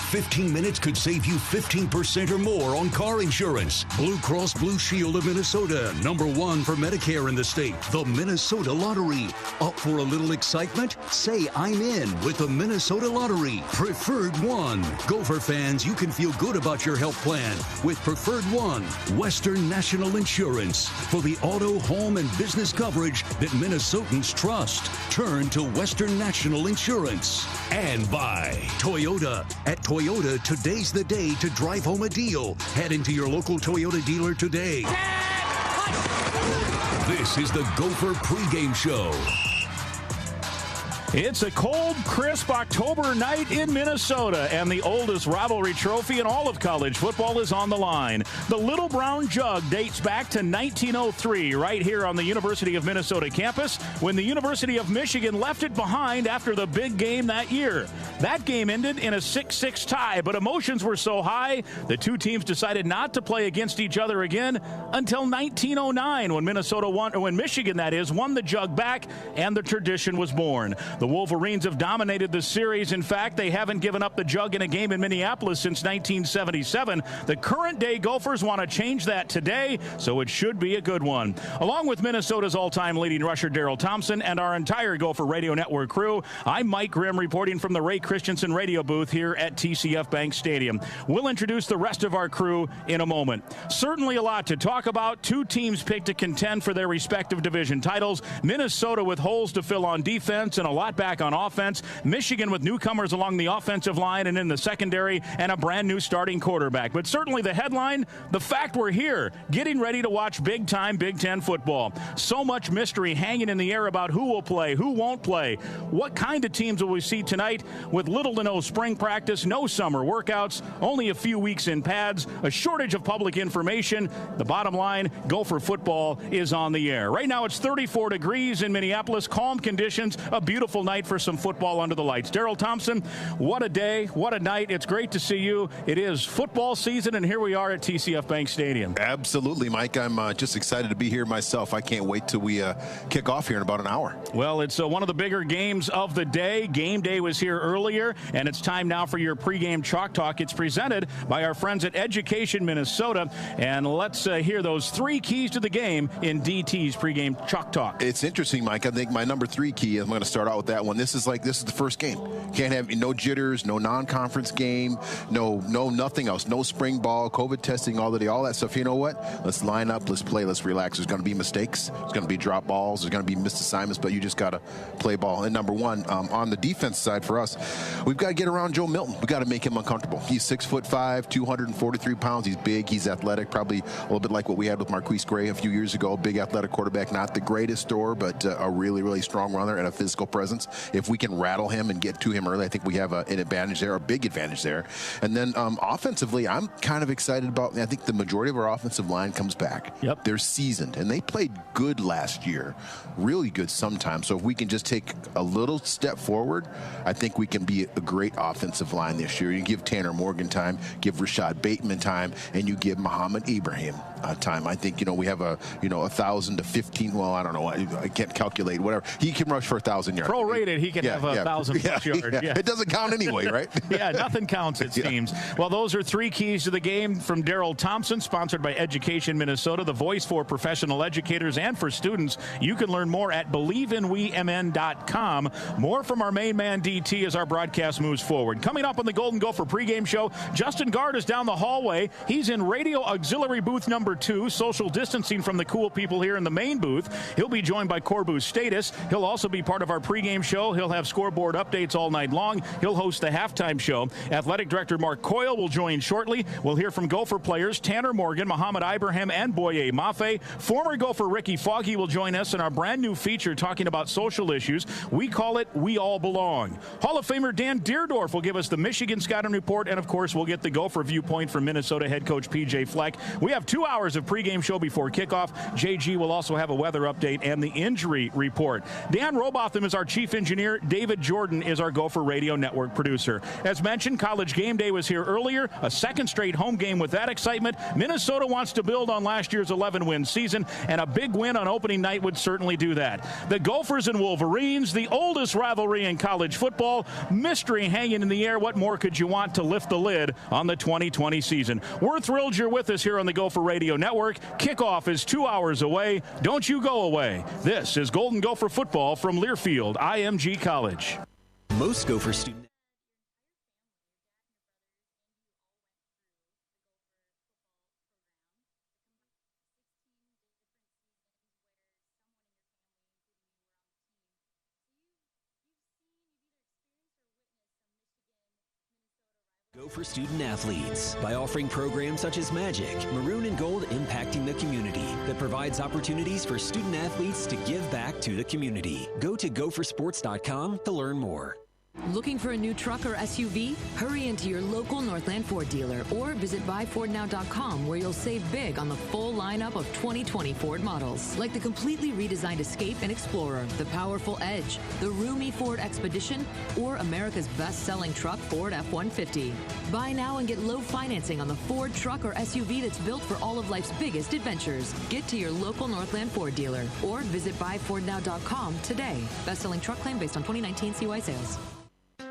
15 minutes could save you 15% or more on car insurance. Blue Cross Blue Shield of Minnesota, #1 for Medicare in the state. The Minnesota Lottery. Up for a little excitement? Say I'm in with the Minnesota Lottery. Preferred One. Gopher fans, you can feel good about your health plan with Preferred One. Western National Insurance. For the auto, home, and business coverage that Minnesotans trust. Turn to Western National Insurance. And by Toyota. At Toyota, today's the day to drive home a deal. Head into your local Toyota dealer today. This is the Gopher Pregame Show. It's a cold, crisp October night in Minnesota, and the oldest rivalry trophy in all of college football is on the line. The Little Brown Jug dates back to 1903, right here on the University of Minnesota campus, when the University of Michigan left it behind after the big game that year. That game ended in a 6-6 tie, but emotions were so high, the two teams decided not to play against each other again until 1909, when Michigan, that is, won the Jug back, and the tradition was born. The Wolverines have dominated the series. In fact, they haven't given up the Jug in a game in Minneapolis since 1977. The current-day Gophers want to change that today, so it should be a good one. Along with Minnesota's all-time leading rusher Daryl Thompson and our entire Gopher Radio Network crew, I'm Mike Grimm reporting from the Ray Christensen radio booth here at TCF Bank Stadium. We'll introduce the rest of our crew in a moment. Certainly a lot to talk about. Two teams picked to contend for their respective division titles. Minnesota with holes to fill on defense and a lot back on offense. Michigan with newcomers along the offensive line and in the secondary, and a brand new starting quarterback. But certainly the headline, the fact we're here, getting ready to watch big-time Big Ten football. So much mystery hanging in the air about who will play, who won't play. What kind of teams will we see tonight with little to no spring practice, no summer workouts, only a few weeks in pads, a shortage of public information. The bottom line, Gopher football is on the air. Right now it's 34 degrees in Minneapolis, calm conditions, a beautiful night for some football under the lights. Daryl Thompson, what a day, what a night. It's great to see you. It is football season, and here we are at TCF Bank Stadium. Absolutely, Mike. I'm just excited to be here myself. I can't wait till we kick off here in about an hour. Well, it's one of the bigger games of the day. Game day was here earlier, and it's time now for your pregame Chalk Talk. It's presented by our friends at Education Minnesota, and let's hear those three keys to the game in DT's pregame Chalk Talk. It's interesting, Mike. I think my number 3 key, I'm going to start out with that one. This is the first game. Can't have no jitters, no non-conference game, no nothing else, no spring ball, COVID testing, all that stuff. You know what? Let's line up, let's play, let's relax. There's going to be mistakes, there's going to be drop balls, there's going to be missed assignments, but you just got to play ball. And number one, on the defense side for us, we've got to get around Joe Milton. We've got to make him uncomfortable. He's 6'5", 243 pounds. He's big, he's athletic, probably a little bit like what we had with Marquise Gray a few years ago. Big athletic quarterback, not the greatest thrower, but a really, really strong runner and a physical presence. If we can rattle him and get to him early, I think we have an advantage there, a big advantage there. And then offensively, I'm kind of excited about, I think the majority of our offensive line comes back. Yep. They're seasoned, and they played good last year, really good sometimes. So if we can just take a little step forward, I think we can be a great offensive line this year. You give Tanner Morgan time, give Rashad Bateman time, and you give Muhammad Ibrahim time. I think, we have 1,000 to 15, well, I don't know, I can't calculate, whatever. He can rush for 1,000 yards. Prorated, he can have 1,000 plus yards. Yeah. It doesn't count anyway, right? Yeah, nothing counts, it seems. Well, those are three keys to the game from Daryl Thompson, sponsored by Education Minnesota, the voice for professional educators and for students. You can learn more at BelieveInWeMN.com. More from our main man, DT, as our broadcast moves forward. Coming up on the Golden Gopher pregame show, Justin Gard is down the hallway. He's in radio auxiliary booth number 2, social distancing from the cool people here in the main booth. He'll be joined by Corbu Status. He'll also be part of our pregame show. He'll have scoreboard updates all night long. He'll host the halftime show. Athletic Director Mark Coyle will join shortly. We'll hear from Gopher players Tanner Morgan, Muhammad Ibraham, and Boye Mafe. Former Gopher Ricky Foggy will join us in our brand new feature talking about social issues. We call it We All Belong. Hall of Famer Dan Deerdorf will give us the Michigan Scouting Report, and of course we'll get the Gopher viewpoint from Minnesota head coach PJ Fleck. We have 2 hours of pregame show before kickoff. JG will also have a weather update and the injury report. Dan Robotham is our chief Chief Engineer David Jordan is our Gopher Radio Network producer. As mentioned, College Game Day was here earlier, a second straight home game with that excitement. Minnesota wants to build on last year's 11-win season, and a big win on opening night would certainly do that. The Gophers and Wolverines, the oldest rivalry in college football, mystery hanging in the air. What more could you want to lift the lid on the 2020 season? We're thrilled you're with us here on the Gopher Radio Network. Kickoff is 2 hours away. Don't you go away. This is Golden Gopher football from Learfield IMG College. Most Gopher students. Gopher student athletes by offering programs such as Magic, Maroon and Gold impacting the community that provides opportunities for student athletes to give back to the community. Go to gophersports.com to learn more. Looking for a new truck or SUV? Hurry into your local Northland Ford dealer or visit buyfordnow.com where you'll save big on the full lineup of 2020 Ford models, like the completely redesigned Escape and Explorer, the powerful Edge, the roomy Ford Expedition, or America's best-selling truck Ford F-150. Buy now and get low financing on the Ford truck or SUV that's built for all of life's biggest adventures. Get to your local Northland Ford dealer or visit buyfordnow.com today. Best-selling truck claim based on 2019 CY sales.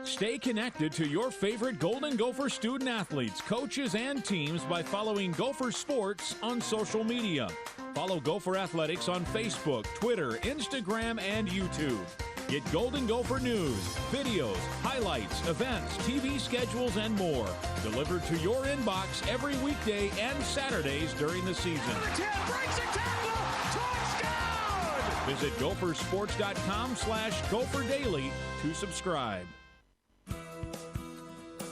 Stay connected to your favorite Golden Gopher student athletes, coaches, and teams by following Gopher Sports on social media. Follow Gopher Athletics on Facebook, Twitter, Instagram, and YouTube. Get Golden Gopher news, videos, highlights, events, TV schedules, and more delivered to your inbox every weekday and Saturdays during the season. Visit gophersports.com/Gopher Daily to subscribe.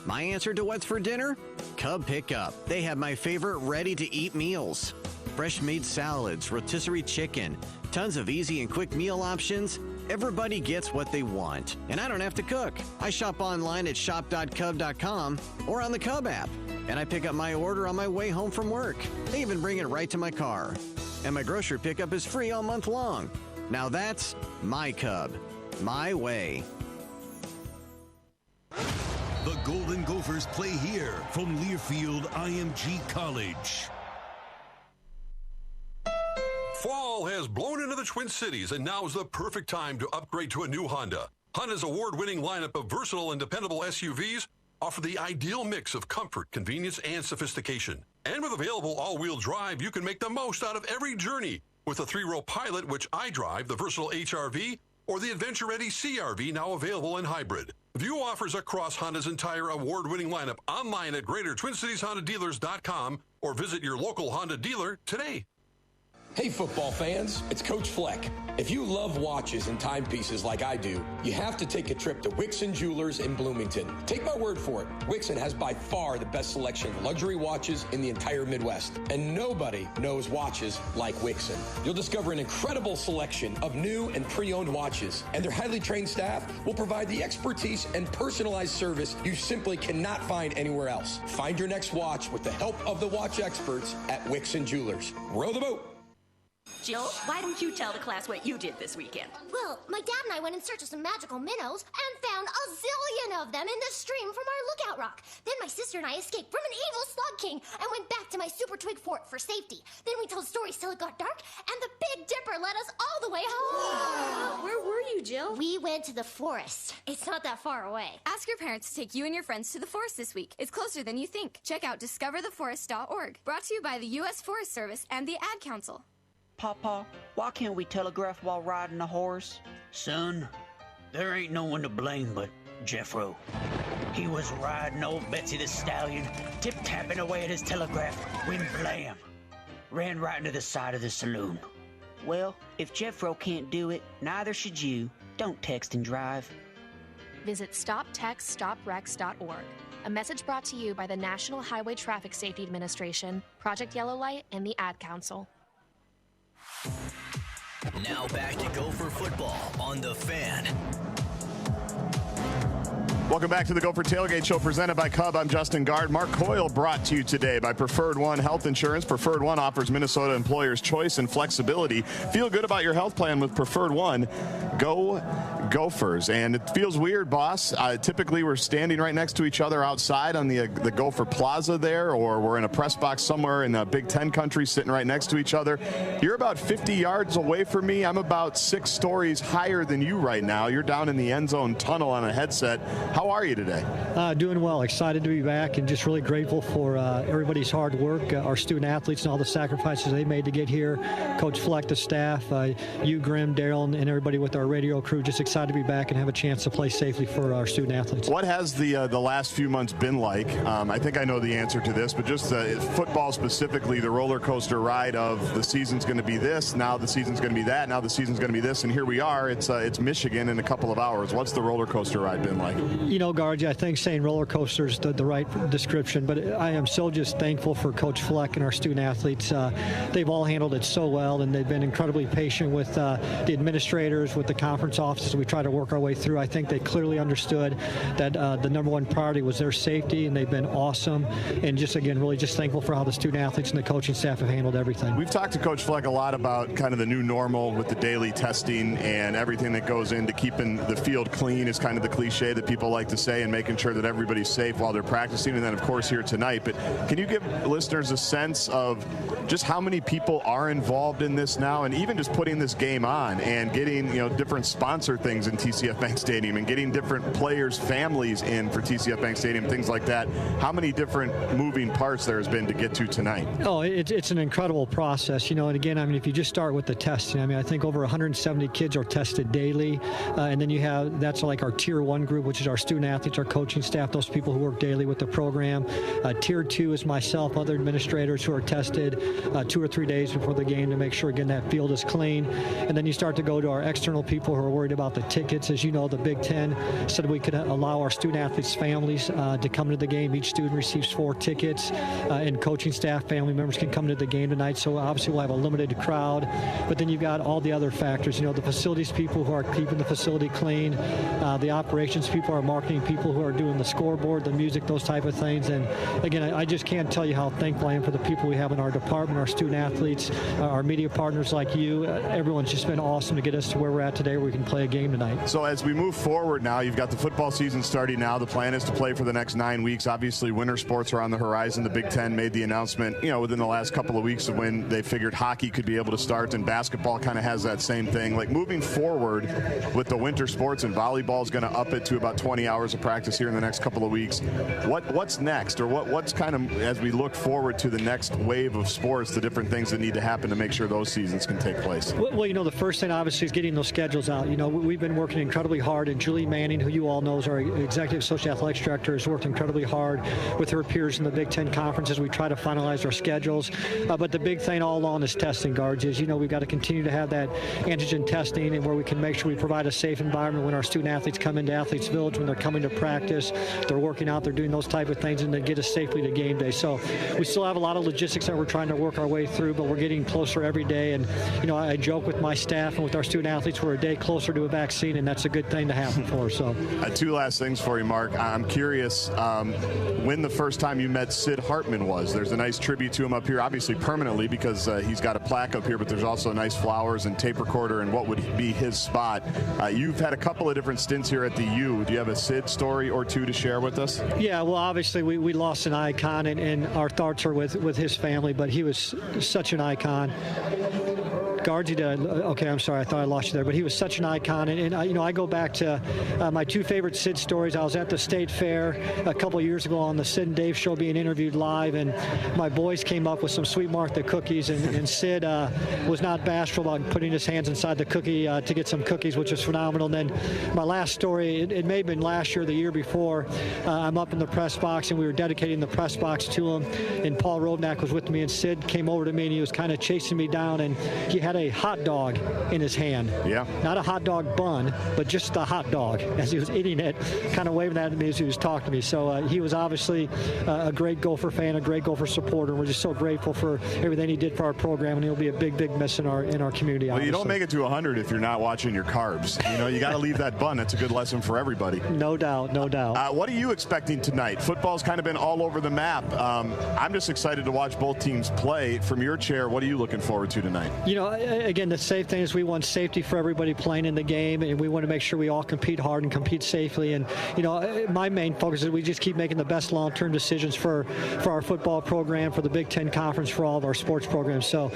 My answer to what's for dinner? Cub Pickup. They have my favorite ready-to-eat meals. Fresh-made salads, rotisserie chicken, tons of easy and quick meal options. Everybody gets what they want, and I don't have to cook. I shop online at shop.cub.com or on the Cub app, and I pick up my order on my way home from work. They even bring it right to my car. And my grocery pickup is free all month long. Now that's my Cub. My way. The Golden Gophers play here from Learfield IMG College. Fall has blown into the Twin Cities, and now is the perfect time to upgrade to a new Honda. Honda's award-winning lineup of versatile and dependable SUVs offer the ideal mix of comfort, convenience, and sophistication. And with available all-wheel drive, you can make the most out of every journey with the 3-row Pilot, which I drive, the versatile HRV, or the adventure-ready CRV, now available in hybrid. View offers across Honda's entire award-winning lineup online at GreaterTwinCitiesHondaDealers.com or visit your local Honda dealer today. Hey football fans, it's Coach Fleck. If you love watches and timepieces like I do, you have to take a trip to Wixon Jewelers in Bloomington. Take my word for it, Wixon has by far the best selection of luxury watches in the entire Midwest. And nobody knows watches like Wixon. You'll discover an incredible selection of new and pre-owned watches, and their highly trained staff will provide the expertise and personalized service you simply cannot find anywhere else. Find your next watch with the help of the watch experts at Wixon Jewelers. Row the boat. Jill, why don't you tell the class what you did this weekend? Well, my dad and I went in search of some magical minnows and found a zillion of them in the stream from our lookout rock. Then my sister and I escaped from an evil slug king and went back to my super twig fort for safety. Then we told stories till it got dark, and the Big Dipper led us all the way home. Where were you, Jill? We went to the forest. It's not that far away. Ask your parents to take you and your friends to the forest this week. It's closer than you think. Check out discovertheforest.org. Brought to you by the U.S. Forest Service and the Ad Council. Papa, why can't we telegraph while riding a horse? Son, there ain't no one to blame but Jeffro. He was riding old Betsy the Stallion, tip-tapping away at his telegraph, when blam, ran right into the side of the saloon. Well, if Jeffro can't do it, neither should you. Don't text and drive. Visit StopTextStopWrecks.org. A message brought to you by the National Highway Traffic Safety Administration, Project Yellow Light, and the Ad Council. Now back to Gopher football on The Fan. Welcome back to the Gopher Tailgate Show presented by Cub. I'm Justin Gard. Mark Coyle brought to you today by Preferred One Health Insurance. Preferred One offers Minnesota employers choice and flexibility. Feel good about your health plan with Preferred One. Go Gophers. And it feels weird, boss. Typically, we're standing right next to each other outside on the Gopher Plaza there, or we're in a press box somewhere in Big Ten country sitting right next to each other. You're about 50 yards away from me. I'm about 6 stories higher than you right now. You're down in the end zone tunnel on a headset. How are you today? Doing well. Excited to be back and just really grateful for everybody's hard work, our student athletes and all the sacrifices they made to get here. Coach Fleck, the staff, you, Grim, Daryl, and everybody with our radio crew. Just excited to be back and have a chance to play safely for our student athletes. What has the last few months been like? I think I know the answer to this, but just football specifically, the roller coaster ride of the season's going to be this, now the season's going to be that, now the season's going to be this, and here we are. It's Michigan in a couple of hours. What's the roller coaster ride been like? You know, Guards, I think saying roller coaster is the right description, but I am so just thankful for Coach Fleck and our student athletes. They've all handled it so well, and they've been incredibly patient with the administrators, with the conference offices. We try to work our way through. I think they clearly understood that the number one priority was their safety, and they've been awesome. And just, again, really just thankful for how the student athletes and the coaching staff have handled everything. We've talked to Coach Fleck a lot about kind of the new normal with the daily testing and everything that goes into keeping the field clean is kind of the cliche that people like to say, and making sure that everybody's safe while they're practicing, and then of course here tonight. But can you give listeners a sense of just how many people are involved in this now, and even just putting this game on and getting different sponsor things in TCF Bank Stadium and getting different players' families in for TCF Bank Stadium, things like that? How many different moving parts there has been to get to tonight? Oh, it's an incredible process, and again, I mean, if you just start with the testing, I mean, I think over 170 kids are tested daily, and then you have, that's like our Tier 1 group, which is our student athletes, our coaching staff, those people who work daily with the program. Tier 2 is myself, other administrators who are tested 2 or 3 days before the game to make sure, again, that field is clean. And then you start to go to our external people who are worried about the tickets. As you know, the Big Ten said we could allow our student athletes' families to come to the game. Each student receives 4 tickets, and coaching staff, family members can come to the game tonight. So obviously we'll have a limited crowd. But then you've got all the other factors, the facilities people who are keeping the facility clean, the operations people, our marketing people who are doing the scoreboard, the music, those type of things. And again, I just can't tell you how thankful I am for the people we have in our department, our student athletes, our media partners like you. Everyone's just been awesome to get us to where we're at today, where we can play a game tonight. So as we move forward now, you've got the football season starting now. The plan is to play for the next 9 weeks. Obviously, winter sports are on the horizon. The Big Ten made the announcement, within the last couple of weeks of when they figured hockey could be able to start, and basketball kind of has that same thing. Like, moving forward with the winter sports, and volleyball is going to up it to about 20 hours of practice here in the next couple of weeks. What's next, or what's kind of, as we look forward to the next wave of sports, the different things that need to happen to make sure those seasons can take place? Well, the first thing obviously is getting those schedules out. We've been working incredibly hard, and Julie Manning, who you all know is our executive associate athletics director, has worked incredibly hard with her peers in the Big Ten Conference as we try to finalize our schedules. But the big thing all along is testing, Guards, is, we've got to continue to have that antigen testing, and where we can make sure we provide a safe environment when our student athletes come into Athletes Village, when they're coming to practice, they're working out, they're doing those type of things, and they get us safely to game day. So we still have a lot of logistics that we're trying to work our way through, but we're getting closer every day. And, I joke with my staff and with our student athletes, we're a day closer to a vaccine, and that's a good thing to happen for us. So 2 last things for you, Mark. I'm curious when the first time you met Sid Hartman was. There's a nice tribute to him up here, obviously permanently, because he's got a plaque up here, but there's also nice flowers and tape recorder and what would be his spot. You've had a couple of different stints here at the U. Do you have a Sid story or two to share with us? Yeah, well, obviously we lost an icon, and our thoughts are with his family, but he was such an icon. Guards, okay, I'm sorry, I thought I lost you there, but he was such an icon. And I go back to my 2 favorite Sid stories. I was at the State Fair a couple of years ago on the Sid and Dave show, being interviewed live, and my boys came up with some Sweet Martha cookies, and Sid was not bashful about putting his hands inside the cookie to get some cookies, which was phenomenal. And then my last story, it may have been last year or the year before, I'm up in the press box, and we were dedicating the press box to him, and Paul Rodnak was with me, and Sid came over to me, and he was kind of chasing me down, and he had had a hot dog in his hand. Yeah. Not a hot dog bun, but just a hot dog as he was eating it, kind of waving that at me as he was talking to me. So he was obviously a great Gopher fan, a great Gopher supporter. And we're just so grateful for everything he did for our program, and he'll be a big, big miss in our community. Well, obviously. you don't make it to 100 if you're not watching your carbs. You got to leave that bun. That's a good lesson for everybody. No doubt, no doubt. What are you expecting tonight? Football's kind of been all over the map. I'm just excited to watch both teams play. From your chair, what are you looking forward to tonight? Again, the safe thing is we want safety for everybody playing in the game, and we want to make sure we all compete hard and compete safely. And, my main focus is we just keep making the best long-term decisions for our football program, for the Big Ten Conference, for all of our sports programs. So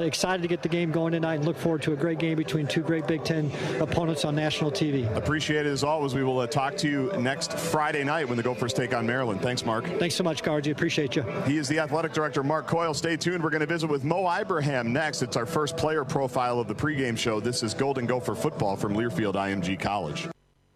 excited to get the game going tonight and look forward to a great game between two great Big Ten opponents on national TV. Appreciate it as always. We will talk to you next Friday night when the Gophers take on Maryland. Thanks, Mark. Thanks so much, Gargi. Appreciate you. He is the athletic director, Mark Coyle. Stay tuned. We're going to visit with Mo Ibraham next. It's our first player profile of the pregame show. This is Golden Gopher football from Learfield IMG College.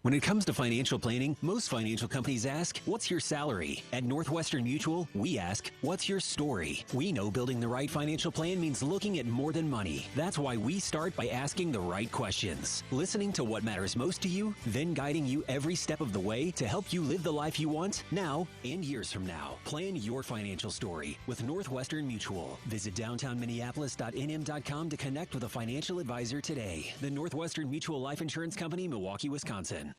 When it comes to financial planning, most financial companies ask, what's your salary? At Northwestern Mutual, we ask, what's your story? We know building the right financial plan means looking at more than money. That's why we start by asking the right questions. Listening to what matters most to you, then guiding you every step of the way to help you live the life you want now and years from now. Plan your financial story with Northwestern Mutual. Visit downtownminneapolis.nm.com to connect with a financial advisor today. The Northwestern Mutual Life Insurance Company, Milwaukee, Wisconsin.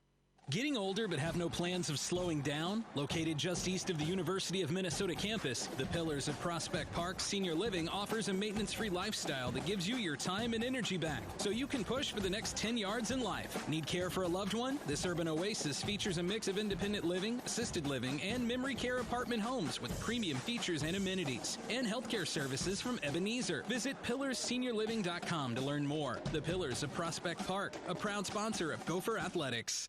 Getting older but have no plans of slowing down? Located just east of the University of Minnesota campus, the Pillars of Prospect Park Senior Living offers a maintenance-free lifestyle that gives you your time and energy back, so you can push for the next 10 yards in life. Need care for a loved one? This urban oasis features a mix of independent living, assisted living, and memory care apartment homes with premium features and amenities, and healthcare services from Ebenezer. Visit pillarsseniorliving.com to learn more. The Pillars of Prospect Park, a proud sponsor of Gopher Athletics.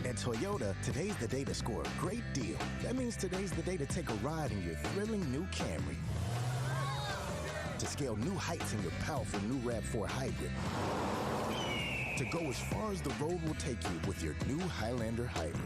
At Toyota, today's the day to score a great deal. That means today's the day to take a ride in your thrilling new Camry. To scale new heights in your powerful new RAV4 Hybrid. To go as far as the road will take you with your new Highlander Hybrid.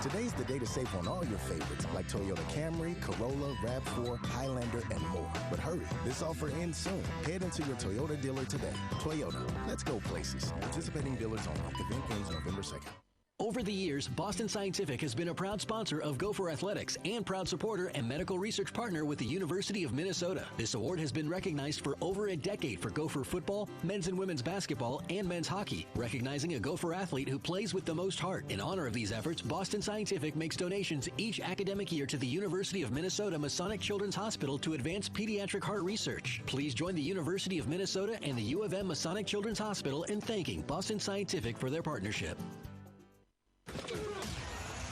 Today's the day to save on all your favorites like Toyota Camry, Corolla, RAV4, Highlander, and more. But hurry, this offer ends soon. Head into your Toyota dealer today. Toyota, let's go places. Participating dealers only. Event ends November 2nd. Over the years, Boston Scientific has been a proud sponsor of Gopher Athletics and proud supporter and medical research partner with the University of Minnesota. This award has been recognized for over a decade for Gopher football, men's and women's basketball, and men's hockey, recognizing a Gopher athlete who plays with the most heart. In honor of these efforts, Boston Scientific makes donations each academic year to the University of Minnesota Masonic Children's Hospital to advance pediatric heart research. Please join the University of Minnesota and the U of M Masonic Children's Hospital in thanking Boston Scientific for their partnership.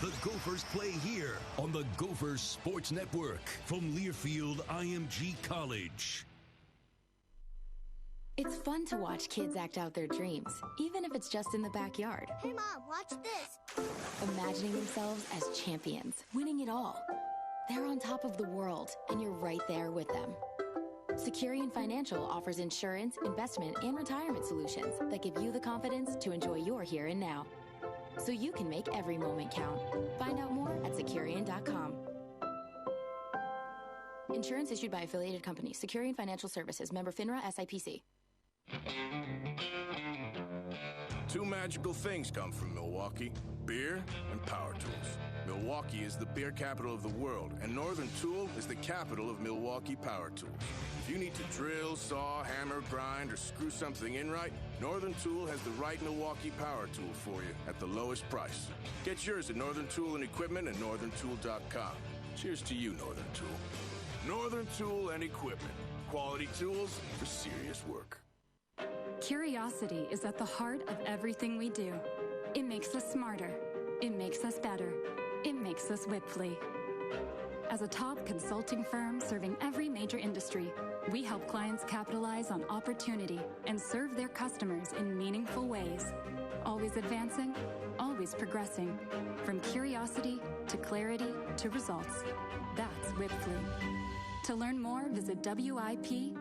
The Gophers play here on the Gophers Sports Network from Learfield IMG College. It's fun to watch kids act out their dreams, even if it's just in the backyard. Hey, Mom, watch this. Imagining themselves as champions, winning it all. They're on top of the world, and you're right there with them. Securian Financial offers insurance, investment, and retirement solutions that give you the confidence to enjoy your here and now, so you can make every moment count. Find out more at Securian.com. Insurance issued by affiliated companies. Securian Financial Services. Member FINRA SIPC. Two magical things come from Milwaukee: beer and power tools. Milwaukee is the beer capital of the world, and Northern Tool is the capital of Milwaukee power tools. If you need to drill, saw, hammer, grind, or screw something in right, Northern Tool has the right Milwaukee power tool for you at the lowest price. Get yours at Northern Tool and Equipment and northerntool.com. Cheers to you, Northern Tool. Northern Tool and Equipment. Quality tools for serious work. Curiosity is at the heart of everything we do. It makes us smarter. It makes us better. It makes us Whipfly. As a top consulting firm serving every major industry, we help clients capitalize on opportunity and serve their customers in meaningful ways. Always advancing, always progressing. From curiosity to clarity to results. That's Whipfly. To learn more, visit WIPFLI.com.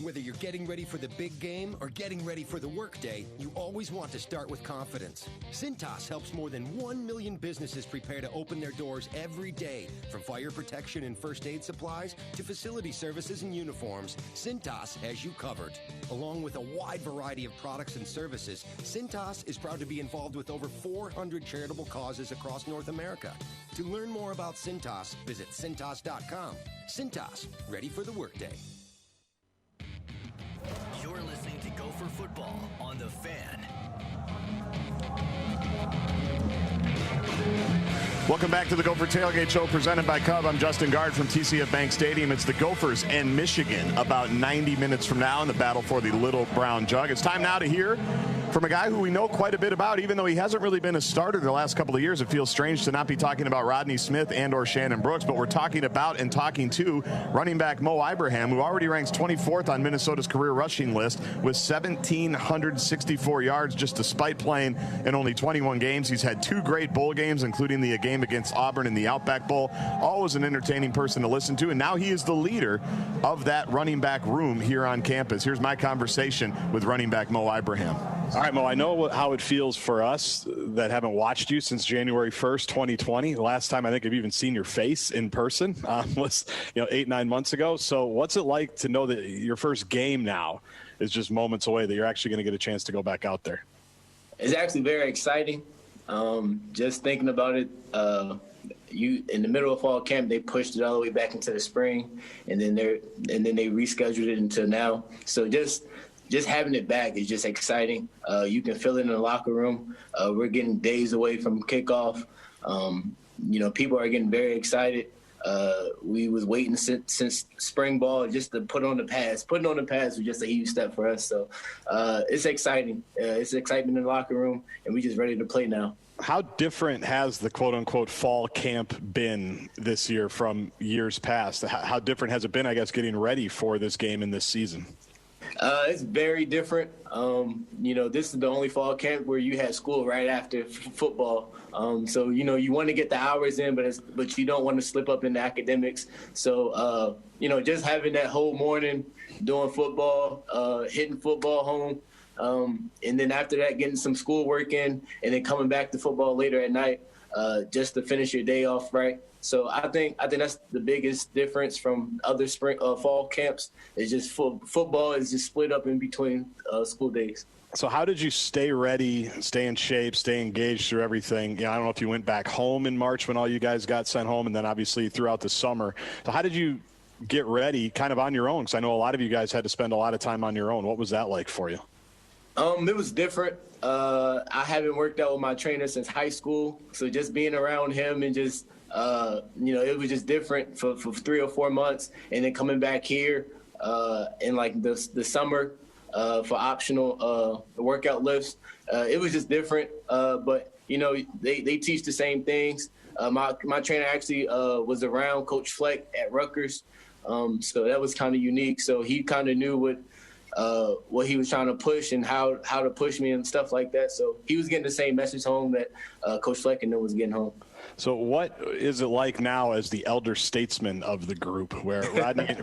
Whether you're getting ready for the big game or getting ready for the workday, you always want to start with confidence. Cintas helps more than 1 million businesses prepare to open their doors every day. From fire protection and first aid supplies to facility services and uniforms, Cintas has you covered. Along with a wide variety of products and services, Cintas is proud to be involved with over 400 charitable causes across North America. To learn more about Cintas, visit Cintas.com. Cintas, ready for the workday. You're listening to Gopher Football on The Fan. Welcome back to the Gopher Tailgate Show presented by Cub. I'm Justin Gard from TCF Bank Stadium. It's the Gophers and Michigan about 90 minutes from now in the battle for the Little Brown Jug. It's time now to hear from a guy who we know quite a bit about, even though he hasn't really been a starter the last couple of years. It feels strange to not be talking about Rodney Smith and or Shannon Brooks, but we're talking about and talking to running back Mo Ibraham, who already ranks 24th on Minnesota's career rushing list with 1,764 yards just despite playing in only 21 games. He's had 2 great bowl games, including the game against Auburn in the Outback Bowl. Always an entertaining person to listen to, and now he is the leader of that running back room here on campus. Here's my conversation with running back Mo Ibraham. All right, Mo, I know how it feels for us that haven't watched you since January 1st, 2020. The last time I think I've even seen your face in person was 8-9 months ago. So what's it like to know that your first game now is just moments away, that you're actually going to get a chance to go back out there? It's actually very exciting. Just thinking about it, in the middle of fall camp, they pushed it all the way back into the spring, and then they rescheduled it until now. So just having it back is just exciting. You can feel it in the locker room. We're getting days away from kickoff. People are getting very excited. We was waiting since spring ball just to put on the pads. Putting on the pads was just a huge step for us. So it's exciting. It's excitement in the locker room, and we're just ready to play now. How different has the quote-unquote fall camp been this year from years past? How different has it been, I guess, getting ready for this game in this season? It's very different. This is the only fall camp where you had school right after football. So you want to get the hours in, but you don't want to slip up in the academics. So, just having that whole morning doing football, hitting football home, and then after that, getting some school work in, and then coming back to football later at night, just to finish your day off right. So I think that's the biggest difference from other fall camps. Is just football is just split up in between school days. So how did you stay ready, stay in shape, stay engaged through everything? I don't know if you went back home in March when all you guys got sent home, and then obviously throughout the summer. So how did you get ready kind of on your own? Because I know a lot of you guys had to spend a lot of time on your own. What was that like for you? It was different. I haven't worked out with my trainer since high school, so just being around him and just it was just different for 3 or 4 months, and then coming back here in like the summer for optional workout lifts. It was just different, but they teach the same things. My trainer actually was around Coach Fleck at Rutgers, so that was kind of unique. So he kind of knew what he was trying to push and how to push me and stuff like that. So he was getting the same message home that Coach Fleck was getting home. So what is it like now as the elder statesman of the group, where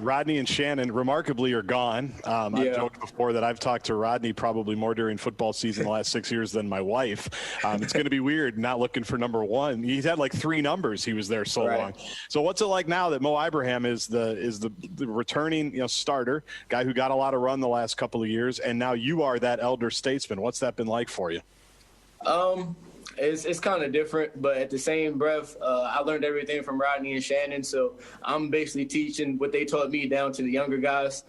Rodney and Shannon remarkably are gone? I've joked before that I've talked to Rodney probably more during football season the last 6 years than my wife. It's going to be weird not looking for number one. He's had like 3 numbers. He was there so long. So what's it like now that Mo Ibraham is the returning starter, guy who got a lot of run the last couple of years, and now you are that elder statesman? What's that been like for you? It's kind of different, but at the same breath, I learned everything from Rodney and Shannon, so I'm basically teaching what they taught me down to the younger guys.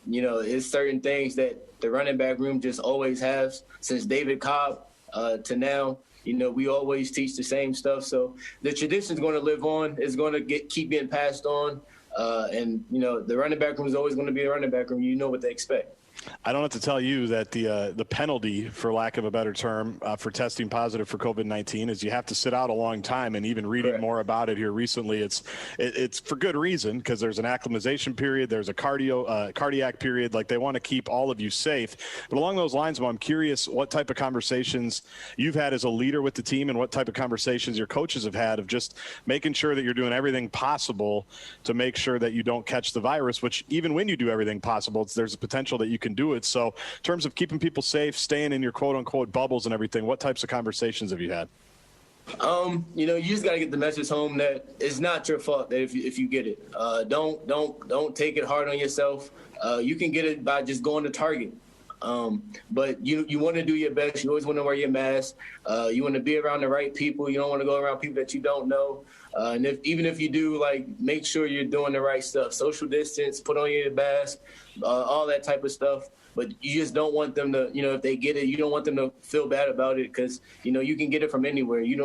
It's certain things that the running back room just always has. Since David Cobb to now, we always teach the same stuff. So the tradition is going to live on. It's going to keep getting passed on. And the running back room is always going to be a running back room. You know what they expect. I don't have to tell you that the penalty, for lack of a better term, for testing positive for COVID-19 is you have to sit out a long time. And even reading more about it here recently, it's for good reason, because there's an acclimatization period, there's a cardiac period. Like, they want to keep all of you safe. But along those lines, Mo, I'm curious what type of conversations you've had as a leader with the team, and what type of conversations your coaches have had of just making sure that you're doing everything possible to make sure that you don't catch the virus, which even when you do everything possible, there's a potential that you can do it. So in terms of keeping people safe, staying in your quote unquote bubbles and everything, what types of conversations have you had? You just got to get the message home that it's not your fault that if you get it. Don't take it hard on yourself. You can get it by just going to Target. But you want to do your best. You always want to wear your mask. You want to be around the right people. You don't want to go around people that you don't know. And even if you do, make sure you're doing the right stuff. Social distance, put on your mask, all that type of stuff. But you just don't want them to, if they get it, you don't want them to feel bad about it, because, you can get it from anywhere. You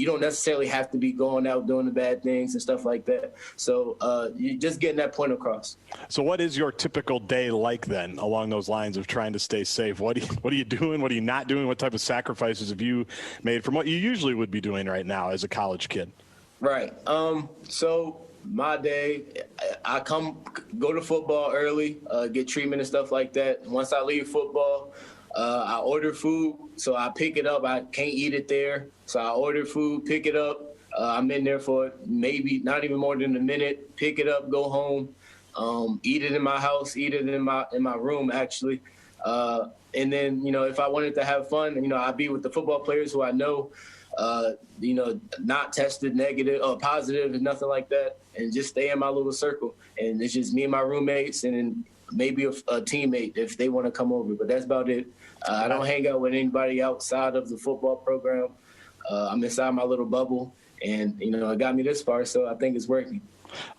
don't necessarily have to be going out doing the bad things and stuff like that. So you're just getting that point across. So what is your typical day like then, along those lines of trying to stay safe? What are you doing? What are you not doing? What type of sacrifices have you made from what you usually would be doing right now as a college kid? Right. So my day, I go to football early, get treatment and stuff like that. Once I leave football, I order food. So I pick it up. I can't eat it there. So I order food, pick it up. I'm in there for maybe not even more than a minute. Pick it up, go home, eat it in my house, eat it in my room, actually. And then, if I wanted to have fun, I'd be with the football players who I know, not tested negative or positive and nothing like that, and just stay in my little circle. And it's just me and my roommates, and then maybe a teammate if they want to come over. But that's about it. I don't hang out with anybody outside of the football program. I'm inside my little bubble, and, it got me this far, so I think it's working.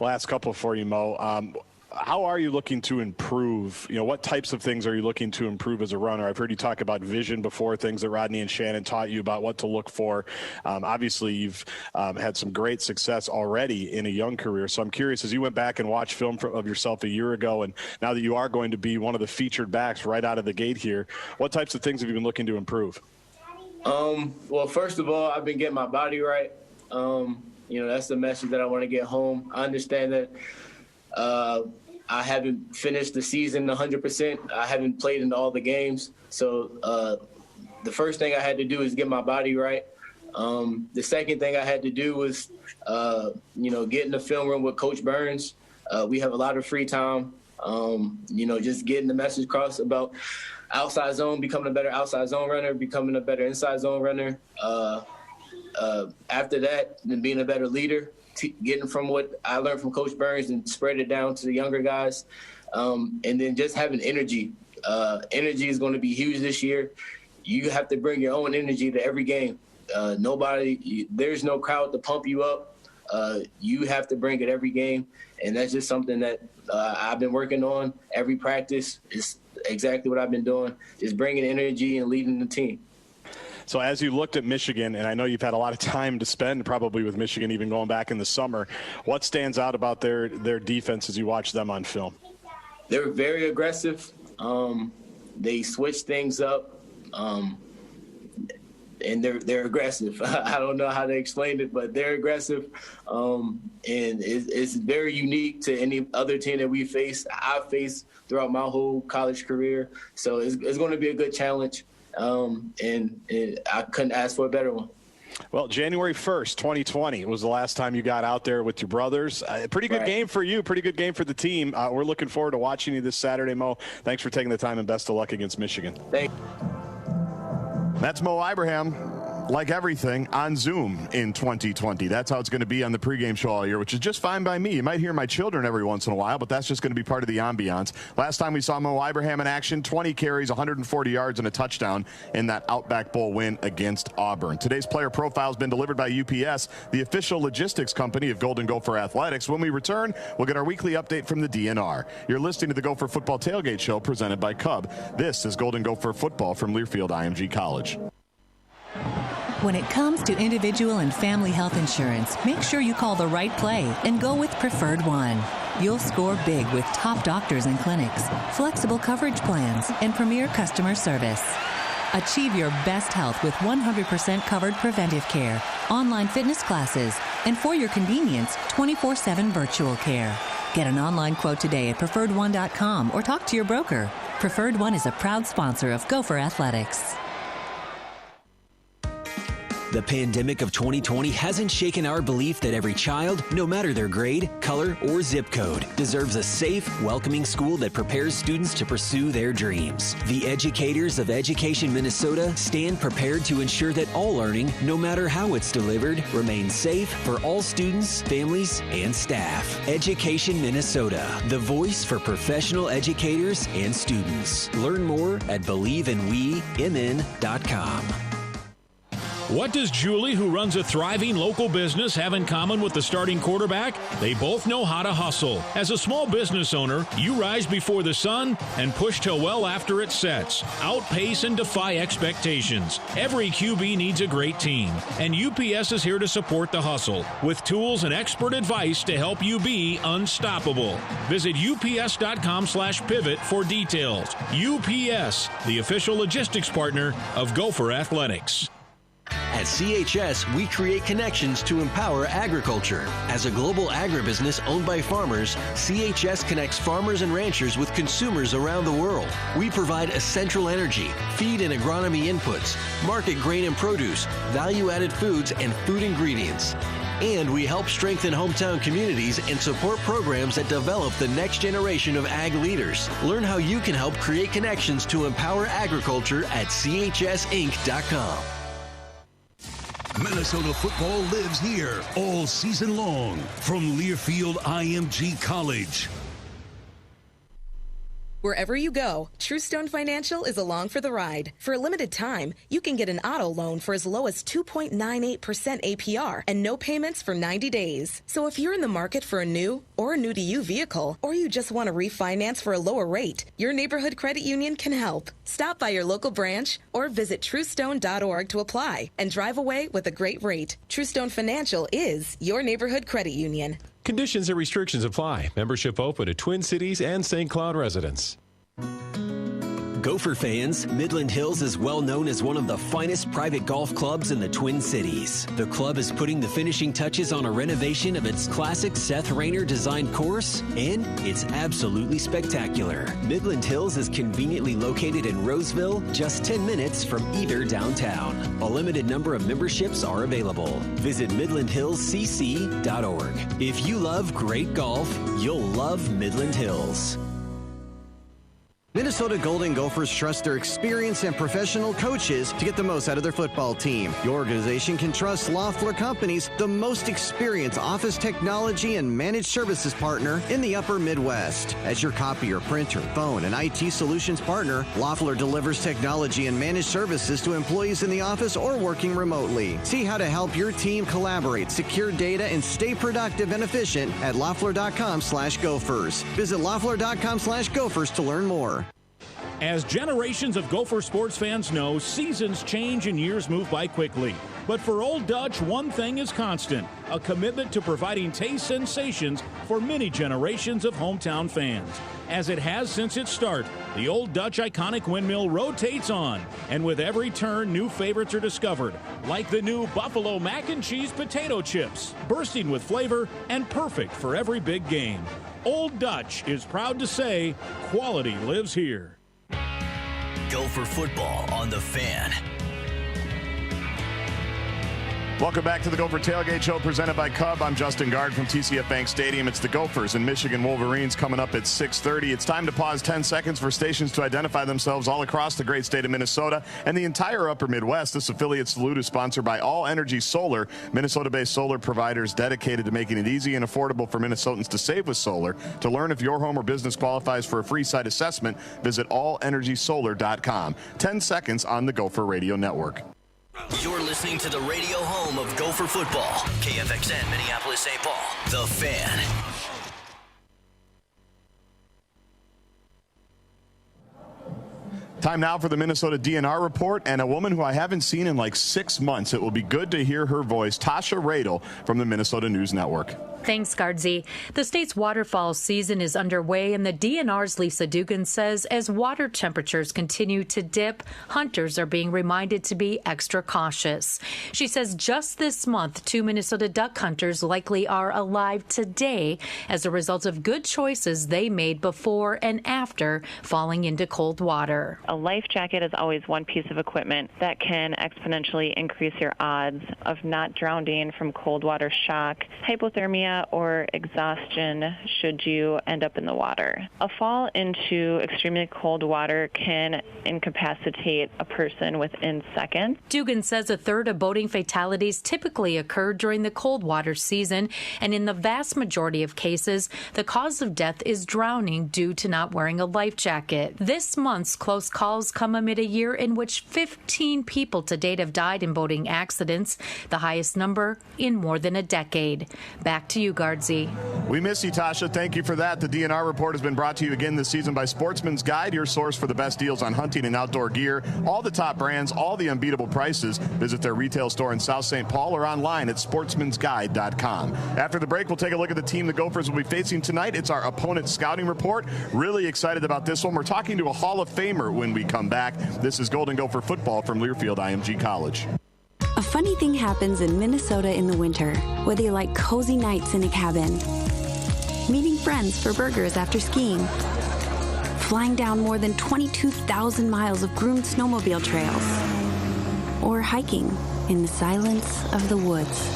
Last couple for you, Mo. How are you looking to improve? What types of things are you looking to improve as a runner? I've heard you talk about vision before, things that Rodney and Shannon taught you about what to look for. Obviously, you've had some great success already in a young career. So I'm curious, as you went back and watched film of yourself a year ago, and now that you are going to be one of the featured backs right out of the gate here, what types of things have you been looking to improve? Well, first of all, I've been getting my body right. That's the message that I want to get home. I understand that I haven't finished the season 100%. I haven't played in all the games. So the first thing I had to do is get my body right. The second thing I had to do was, get in the film room with Coach Burns. We have a lot of free time, just getting the message across about outside zone, becoming a better outside zone runner, becoming a better inside zone runner. After that, then being a better leader. Getting from what I learned from Coach Burns and spread it down to the younger guys. And then just having energy. Energy is going to be huge this year. You have to bring your own energy to every game. There's no crowd to pump you up. You have to bring it every game. And that's just something that I've been working on every practice. It's exactly what I've been doing, is bringing energy and leading the team. So as you looked at Michigan, and I know you've had a lot of time to spend probably with Michigan, even going back in the summer, what stands out about their defense as you watch them on film? They're very aggressive. They switch things up, and they're aggressive. I don't know how to explain it, but they're aggressive, and it's very unique to any other team that I've faced throughout my whole college career. So it's going to be a good challenge. And I couldn't ask for a better one. Well, January 1st, 2020 was the last time you got out there with your brothers. Pretty good game for you, pretty good game for the team. We're looking forward to watching you this Saturday, Mo. Thanks for taking the time, and best of luck against Michigan. Thanks. That's Mo Ibraham, like everything, on Zoom in 2020. That's how it's going to be on the pregame show all year, which is just fine by me. You might hear my children every once in a while, but that's just going to be part of the ambiance. Last time we saw Mo Ibraham in action, 20 carries, 140 yards, and a touchdown in that Outback Bowl win against Auburn. Today's player profile has been delivered by UPS, the official logistics company of Golden Gopher Athletics. When we return, we'll get our weekly update from the DNR. You're listening to the Gopher Football Tailgate Show presented by Cub. This is Golden Gopher Football from Learfield IMG College. When it comes to individual and family health insurance, make sure you call the right play and go with Preferred One. You'll score big with top doctors and clinics, flexible coverage plans, and premier customer service. Achieve your best health with 100% covered preventive care, online fitness classes, and for your convenience, 24/7 virtual care. Get an online quote today at preferredone.com or talk to your broker. Preferred One is a proud sponsor of Gopher Athletics. The pandemic of 2020 hasn't shaken our belief that every child, no matter their grade, color, or zip code, deserves a safe, welcoming school that prepares students to pursue their dreams. The educators of Education Minnesota stand prepared to ensure that all learning, no matter how it's delivered, remains safe for all students, families, and staff. Education Minnesota, the voice for professional educators and students. Learn more at believeandwemn.com. What does Julie, who runs a thriving local business, have in common with the starting quarterback? They both know how to hustle. As a small business owner, you rise before the sun and push till well after it sets. Outpace and defy expectations. Every QB needs a great team, and UPS is here to support the hustle with tools and expert advice to help you be unstoppable. Visit ups.com/pivot for details. UPS, the official logistics partner of Gopher Athletics. At CHS, we create connections to empower agriculture. As a global agribusiness owned by farmers, CHS connects farmers and ranchers with consumers around the world. We provide essential energy, feed and agronomy inputs, market grain and produce, value-added foods, and food ingredients. And we help strengthen hometown communities and support programs that develop the next generation of ag leaders. Learn how you can help create connections to empower agriculture at chsinc.com. Minnesota football lives here all season long from Learfield IMG College. Wherever you go, Truestone Financial is along for the ride. For a limited time, you can get an auto loan for as low as 2.98% APR and no payments for 90 days. So if you're in the market for a new or a new-to-you vehicle, or you just want to refinance for a lower rate, your neighborhood credit union can help. Stop by your local branch or visit truestone.org to apply and drive away with a great rate. Truestone Financial is your neighborhood credit union. Conditions and restrictions apply. Membership open to Twin Cities and St. Cloud residents. Gopher fans, Midland Hills is well known as one of the finest private golf clubs in the Twin Cities. The club is putting the finishing touches on a renovation of its classic Seth Rayner designed course, and it's absolutely spectacular. Midland Hills is conveniently located in Roseville, just 10 minutes from either downtown. A limited number of memberships are available. Visit midlandhillscc.org. If you love great golf, you'll love Midland Hills. Minnesota Golden Gophers trust their experienced and professional coaches to get the most out of their football team. Your organization can trust Loeffler Companies, the most experienced office technology and managed services partner in the upper Midwest. As your copier, printer, phone, and IT solutions partner, Loeffler delivers technology and managed services to employees in the office or working remotely. See how to help your team collaborate, secure data, and stay productive and efficient at Loeffler.com/Gophers. Visit Loeffler.com/Gophers to learn more. As generations of Gopher sports fans know, seasons change and years move by quickly. But for Old Dutch, one thing is constant, a commitment to providing taste sensations for many generations of hometown fans. As it has since its start, the Old Dutch iconic windmill rotates on, and with every turn, new favorites are discovered, like the new Buffalo Mac and Cheese potato chips, bursting with flavor and perfect for every big game. Old Dutch is proud to say, quality lives here. Gopher football on the Fan. Welcome back to the Gopher Tailgate Show presented by Cub. I'm Justin Gard from TCF Bank Stadium. It's the Gophers and Michigan Wolverines coming up at 6:30. It's time to pause 10 seconds for stations to identify themselves all across the great state of Minnesota and the entire upper Midwest. This affiliate salute is sponsored by All Energy Solar, Minnesota-based solar providers dedicated to making it easy and affordable for Minnesotans to save with solar. To learn if your home or business qualifies for a free site assessment, visit allenergysolar.com. 10 seconds on the Gopher Radio Network. You're listening to the radio home of Gopher football. KFXN, Minneapolis, St. Paul. The Fan. Time now for the Minnesota DNR report, and a woman who I haven't seen in like 6 months. It will be good to hear her voice, Tasha Radel from the Minnesota News Network. Thanks, Guardsy. The state's waterfowl season is underway, and the DNR's Lisa Dugan says as water temperatures continue to dip, hunters are being reminded to be extra cautious. She says just this month, 2 Minnesota duck hunters likely are alive today as a result of good choices they made before and after falling into cold water. A life jacket is always one piece of equipment that can exponentially increase your odds of not drowning from cold water shock, hypothermia, or exhaustion should you end up in the water. A fall into extremely cold water can incapacitate a person within seconds. Dugan says a third of boating fatalities typically occur during the cold water season, and in the vast majority of cases, the cause of death is drowning due to not wearing a life jacket. This month's close calls come amid a year in which 15 people to date have died in boating accidents, the highest number in more than a decade. Back to you, Guardsy. We miss you, Tasha. Thank you for that. The DNR report has been brought to you again this season by Sportsman's Guide, your source for the best deals on hunting and outdoor gear. All the top brands, all the unbeatable prices. Visit their retail store in South St. Paul or online at sportsmansguide.com. After the break, we'll take a look at the team the Gophers will be facing tonight. It's our opponent scouting report. Really excited about this one. We're talking to a Hall of Famer when we come back. This is Golden Gopher Football from Learfield IMG College. A funny thing happens in Minnesota in the winter, whether you like cozy nights in a cabin, meeting friends for burgers after skiing, flying down more than 22,000 miles of groomed snowmobile trails, or hiking in the silence of the woods.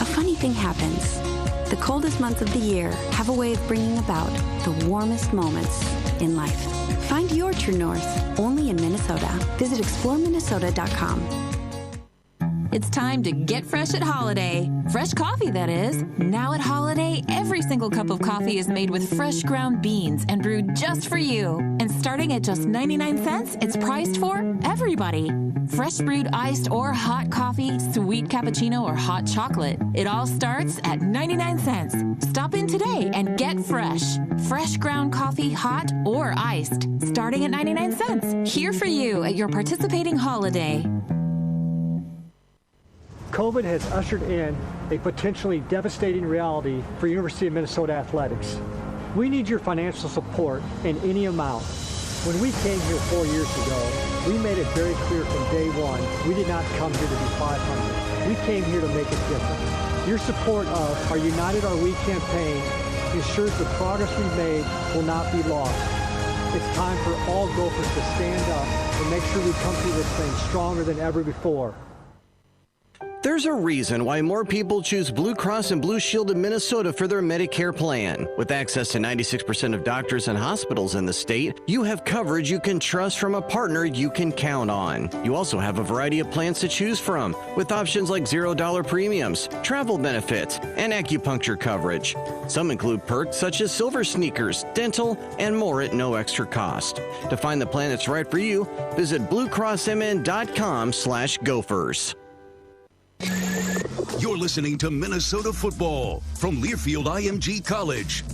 A funny thing happens. The coldest months of the year have a way of bringing about the warmest moments in life. Find your true north only in Minnesota. Visit exploreminnesota.com. It's time to get fresh at Holiday. Fresh coffee, that is. Now at Holiday, every single cup of coffee is made with fresh ground beans and brewed just for you. And starting at just 99 cents, it's priced for everybody. Fresh brewed iced or hot coffee, sweet cappuccino, or hot chocolate. It all starts at 99 cents. Stop in today and get fresh. Fresh ground coffee, hot or iced. Starting at 99 cents. Here for you at your participating Holiday. COVID has ushered in a potentially devastating reality for University of Minnesota athletics. We need your financial support in any amount. When we came here 4 years ago, we made it very clear from day one, we did not come here to be 500. We came here to make a difference. Your support of our United Our We campaign ensures the progress we've made will not be lost. It's time for all Gophers to stand up and make sure we come through this thing stronger than ever before. There's a reason why more people choose Blue Cross and Blue Shield of Minnesota for their Medicare plan. With access to 96% of doctors and hospitals in the state, you have coverage you can trust from a partner you can count on. You also have a variety of plans to choose from, with options like $0 premiums, travel benefits, and acupuncture coverage. Some include perks such as silver sneakers, dental, and more at no extra cost. To find the plan that's right for you, visit bluecrossmn.com/Gophers. You're listening to Minnesota Football from Learfield IMG College.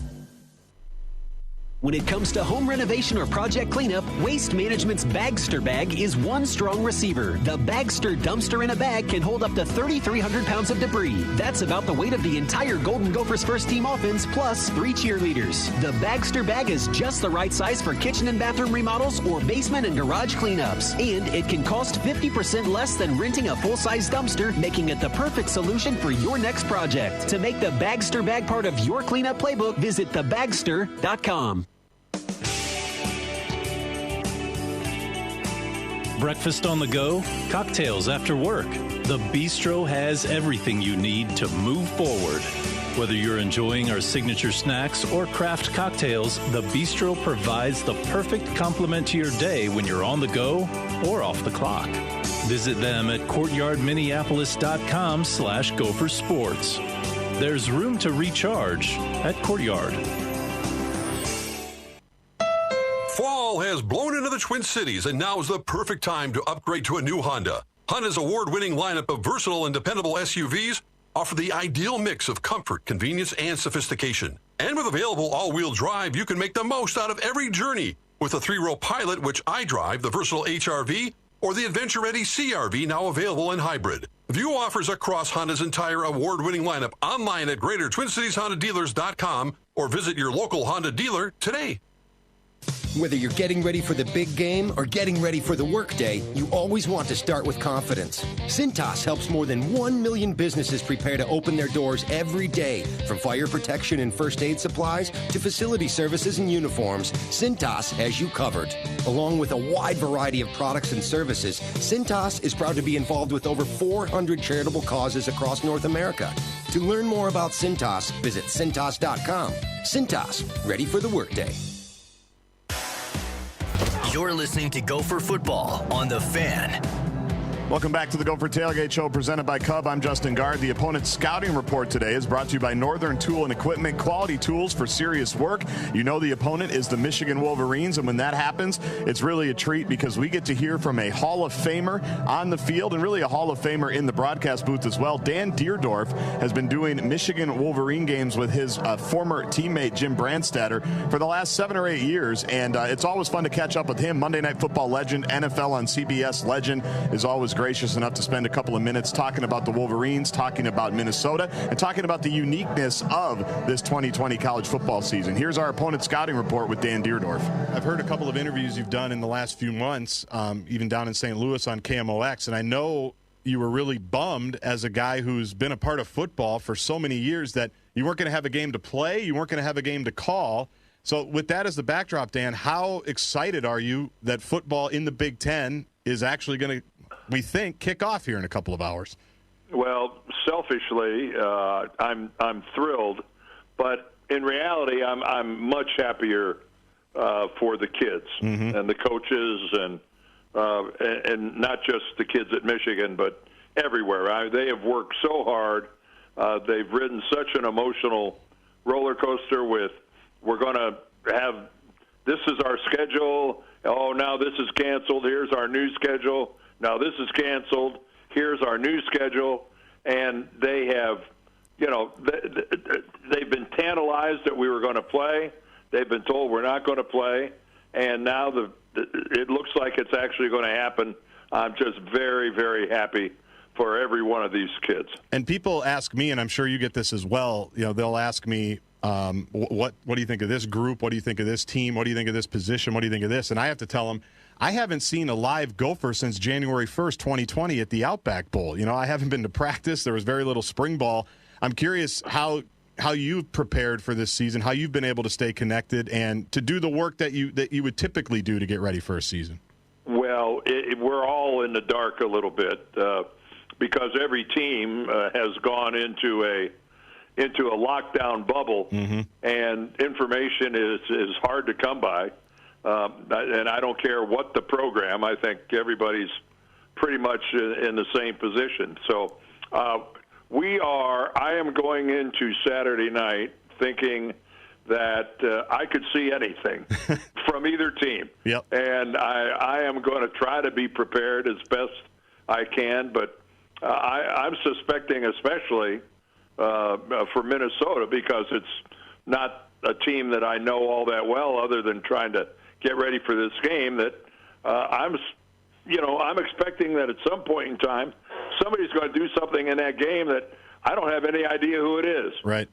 When it comes to home renovation or project cleanup, Waste Management's Bagster Bag is one strong receiver. The Bagster dumpster in a bag can hold up to 3,300 pounds of debris. That's about the weight of the entire Golden Gophers first team offense plus 3 cheerleaders. The Bagster Bag is just the right size for kitchen and bathroom remodels or basement and garage cleanups. And it can cost 50% less than renting a full-size dumpster, making it the perfect solution for your next project. To make the Bagster Bag part of your cleanup playbook, visit thebagster.com. Breakfast on the go, cocktails after work. The Bistro has everything you need to move forward. Whether you're enjoying our signature snacks or craft cocktails, the Bistro provides the perfect complement to your day when you're on the go or off the clock. Visit them at courtyardminneapolis.com/Gopher Sports. There's room to recharge at Courtyard. Fall has blown into the Twin Cities, and now is the perfect time to upgrade to a new Honda. Honda's award-winning lineup of versatile and dependable SUVs offer the ideal mix of comfort, convenience, and sophistication. And with available all-wheel drive, you can make the most out of every journey with the 3-row Pilot, which I drive, the versatile HR-V, or the adventure-ready CR-V, now available in hybrid. View offers across Honda's entire award-winning lineup online at GreaterTwinCitiesHondaDealers.com or visit your local Honda dealer today. Whether you're getting ready for the big game or getting ready for the workday, you always want to start with confidence. Cintas helps more than 1 million businesses prepare to open their doors every day. From fire protection and first aid supplies to facility services and uniforms, Cintas has you covered. Along with a wide variety of products and services, Cintas is proud to be involved with over 400 charitable causes across North America. To learn more about Cintas, visit Cintas.com. Cintas, ready for the workday. You're listening to Gopher Football on The Fan. Welcome back to the Gopher Tailgate Show presented by Cub. I'm Justin Gard. The opponent's scouting report today is brought to you by Northern Tool and Equipment, quality tools for serious work. You know the opponent is the Michigan Wolverines, and when that happens, it's really a treat because we get to hear from a Hall of Famer on the field and really a Hall of Famer in the broadcast booth as well. Dan Deerdorf has been doing Michigan Wolverine games with his former teammate Jim Brandstatter for the last 7 or 8 years, and it's always fun to catch up with him. Monday Night Football legend, NFL on CBS legend, is always gracious enough to spend a couple of minutes talking about the Wolverines, talking about Minnesota, and talking about the uniqueness of this 2020 college football season. Here's our opponent scouting report with Dan Deerdorf. I've heard a couple of interviews you've done in the last few months, even down in St. Louis on KMOX, and I know you were really bummed as a guy who's been a part of football for so many years that you weren't going to have a game to play, you weren't going to have a game to call. So with that as the backdrop, Dan, how excited are you that football in the Big Ten is actually going to, we think, kick off here in a couple of hours? Well, selfishly, I'm thrilled, but in reality, I'm much happier for the kids and the coaches and not just the kids at Michigan, but everywhere. They have worked so hard. They've ridden such an emotional roller coaster with, we're going to have, this is our schedule. Oh, now this is canceled. Here's our new schedule. Now this is canceled. Here's our new schedule. And they have, they've been tantalized that we were going to play. They've been told we're not going to play. And now it looks like it's actually going to happen. I'm just very, very happy for every one of these kids. And people ask me, and I'm sure you get this as well, they'll ask me, what do you think of this group? What do you think of this team? What do you think of this position? What do you think of this? And I have to tell them, I haven't seen a live Gopher since January 1st, 2020 at the Outback Bowl. I haven't been to practice. There was very little spring ball. I'm curious how you've prepared for this season, how you've been able to stay connected and to do the work that you would typically do to get ready for a season. Well, we're all in the dark a little bit because every team has gone into a lockdown bubble, and information is hard to come by. And I don't care what the program. I think everybody's pretty much in the same position. So I am going into Saturday night thinking that I could see anything from either team. Yep. And I am going to try to be prepared as best I can. But I'm suspecting especially for Minnesota, because it's not a team that I know all that well other than trying to get ready for this game, that I'm expecting that at some point in time somebody's going to do something in that game that I don't have any idea who it is. Right.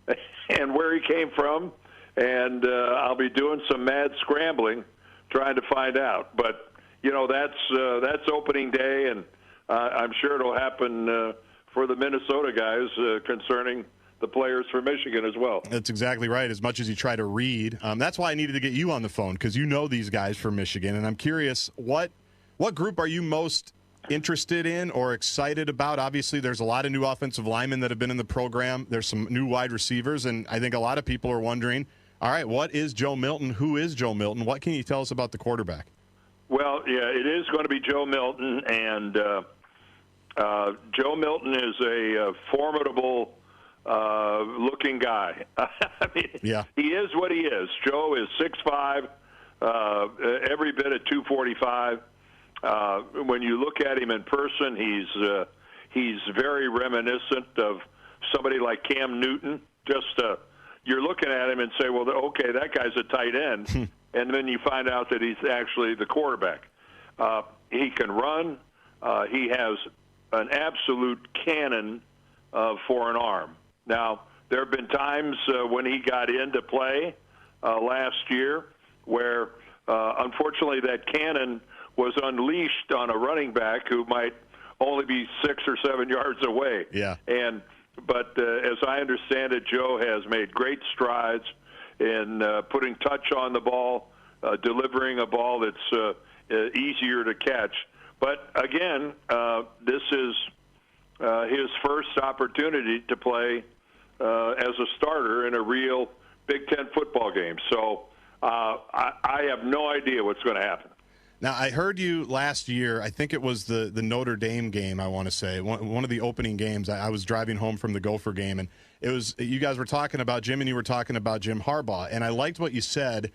And where he came from, and I'll be doing some mad scrambling trying to find out. But, that's opening day, and I'm sure it'll happen for the Minnesota guys concerning the players for Michigan as well. That's exactly right. As much as you try to read, that's why I needed to get you on the phone, because you know these guys from Michigan, and I'm curious, what group are you most interested in or excited about? Obviously, there's a lot of new offensive linemen that have been in the program. There's some new wide receivers, and I think a lot of people are wondering, all right, what is Joe Milton? Who is Joe Milton? What can you tell us about the quarterback? Well, yeah, it is going to be Joe Milton, and Joe Milton is a formidable looking guy. I mean, yeah. He is what he is. Joe is 6'5", every bit at 245. When you look at him in person, he's very reminiscent of somebody like Cam Newton. Just you're looking at him and say, well, okay, that guy's a tight end, and then you find out that he's actually the quarterback. He can run. He has an absolute cannon for an arm. Now, there have been times when he got into play last year where, unfortunately, that cannon was unleashed on a running back who might only be 6 or 7 yards away. Yeah. But as I understand it, Joe has made great strides in putting touch on the ball, delivering a ball that's easier to catch. But again, this is his first opportunity to play as a starter in a real Big Ten football game. So I have no idea what's going to happen. Now, I heard you last year, I think it was the Notre Dame game, I want to say, one of the opening games. I was driving home from the Gopher game, and it was you guys were talking about Jim, and you were talking about Jim Harbaugh. And I liked what you said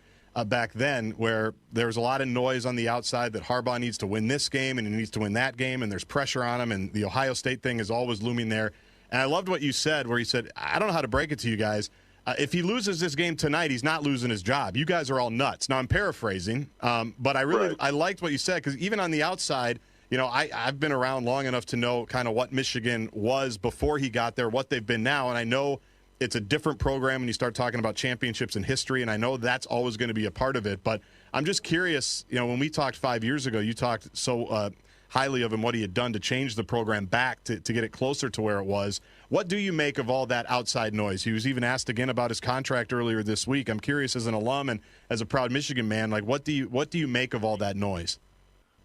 back then, where there was a lot of noise on the outside that Harbaugh needs to win this game and he needs to win that game, and there's pressure on him, and the Ohio State thing is always looming there. And I loved what you said, where you said, I don't know how to break it to you guys. If he loses this game tonight, he's not losing his job. You guys are all nuts. Now, I'm paraphrasing, but I liked what you said, because even on the outside, you know, I've been around long enough to know kind of what Michigan was before he got there, what they've been now, and I know it's a different program when you start talking about championships and history, and I know that's always going to be a part of it. But I'm just curious, you know, when we talked 5 years ago, you talked so highly of him, what he had done to change the program back to get it closer to where it was. What do you make of all that outside noise? He was even asked again about his contract earlier this week. I'm curious, as an alum and as a proud Michigan man, like what do you make of all that noise?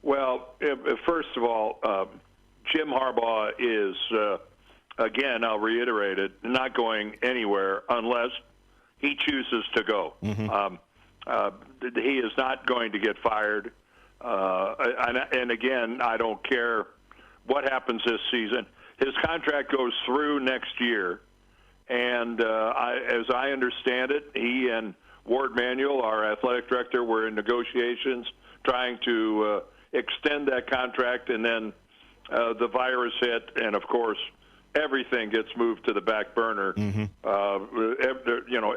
Well, first of all, Jim Harbaugh is, again, I'll reiterate it, not going anywhere unless he chooses to go. Mm-hmm. He is not going to get fired. And again, I don't care what happens this season. His contract goes through next year, and as I understand it, he and Ward Manuel, our athletic director, were in negotiations trying to extend that contract, and then the virus hit, and of course, everything gets moved to the back burner. Mm-hmm.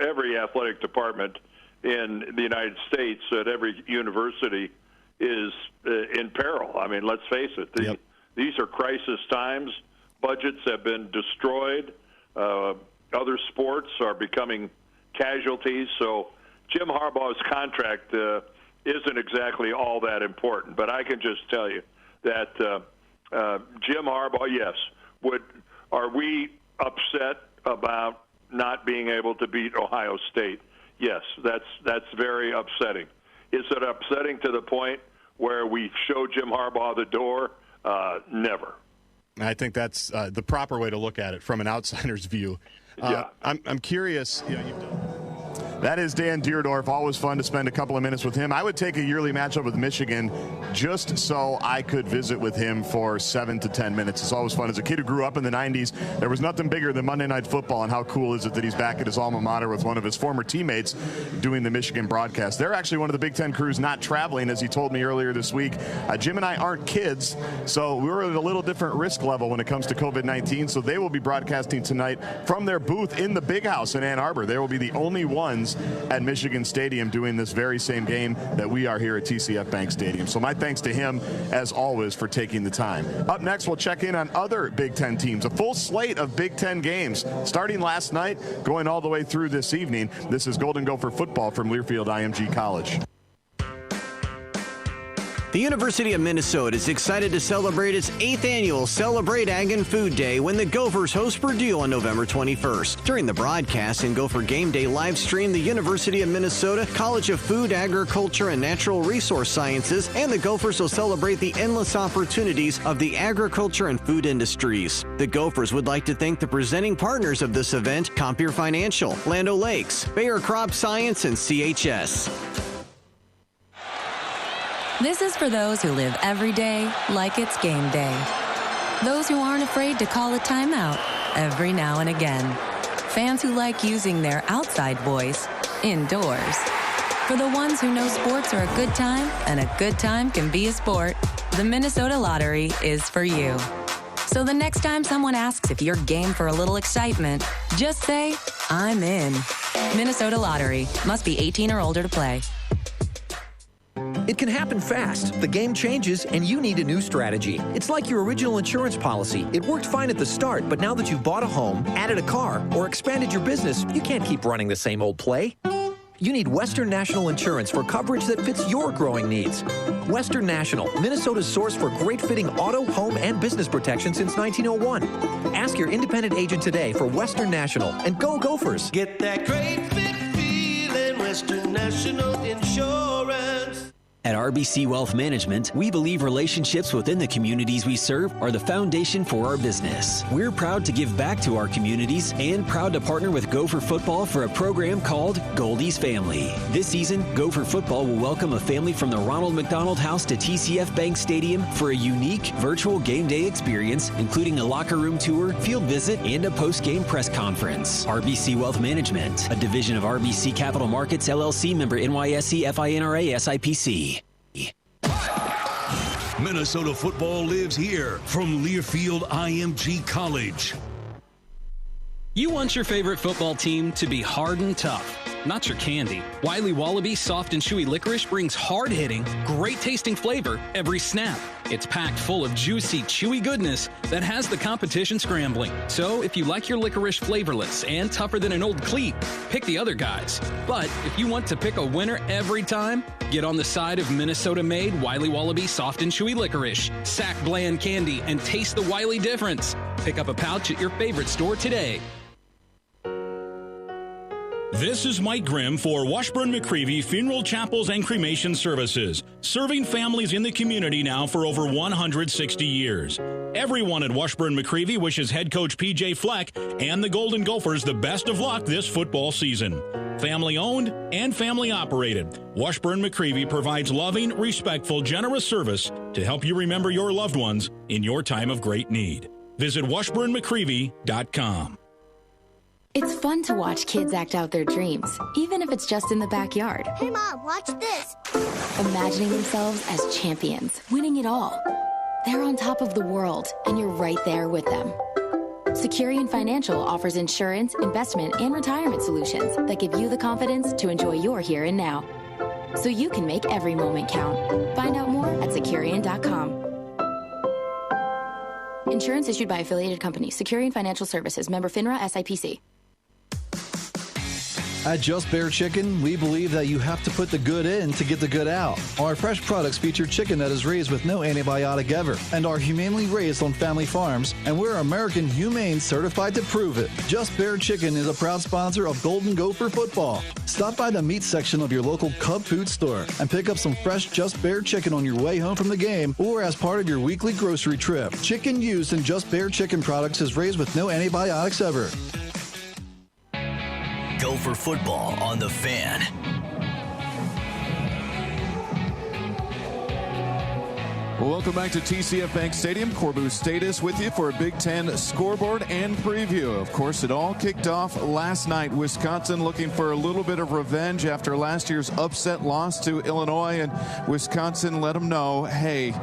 Every athletic department in the United States at every university is in peril. I mean, let's face it. These are crisis times. Budgets have been destroyed. Other sports are becoming casualties. So Jim Harbaugh's contract isn't exactly all that important. But I can just tell you that Jim Harbaugh, yes, are we upset about not being able to beat Ohio State? Yes, that's very upsetting. Is it upsetting to the point where we show Jim Harbaugh the door? Never. I think that's the proper way to look at it from an outsider's view. I'm curious. You know, you've done. That is Dan Deerdorf. Always fun to spend a couple of minutes with him. I would take a yearly matchup with Michigan just so I could visit with him for 7 to 10 minutes. It's always fun. As a kid who grew up in the 90s, there was nothing bigger than Monday Night Football, and how cool is it that he's back at his alma mater with one of his former teammates doing the Michigan broadcast. They're actually one of the Big Ten crews not traveling, as he told me earlier this week. Jim and I aren't kids, so we're at a little different risk level when it comes to COVID-19, so they will be broadcasting tonight from their booth in the Big House in Ann Arbor. They will be the only ones at Michigan Stadium doing this very same game that we are here at TCF Bank Stadium. So my thanks to him, as always, for taking the time. Up next, we'll check in on other Big Ten teams. A full slate of Big Ten games starting last night, going all the way through this evening. This is Golden Gopher football from Learfield IMG College. The University of Minnesota is excited to celebrate its 8th annual Celebrate Ag and Food Day when the Gophers host Purdue on November 21st. During the broadcast and Gopher Gameday live stream, the University of Minnesota, College of Food, Agriculture, and Natural Resource Sciences, and the Gophers will celebrate the endless opportunities of the agriculture and food industries. The Gophers would like to thank the presenting partners of this event, Compeer Financial, Land O'Lakes, Bayer Crop Science, and CHS. This is for those who live every day like it's game day. Those who aren't afraid to call a timeout every now and again. Fans who like using their outside voice indoors. For the ones who know sports are a good time, and a good time can be a sport, the Minnesota Lottery is for you. So the next time someone asks if you're game for a little excitement, just say, I'm in. Minnesota Lottery. Must be 18 or older to play. It can happen fast. The game changes, and you need a new strategy. It's like your original insurance policy. It worked fine at the start, but now that you've bought a home, added a car, or expanded your business, you can't keep running the same old play. You need Western National Insurance for coverage that fits your growing needs. Western National, Minnesota's source for great-fitting auto, home, and business protection since 1901. Ask your independent agent today for Western National, and go Gophers. Get that great fit feeling, Western National Insurance. At RBC Wealth Management, we believe relationships within the communities we serve are the foundation for our business. We're proud to give back to our communities and proud to partner with Gopher Football for a program called Goldie's Family. This season, Gopher Football will welcome a family from the Ronald McDonald House to TCF Bank Stadium for a unique virtual game day experience, including a locker room tour, field visit, and a post-game press conference. RBC Wealth Management, a division of RBC Capital Markets, LLC, member NYSE, FINRA, SIPC. Minnesota football lives here from Learfield IMG College. You want your favorite football team to be hard and tough, not your candy. Wiley Wallaby Soft and Chewy Licorice brings hard-hitting, great-tasting flavor every snap. It's packed full of juicy, chewy goodness that has the competition scrambling. So if you like your licorice flavorless and tougher than an old cleat, pick the other guys. But if you want to pick a winner every time, get on the side of Minnesota-made Wiley Wallaby Soft and Chewy Licorice. Sack bland candy and taste the Wiley difference. Pick up a pouch at your favorite store today. This is Mike Grimm for Washburn-McCreevy Funeral Chapels and Cremation Services, serving families in the community now for over 160 years. Everyone at Washburn-McCreevy wishes head coach P.J. Fleck and the Golden Gophers the best of luck this football season. Family-owned and family-operated, Washburn-McCreevy provides loving, respectful, generous service to help you remember your loved ones in your time of great need. Visit washburnmccreevy.com. It's fun to watch kids act out their dreams, even if it's just in the backyard. Hey, Mom, watch this. Imagining themselves as champions, winning it all. They're on top of the world, and you're right there with them. Securian Financial offers insurance, investment, and retirement solutions that give you the confidence to enjoy your here and now, so you can make every moment count. Find out more at Securian.com. Insurance issued by affiliated company. Securian Financial Services. Member FINRA SIPC. At Just Bear Chicken, we believe that you have to put the good in to get the good out. Our fresh products feature chicken that is raised with no antibiotic ever and are humanely raised on family farms, and we're American Humane certified to prove it. Just Bear Chicken is a proud sponsor of Golden Gopher Football. Stop by the meat section of your local Cub food store and pick up some fresh Just Bear Chicken on your way home from the game or as part of your weekly grocery trip. Chicken used in Just Bear Chicken products is raised with no antibiotics ever. Gopher Football on the Fan. Well, welcome back to TCF Bank Stadium. Corbu Status with you for a Big Ten scoreboard and preview. Of course, it all kicked off last night. Wisconsin looking for a little bit of revenge after last year's upset loss to Illinois, and Wisconsin let them know, hey,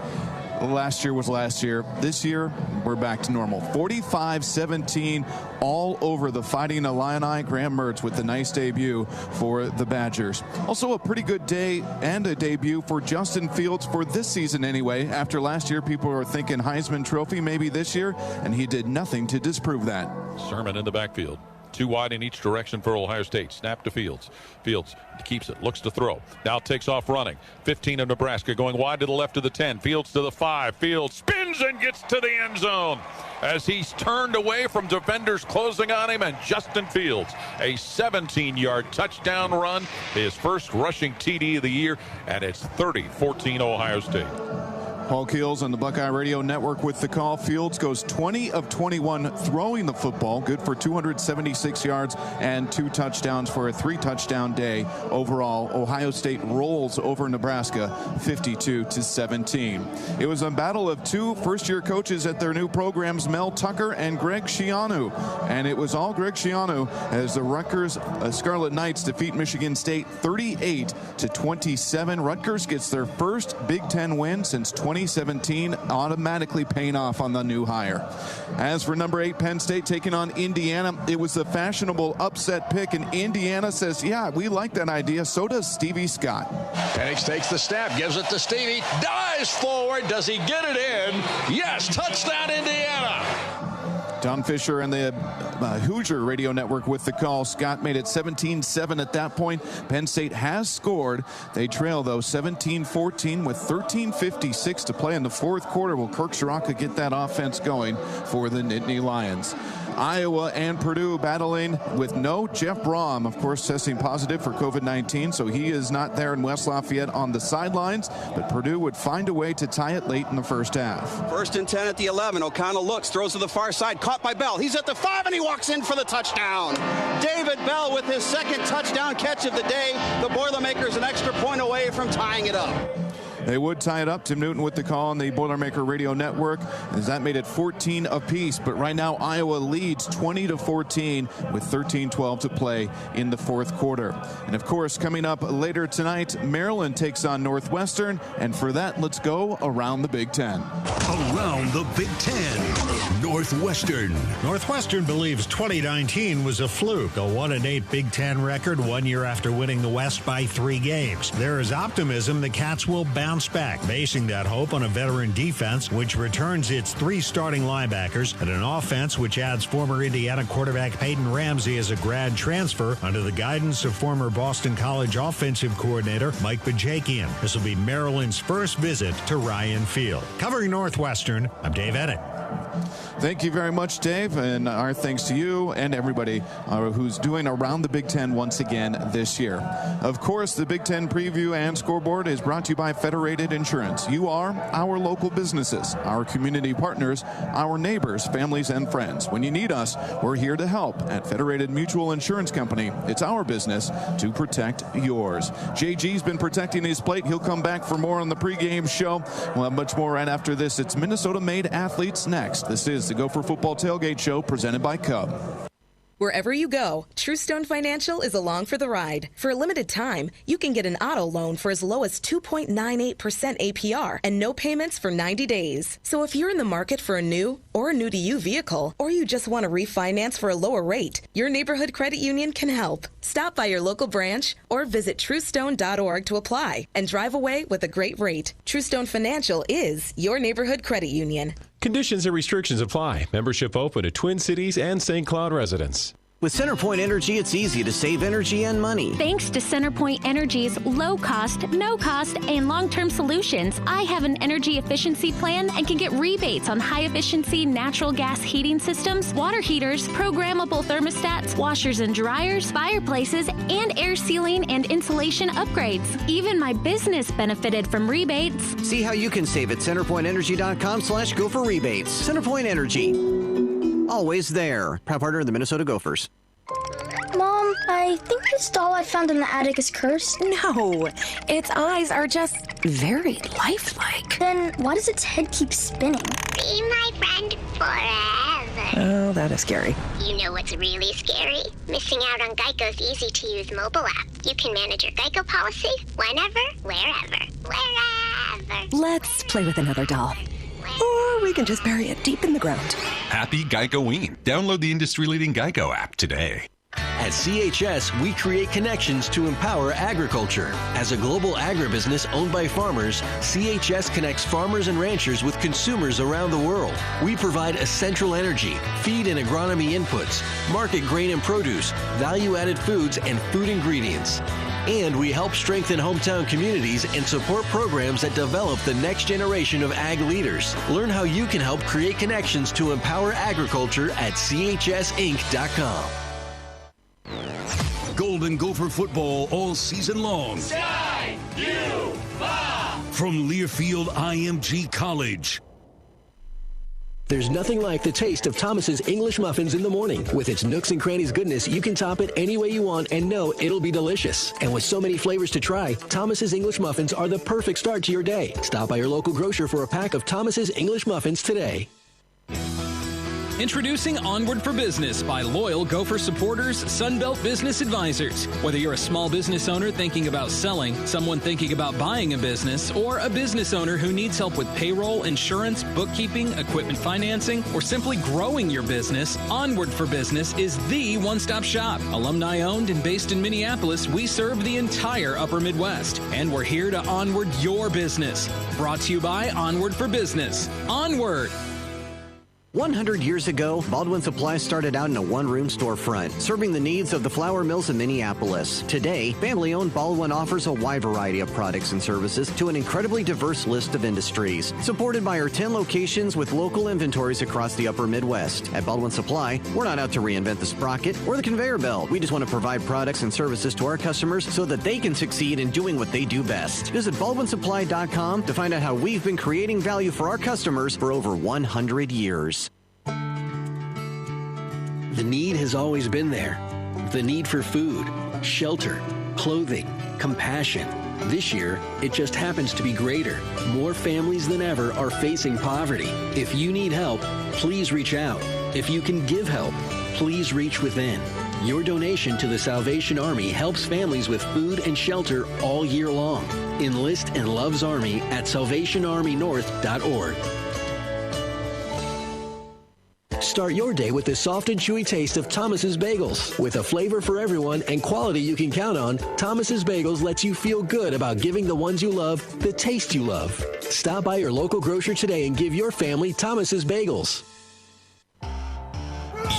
last year was last year. This year, we're back to normal. 45-17 all over the Fighting Illini. Graham Mertz with the nice debut for the Badgers. Also a pretty good day and a debut for Justin Fields for this season anyway. After last year, people are thinking Heisman Trophy maybe this year, and he did nothing to disprove that. Sermon in the backfield. 2 wide in each direction for Ohio State. Snap to Fields. Fields keeps it, looks to throw. Now takes off running. 15 of Nebraska going wide to the left of the 10. Fields to the 5. Fields spins and gets to the end zone as he's turned away from defenders closing on him, and Justin Fields, a 17-yard touchdown run, his first rushing TD of the year, and it's 30-14 Ohio State. Paul Keels on the Buckeye Radio Network with the call. Fields goes 20 of 21 throwing the football, good for 276 yards and 2 touchdowns for a 3-touchdown day. Overall, Ohio State rolls over Nebraska 52-17. It was a battle of 2 first-year coaches at their new programs, Mel Tucker and Greg Schiano. And it was all Greg Schiano as the Rutgers Scarlet Knights defeat Michigan State 38-27. Rutgers gets their first Big Ten win since 2015. 2017 automatically paying off on the new hire. As for number 8, Penn State taking on Indiana, it was the fashionable upset pick, and Indiana says, yeah, we like that idea. So does Stevie Scott. Penix takes the snap, gives it to Stevie, dives forward. Does he get it in? Yes, touchdown Indiana. Don Fisher and the Hoosier Radio Network with the call. Scott made it 17-7 at that point. Penn State has scored. They trail, though, 17-14 with 13:56 to play in the fourth quarter. Will Kirk Ciarrocca get that offense going for the Nittany Lions? Iowa and Purdue battling with no Jeff Brom, of course, testing positive for COVID-19, so he is not there in West Lafayette on the sidelines, but Purdue would find a way to tie it late in the first half. 1st and 10 at the 11. O'Connell looks, throws to the far side, caught by Bell. He's at the 5, and he walks in for the touchdown. David Bell with his second touchdown catch of the day. The Boilermakers an extra point away from tying it up. They would tie it up. Tim Newton with the call on the Boilermaker Radio Network, as that made it 14 apiece. But right now, Iowa leads 20-14 with 13:12 to play in the fourth quarter. And of course, coming up later tonight, Maryland takes on Northwestern. And for that, let's go around the Big Ten. Around the Big Ten, Northwestern. Northwestern believes 2019 was a fluke, a 1-8 Big Ten record 1 year after winning the West by 3 games. There is optimism the Cats will bounce back, basing that hope on a veteran defense which returns its 3 starting linebackers and an offense which adds former Indiana quarterback Peyton Ramsey as a grad transfer under the guidance of former Boston College offensive coordinator Mike Bajakian. This will be Maryland's first visit to Ryan Field. Covering Northwestern, I'm Dave Ennett. Thank you very much, Dave, and our thanks to you and everybody who's doing Around the Big Ten once again this year. Of course, the Big Ten preview and scoreboard is brought to you by Federated Insurance. You are our local businesses, our community partners, our neighbors, families, and friends. When you need us, we're here to help. At Federated Mutual Insurance Company, it's our business to protect yours. JG's been protecting his plate. He'll come back for more on the pregame show. We'll have much more right after this. It's Minnesota-made athletes next. This is the Gopher Football Tailgate Show presented by Cub. Wherever you go, Truestone Financial is along for the ride. For a limited time, you can get an auto loan for as low as 2.98% APR and no payments for 90 days. So if you're in the market for a new or a new-to-you vehicle, or you just want to refinance for a lower rate, your neighborhood credit union can help. Stop by your local branch or visit truestone.org to apply and drive away with a great rate. Truestone Financial is your neighborhood credit union. Conditions and restrictions apply. Membership open to Twin Cities and St. Cloud residents. With CenterPoint Energy, it's easy to save energy and money. Thanks to CenterPoint Energy's low-cost, no-cost, and long-term solutions, I have an energy efficiency plan and can get rebates on high-efficiency natural gas heating systems, water heaters, programmable thermostats, washers and dryers, fireplaces, and air sealing and insulation upgrades. Even my business benefited from rebates. See how you can save at centerpointenergy.com/Gopher rebates. CenterPoint Energy. Always there. Proud partner of the Minnesota Gophers. Mom, I think this doll I found in the attic is cursed. No, its eyes are just very lifelike. Then why does its head keep spinning? Be my friend forever. Oh, that is scary. You know what's really scary? Missing out on Geico's easy-to-use mobile app. You can manage your Geico policy whenever, wherever. Let's play with another doll. Or we can just bury it deep in the ground. Happy Geico-ween. Download the industry-leading Geico app today. At CHS, we create connections to empower agriculture. As a global agribusiness owned by farmers, CHS connects farmers and ranchers with consumers around the world. We provide essential energy, feed and agronomy inputs, market grain and produce, value-added foods, and food ingredients. And we help strengthen hometown communities and support programs that develop the next generation of ag leaders. Learn how you can help create connections to empower agriculture at chsinc.com. Golden Gopher football all season long. Sky, U, Ba. From Learfield IMG College. There's nothing like the taste of Thomas's English muffins in the morning. With its nooks and crannies goodness, you can top it any way you want and know it'll be delicious. And with so many flavors to try, Thomas's English muffins are the perfect start to your day. Stop by your local grocer for a pack of Thomas's English muffins today. Introducing Onward for Business by loyal Gopher supporters, Sunbelt Business Advisors. Whether you're a small business owner thinking about selling, someone thinking about buying a business, or a business owner who needs help with payroll, insurance, bookkeeping, equipment financing, or simply growing your business, Onward for Business is the one-stop shop. Alumni owned and based in Minneapolis, we serve the entire upper Midwest, and we're here to onward your business. Brought to you by Onward for Business. Onward! 100 years ago, Baldwin Supply started out in a one-room storefront, serving the needs of the flour mills in Minneapolis. Today, family-owned Baldwin offers a wide variety of products and services to an incredibly diverse list of industries, supported by our 10 locations with local inventories across the upper Midwest. At Baldwin Supply, we're not out to reinvent the sprocket or the conveyor belt. We just want to provide products and services to our customers so that they can succeed in doing what they do best. Visit BaldwinSupply.com to find out how we've been creating value for our customers for over 100 years. The need has always been there. The need for food, shelter, clothing, compassion. This year, it just happens to be greater. More families than ever are facing poverty. If you need help, please reach out. If you can give help, please reach within. Your donation to the Salvation Army helps families with food and shelter all year long. Enlist in Love's Army at salvationarmynorth.org. Start your day with the soft and chewy taste of Thomas's Bagels. With a flavor for everyone and quality you can count on, Thomas's Bagels lets you feel good about giving the ones you love the taste you love. Stop by your local grocer today and give your family Thomas's Bagels.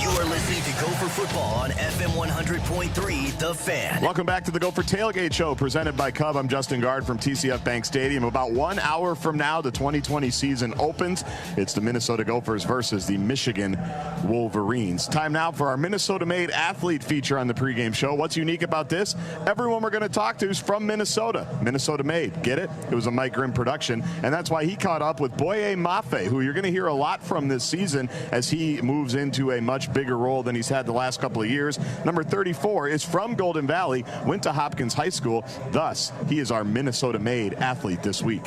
You are listening to Gopher Football on FM 100.3, The Fan. Welcome back to the Gopher Tailgate Show presented by Cub. I'm Justin Gard from TCF Bank Stadium. About 1 hour from now, the 2020 season opens. It's the Minnesota Gophers versus the Michigan Wolverines. Time now for our Minnesota-made athlete feature on the pregame show. What's unique about this? Everyone we're going to talk to is from Minnesota. Minnesota-made. Get it? It was a Mike Grimm production, and that's why he caught up with Boye Mafe, who you're going to hear a lot from this season as he moves into a much bigger role than he's had the last couple of years. Number 34 is from Golden Valley, went to Hopkins High School. Thus, he is our Minnesota-made athlete this week.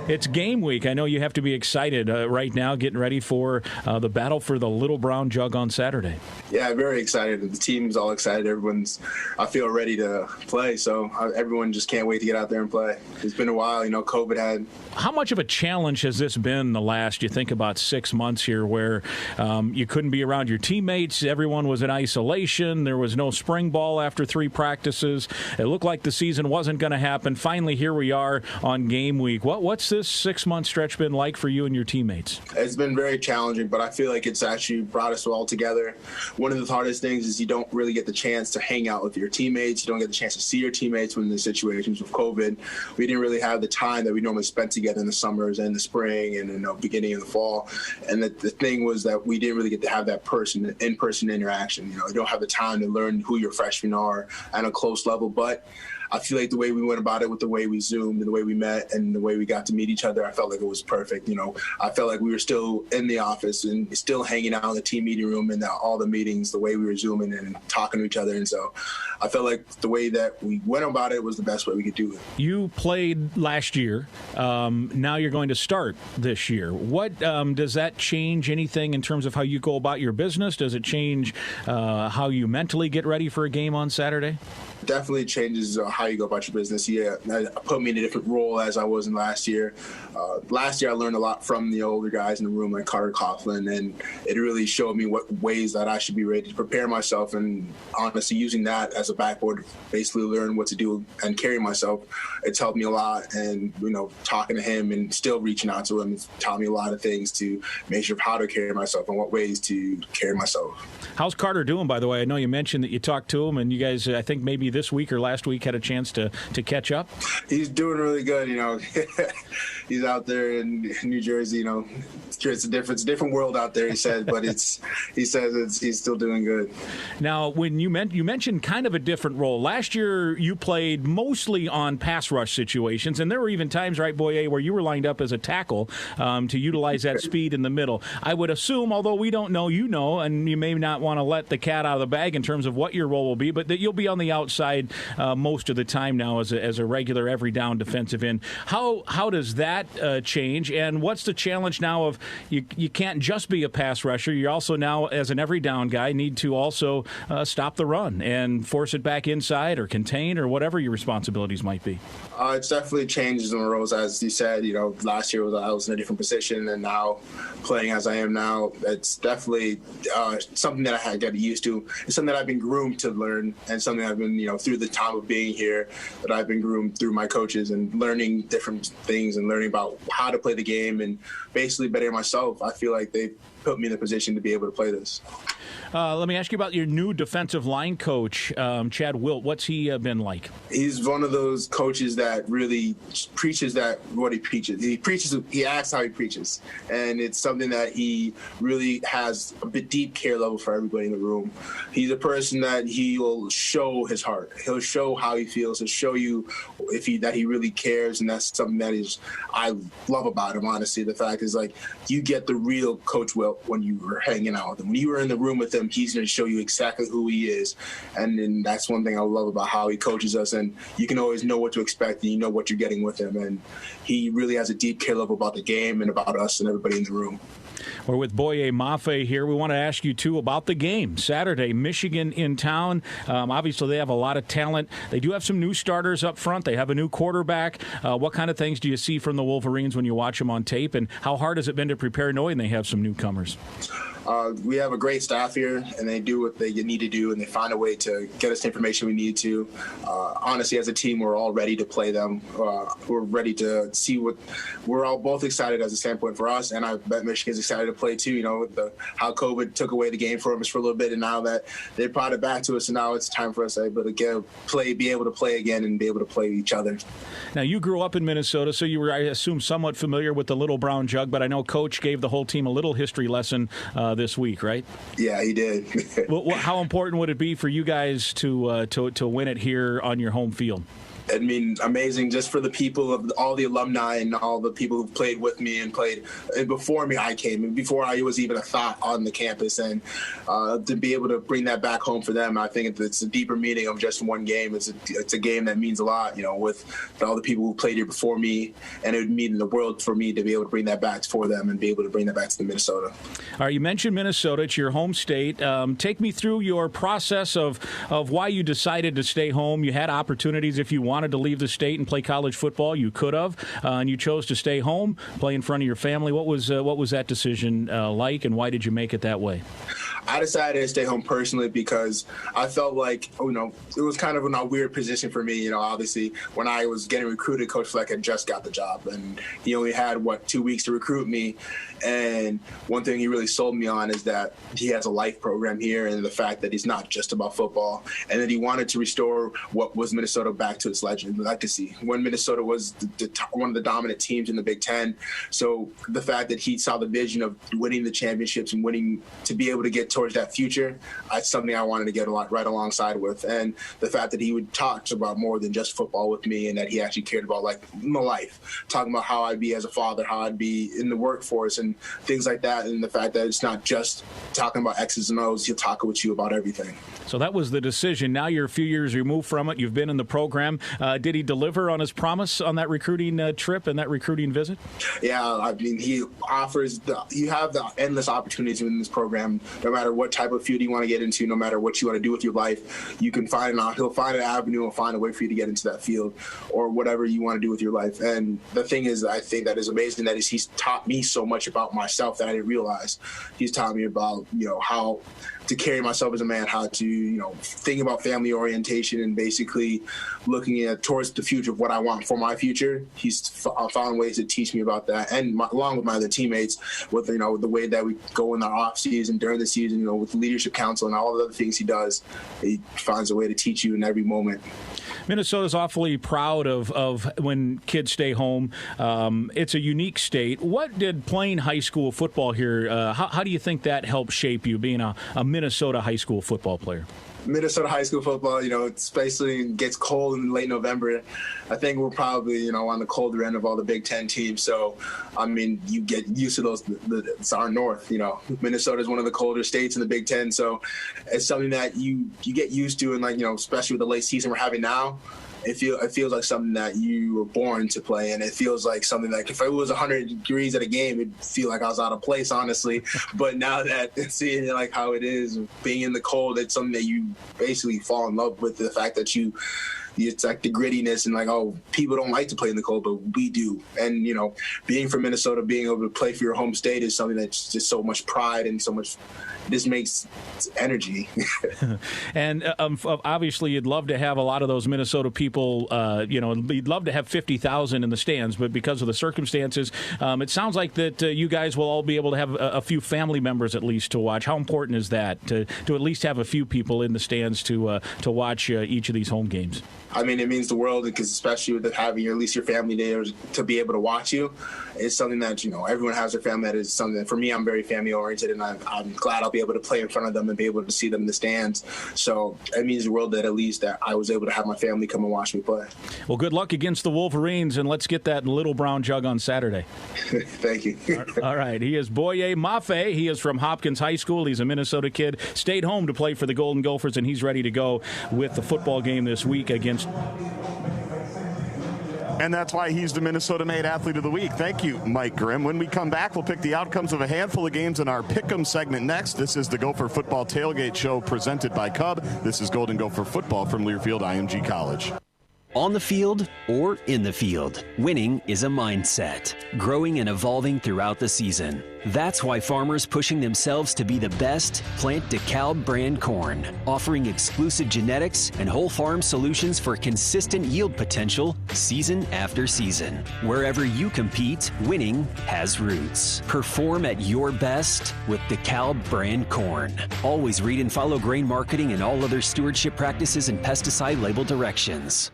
It's game week. I know you have to be excited right now, getting ready for the battle for the Little Brown Jug on Saturday. Yeah, very excited. The team's all excited. Everyone's, I feel, ready to play. So everyone just can't wait to get out there and play. It's been a while. You know, COVID had. How much of a challenge has this been the last, you think, about 6 months here where you couldn't be around your teammates? Everyone was in isolation. There was no spring ball after 3 practices. It looked like the season wasn't going to happen. Finally, here we are on game week. What's this 6-month stretch been like for you and your teammates? It's been very challenging, but I feel like it's actually brought us all together. One of the hardest things is you don't really get the chance to hang out with your teammates. You don't get the chance to see your teammates when the situations with COVID. We didn't really have the time that we normally spend together in the summers and the spring and in the beginning of the fall. And the thing was that we didn't really get to have that in-person interaction. You know, you don't have the time to learn who your freshmen are at a close level, but I feel like the way we went about it with the way we Zoomed and the way we met and the way we got to meet each other, I felt like it was perfect. You know, I felt like we were still in the office and still hanging out in the team meeting room and all the meetings, the way we were Zooming and talking to each other. And so I felt like the way that we went about it was the best way we could do it. You played last year. Now you're going to start this year. What does that change anything in terms of how you go about your business? Does it change how you mentally get ready for a game on Saturday? Definitely changes how you go about your business. Yeah, put me in a different role as I was in last year. Last year, I learned a lot from the older guys in the room, like Carter Coughlin, and it really showed me what ways that I should be ready to prepare myself. And honestly, using that as a backboard to basically learn what to do and carry myself, it's helped me a lot. And, you know, talking to him and still reaching out to him, it's taught me a lot of things to make sure how to carry myself and what ways to carry myself. How's Carter doing, by the way? I know you mentioned that you talked to him, and you guys, I think maybe this week or last week, had a chance to catch up. He's doing really good, you know. He's out there in New Jersey, you know. It's a different world out there, he said, but he's still doing good. Now, when you mentioned kind of a different role. Last year, you played mostly on pass rush situations, and there were even times, right, Boye, where you were lined up as a tackle to utilize that speed in the middle. I would assume, although we don't know, you know, and you may not want to let the cat out of the bag in terms of what your role will be, but that you'll be on the outside outside most of the time now as a regular every down defensive end. How does that change? And what's the challenge now of you can't just be a pass rusher. You also now, as an every down guy, need to also stop the run and force it back inside or contain or whatever your responsibilities might be. It's definitely changes in the roles, as you said. Last year I was in a different position, and now playing as I am now, it's definitely something that I had to get used to. It's something that I've been groomed to learn, and something I've been, through the time of being here, that I've been groomed through my coaches and learning different things and learning about how to play the game and basically bettering myself. I feel like they've put me in the position to be able to play this. Let me ask you about your new defensive line coach, Chad Wilt. What's he been like? He's one of those coaches that really preaches what he preaches. He acts how he preaches. And it's something that he really has a bit deep care level for everybody in the room. He's a person that he will show his heart. He'll show how he feels. He'll show you that he really cares. And that's something that I love about him, honestly. The fact is, you get the real Coach Wilt when you were hanging out with him. When you were in the room with him, he's going to show you exactly who he is. And then that's one thing I love about how he coaches us. And you can always know what to expect, and you know what you're getting with him. And he really has a deep care level about the game and about us and everybody in the room. We're with Boye Mafe here. We want to ask you, too, about the game. Saturday, Michigan in town. Obviously, they have a lot of talent. They do have some new starters up front. They have a new quarterback. What kind of things do you see from the Wolverines when you watch them on tape? And how hard has it been to prepare knowing they have some newcomers? We have a great staff here, and they do what they need to do, and they find a way to get us the information we need to. Honestly, as a team, we're all ready to play them. We're ready to see we're all both excited as a standpoint for us, and I bet Michigan's excited to play too. With how COVID took away the game from us for a little bit, and now that they brought it back to us, and now it's time for us to be able to play again and be able to play each other. Now, you grew up in Minnesota, so you were, I assume, somewhat familiar with the Little Brown Jug, but I know Coach gave the whole team a little history lesson this week, right? Yeah, he did. Well, how important would it be for you guys to win it here on your home field? I mean, amazing just for the people of all the alumni and all the people who played with me and played and before me. I came and before I was even a thought on the campus, and to be able to bring that back home for them, I think it's a deeper meaning of just one game. It's a game that means a lot, with all the people who played here before me, and it would mean the world for me to be able to bring that back for them and be able to bring that back to Minnesota. All right, you mentioned Minnesota. It's your home state. Take me through your process of why you decided to stay home. You had opportunities if you wanted to leave the state and play college football. You could have, and you chose to stay home, play in front of your family. What was that decision like, and why did you make it that way? I decided to stay home personally because I felt like, it was kind of in a weird position for me. Obviously, when I was getting recruited, Coach Fleck had just got the job, and he only had, 2 weeks to recruit me. And one thing he really sold me on is that he has a life program here, and the fact that he's not just about football, and that he wanted to restore what was Minnesota back to its legacy when Minnesota was one of the dominant teams in the Big Ten. So the fact that he saw the vision of winning the championships and winning to be able to get towards that future, that's something I wanted to get right alongside with. And the fact that he would talk about more than just football with me, and that he actually cared about my life, talking about how I'd be as a father, how I'd be in the workforce and things like that. And the fact that it's not just talking about X's and O's, he'll talk with you about everything. So that was the decision. Now you're a few years removed from it. You've been in the program. Did he deliver on his promise on that recruiting trip and that recruiting visit? Yeah, I mean, he offers you have the endless opportunities in this program. No matter what type of field you want to get into, no matter what you want to do with your life, you can he'll find an avenue and find a way for you to get into that field or whatever you want to do with your life. And the thing is, I think that is amazing that he's taught me so much about myself that I didn't realize. He's taught me about, how to carry myself as a man, how to, think about family orientation and basically looking towards the future of what I want for my future. He's found ways to teach me about that, and along with my other teammates, with the way that we go in the off season, during the season, with the leadership council and all the other things he does. He finds a way to teach you in every moment. Minnesota's awfully proud of when kids stay home. It's a unique state. What did playing high school football here, how do you think that helped shape you, being a Minnesota high school football player? Minnesota high school football, it's basically gets cold in late November. I think we're probably, on the colder end of all the Big Ten teams. So, I mean, you get used to those. It's our north, Minnesota is one of the colder states states in the Big Ten. So it's something that you get used to, and especially with the late season we're having now. It feels like something that you were born to play, and it feels like something that if it was 100 degrees at a game, it'd feel like I was out of place, honestly. But now that seeing it like how it is, being in the cold, it's something that you basically fall in love with, the fact that it's like the grittiness and people don't like to play in the cold, but we do. And, being from Minnesota, being able to play for your home state is something that's just so much pride and so much, this makes energy. And obviously you'd love to have a lot of those Minnesota people, you'd love to have 50,000 in the stands, but because of the circumstances, it sounds like that you guys will all be able to have a few family members at least to watch. How important is that to at least have a few people in the stands to watch each of these home games? I mean, it means the world, because especially with having at least your family there to be able to watch you, it's something that, everyone has their family. That is something that, for me, I'm very family oriented, and I'm glad I'll be able to play in front of them and be able to see them in the stands. So it means the world that at least that I was able to have my family come and watch me play. Well, good luck against the Wolverines, and let's get that Little Brown Jug on Saturday. Thank you. All right. He is Boye Mafe. He is from Hopkins High School. He's a Minnesota kid. Stayed home to play for the Golden Gophers, and he's ready to go with the football game this week against... And that's why he's the Minnesota-made Athlete of the Week. Thank you, Mike Grimm. When we come back, we'll pick the outcomes of a handful of games in our Pick'em segment next. This is the Gopher Football Tailgate Show presented by Cub. This is Golden Gopher Football from Learfield IMG College. On the field or in the field, winning is a mindset, growing and evolving throughout the season. That's why farmers pushing themselves to be the best plant DeKalb brand corn, offering exclusive genetics and whole farm solutions for consistent yield potential season after season. Wherever you compete, winning has roots. Perform at your best with DeKalb brand corn. Always read and follow grain marketing and all other stewardship practices and pesticide label directions.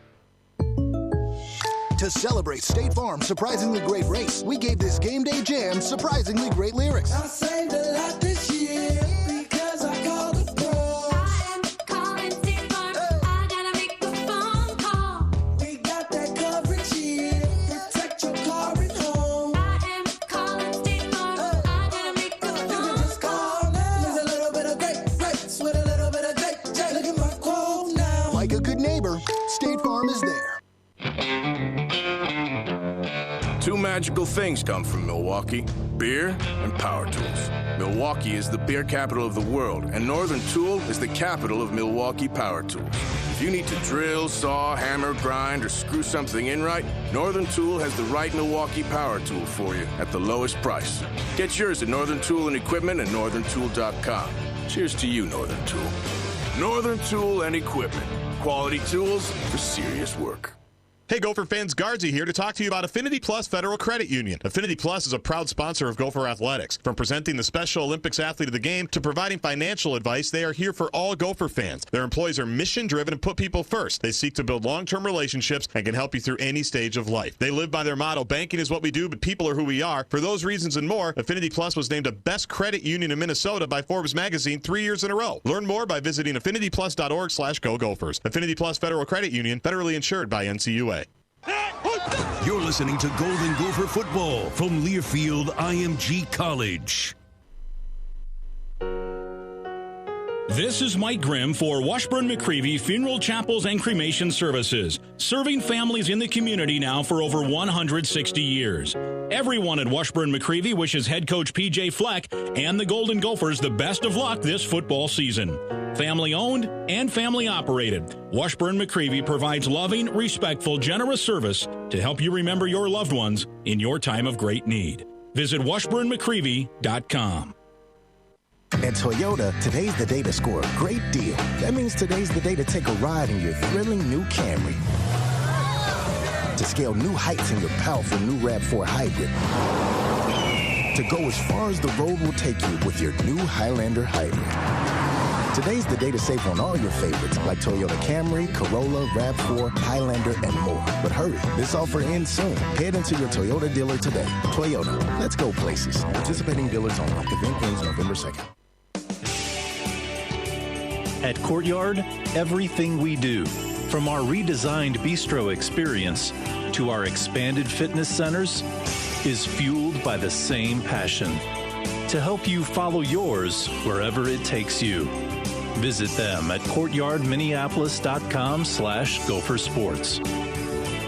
To celebrate State Farm's surprisingly great race, we gave this game day jam surprisingly great lyrics. I saved a lot this year because I called the pros. I am calling State Farm. I gotta make a phone call. We got that coverage here. Protect your car at home. I am calling State Farm. I gotta make a phone call. You can just call now. There's a little bit of great race with a little bit of great J. Look at my quote now. Like a good neighbor, State Farm is there. Two magical things come from Milwaukee, beer and power tools. Milwaukee is the beer capital of the world, and Northern Tool is the capital of Milwaukee power tools. If you need to drill, saw, hammer, grind, or screw something in right, Northern Tool has the right Milwaukee power tool for you at the lowest price. Get yours at Northern Tool and Equipment and northerntool.com. Cheers to you, Northern Tool. Northern Tool and Equipment. Quality tools for serious work. Hey Gopher fans, Guardsy here to talk to you about Affinity Plus Federal Credit Union. Affinity Plus is a proud sponsor of Gopher Athletics. From presenting the Special Olympics Athlete of the Game to providing financial advice, they are here for all Gopher fans. Their employees are mission-driven and put people first. They seek to build long-term relationships and can help you through any stage of life. They live by their motto, banking is what we do, but people are who we are. For those reasons and more, Affinity Plus was named a Best Credit Union in Minnesota by Forbes magazine 3 years in a row. Learn more by visiting affinityplus.org/GoGophers. Affinity Plus Federal Credit Union, federally insured by NCUA. You're listening to Golden Gopher Football from Learfield IMG College. This is Mike Grimm for Washburn McCreevy Funeral Chapels and Cremation Services, serving families in the community now for over 160 years. Everyone at Washburn McCreevy wishes head coach P.J. Fleck and the Golden Gophers the best of luck this football season. Family owned and family operated, Washburn McCreevy provides loving, respectful, generous service to help you remember your loved ones in your time of great need. Visit washburnmccreevy.com. At Toyota, today's the day to score a great deal. That means today's the day to take a ride in your thrilling new Camry. To scale new heights in your powerful new RAV4 Hybrid. To go as far as the road will take you with your new Highlander Hybrid. Today's the day to save on all your favorites like Toyota Camry, Corolla, RAV4, Highlander, and more. But hurry, this offer ends soon. Head into your Toyota dealer today. Toyota, let's go places. Participating dealers only. Event ends November 2nd. At Courtyard, everything we do, from our redesigned bistro experience to our expanded fitness centers, is fueled by the same passion. to help you follow yours wherever it takes you. Visit them at courtyardminneapolis.com/gophersports.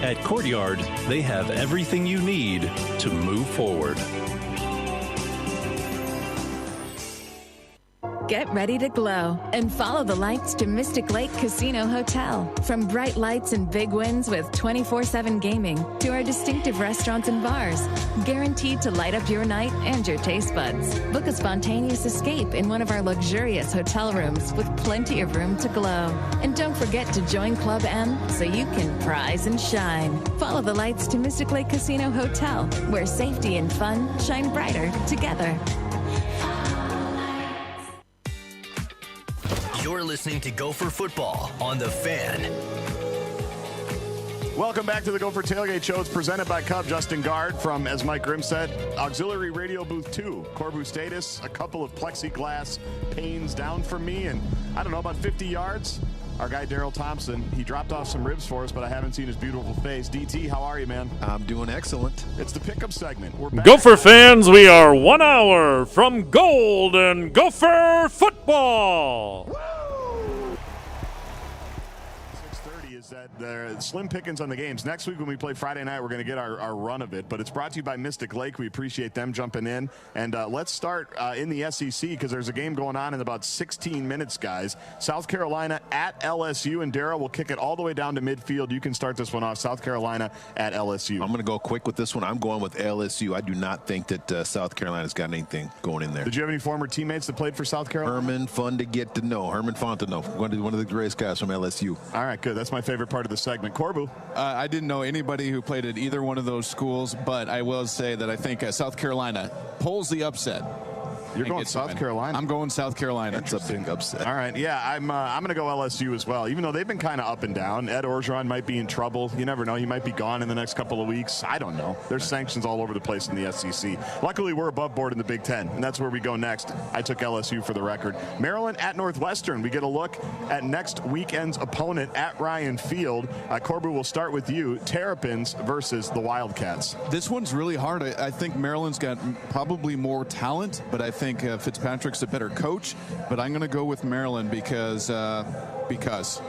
At Courtyard, they have everything you need to move forward. Get ready to glow and follow the lights to Mystic Lake Casino Hotel. From bright lights and big wins with 24/7 gaming to our distinctive restaurants and bars, guaranteed to light up your night and your taste buds. Book a spontaneous escape in one of our luxurious hotel rooms with plenty of room to glow. And don't forget to join Club M so you can prize and shine. Follow the lights to Mystic Lake Casino Hotel, where safety and fun shine brighter together. You're listening to Gopher Football on The Fan. Welcome back to the Gopher Tailgate Show. It's presented by Cub. Justin Guard from, as Mike Grimm said, Auxiliary Radio Booth 2. Corbu Status, a couple of plexiglass panes down from me, and I don't know, about 50 yards. Our guy, Daryl Thompson, he dropped off some ribs for us, but I haven't seen his beautiful face. DT, how are you, man? I'm doing excellent. It's the pickup segment. We're back. Gopher fans, we are 1 hour from Golden Gopher Football. 6:30 is that the slim pickings on the games. Next week when we play Friday night, we're going to get our run of it, but it's brought to you by Mystic Lake. We appreciate them jumping in. And let's start in the SEC because there's a game going on in about 16 minutes, guys. South Carolina at LSU, and Darryl will kick it all the way down to midfield. You can start this one off. South Carolina at LSU. I'm going to go quick with this one. I'm going with LSU. I do not think that South Carolina's got anything going in there. Did you have any former teammates that played for South Carolina? Herman, fun to get to know. Herman Fontenot, one of the greatest guys from LSU. All right, good. That's my favorite part of the segment. Corbu? I didn't know anybody who played at either one of those schools, but I will say that I think South Carolina pulls the upset. You're going South Carolina? I'm going South Carolina. That's a big upset. All right, yeah, I'm going to go LSU as well, even though they've been kind of up and down. Ed Orgeron might be in trouble. You never know. He might be gone in the next couple of weeks. I don't know. There's sanctions all over the place in the SEC. Luckily, we're above board in the Big Ten, and that's where we go next. I took LSU for the record. Maryland at Northwestern. We get a look at next weekend's opponent at Ryan Field. Corbu, will start with you. Terrapins versus the Wildcats. This one's really hard. I think Maryland's got probably more talent, but I think Fitzpatrick's a better coach. But I'm going to go with Maryland because. All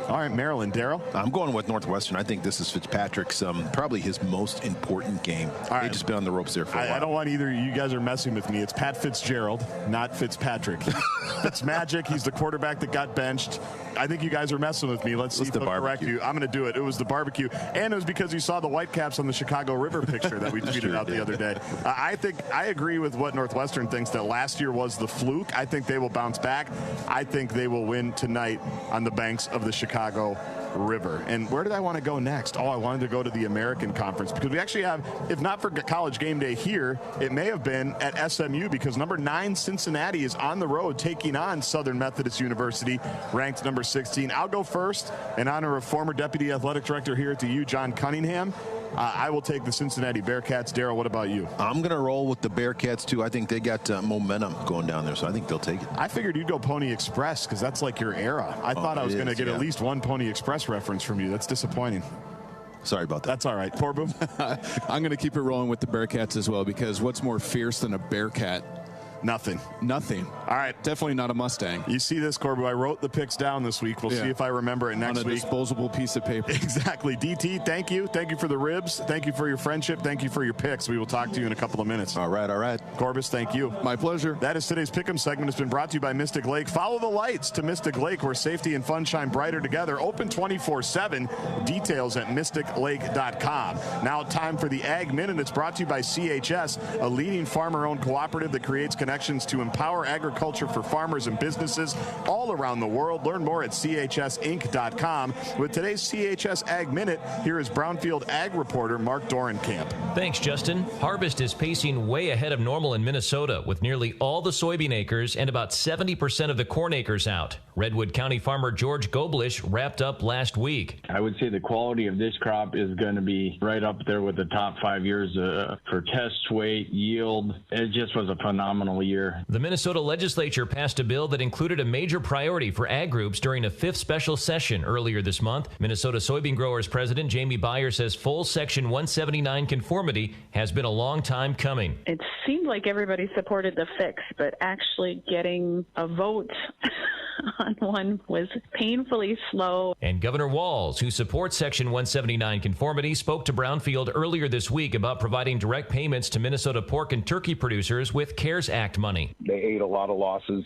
right, Maryland. Darryl? I'm going with Northwestern. I think this is Fitzpatrick's probably his most important game. They've just been on the ropes there for a while. I don't want either. You guys are messing with me. It's Pat Fitzgerald, not Fitzpatrick. Fitzmagic. He's the quarterback that got benched. I think you guys are messing with me. Let's see if I'll correct you. I'm going to do it. It was the barbecue. And it was because you saw the Whitecaps on the Chicago River picture that we tweeted out the other day. I agree with what Northwestern thinks, that last year was the fluke. I think they will bounce back. I think they will win tonight on the banks of the Chicago River. And where did I want to go next? I wanted to go to the American Conference because we actually have, if not for College Game Day here, it may have been at SMU because number 9 Cincinnati is on the road taking on Southern Methodist University, ranked number 16. I'll go first in honor of former Deputy Athletic Director here at the U, John Cunningham. I will take the Cincinnati Bearcats. Darryl, what about you? I'm going to roll with the Bearcats, too. I think they got momentum going down there, so I think they'll take it. I figured you'd go Pony Express because that's like your era. I thought I was going to get at least one Pony Express reference from you. That's disappointing. Sorry about that. That's all right. Corbu? I'm going to keep it rolling with the Bearcats as well because what's more fierce than a Bearcat? Nothing. All right. Definitely not a Mustang. You see this, Corbu? I wrote the picks down this week. We'll see if I remember it next week. On a disposable piece of paper. Exactly. DT, thank you. Thank you for the ribs. Thank you for your friendship. Thank you for your picks. We will talk to you in a couple of minutes. All right. Corbus, thank you. My pleasure. That is today's Pick'em segment. It's been brought to you by Mystic Lake. Follow the lights to Mystic Lake, where safety and fun shine brighter together. Open 24/7. Details at mysticlake.com. Now time for the Ag Minute. It's brought to you by CHS, a leading farmer-owned cooperative that creates connections to empower agriculture for farmers and businesses all around the world. Learn more at chsinc.com. With today's CHS Ag Minute, here is Brownfield Ag reporter Mark Dorenkamp. Thanks, Justin. Harvest is pacing way ahead of normal in Minnesota, with nearly all the soybean acres and about 70% of the corn acres out. Redwood County farmer George Goblish wrapped up last week. I would say the quality of this crop is going to be right up there with the top 5 years for test weight, yield. It just was a phenomenal year. The Minnesota legislature passed a bill that included a major priority for ag groups during a 5th special session earlier this month. Minnesota soybean growers president Jamie Beyer says full Section 179 conformity has been a long time coming. It seemed like everybody supported the fix, but actually getting a vote on one was painfully slow. And Governor Walz, who supports Section 179 conformity, spoke to Brownfield earlier this week about providing direct payments to Minnesota pork and turkey producers with CARES Act money. They ate a lot of losses.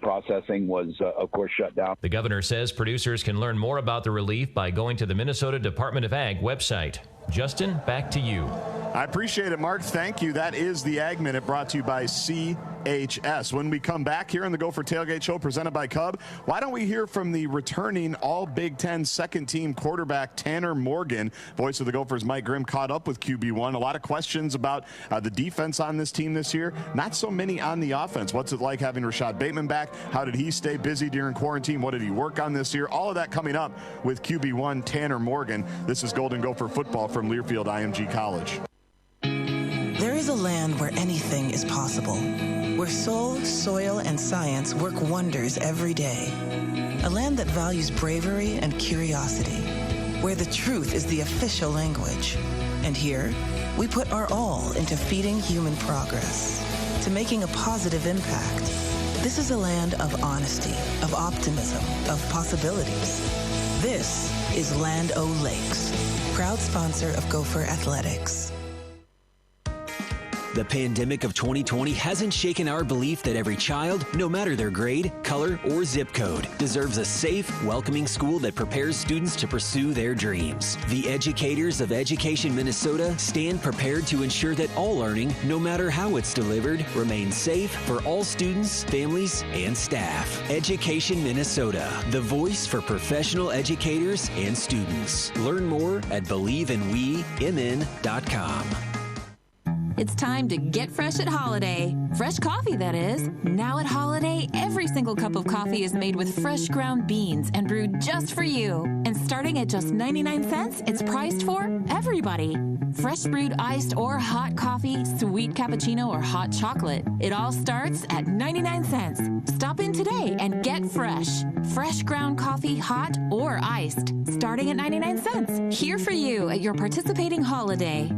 Processing was, of course, shut down. The governor says producers can learn more about the relief by going to the Minnesota Department of Ag website. Justin, back to you. I appreciate it, Mark. Thank you. That is the Ag Minute brought to you by CHS. When we come back here on the Gopher Tailgate Show presented by Cub, why don't we hear from the returning All-Big Ten second-team quarterback Tanner Morgan. Voice of the Gophers, Mike Grimm, caught up with QB1. A lot of questions about the defense on this team this year. Not so many on the offense. What's it like having Rashad Bateman back? How did he stay busy during quarantine? What did he work on this year? All of that coming up with QB1 Tanner Morgan. This is Golden Gopher Football from Learfield IMG College. There is a land where anything is possible, where soul, soil, and science work wonders every day. A land that values bravery and curiosity, where the truth is the official language. And here, we put our all into feeding human progress, to making a positive impact. This is a land of honesty, of optimism, of possibilities. This is Land O'Lakes, proud sponsor of Gopher Athletics. The pandemic of 2020 hasn't shaken our belief that every child, no matter their grade, color, or zip code, deserves a safe, welcoming school that prepares students to pursue their dreams. The educators of Education Minnesota stand prepared to ensure that all learning, no matter how it's delivered, remains safe for all students, families, and staff. Education Minnesota, the voice for professional educators and students. Learn more at believeandwemn.com. It's time to get fresh at Holiday. Fresh coffee, that is. Now at Holiday, every single cup of coffee is made with fresh ground beans and brewed just for you. And starting at just 99 cents, it's priced for everybody. Fresh brewed iced or hot coffee, sweet cappuccino, or hot chocolate. It all starts at 99 cents. Stop in today and get fresh. Fresh ground coffee, hot or iced. Starting at 99 cents. Here for you at your participating Holiday.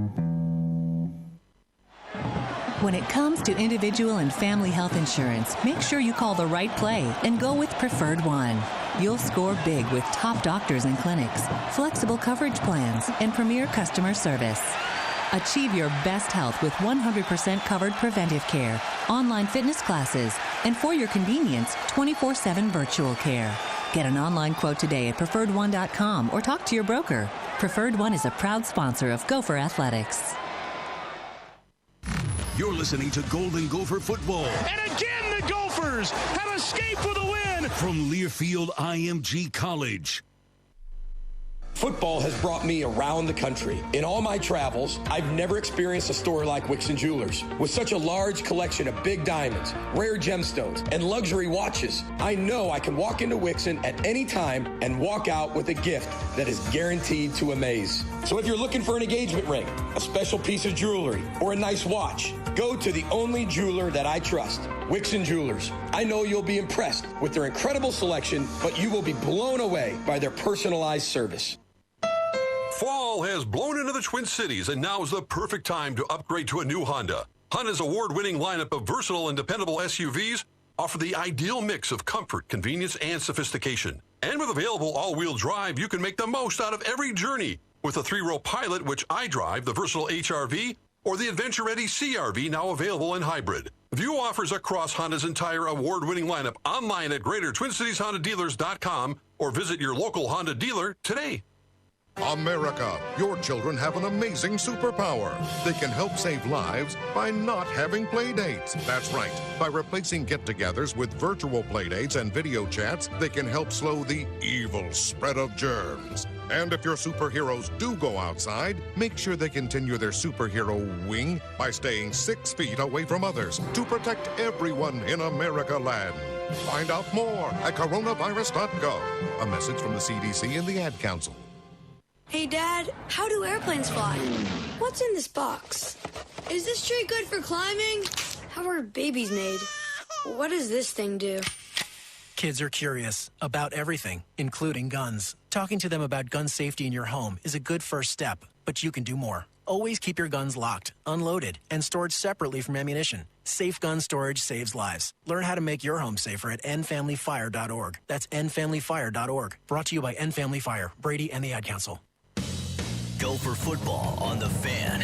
When it comes to individual and family health insurance, make sure you call the right play and go with Preferred One. You'll score big with top doctors and clinics, flexible coverage plans, and premier customer service. Achieve your best health with 100% covered preventive care, online fitness classes, and for your convenience, 24/7 virtual care. Get an online quote today at preferredone.com or talk to your broker. Preferred One is a proud sponsor of Gopher Athletics. You're listening to Golden Gopher Football. And again, the Gophers have escaped with a win. From Learfield IMG College. Football has brought me around the country. In all my travels, I've never experienced a store like Wixon Jewelers. With such a large collection of big diamonds, rare gemstones, and luxury watches, I know I can walk into Wixon at any time and walk out with a gift that is guaranteed to amaze. So if you're looking for an engagement ring, a special piece of jewelry, or a nice watch, go to the only jeweler that I trust, Wixon Jewelers. I know you'll be impressed with their incredible selection, but you will be blown away by their personalized service. Fall has blown into the Twin Cities, and now is the perfect time to upgrade to a new Honda. Honda's award-winning lineup of versatile and dependable SUVs offer the ideal mix of comfort, convenience, and sophistication. And with available all-wheel drive, you can make the most out of every journey with the 3-row Pilot, which I drive, the versatile HRV, or the adventure-ready CRV, now available in hybrid. View offers across Honda's entire award-winning lineup online at GreaterTwinCitiesHondaDealers.com or visit your local Honda dealer today. America, your children have an amazing superpower. They can help save lives by not having play dates. That's right. By replacing get-togethers with virtual play dates and video chats, they can help slow the evil spread of germs. And if your superheroes do go outside, make sure they continue their superhero wing by staying 6 feet away from others to protect everyone in America land. Find out more at coronavirus.gov. A message from the CDC and the Ad Council. Hey, Dad, how do airplanes fly? What's in this box? Is this tree good for climbing? How are babies made? What does this thing do? Kids are curious about everything, including guns. Talking to them about gun safety in your home is a good first step, but you can do more. Always keep your guns locked, unloaded, and stored separately from ammunition. Safe gun storage saves lives. Learn how to make your home safer at endfamilyfire.org. That's endfamilyfire.org. Brought to you by End Family Fire, Brady, and the Ad Council. Gopher football on the Fan.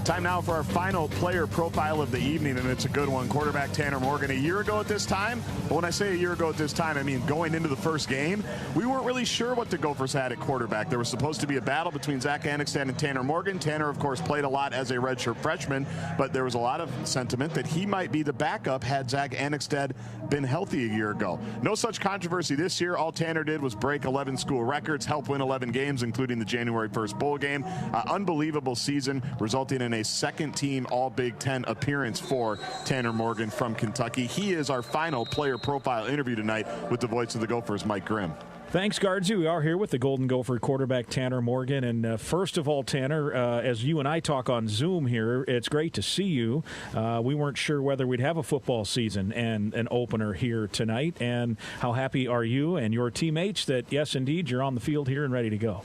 Time now for our final player profile of the evening, and it's a good one. Quarterback Tanner Morgan. A year ago at this time, but when I say a year ago at this time, I mean going into the first game, we weren't really sure what the Gophers had at quarterback. There was supposed to be a battle between Zach Annexstad and Tanner Morgan. Tanner, of course, played a lot as a redshirt freshman, but there was a lot of sentiment that he might be the backup had Zach Annexstad been healthy a year ago. No such controversy this year. All Tanner did was break 11 school records, help win 11 games, including the January 1st bowl game. Unbelievable season, resulting in a second-team All-Big Ten appearance for Tanner Morgan from Kentucky. He is our final player profile interview tonight with the voice of the Gophers, Mike Grimm. Thanks, Guardsy. We are here with the Golden Gopher quarterback, Tanner Morgan. And first of all, Tanner, as you and I talk on Zoom here, it's great to see you. We weren't sure whether we'd have a football season and an opener here tonight. And how happy are you and your teammates that, yes, indeed, you're on the field here and ready to go?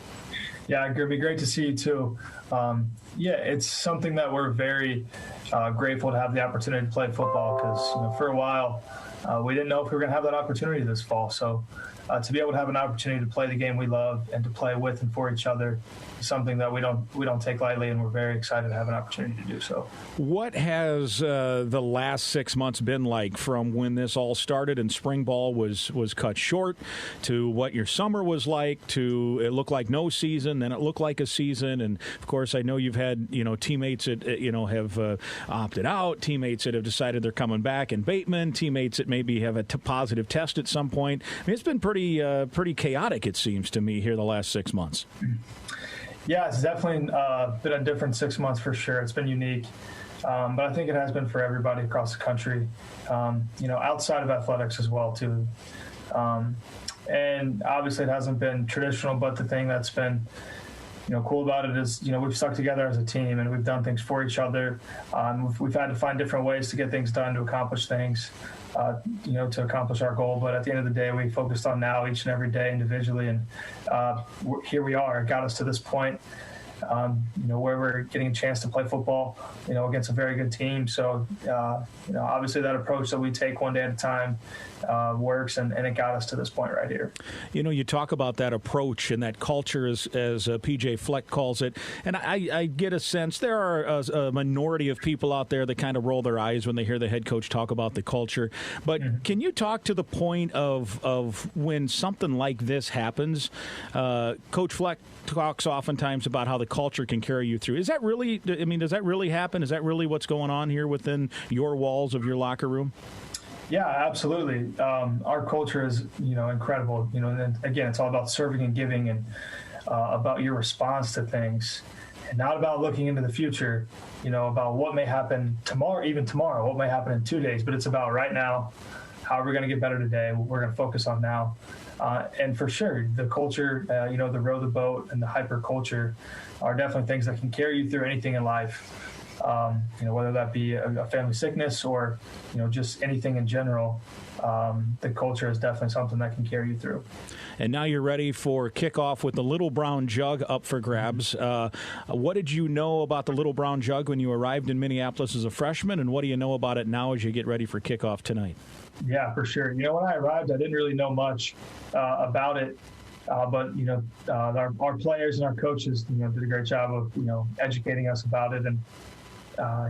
Yeah, it'd be great to see you, too. It's something that we're very grateful to have the opportunity to play football because, for a while, we didn't know if we were going to have that opportunity this fall. So to be able to have an opportunity to play the game we love and to play with and for each other is something that we don't take lightly, and we're very excited to have an opportunity to do so. What has the last 6 months been like from when this all started and spring ball was cut short to what your summer was like to it looked like no season, then it looked like a season, and of course I know you've had teammates that have opted out, teammates that have decided they're coming back in Bateman, teammates that maybe have a positive test at some point. I mean, it's been pretty chaotic, it seems to me, here the last 6 months. Yeah, it's definitely been a different 6 months for sure. It's been unique, but I think it has been for everybody across the country, outside of athletics as well, too. And obviously it hasn't been traditional, but the thing that's been cool about it is, we've stuck together as a team and we've done things for each other. We've had to find different ways to get things done, to accomplish things, to accomplish our goal. But at the end of the day, we focused on now each and every day individually. And here we are. It got us to this point, where we're getting a chance to play football, against a very good team. So, obviously that approach that we take one day at a time works, and it got us to this point right here. You talk about that approach and that culture, as PJ Fleck calls it, and I get a sense there are a minority of people out there that kind of roll their eyes when they hear the head coach talk about the culture. But can you talk to the point of when something like this happens? Coach Fleck talks oftentimes about how the culture can carry you through. Is that really, does that really happen? Is that really what's going on here within your walls of your locker room? Yeah, absolutely. Our culture is, incredible. And again, it's all about serving and giving and about your response to things, and not about looking into the future, about what may happen tomorrow, what may happen in 2 days, but it's about right now. How are we going to get better today? We're going to focus on now. And for sure, the culture, the row the boat and the hyper culture are definitely things that can carry you through anything in life. Whether that be a family sickness or, just anything in general, the culture is definitely something that can carry you through. And now you're ready for kickoff with the Little Brown Jug up for grabs. What did you know about the Little Brown Jug when you arrived in Minneapolis as a freshman, and what do you know about it now as you get ready for kickoff tonight? Yeah, for sure. When I arrived, I didn't really know much about it. But, our players and our coaches, did a great job of, educating us about it. And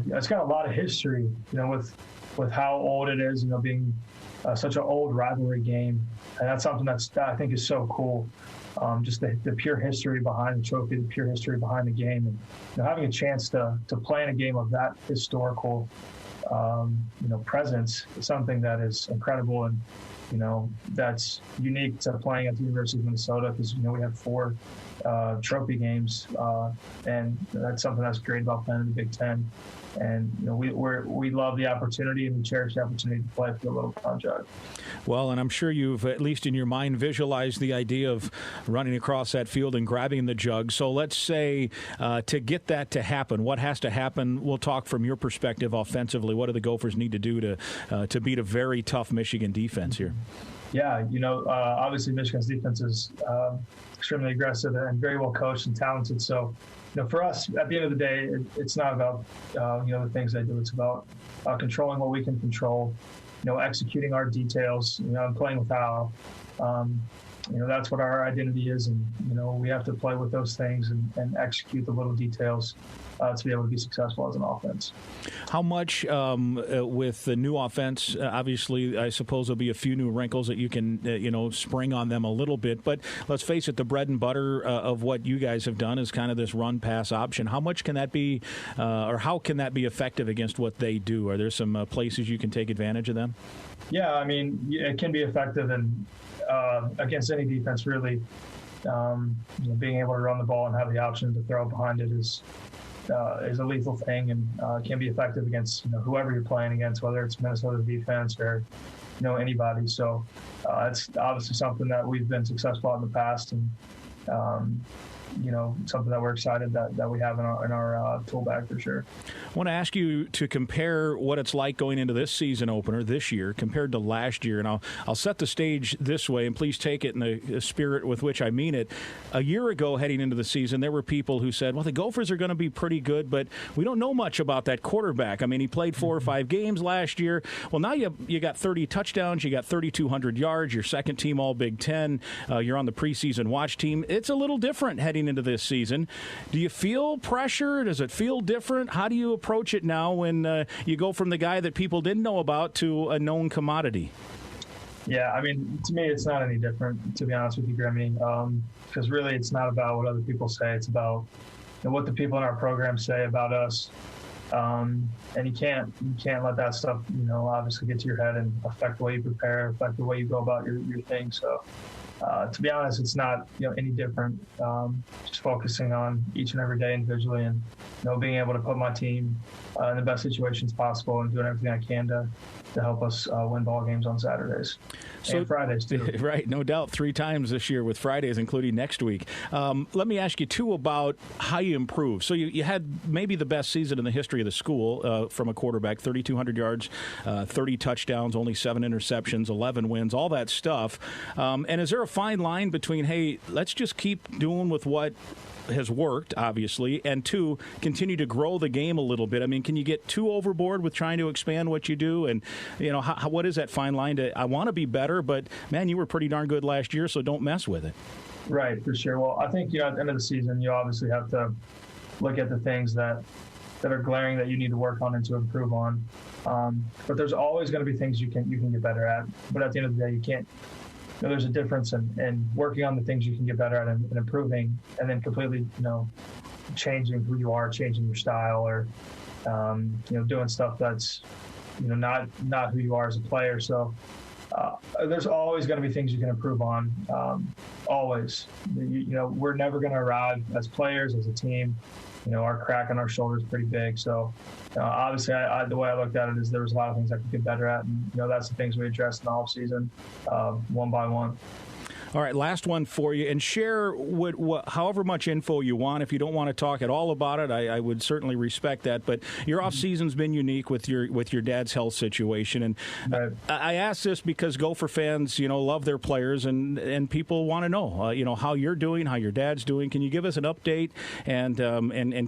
it's got a lot of history, with how old it is, being such an old rivalry game. And that's something that I think is so cool. Just the pure history behind the trophy, the pure history behind the game. And having a chance to play in a game of that historical presence is something that is incredible, and that's unique to playing at the University of Minnesota, because we have 4 trophy games, and that's something that's great about playing in the Big Ten. And we love the opportunity, and we cherish the opportunity to play for the Little Brown Jug. Well, and I'm sure you've, at least in your mind, visualized the idea of running across that field and grabbing the jug. So let's say to get that to happen, what has to happen? We'll talk from your perspective offensively. What do the Gophers need to do to beat a very tough Michigan defense here? Yeah, obviously Michigan's defense is extremely aggressive and very well coached and talented. So, for us, at the end of the day, it's not about, the things they do. It's about controlling what we can control, executing our details, and playing with Al. That's what our identity is. And, we have to play with those things and execute the little details to be able to be successful as an offense. How much with the new offense, obviously, I suppose there'll be a few new wrinkles that you can, spring on them a little bit. But let's face it, the bread and butter of what you guys have done is kind of this run-pass option. How much can that be, or how can that be effective against what they do? Are there some places you can take advantage of them? Yeah, I mean, it can be effective and against any defense, really. Being able to run the ball and have the option to throw behind it is a lethal thing, and can be effective against whoever you're playing against, whether it's Minnesota defense or anybody. So it's obviously something that we've been successful at in the past, and something that we're excited that we have in our tool bag for sure. I want to ask you to compare what it's like going into this season opener this year compared to last year, and I'll set the stage this way, and please take it in the spirit with which I mean it. A year ago, heading into the season, there were people who said, well, the Gophers are going to be pretty good, but we don't know much about that quarterback. I mean, he played 4 or 5 games last year. Well, now you got 30 touchdowns, you got 3,200 yards, your second team all Big Ten, you're on the preseason watch team. It's a little different heading into this season. Do you feel pressure? Does it feel different? How do you approach it now when you go from the guy that people didn't know about to a known commodity? Yeah, I mean, to me, it's not any different, to be honest with you, Grammy, because really it's not about what other people say. It's about what the people in our program say about us. And you can't let that stuff, obviously get to your head and affect the way you prepare, affect the way you go about your thing. So, to be honest, it's not any different. Just focusing on each and every day individually, and being able to put my team in the best situations possible, and doing everything I can to help us win ball games on Saturdays and Fridays too. Right, no doubt, 3 times this year with Fridays, including next week. Let me ask you too about how you improve. So you had maybe the best season in the history of the school from a quarterback, 3,200 yards, 30 touchdowns, only 7 interceptions, 11 wins, all that stuff. And is there a fine line between, hey, let's just keep doing with what has worked, obviously, and 2, continue to grow the game a little bit? I mean, can you get too overboard with trying to expand what you do? And, what is that fine line to, I want to be better, but, man, you were pretty darn good last year, so don't mess with it. Right, for sure. Well, I think, at the end of the season, you obviously have to look at the things that are glaring that you need to work on and to improve on. But there's always going to be things you can get better at. But at the end of the day, you can't. There's a difference in working on the things you can get better at and improving, and then completely, changing who you are, changing your style, or doing stuff that's not who you are as a player. So there's always going to be things you can improve on. Always. We're never going to arrive as players, as a team. Our crack on our shoulder is pretty big. So obviously, the way I looked at it is there was a lot of things I could get better at. And, that's the things we addressed in the offseason, one by one. All right, last one for you, and share however much info you want. If you don't want to talk at all about it, I would certainly respect that. But your off season's been unique with your dad's health situation, and right. I ask this because Gopher fans, love their players, and people want to know, how you're doing, how your dad's doing. Can you give us an update and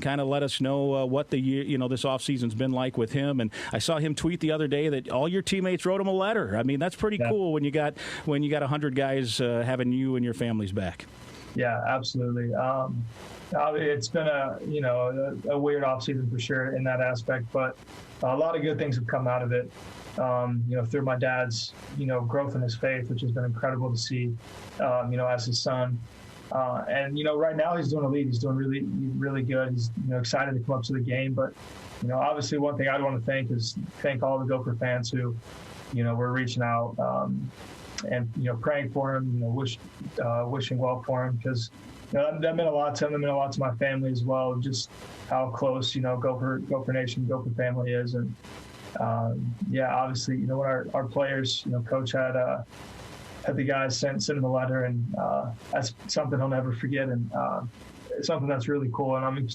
kind of let us know what the year, this off season's been like with him? And I saw him tweet the other day that all your teammates wrote him a letter. I mean, that's pretty cool when you got 100 guys having you and your families back. Yeah, absolutely. It's been a weird offseason for sure in that aspect, but a lot of good things have come out of it. Through my dad's, growth in his faith, which has been incredible to see, as his son, And, right now he's doing elite. He's doing really good. He's, excited to come up to the game. But, obviously one thing I'd want to thank all the Gopher fans who, were reaching out and, praying for him, wishing well for him, because that meant a lot to him. That meant a lot to my family as well, just how close, Gopher Nation, Gopher family is. And, obviously, when our players, Coach had the guys send him a letter, and that's something he'll never forget, and it's something that's really cool. And I'm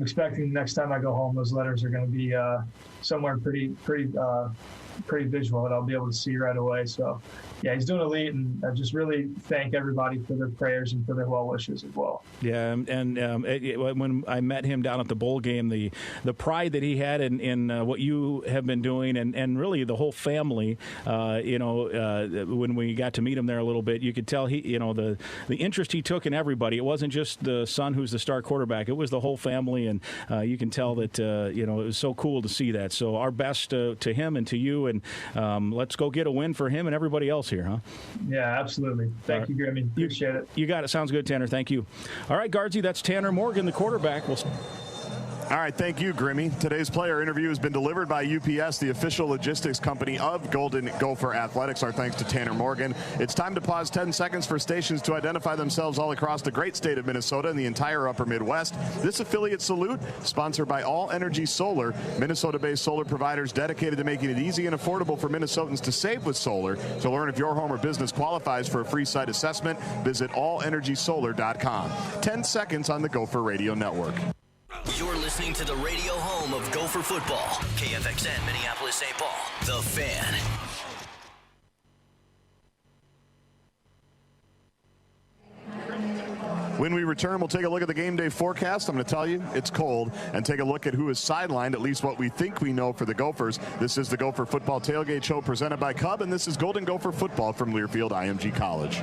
expecting next time I go home, those letters are going to be somewhere pretty visual that I'll be able to see right away. So, he's doing elite, and I just really thank everybody for their prayers and for their well wishes as well. Yeah, and when I met him down at the bowl game, the pride that he had in what you have been doing, and really the whole family, when we got to meet him there a little bit, you could tell the interest he took in everybody. It wasn't just the son who's the star quarterback; it was the whole family, and you can tell that it was so cool to see that. So our best to him and to you, and let's go get a win for him and everybody else here, huh? Yeah, absolutely. Thank you, Grimmy. Appreciate it. You got it. Sounds good, Tanner. Thank you. All right, Guardsy, that's Tanner Morgan, the quarterback. All right, thank you, Grimmy. Today's player interview has been delivered by UPS, the official logistics company of Golden Gopher Athletics. Our thanks to Tanner Morgan. It's time to pause 10 seconds for stations to identify themselves all across the great state of Minnesota and the entire upper Midwest. This affiliate salute, sponsored by All Energy Solar, Minnesota-based solar providers dedicated to making it easy and affordable for Minnesotans to save with solar. To learn if your home or business qualifies for a free site assessment, visit allenergysolar.com. 10 seconds on the Gopher Radio Network. You're listening to the radio home of Gopher football. KFXN, Minneapolis, St. Paul. The Fan. When we return, we'll take a look at the game day forecast. I'm going to tell you it's cold, and take a look at who is sidelined, at least what we think we know for the Gophers. This is the Gopher Football Tailgate Show presented by Cub, and this is Golden Gopher Football from Learfield IMG College.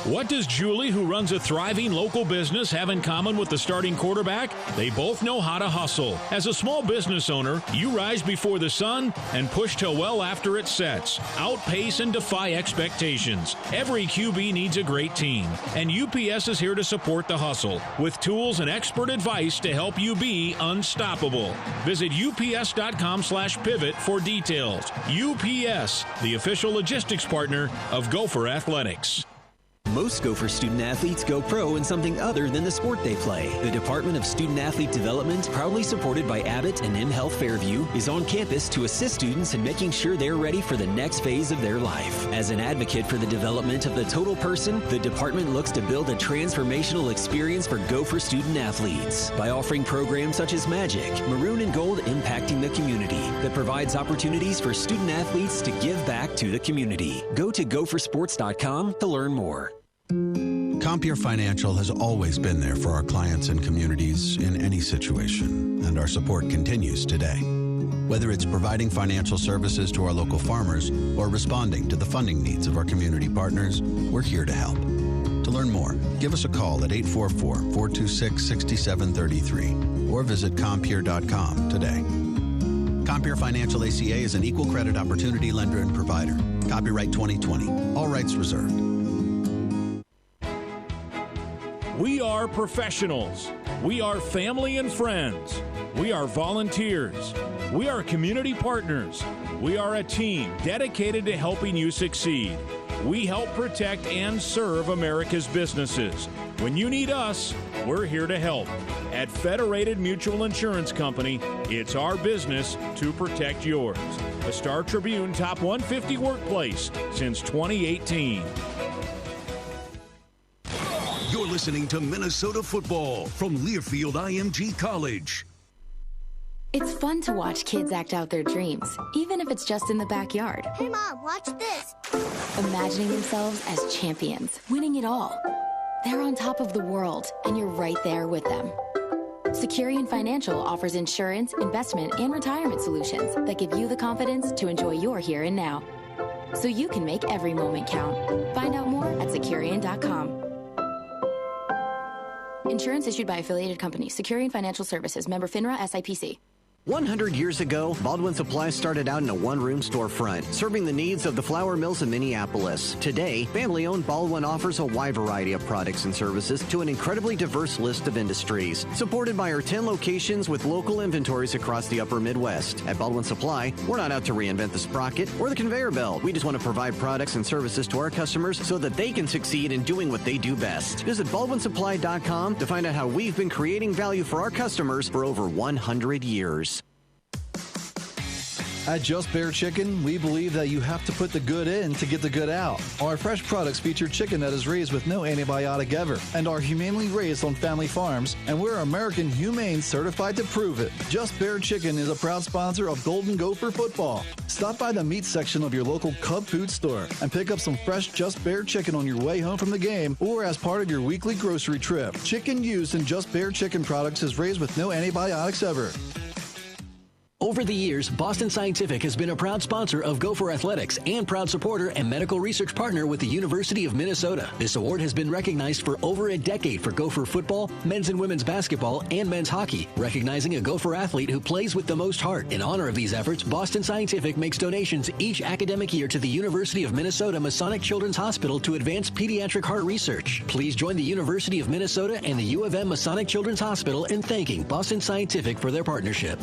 What does Julie, who runs a thriving local business, have in common with the starting quarterback? They both know how to hustle. As a small business owner, you rise before the sun and push till well after it sets. Outpace and defy expectations. Every QB needs a great team, and UPS is here to support the hustle with tools and expert advice to help you be unstoppable. Visit ups.com/pivot for details. UPS, the official logistics partner of Gopher Athletics. Most Gopher student-athletes go pro in something other than the sport they play. The Department of Student-Athlete Development, proudly supported by Abbott and MHealth Fairview, is on campus to assist students in making sure they're ready for the next phase of their life. As an advocate for the development of the total person, the department looks to build a transformational experience for Gopher student-athletes by offering programs such as Magic, Maroon and Gold Impacting the Community, that provides opportunities for student-athletes to give back to the community. Go to gophersports.com to learn more. Compeer Financial has always been there for our clients and communities in any situation, and our support continues today. Whether it's providing financial services to our local farmers or responding to the funding needs of our community partners, we're here to help. To learn more, give us a call at 844-426-6733 or visit Compeer.com today. Compeer Financial ACA is an equal credit opportunity lender and provider. Copyright 2020. All rights reserved. We are professionals. We are family and friends. We are volunteers. We are community partners. We are a team dedicated to helping you succeed. We help protect and serve America's businesses. When you need us, we're here to help. At Federated Mutual Insurance Company, it's our business to protect yours. The Star Tribune Top 150 Workplace since 2018. You're listening to Minnesota football from Learfield IMG College. It's fun to watch kids act out their dreams, even if it's just in the backyard. Hey, Mom, watch this. Imagining themselves as champions, winning it all. They're on top of the world, and you're right there with them. Securian Financial offers insurance, investment, and retirement solutions that give you the confidence to enjoy your here and now, so you can make every moment count. Find out more at Securian.com. Insurance issued by affiliated company. Securian Financial Services. Member FINRA SIPC. 100 years ago, Baldwin Supply started out in a one-room storefront, serving the needs of the flour mills in Minneapolis. Today, family-owned Baldwin offers a wide variety of products and services to an incredibly diverse list of industries, supported by our 10 locations with local inventories across the upper Midwest. At Baldwin Supply, we're not out to reinvent the sprocket or the conveyor belt. We just want to provide products and services to our customers so that they can succeed in doing what they do best. Visit BaldwinSupply.com to find out how we've been creating value for our customers for over 100 years. At Just Bear Chicken, we believe that you have to put the good in to get the good out. Our fresh products feature chicken that is raised with no antibiotic ever and are humanely raised on family farms, and we're American Humane certified to prove it. Just Bear Chicken is a proud sponsor of Golden Gopher Football. Stop by the meat section of your local Cub food store and pick up some fresh Just Bear Chicken on your way home from the game or as part of your weekly grocery trip. Chicken used in Just Bear Chicken products is raised with no antibiotics ever. Over the years, Boston Scientific has been a proud sponsor of Gopher Athletics and proud supporter and medical research partner with the University of Minnesota. This award has been recognized for over a decade for Gopher football, men's and women's basketball, and men's hockey, recognizing a Gopher athlete who plays with the most heart. In honor of these efforts, Boston Scientific makes donations each academic year to the University of Minnesota Masonic Children's Hospital to advance pediatric heart research. Please join the University of Minnesota and the U of M Masonic Children's Hospital in thanking Boston Scientific for their partnership.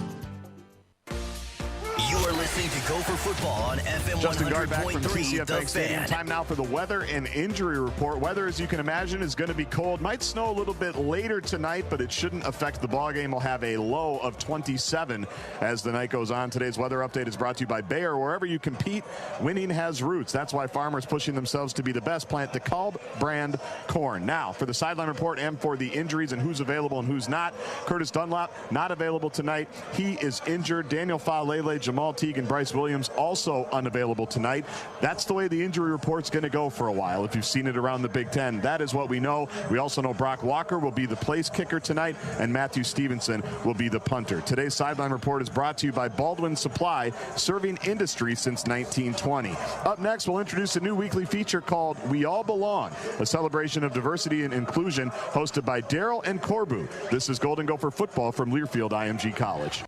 You are listening to Gopher Football on FM 100.3, The Fan. Time now for the weather and injury report. Weather, as you can imagine, is going to be cold. Might snow a little bit later tonight, but it shouldn't affect the ball game. We'll have a low of 27 as the night goes on. Today's weather update is brought to you by Bayer. Wherever you compete, winning has roots. That's why farmers pushing themselves to be the best plant DeKalb brand corn. Now, for the sideline report and for the injuries and who's available and who's not, Curtis Dunlap, not available tonight. He is injured. Daniel Falele, Jamal Teague, and Bryce Williams also unavailable tonight. That's the way the injury report's going to go for a while. If you've seen it around the Big Ten, that is what we know. We also know Brock Walker will be the place kicker tonight, and Matthew Stevenson will be the punter. Today's sideline report is brought to you by Baldwin Supply, serving industry since 1920. Up next, we'll introduce a new weekly feature called We All Belong, a celebration of diversity and inclusion hosted by Daryl and Corbu. This is Golden Gopher Football from Learfield IMG College.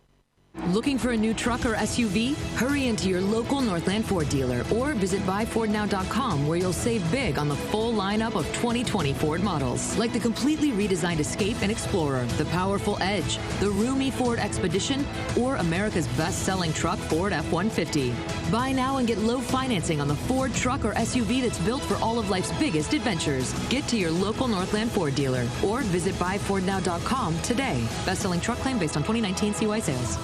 Looking for a new truck or SUV? Hurry into your local Northland Ford dealer or visit buyfordnow.com, where you'll save big on the full lineup of 2020 Ford models, like the completely redesigned Escape and Explorer, the powerful Edge, the roomy Ford Expedition, or America's best-selling truck Ford F-150. Buy now and get low financing on the Ford truck or SUV that's built for all of life's biggest adventures. Get to your local Northland Ford dealer or visit buyfordnow.com today. Best-selling truck claim based on 2019 CY sales.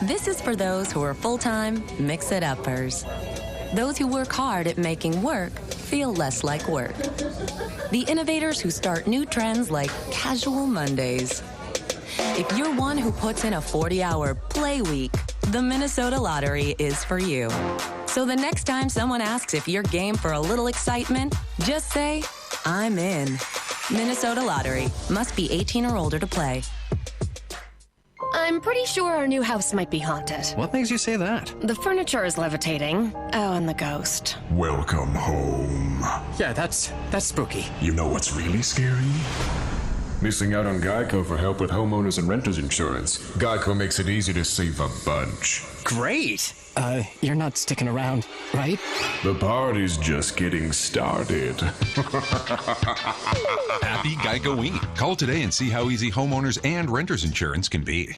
This is for those who are full-time mix-it-uppers. Those who work hard at making work feel less like work. The innovators who start new trends like Casual Mondays. If you're one who puts in a 40-hour play week, the Minnesota Lottery is for you. So the next time someone asks if you're game for a little excitement, just say, I'm in. Minnesota Lottery. Must be 18 or older to play. I'm pretty sure our new house might be haunted. What makes you say that? The furniture is levitating. Oh, and the ghost. Welcome home. Yeah, that's spooky. You know what's really scary? Missing out on Geico for help with homeowners and renters insurance. Geico makes it easy to save a bunch. Great! You're not sticking around, right? The party's just getting started. Happy Geico-ing. Call today and see how easy homeowners and renters insurance can be.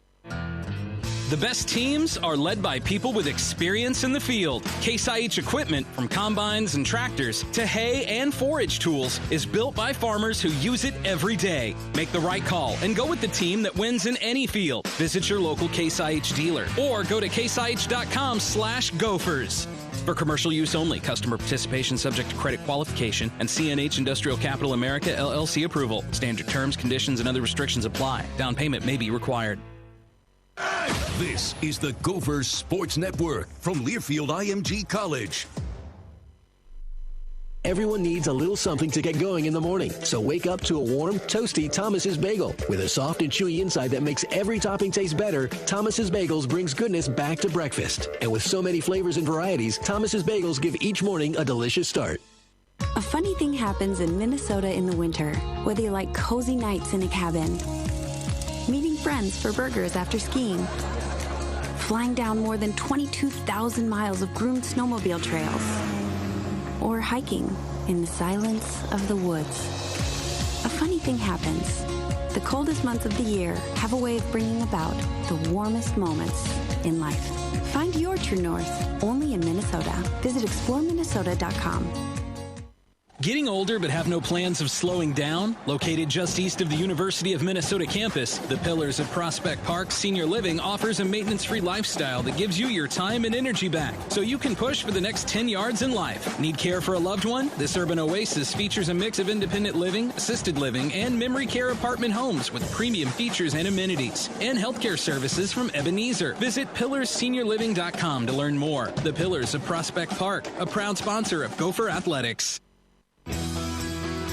The best teams are led by people with experience in the field. Case IH equipment, from combines and tractors to hay and forage tools, is built by farmers who use it every day. Make the right call and go with the team that wins in any field. Visit your local Case IH dealer or go to caseih.com/Gophers. For commercial use only. Customer participation subject to credit qualification and CNH Industrial Capital America LLC approval. Standard terms, conditions, and other restrictions apply. Down payment may be required. This is the Gophers Sports Network from Learfield IMG College. Everyone needs a little something to get going in the morning, so wake up to a warm, toasty Thomas's Bagel. With a soft and chewy inside that makes every topping taste better, Thomas's Bagels brings goodness back to breakfast. And with so many flavors and varieties, Thomas's Bagels give each morning a delicious start. A funny thing happens in Minnesota in the winter, whether you like cozy nights in a cabin, meeting friends for burgers after skiing. Flying down more than 22,000 miles of groomed snowmobile trails. Or hiking in the silence of the woods. A funny thing happens. The coldest months of the year have a way of bringing about the warmest moments in life. Find your true north only in Minnesota. Visit exploreminnesota.com. Getting older but have no plans of slowing down? Located just east of the University of Minnesota campus, the Pillars of Prospect Park Senior Living offers a maintenance-free lifestyle that gives you your time and energy back, so you can push for the next 10 yards in life. Need care for a loved one? This urban oasis features a mix of independent living, assisted living, and memory care apartment homes with premium features and amenities, and healthcare services from Ebenezer. Visit pillarsseniorliving.com to learn more. The Pillars of Prospect Park, a proud sponsor of Gopher Athletics.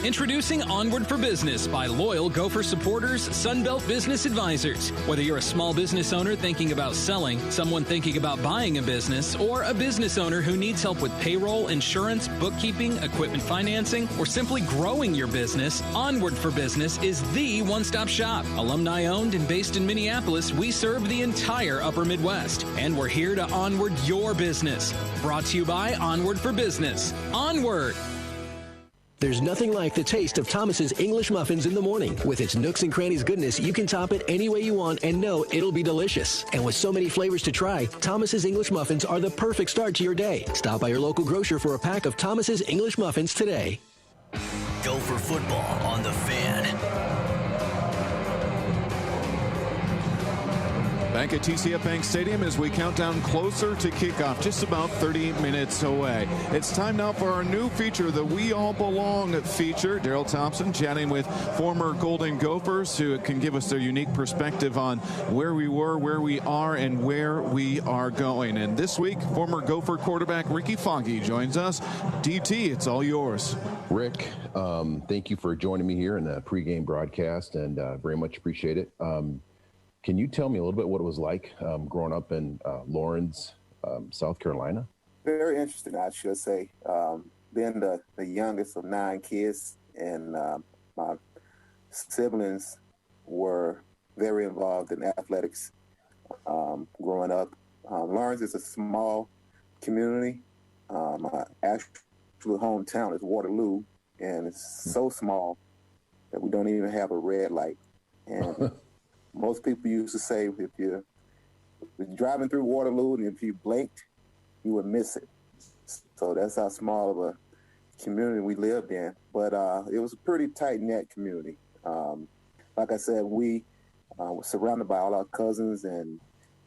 Introducing Onward for Business by loyal Gopher supporters, Sunbelt Business Advisors. Whether you're a small business owner thinking about selling, someone thinking about buying a business, or a business owner who needs help with payroll, insurance, bookkeeping, equipment financing, or simply growing your business, Onward for Business is the one-stop shop. Alumni owned and based in Minneapolis, we serve the entire upper Midwest, and we're here to onward your business. Brought to you by Onward for Business. Onward! There's nothing like the taste of Thomas's English muffins in the morning. With its nooks and crannies goodness, you can top it any way you want and know it'll be delicious. And with so many flavors to try, Thomas's English muffins are the perfect start to your day. Stop by your local grocer for a pack of Thomas's English muffins today. Gopher football on the Fan. Back at TCF Bank Stadium as we count down closer to kickoff, just about 30 minutes away. It's time now for our new feature, the We All Belong feature. Daryl Thompson chatting with former Golden Gophers who can give us their unique perspective on where we were, where we are, and where we are going. And this week, former Gopher quarterback Ricky Foggy joins us. DT, it's all yours. Rick, thank you for joining me here in the pregame broadcast, and very much appreciate it. Can you tell me a little bit what it was like growing up in Lawrence, South Carolina? Very interesting, I should say. Being the youngest of 9 kids, and my siblings were very involved in athletics growing up. Lawrence is a small community. My actual hometown is Waterloo, and it's so small that we don't even have a red light. And most people used to say if you're driving through Waterloo and if you blinked, you would miss it. So that's how small of a community we lived in. But it was a pretty tight-knit community. Like I said, we were surrounded by all our cousins, and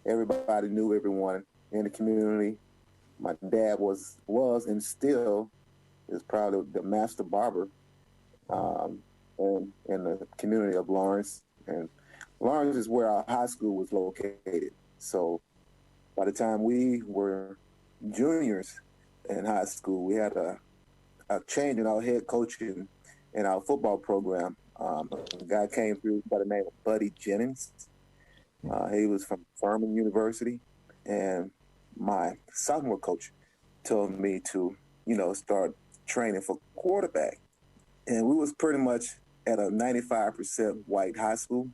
everybody knew everyone in the community. My dad was and still is probably the master barber in the community of Lawrence. And Lawrence is where our high school was located. So by the time we were juniors in high school, we had a change in our head coaching in our football program. A guy came through by the name of Buddy Jennings. He was from Furman University. And my sophomore coach told me to, start training for quarterback. And we was pretty much at a 95% white high school.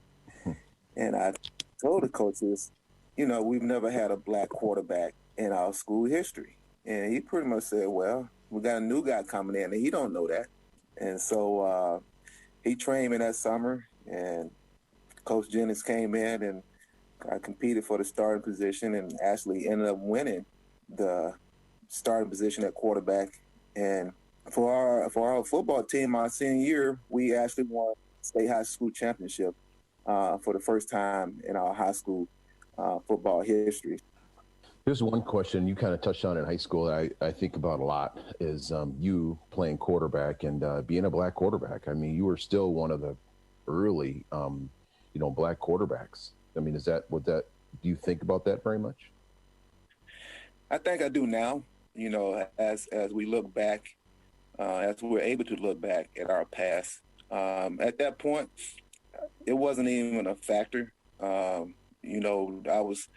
And I told the coaches, we've never had a black quarterback in our school history. And he pretty much said, well, we got a new guy coming in, and he don't know that. And so he trained me that summer, and Coach Jennings came in, and I competed for the starting position and actually ended up winning the starting position at quarterback. And for our football team, our senior year, we actually won state high school championship for the first time in our high school football history. Here's one question you kind of touched on in high school that I think about a lot is you playing quarterback and being a black quarterback. I mean, you were still one of the early, black quarterbacks. I mean, do you think about that very much? I think I do now, as we look back, as we're able to look back at our past. At that point, it wasn't even a factor. I was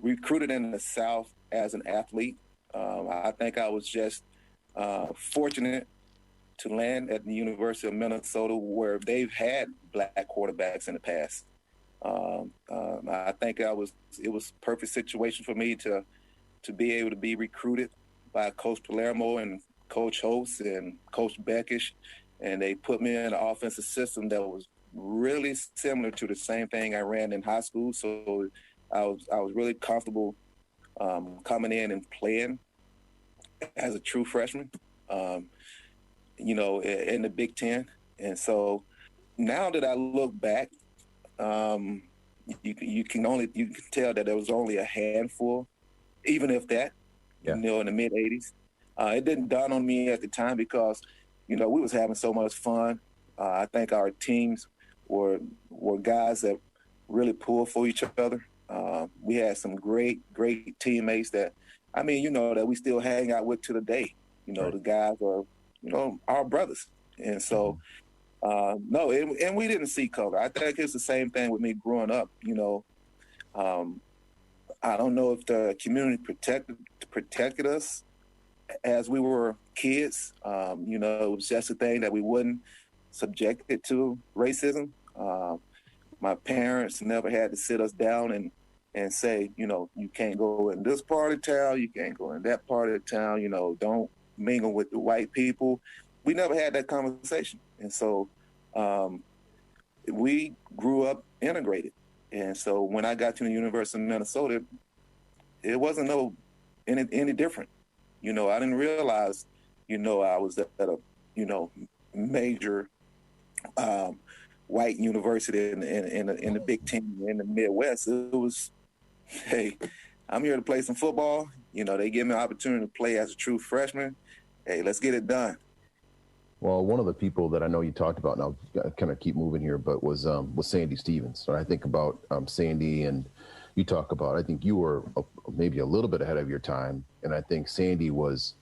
recruited in the South as an athlete. I think I was just fortunate to land at the University of Minnesota, where they've had black quarterbacks in the past. I think it was a perfect situation for me to be able to be recruited by Coach Palermo and Coach Holtz and Coach Beckish, and they put me in an offensive system that was really similar to the same thing I ran in high school. So I was really comfortable coming in and playing as a true freshman, in the Big Ten. And so now that I look back, you can tell that there was only a handful, even if that, in the mid 80s. It didn't dawn on me at the time because, we was having so much fun. I think our teams were guys that really pulled for each other. We had some great teammates that we still hang out with to the day. The guys are, our brothers. And so, and we didn't see color. I think it's the same thing with me growing up. I don't know if the community protected us as we were kids. It was just a thing that we wasn't subjected to racism. My parents never had to sit us down and say, you can't go in this part of town, you can't go in that part of town, don't mingle with the white people. We never had that conversation. And so we grew up integrated. And so when I got to the University of Minnesota, it wasn't any different. I didn't realize, I was at a, major white university in the Big Ten in the Midwest. It was, hey, I'm here to play some football. They give me an opportunity to play as a true freshman. Hey, let's get it done. Well, one of the people that I know you talked about, and I'll kind of keep moving here, but was Sandy Stevens. So I think about Sandy, and you talk about, I think you were maybe a little bit ahead of your time. And I think Sandy was,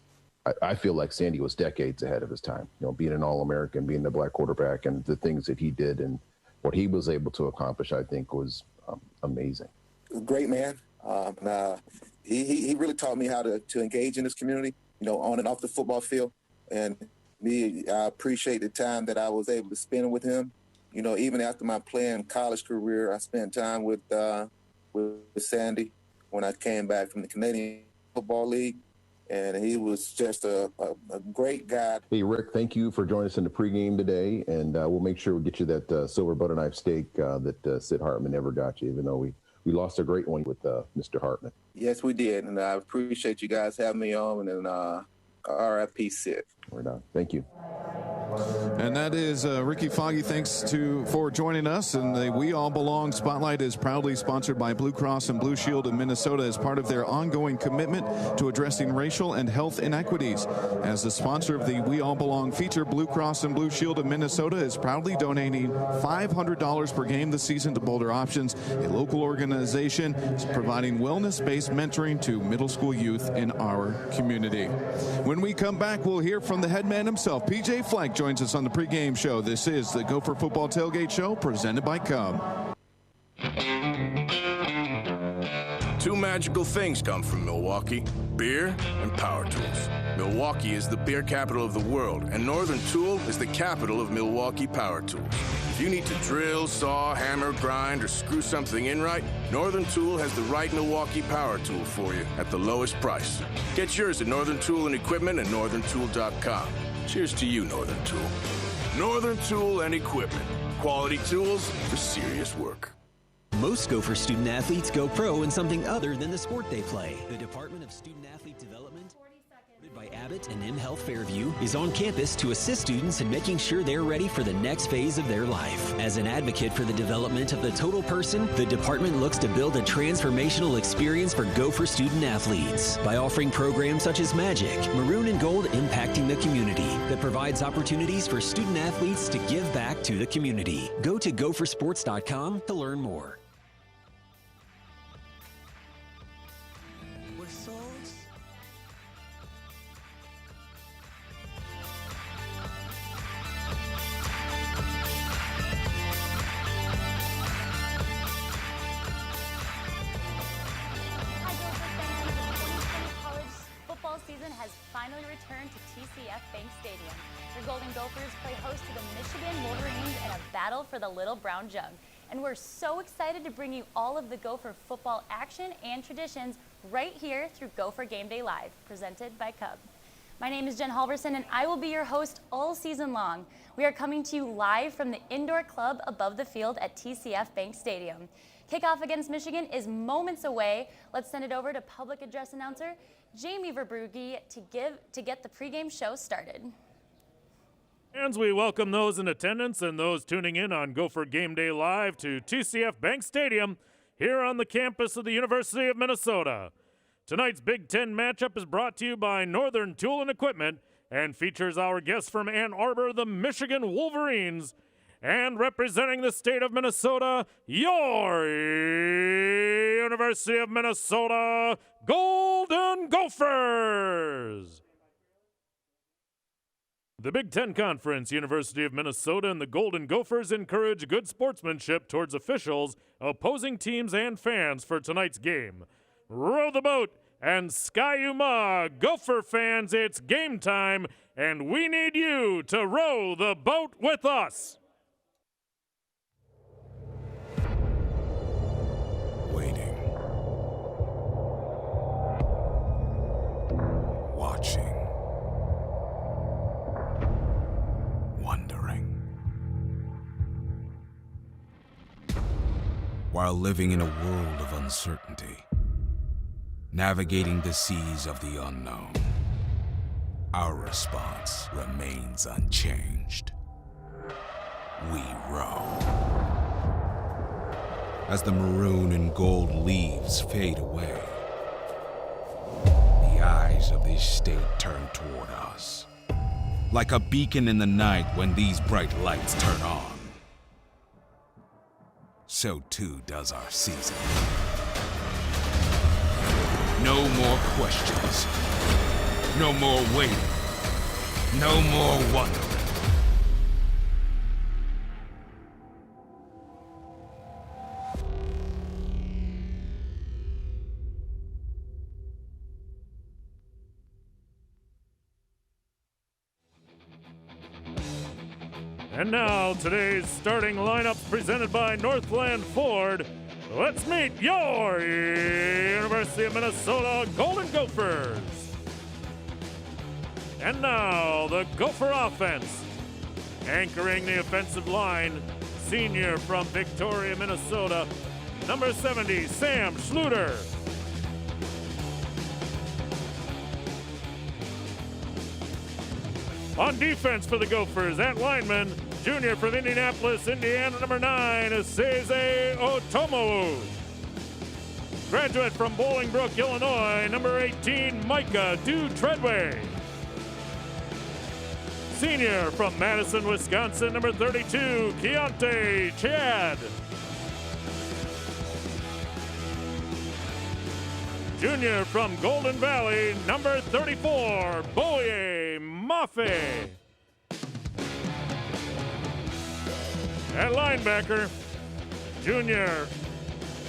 I feel like Sandy was decades ahead of his time, being an All-American, being the black quarterback, and the things that he did and what he was able to accomplish, I think was amazing. Great man. He really taught me how to engage in this community, on and off the football field. And I appreciate the time that I was able to spend with him. Even after my playing college career, I spent time with Sandy when I came back from the Canadian Football League. And he was just a great guy. Hey, Rick, thank you for joining us in the pregame today. And we'll make sure we get you that silver butter knife steak that Sid Hartman never got you, even though we lost a great one with Mr. Hartman. Yes, we did. And I appreciate you guys having me on. And RIP Sid. We're done. Thank you. And that is Ricky Foggy. Thanks for joining us. And the We All Belong Spotlight is proudly sponsored by Blue Cross and Blue Shield of Minnesota as part of their ongoing commitment to addressing racial and health inequities. As the sponsor of the We All Belong feature, Blue Cross and Blue Shield of Minnesota is proudly donating $500 per game this season to Boulder Options, a local organization providing wellness-based mentoring to middle school youth in our community. When we come back, we'll hear from the head man himself. PJ Fleck joins us on the pregame show. This is the Gopher Football Tailgate Show presented by Cub. Two magical things come from Milwaukee: beer and power tools. Milwaukee is the beer capital of the world, and Northern Tool is the capital of Milwaukee power tools. If you need to drill, saw, hammer, grind, or screw something in right, Northern Tool has the right Milwaukee power tool for you at the lowest price. Get yours at Northern Tool and Equipment and northerntool.com. Cheers to you, Northern Tool. Northern Tool and Equipment. Quality tools for serious work. Most Gopher student athletes go pro in something other than the sport they play. The Department of Student Athlete Development, by Abbott and MHealth Fairview, is on campus to assist students in making sure they're ready for the next phase of their life. As an advocate for the development of the total person, the department looks to build a transformational experience for Gopher student athletes by offering programs such as Magic, Maroon and Gold Impacting the Community, that provides opportunities for student athletes to give back to the community. Go to gophersports.com to learn more. Season has finally returned to TCF Bank Stadium. Your Golden Gophers play host to the Michigan Wolverines in a battle for the Little Brown Jug. and we're so excited to bring you all of the Gopher football action and traditions right here through Gopher Gameday Live, presented by Cub. My name is Jen Halverson, and I will be your host all season long. We are coming to you live from the indoor club above the field at TCF Bank Stadium. Kickoff against Michigan is moments away. Let's send it over to public address announcer Jamie Verbrugge to get the pregame show started. Fans, we welcome those in attendance and those tuning in on Gopher Gameday Live to TCF Bank Stadium here on the campus of the University of Minnesota. Tonight's Big Ten matchup is brought to you by Northern Tool and Equipment and features our guests from Ann Arbor, the Michigan Wolverines, and representing the state of Minnesota, your University of Minnesota Golden Gophers. The Big Ten Conference, University of Minnesota, and the Golden Gophers encourage good sportsmanship towards officials, opposing teams, and fans for tonight's game. Row the boat and Sky-U-Ma. Gopher fans, it's game time, and we need you to row the boat with us. Waiting. Watching. Wondering. While living in a world of uncertainty, navigating the seas of the unknown, our response remains unchanged. We row. As the maroon and gold leaves fade away, the eyes of this state turn toward us, like a beacon in the night when these bright lights turn on. So too does our season. No more questions. No more waiting. No more wondering. And now, today's starting lineup presented by Northland Ford. Let's meet your University of Minnesota Golden Gophers. And now, the Gopher offense. Anchoring the offensive line, senior from Victoria, Minnesota, number 70, Sam Schluter. On defense for the Gophers, at lineman, junior from Indianapolis, Indiana, number 9, Seze Otomo. Graduate from Bolingbrook, Illinois, number 18, Micah Du-Treadway. Senior from Madison, Wisconsin, number 32, Keontae Chad. Junior from Golden Valley, number 34, Boye Mafe. At linebacker, junior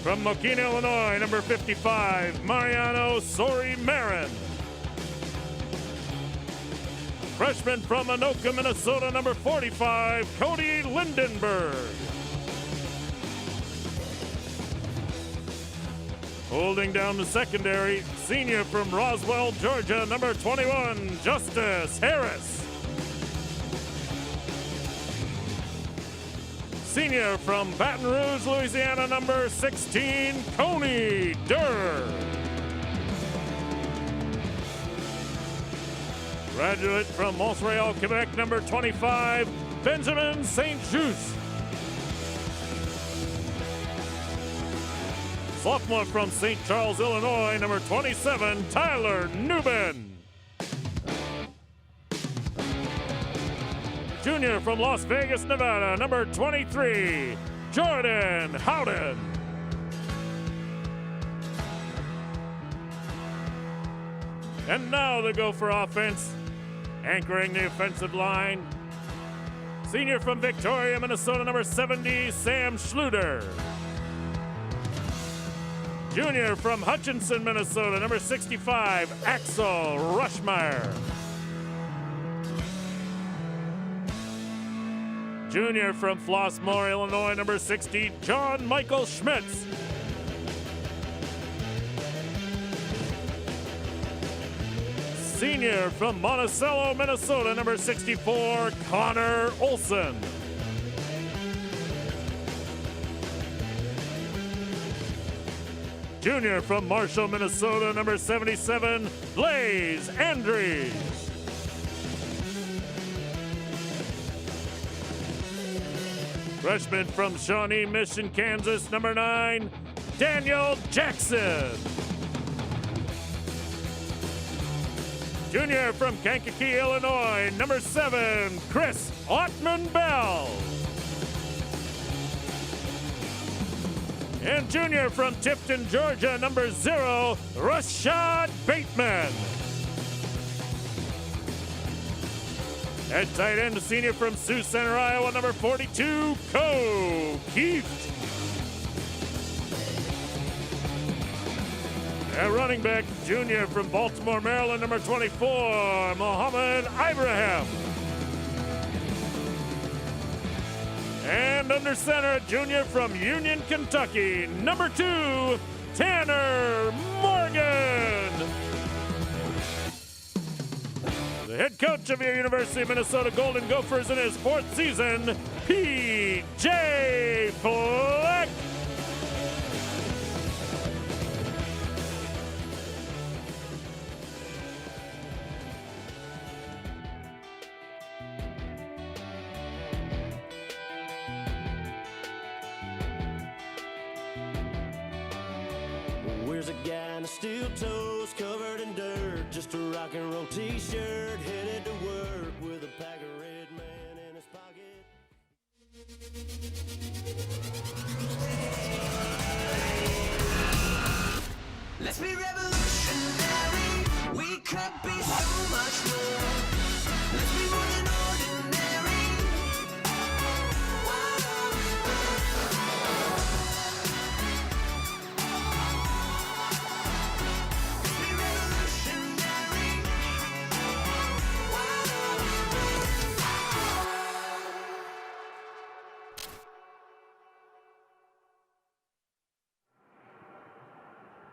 from Mokina, Illinois, number 55, Mariano Sori-Marin. Freshman from Anoka, Minnesota, number 45, Cody Lindenberg. Holding down the secondary, senior from Roswell, Georgia, number 21, Justice Harris. Senior from Baton Rouge, Louisiana, number 16, Coney Durr. Graduate from Montreal, Quebec, number 25, Benjamin St-Just. Sophomore from St. Charles, Illinois, number 27, Tyler Newman. Junior from Las Vegas, Nevada, number 23, Jordan Howden. And now the Gopher offense, anchoring the offensive line. Senior from Victoria, Minnesota, number 70, Sam Schluter. Junior from Hutchinson, Minnesota, number 65, Axel Rushmeyer. Junior from Flossmoor, Illinois, number 60, John Michael Schmitz. Senior from Monticello, Minnesota, number 64, Connor Olson. Junior from Marshall, Minnesota, number 77, Blaze Andrews. Freshman from Shawnee Mission, Kansas, number 9, Daniel Jackson. Junior from Kankakee, Illinois, number 7, Chris Ottman-Bell. And junior from Tifton, Georgia, number 0, Rashad Bateman. At tight end, senior from Sioux Center, Iowa, number 42, Co Keith. At running back, junior from Baltimore, Maryland, number 24, Mo Ibraham. And under center, junior from Union, Kentucky, number 2, Tanner Morgan. The head coach of your University of Minnesota Golden Gophers in his 4th season, P.J. Fleck. Where's a guy in the steel toes covered in dirt? Just a rock and roll t-shirt, headed to work with a pack of Red Man in his pocket. Let's be revolutionary. We could be so much more. Let's be more than ordinary. Why don't we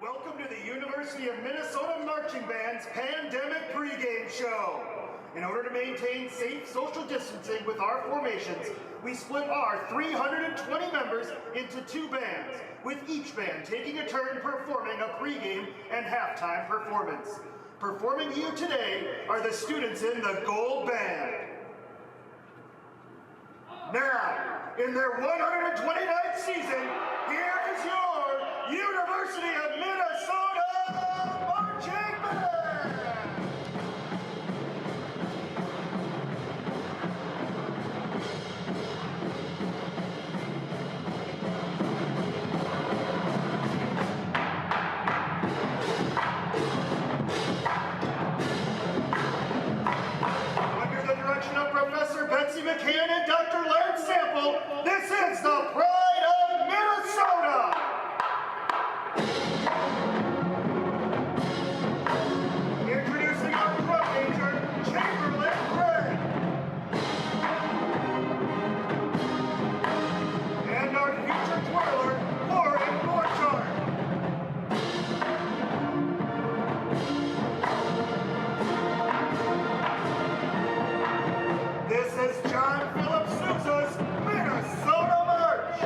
Welcome to the University of Minnesota Marching Band's Pandemic Pregame Show. In order to maintain safe social distancing with our formations, we split our 320 members into 2 bands, with each band taking a turn performing a pregame and halftime performance. Performing to you today are the students in the Gold Band. Now, in their 129th season, here is your University of Minnesota Marching Band! Under the direction of Professor Betsy McCann and Dr. Laird Sample, this is the Pride of Minnesota! Introducing our drum major, Chamberlain Gray. And our future twirler, Lauren Borchardt. This is John Philip Sousa's Minnesota March.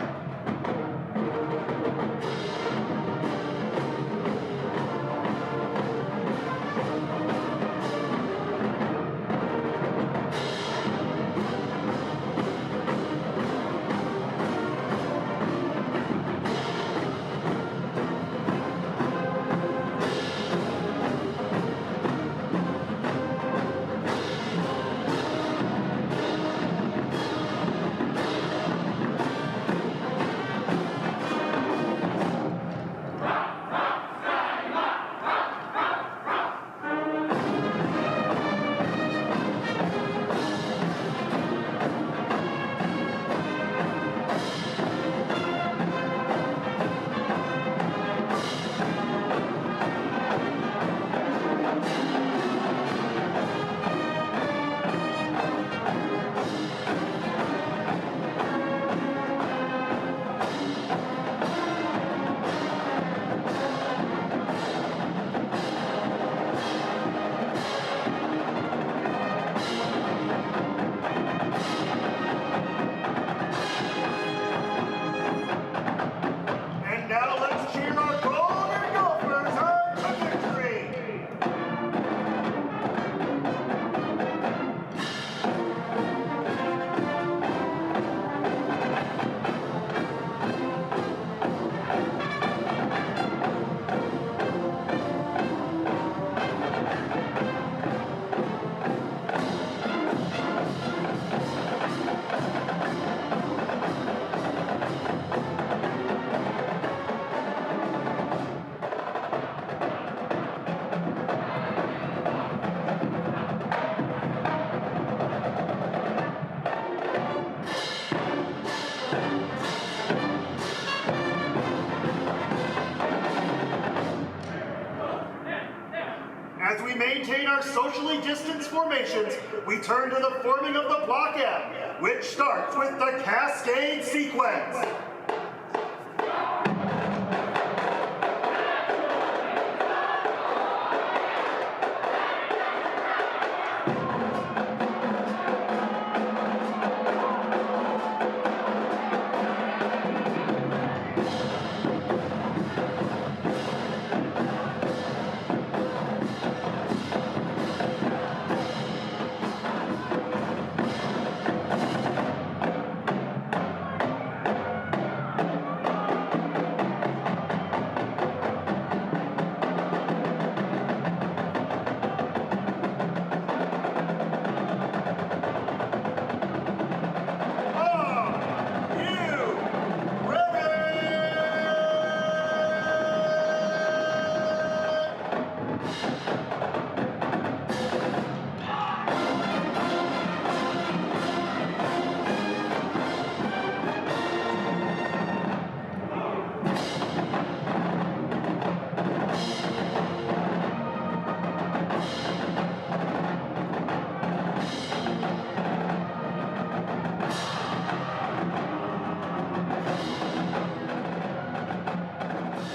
formations, we turn to the forming of the block M, which starts with the cascade sequence.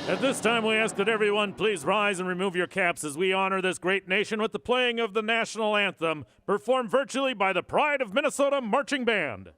At this time, we ask that everyone please rise and remove your caps as we honor this great nation with the playing of the national anthem, performed virtually by the Pride of Minnesota Marching Band.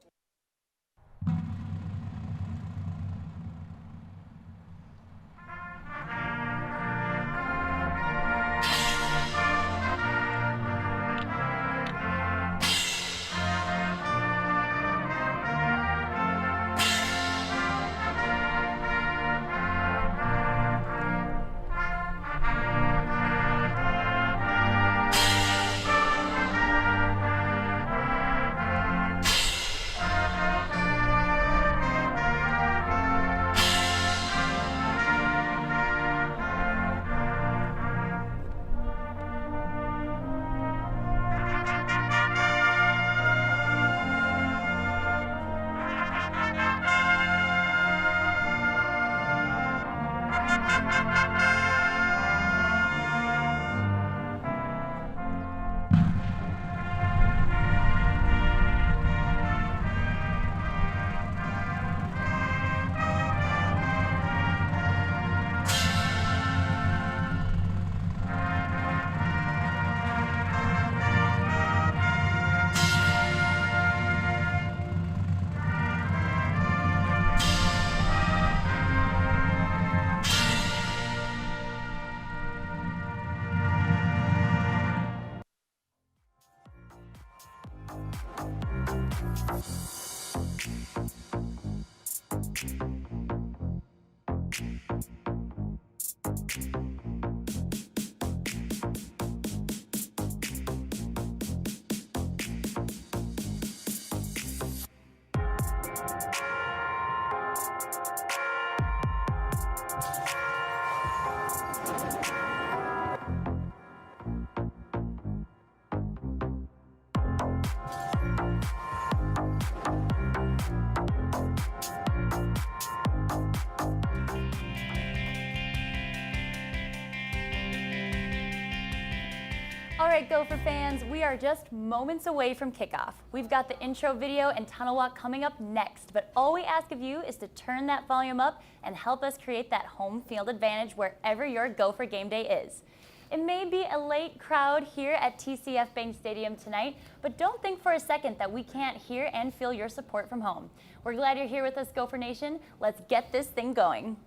All right, Gopher fans, we are just moments away from kickoff. We've got the intro video and tunnel walk coming up next, but all we ask of you is to turn that volume up and help us create that home field advantage wherever your Gopher game day is. It may be a late crowd here at TCF Bank Stadium tonight, but don't think for a second that we can't hear and feel your support from home. We're glad you're here with us, Gopher Nation. Let's get this thing going.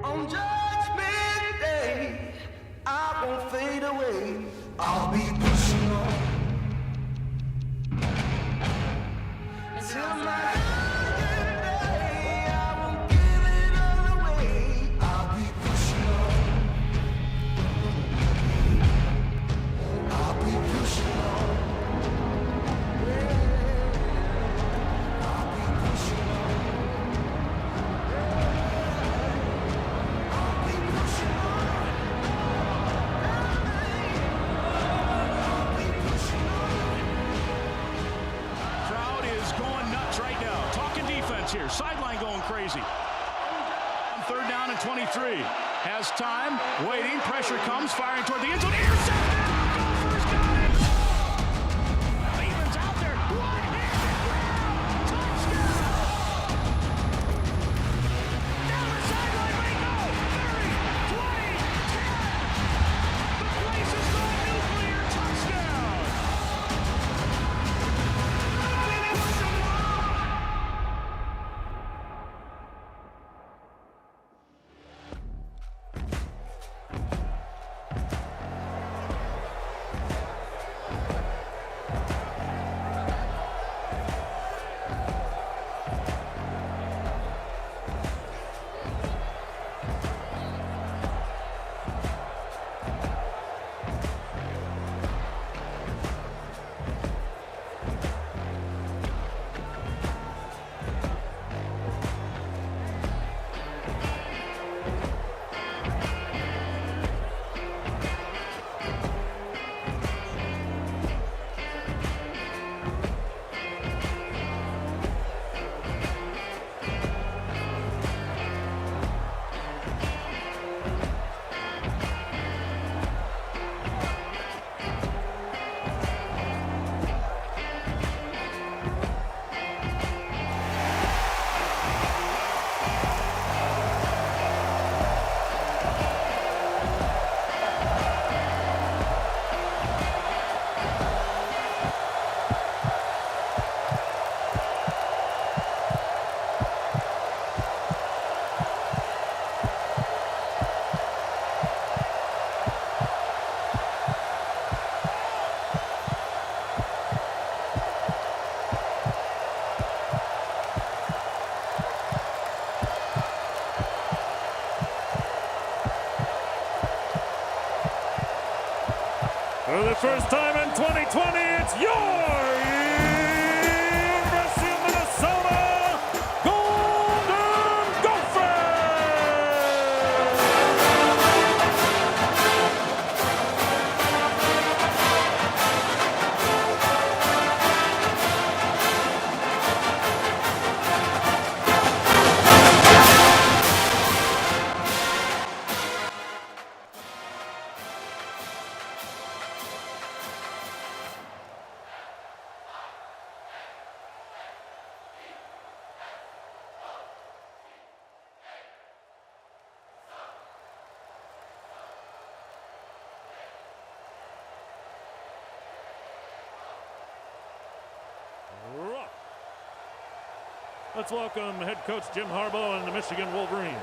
On Judgment Day, I won't fade away. I'll be pushing on till my dying day. I won't give it all away. I'll be pushing on. I'll be pushing on. I'll be pushing on. Crowd is going nuts right now. Talking defense here. Sideline going crazy. third down and 23. Has time, waiting, pressure comes, firing toward the end zone. Intercepted! Gophers got it! Lehman's out there. One-handed grab! Touchdown! Down the sideline they go! 30, 20, 10! The place is gone nuclear! Touchdown! For the first time in 2020, it's your University of Minnesota Golden Gophers! Let's welcome head coach Jim Harbaugh and the Michigan Wolverines.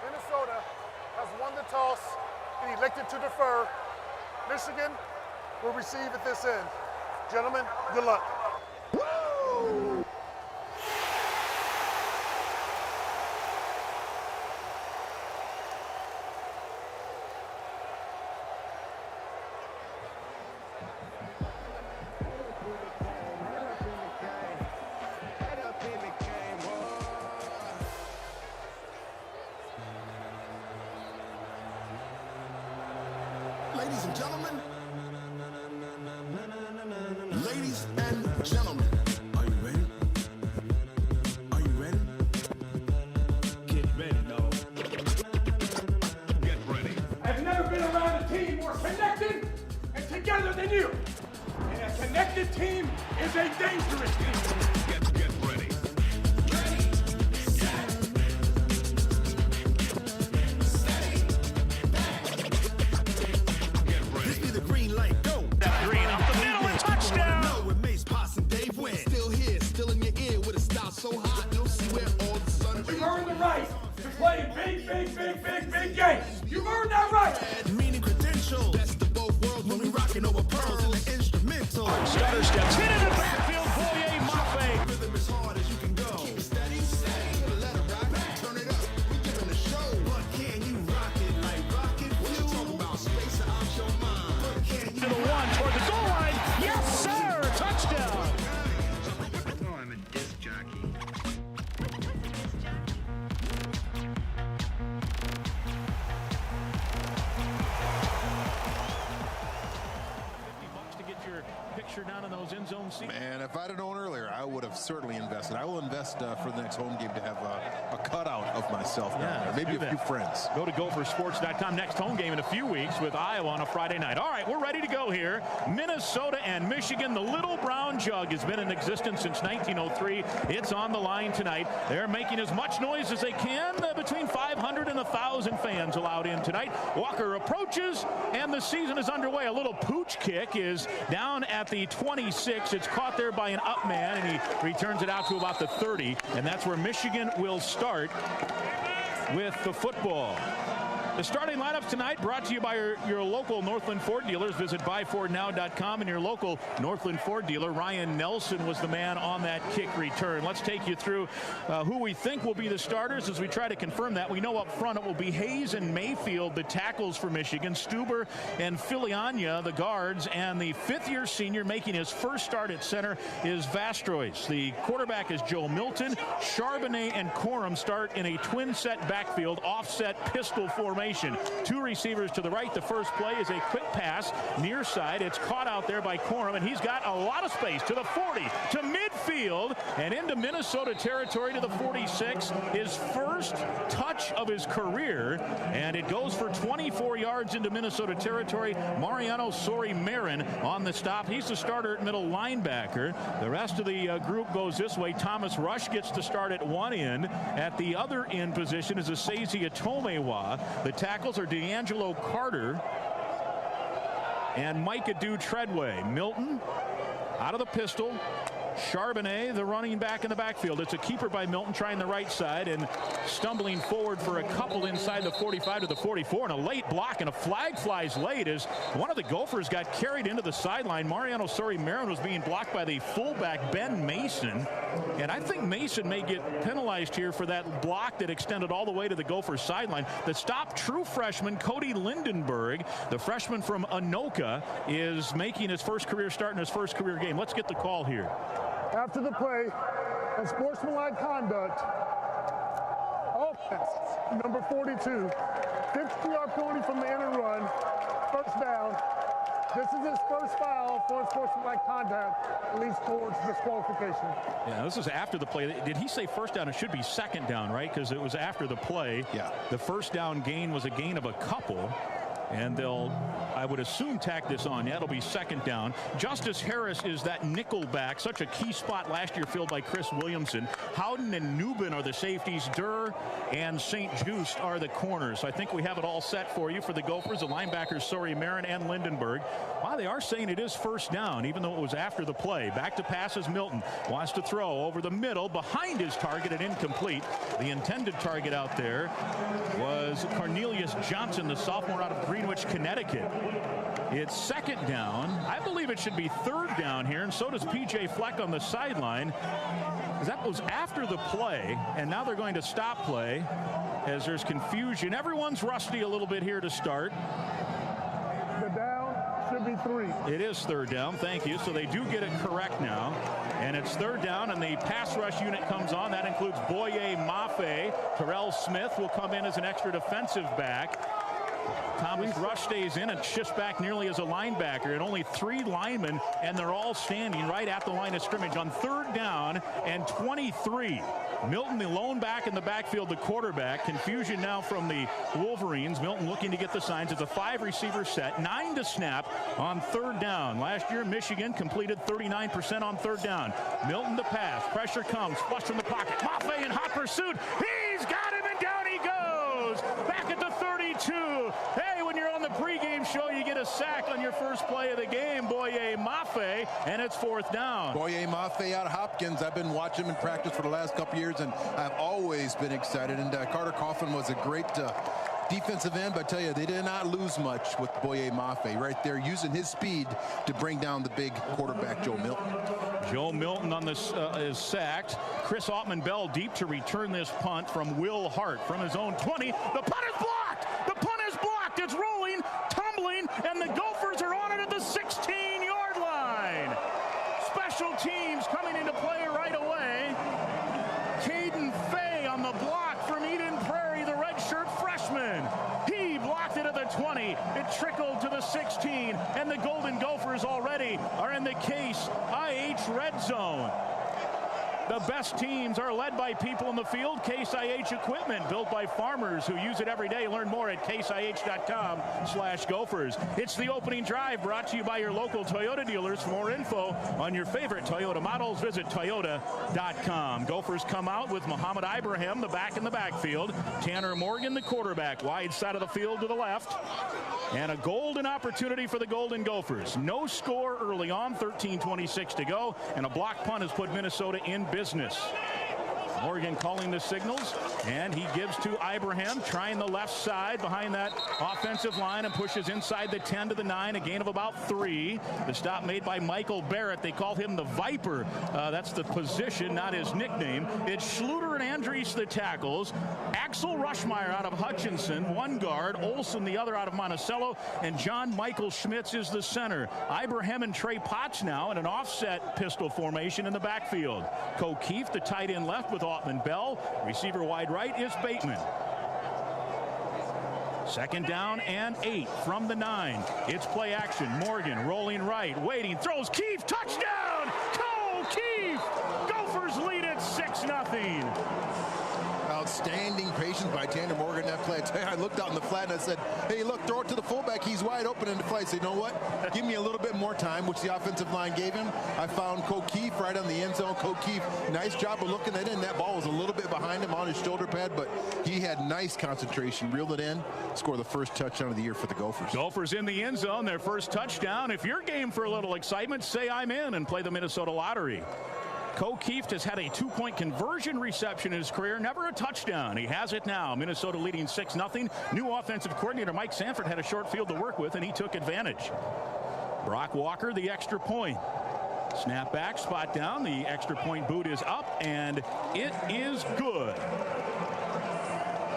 Minnesota has won the toss and elected to defer. Michigan will receive at this end. Gentlemen, good luck. Woo! Ladies and gentlemen, ladies and gentlemen, are you ready? Are you ready? Get ready, dog. connected and together than you. And a connected team is a dangerous team. Get ready. This be the green light, go. Green up the middle and touchdown. No, with Mace, Poss, and Dave Wynn. Still here, still in your ear with a style so hot, you'll see where all the sun. You've earned the right to play big games. You've earned that right. Meaning credentials. Best of both worlds when we rocking over pearls and the instrumental. Stutter steps hit in the backfield. Boye Mafe. Rhythm as hard as you can go. Keep steady, let it rock, turn it up. We giving a show. But can you rock it like rocket? What you talking about? Space out your mind. But can you To the one toward the goal line. Yes, sir. Touchdown. Oh, I'm a disc jockey. To get your picture down in those end zone seats. Man, if I'd have known earlier, I would have certainly invested. I will invest for the next home game to have a cutout of myself down there. Maybe a few friends. Go to gophersports.com. Next home game in a few weeks with Iowa on a Friday night. All right, we're ready to go here. Minnesota and Michigan. The Little Brown Jug has been in existence since 1903. It's on the line tonight. They're making as much noise as they can. Between 500 and 1,000 fans allowed in tonight. Walker approaches, and the season is underway. A little pooch kick is down at the 26. It's caught there by an up man, and he returns it out to about the 30. And that's where Michigan will start with the football. The starting lineups tonight brought to you by your local Northland Ford dealers. Visit buyfordnow.com, and your local Northland Ford dealer. Ryan Nelson was the man on that kick return. Let's take you through who we think will be the starters as we try to confirm that. We know up front it will be Hayes and Mayfield, the tackles for Michigan, Stuber and Filiania, the guards, and the fifth-year senior making his first start at center is Vastrois. The quarterback is Joe Milton. Charbonnet and Corum start in a twin-set backfield, offset pistol formation. Two receivers to the right. The first play is a quick pass near side. It's caught out there by Corum, and he's got a lot of space to the 40, to midfield, and into Minnesota territory to the 46. His first touch of his career, and it goes for 24 yards into Minnesota territory. Mariano Sori-Marin on the stop. He's the starter at middle linebacker. The rest of the group goes this way. Thomas Rush gets to start at one end. At the other end position is Asezi Atomewa. The tackles are D'Angelo Carter and Mike Adu Treadway. Milton out of the pistol. Charbonnet, the running back in the backfield. It's a keeper by Milton trying the right side and stumbling forward for a couple inside the 45 to the 44, and a late block, and a flag flies late as one of the Gophers got carried into the sideline. Mariano Sori-Marin was being blocked by the fullback Ben Mason, and I think Mason may get penalized here for that block that extended all the way to the Gophers sideline. The stop, true freshman Cody Lindenberg, the freshman from Anoka, is making his first career start in his first career game. Let's get the call here. After the play, unsportsmanlike conduct, offense, number 42, 50-yard penalty from the end and run, first down. This is his first foul for unsportsmanlike conduct, at least towards disqualification. Yeah, this is after the play. Did he say first down? It should be second down, right? Because it was after the play. Yeah. The first down gain was a gain of a couple. And they'll, I would assume, tack this on. Yeah, it'll be second down. Justice Harris is that nickel back. Such a key spot last year filled by Chris Williamson. Howden and Newbin are the safeties. Durr and St. Just are the corners. So I think we have it all set for you for the Gophers. The linebackers, Sori-Marin and Lindenberg. Wow, they are saying it is first down, even though it was after the play. Back to passes. Milton wants to throw over the middle. Behind his target and incomplete. The intended target out there was Cornelius Johnson, the sophomore out of Greenwich, Connecticut. It's second down. I believe it should be third down here, and so does P.J. Fleck on the sideline. That was after the play, and now they're going to stop play as there's confusion. Everyone's rusty a little bit here to start. The down should be 3. It is third down, thank you. So they do get it correct now. And it's third down, and the pass rush unit comes on. That includes Boye Mafe. Terrell Smith will come in as an extra defensive back. Thomas Rush stays in and shifts back nearly as a linebacker, and only 3 linemen, and they're all standing right at the line of scrimmage on third down and 23. Milton, the lone back in the backfield, the quarterback. Confusion now from the Wolverines. Milton looking to get the signs. It's a 5-receiver set, 9 to snap on third down. Last year, Michigan completed 39% on third down. Milton to pass. Pressure comes. Flush from the pocket. Mafe in hot pursuit. He's got him, and down he goes. Back at the 32. Hey, when you're on the pregame show, you get a sack on your first play of the game. Boye Mafe, and it's fourth down. Boye Mafe out of Hopkins. I've been watching him in practice for the last couple years, and I've always been excited. And Carter Coughlin was a great defensive end, but I tell you, they did not lose much with Boye Mafe right there, using his speed to bring down the big quarterback, Joe Milton. Joe Milton on this is sacked. Chris Ottman-Bell deep to return this punt from Will Hart from his own 20. The punt is blocked! The punt is blocked! It's rolling, tumbling, and the Gophers are on it at the 16-yard line. Special teams coming into play right away. Caden Fay on the block from Eden Prairie, the redshirt freshman. He blocked it at the 20. It trickled to the 16, and the Golden Gophers already are in the Case IH red zone. The best teams are led by people in the field. Case IH equipment built by farmers who use it every day. Learn more at caseih.com/Gophers. It's the opening drive brought to you by your local Toyota dealers. For more info on your favorite Toyota models, visit toyota.com. Gophers come out with Mo Ibraham, the back in the backfield. Tanner Morgan, the quarterback, wide side of the field to the left. And a golden opportunity for the Golden Gophers. No score early on, 13:26 to go, and a block punt has put Minnesota in business. Morgan calling the signals, and he gives to Ibraham, trying the left side behind that offensive line, and pushes inside the 10 to the 9, a gain of about 3. The stop made by Michael Barrett. They call him the Viper. That's the position, not his nickname. It's Schluter and Andries, the tackles. Axel Rushmeyer out of Hutchinson, one guard. Olson, the other, out of Monticello. And John Michael Schmitz is the center. Ibrahim and Trey Potts now in an offset pistol formation in the backfield. O'Keefe, the tight end left with Ottman-Bell. Receiver wide right is Bateman. Second down and 8 from the 9. It's play action. Morgan rolling right, waiting, throws. Keefe, touchdown! Cole Keefe! Gophers lead it 6-0. Outstanding patience by Tanner Morgan that play. I looked out in the flat and I said, hey, look, throw it to the fullback. He's wide open in the play. I said, you know what? Give me a little bit more time, which the offensive line gave him. I found O'Keefe right on the end zone. O'Keefe, nice job of looking at it, and that ball was a little bit behind him on his shoulder pad, but he had nice concentration, reeled it in, scored the first touchdown of the year for the Gophers. Gophers in the end zone, their first touchdown. If you're game for a little excitement, say I'm in and play the Minnesota Lottery. O'Keefe has had a 2-point conversion reception in his career, never a touchdown. He has it now. Minnesota leading 6-0. New offensive coordinator Mike Sanford had a short field to work with, and he took advantage. Brock Walker, the extra point. Snap back, spot down. The extra point boot is up, and it is good.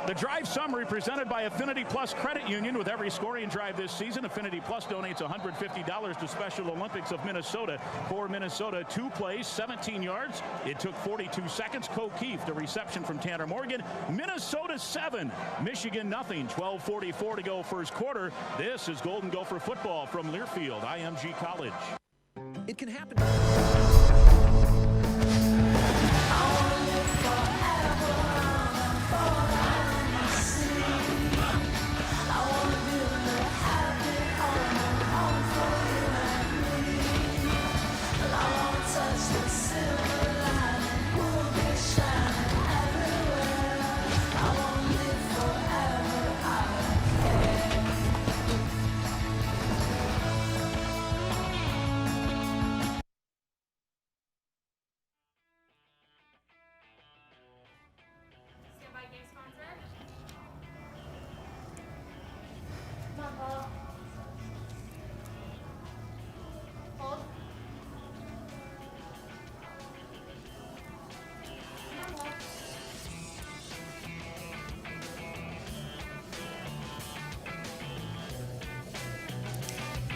The drive summary presented by Affinity Plus Credit Union. With every scoring drive this season, Affinity Plus donates $150 to Special Olympics of Minnesota. For Minnesota, 2 plays, 17 yards. It took 42 seconds. O'Keefe, the reception from Tanner Morgan. Minnesota 7, Michigan nothing. 12:44 to go first quarter. This is Golden Gopher football from Learfield, IMG College. It can happen.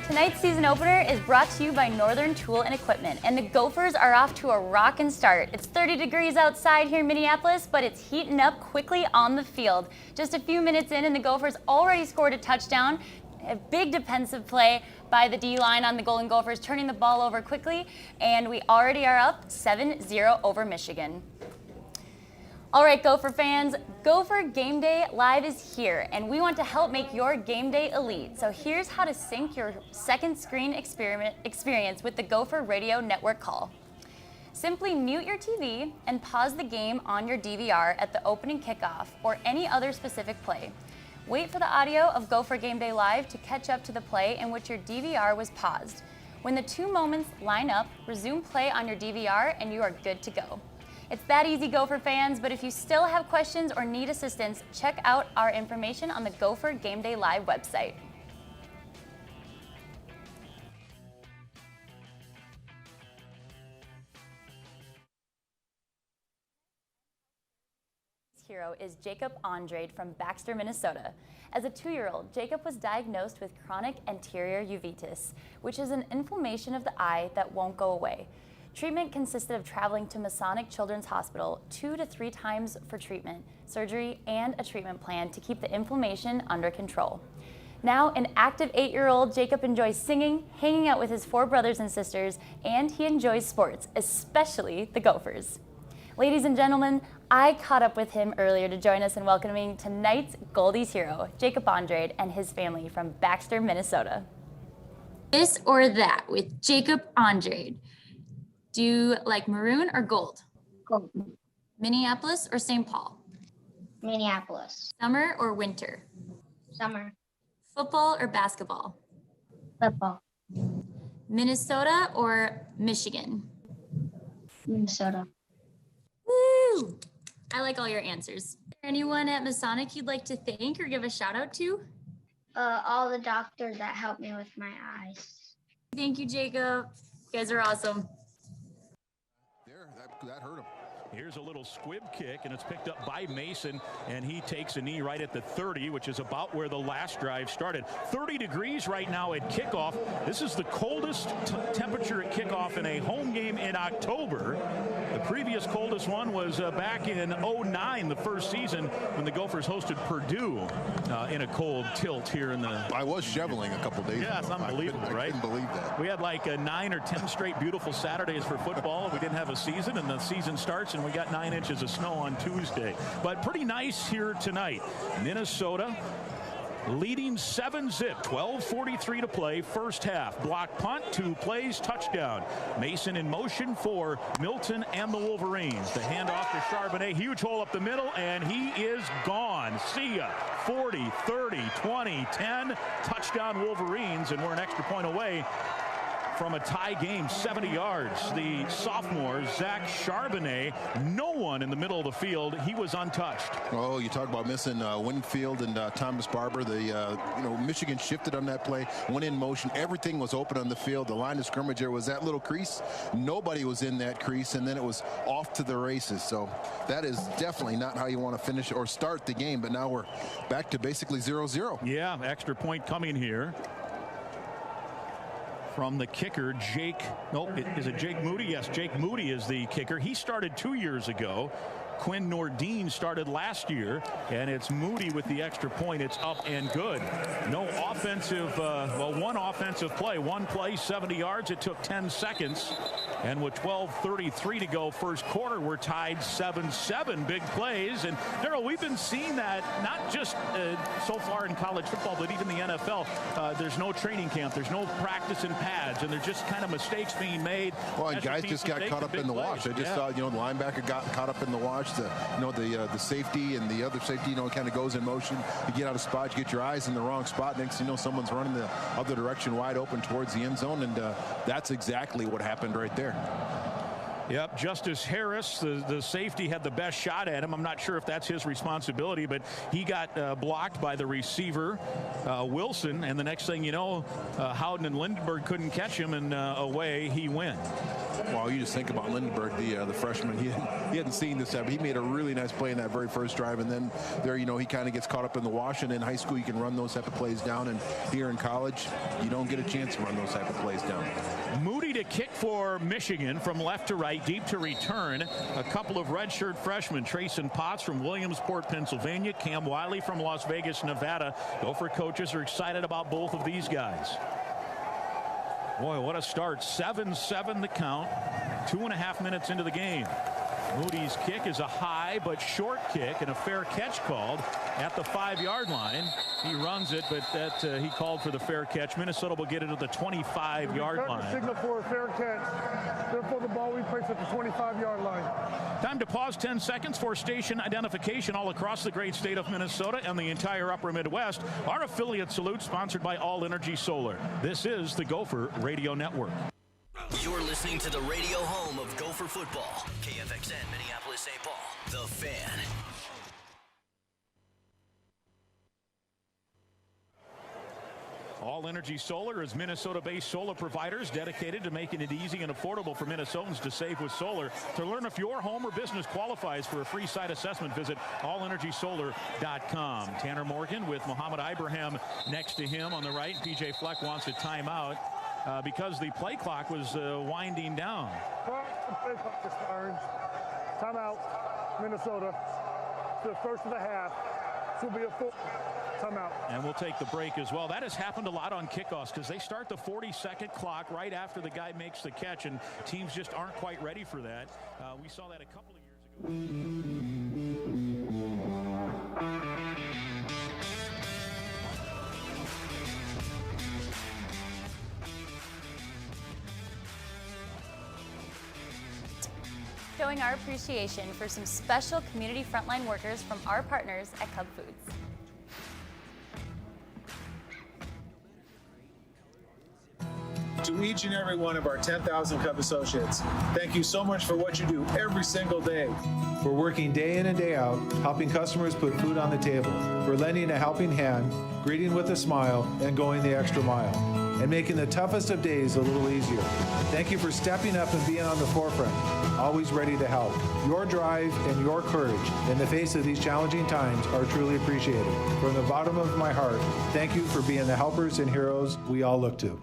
Tonight's season opener is brought to you by Northern Tool and Equipment, and the Gophers are off to a rockin' start. It's 30 degrees outside here in Minneapolis, but it's heating up quickly on the field. Just a few minutes in, and the Gophers already scored a touchdown. A big defensive play by the D-line on the Golden Gophers, turning the ball over quickly, and we already are up 7-0 over Michigan. All right, Gopher fans, Gopher Game Day Live is here, and we want to help make your game day elite. So here's how to sync your second screen experience with the Gopher Radio Network call. Simply mute your TV and pause the game on your DVR at the opening kickoff or any other specific play. Wait for the audio of Gopher Game Day Live to catch up to the play in which your DVR was paused. When the two moments line up, resume play on your DVR and you are good to go. It's that easy, Gopher fans, but if you still have questions or need assistance, check out our information on the Gopher Game Day Live website. Hero is Jacob Andrade from Baxter, Minnesota. As a 2-year-old, Jacob was diagnosed with chronic anterior uveitis, which is an inflammation of the eye that won't go away. Treatment consisted of traveling to Masonic Children's Hospital 2 to 3 times for treatment, surgery, and a treatment plan to keep the inflammation under control. Now, an active 8-year-old, Jacob enjoys singing, hanging out with his 4 brothers and sisters, and he enjoys sports, especially the Gophers. Ladies and gentlemen, I caught up with him earlier to join us in welcoming tonight's Goldie's hero, Jacob Andrade, and his family from Baxter, Minnesota. This or that with Jacob Andrade. Do you like maroon or gold? Gold. Minneapolis or St. Paul? Minneapolis. Summer or winter? Summer. Football or basketball? Football. Minnesota or Michigan? Minnesota. Woo! I like all your answers. Is there anyone at Masonic you'd like to thank or give a shout out to? All the doctors that helped me with my eyes. Thank you, Jacob. You guys are awesome. That hurt him. Here's a little squib kick, and it's picked up by Mason, and he takes a knee right at the 30, which is about where the last drive started. 30 degrees right now at kickoff. This is the coldest temperature at kickoff in a home game in October. The previous coldest one was back in 09, the first season, when the Gophers hosted Purdue in a cold tilt here in the... I was shoveling a couple days ago. Yeah, it's unbelievable, right? I couldn't believe that. We had like 9 or 10 straight beautiful Saturdays for football. We didn't have a season, and the season starts, and we got 9 inches of snow on Tuesday. But pretty nice here tonight. Minnesota leading 7-zip, 12:43 to play, first half. Block punt, 2 plays, touchdown. Mason in motion for Milton and the Wolverines. The handoff to Charbonnet, huge hole up the middle, and he is gone. See ya. 40, 30, 20, 10, touchdown Wolverines, and we're an extra point away from a tie game, 70 yards. The sophomore, Zach Charbonnet, no one in the middle of the field. He was untouched. Oh, you talk about missing Winfield and Thomas Barber. Michigan shifted on that play, went in motion. Everything was open on the field. The line of scrimmage there was that little crease. Nobody was in that crease, and then it was off to the races. So that is definitely not how you want to finish or start the game, but now we're back to basically 0-0. Yeah, extra point coming here from the kicker, Jake. No, is it Jake Moody? Yes, Jake Moody is the kicker. He started 2 years ago. Quinn Nordine started last year, and it's Moody with the extra point. It's up and good. No offensive, one offensive play. One play, 70 yards. It took 10 seconds. And with 12:33 to go first quarter, we're tied 7-7. Big plays. And Darryl, we've been seeing that not just so far in college football, but even the NFL. There's no training camp. There's no practice in pads, and there's just kind of mistakes being made. Well, and guys just got caught up in the wash. I just saw, the linebacker got caught up in the wash. The safety and the other safety, kind of goes in motion. You get out of spot, you get your eyes in the wrong spot. Next thing you know, someone's running the other direction wide open towards the end zone, and that's exactly what happened right there. Yep, Justice Harris, the safety, had the best shot at him. I'm not sure if that's his responsibility, but he got blocked by the receiver, Wilson, and the next thing you know, Howden and Lindenberg couldn't catch him, and away he went. Well, you just think about Lindenberg, the freshman. He hadn't seen this happen. He made a really nice play in that very first drive, and then there, he kind of gets caught up in the wash. And in high school, you can run those type of plays down, and here in college, you don't get a chance to run those type of plays down. Moody to kick for Michigan from left to right, deep to return. A couple of redshirt freshmen, Trayson Potts from Williamsport, Pennsylvania, Cam Wiley from Las Vegas, Nevada. Gopher coaches are excited about both of these guys. Boy, what a start. 7-7 the count. 2.5 minutes into the game. Moody's kick is a high but short kick, and a fair catch called at the 5-yard line. He runs it, but that he called for the fair catch. Minnesota will get it at the 25-yard line. Signal for a fair catch. Therefore, the ball we place at the 25-yard line. Time to pause 10 seconds for station identification all across the great state of Minnesota and the entire upper Midwest. Our affiliate salute sponsored by All Energy Solar. This is the Gopher Radio Network. You're listening to the radio home of Gopher Football. KFXN, Minneapolis, St. Paul. The Fan. All Energy Solar is Minnesota-based solar providers dedicated to making it easy and affordable for Minnesotans to save with solar. To learn if your home or business qualifies for a free site assessment, visit allenergysolar.com. Tanner Morgan with Mo Ibraham next to him on the right. PJ Fleck wants a timeout because the play clock was winding down. The play clock expires. Timeout, Minnesota. The first of the half. This will be a full timeout. And we'll take the break as well. That has happened a lot on kickoffs because they start the 40-second clock right after the guy makes the catch, and teams just aren't quite ready for that. We saw that a couple of years ago. Showing our appreciation for some special community frontline workers from our partners at Cub Foods. To each and every one of our 10,000 Cub associates, thank you so much for what you do every single day. For working day in and day out, helping customers put food on the table, for lending a helping hand, greeting with a smile, and going the extra mile, and making the toughest of days a little easier. Thank you for stepping up and being on the forefront, always ready to help. Your drive and your courage in the face of these challenging times are truly appreciated. From the bottom of my heart, thank you for being the helpers and heroes we all look to.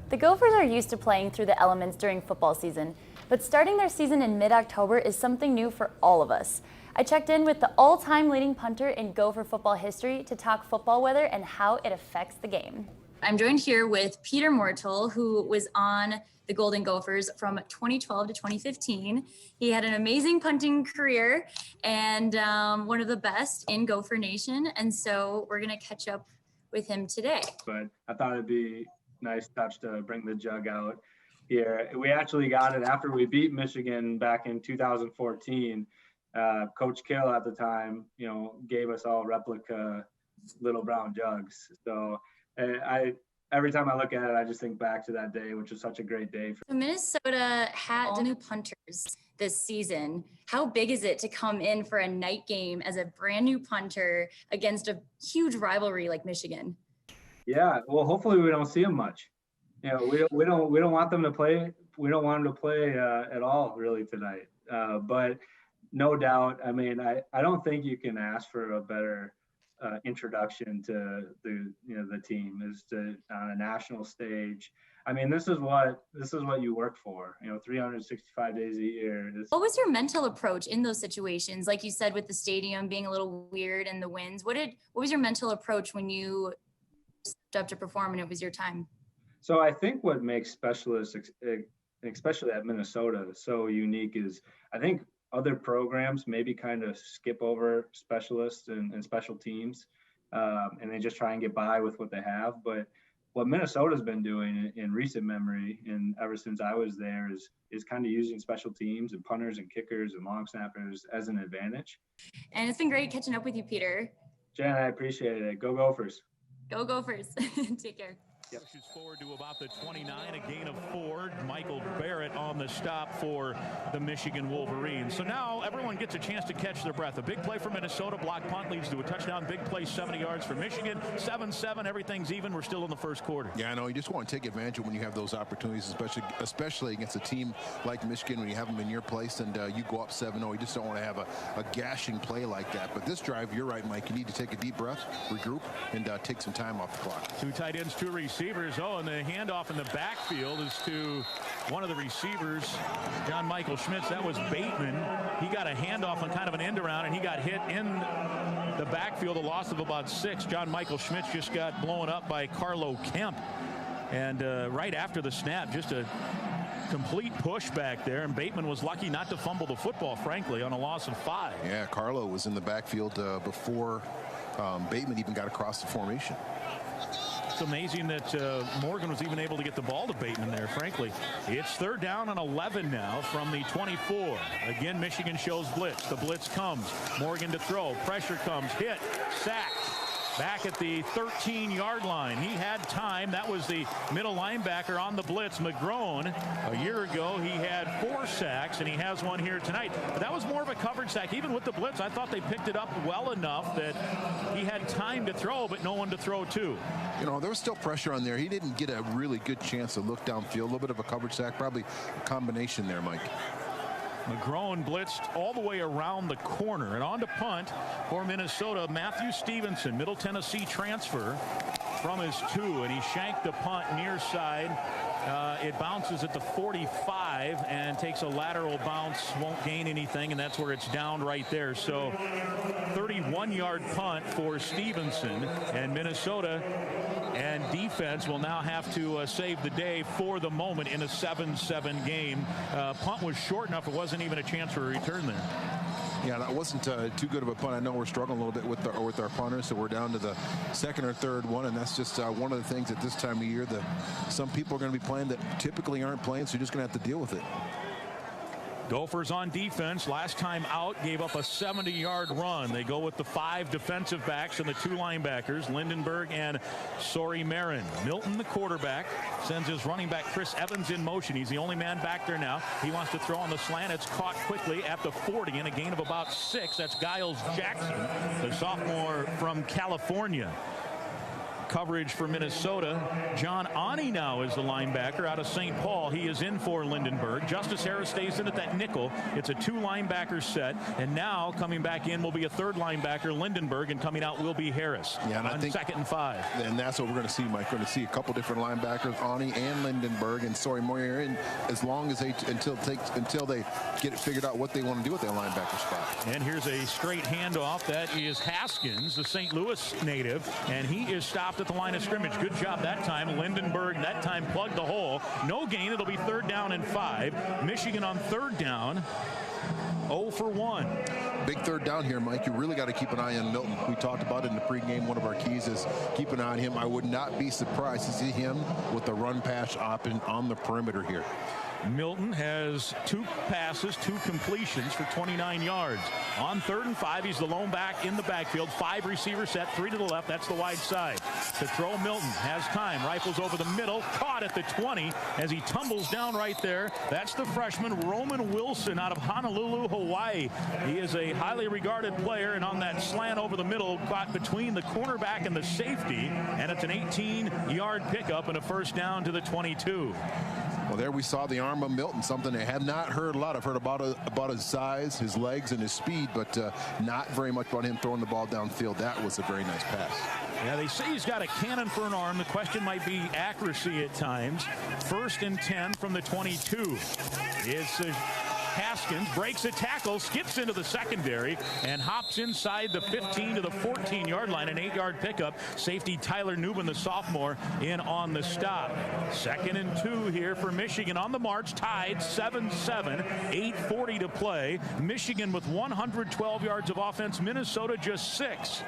The Gophers are used to playing through the elements during football season, but starting their season in mid-October is something new for all of us. I checked in with the all-time leading punter in Gopher football history to talk football weather and how it affects the game. I'm joined here with Peter Mortel, who was on the Golden Gophers from 2012 to 2015. He had an amazing punting career and one of the best in Gopher Nation, and so we're going to catch up with him today. But I thought it'd be nice touch to bring the jug out here. We actually got it after we beat Michigan back in 2014. Coach Kill at the time, gave us all replica Little Brown Jugs. So every time I look at it, I just think back to that day, which was such a great day. Minnesota had new punters this season. How big is it to come in for a night game as a brand new punter against a huge rivalry like Michigan? Yeah, well, hopefully we don't see them much. We don't want them to play. We don't want them to play at all really tonight. But no doubt, I mean, I don't think you can ask for a better introduction to the team is to on a national stage. I mean, this is what you work for, 365 days a year. What was your mental approach in those situations? Like you said, with the stadium being a little weird and the winds, what was your mental approach when you stepped up to perform and it was your time? So I think what makes specialists, especially at Minnesota, so unique is I think other programs maybe kind of skip over specialists and special teams, and they just try and get by with what they have. But what Minnesota's been doing in recent memory and ever since I was there is kind of using special teams and punters and kickers and long snappers as an advantage. And it's been great catching up with you, Peter. Jen, I appreciate it. Go Gophers. Go Gophers. Take care. Yep. Pushes forward to about the 29, a gain of 4. Michael Barrett on the stop for the Michigan Wolverines. So now everyone gets a chance to catch their breath. A big play for Minnesota, block punt leads to a touchdown. Big play, 70 yards for Michigan. 7-7, everything's even. We're still in the first quarter. Yeah, I know. You just want to take advantage of when you have those opportunities, especially against a team like Michigan when you have them in your place and you go up 7-0. You just don't want to have a gashing play like that. But this drive, you're right, Mike. You need to take a deep breath, regroup, and take some time off the clock. 2 tight ends, 2 receivers. And the handoff in the backfield is to one of the receivers, John Michael Schmitz. That was Bateman. He got a handoff on kind of an end around, and he got hit in the backfield, a loss of about 6. John Michael Schmitz just got blown up by Carlo Kemp. And right after the snap, just a complete push back there, and Bateman was lucky not to fumble the football, frankly, on a loss of 5. Yeah, Carlo was in the backfield before Bateman even got across the formation. It's amazing that Morgan was even able to get the ball to Bateman there, frankly. It's 3rd down and 11 now from the 24. Again, Michigan shows blitz. The blitz comes. Morgan to throw. Pressure comes. Hit. Sacked. Back at the 13-yard line. He had time. That was the middle linebacker on the blitz, McGrone. A year ago, he had 4 sacks, and he has one here tonight. But that was more of a coverage sack. Even with the blitz, I thought they picked it up well enough that he had time to throw, but no one to throw to. You know, there was still pressure on there. He didn't get a really good chance to look downfield. A little bit of a coverage sack, probably a combination there, Mike. McGrone blitzed all the way around the corner, and on to punt for Minnesota. Matthew Stevenson, Middle Tennessee transfer from his 2, and he shanked the punt near side. It bounces at the 45 and takes a lateral bounce, won't gain anything, and that's where it's down right there. So 31-yard punt for Stevenson, and Minnesota and defense will now have to save the day for the moment in a 7-7 game. Punt was short enough, it wasn't even a chance for a return there. Yeah, that wasn't too good of a punt. I know we're struggling a little bit with our punters, so we're down to the 2nd or 3rd one, and that's just one of the things at this time of year that some people are going to be playing that typically aren't playing, so you're just going to have to deal with it. Gophers on defense last time out gave up a 70-yard run. They go with the 5 defensive backs and the 2 linebackers, Lindenberg and Sori Marin. Milton, the quarterback, sends his running back Chris Evans in motion. He's the only man back there now. He wants to throw on the slant. It's caught quickly at the 40 and a gain of about 6. That's Giles Jackson, the sophomore from California. Coverage for Minnesota. John Ani now is the linebacker out of St. Paul. He is in for Lindenberg. Justice Harris stays in at that nickel. It's a 2 linebacker set, and now coming back in will be a 3rd linebacker, Lindenberg, and coming out will be Harris. Yeah, and on I think 2nd and 5. And that's what we're going to see, Mike. We're going to see a couple different linebackers, Ani and Lindenberg, and Sori Marin, as long as until they get it figured out what they want to do with their linebacker spot. And here's a straight handoff. That is Haskins, the St. Louis native, and he is stopped at the line of scrimmage. Good job that time. Lindenberg that time plugged the hole. No gain. It'll be 3rd down and 5. Michigan on 3rd down. 0 for 1. Big 3rd down here, Mike. You really got to keep an eye on Milton. We talked about it in the pregame. One of our keys is keep an eye on him. I would not be surprised to see him with the run pass option on the perimeter here. Milton has 2 passes, 2 completions for 29 yards. On 3rd and 5, he's the lone back in the backfield. 5 receiver set, 3 to the left. That's the wide side. To throw, Milton has time. Rifles over the middle. Caught at the 20 as he tumbles down right there. That's the freshman Roman Wilson out of Honolulu, Hawaii. He is a highly regarded player, and on that slant over the middle, caught between the cornerback and the safety, and it's an 18-yard pickup and a 1st down to the 22. Well, there we saw the arm of Milton, something I had not heard a lot. I've heard about his size, his legs, and his speed, but not very much about him throwing the ball downfield. That was a very nice pass. Yeah, they say he's got a cannon for an arm. The question might be accuracy at times. 1st and 10 from the 22. It's Haskins breaks a tackle, skips into the secondary, and hops inside the 15 to the 14-yard line. An 8-yard pickup. Safety Tyler Newman, the sophomore, in on the stop. 2nd and 2 here for Michigan on the march. Tied 7-7. 8:40 to play. Michigan with 112 yards of offense. Minnesota just 6.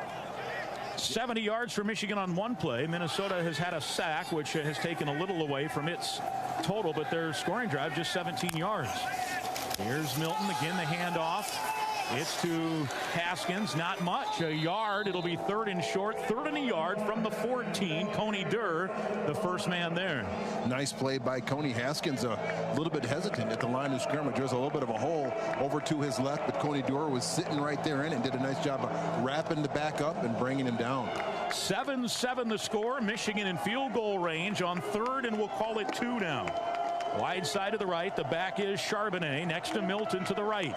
70 yards for Michigan on 1 play. Minnesota has had a sack, which has taken a little away from its total, but their scoring drive just 17 yards. Here's Milton again, the handoff. It's to Haskins, not much, a yard. It'll be 3rd and short, 3rd and a yard from the 14. Coney Durr, the first man there. Nice play by Coney. Haskins a little bit hesitant at the line of scrimmage. There's a little bit of a hole over to his left, but Coney Durr was sitting right there in it and did a nice job of wrapping the back up and bringing him down. 7-7 the score. Michigan in field goal range on 3rd, and we'll call it 2 now. Wide side to the right. The back is Charbonnet next to Milton to the right.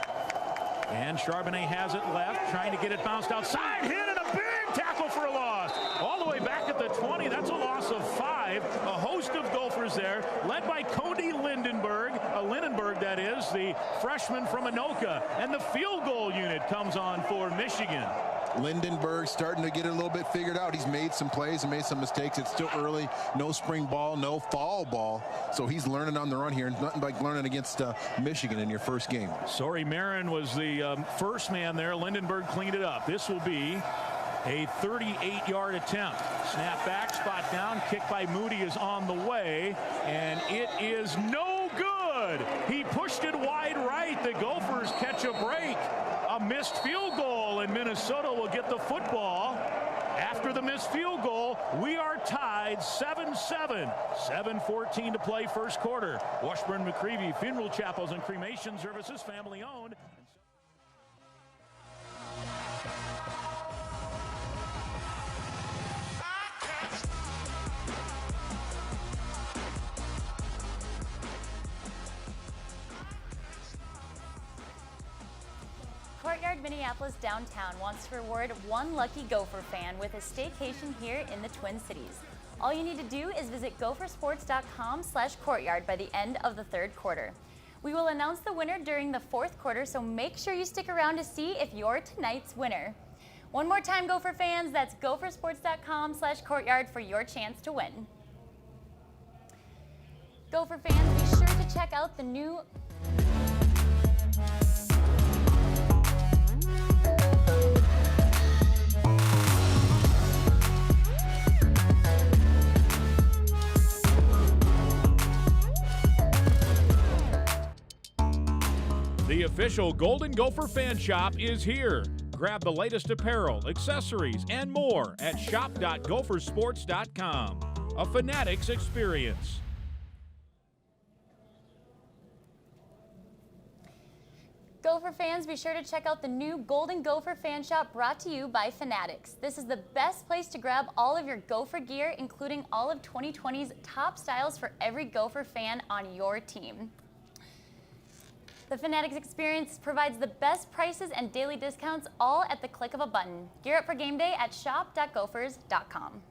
And Charbonnet has it left, trying to get it bounced outside. Hit and a big tackle for a loss. All the way back at the 20. That's a loss of 5. A host of Gophers there, led by Cody Lindenberg, that is, the freshman from Anoka. And the field goal unit comes on for Michigan. Lindenberg starting to get it a little bit figured out. He's made some plays and made some mistakes. It's still early. No spring ball, no fall ball. So he's learning on the run here. Nothing like learning against Michigan in your first game. Sorry, Marin was the first man there. Lindenberg cleaned it up. This will be a 38-yard attempt. Snap back, spot down, kick by Moody is on the way, and it is no good. He pushed it wide right. The Gophers catch a break. A missed field goal, and Minnesota will get the football. After the missed field goal, we are tied 7-7. 7:14 to play first quarter. Washburn McCreevy Funeral Chapels and Cremation Services, family owned. Courtyard Minneapolis downtown wants to reward one lucky Gopher fan with a staycation here in the Twin Cities. All you need to do is visit gophersports.com/courtyard by the end of the third quarter. We will announce the winner during the fourth quarter, so make sure you stick around to see if you're tonight's winner. One more time, Gopher fans, that's gophersports.com/courtyard for your chance to win. Gopher fans, be sure to check out the new The official Golden Gopher fan shop is here. Grab the latest apparel, accessories, and more at shop.gophersports.com. A Fanatics experience. Gopher fans, be sure to check out the new Golden Gopher fan shop brought to you by Fanatics. This is the best place to grab all of your Gopher gear, including all of 2020's top styles for every Gopher fan on your team. The Fanatics experience provides the best prices and daily discounts, all at the click of a button. Gear up for game day at shop.gophers.com.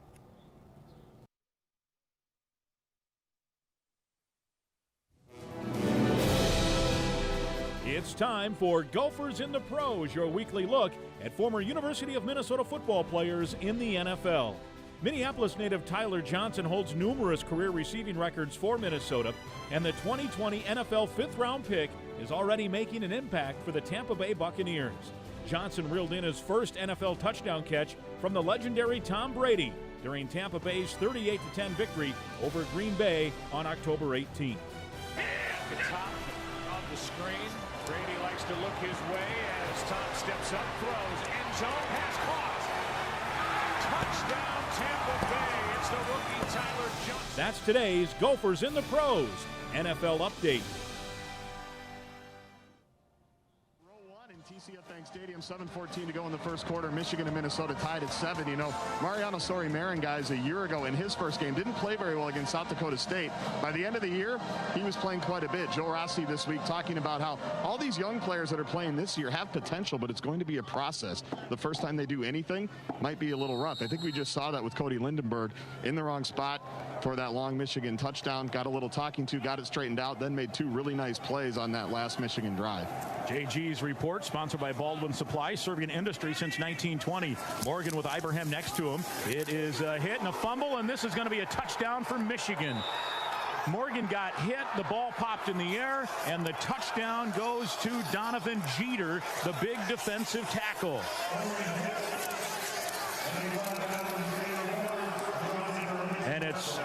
It's time for Gophers in the Pros, your weekly look at former University of Minnesota football players in the NFL. Minneapolis native Tyler Johnson holds numerous career receiving records for Minnesota, and the 2020 NFL fifth-round pick is already making an impact for the Tampa Bay Buccaneers. Johnson reeled in his first NFL touchdown catch from the legendary Tom Brady during Tampa Bay's 38-10 victory over Green Bay on October 18th. The top of the screen. Brady likes to look his way as Tom steps up, throws, end zone, pass caught. Touchdown Tampa Bay. It's the rookie Tyler Johnson. That's today's Gophers in the Pros NFL update. TCF Bank Stadium, 7:14 to go in the first quarter. Michigan and Minnesota tied at 7. You know, Mariano Sori-Marin, guys, a year ago in his first game didn't play very well against South Dakota State. By the end of the year, he was playing quite a bit. Joe Rossi this week talking about how all these young players that are playing this year have potential, but it's going to be a process. The first time they do anything might be a little rough. I think we just saw that with Cody Lindenberg in the wrong spot for that long Michigan touchdown. Got a little talking to, got it straightened out, then made two really nice plays on that last Michigan drive. JG's report, sponsored by Baldwin Supply, serving an industry since 1920. Morgan with Ibraham next to him. It is a hit and a fumble, and this is going to be a touchdown for Michigan. Morgan got hit, the ball popped in the air, and the touchdown goes to Donovan Jeter, the big defensive tackle. And it's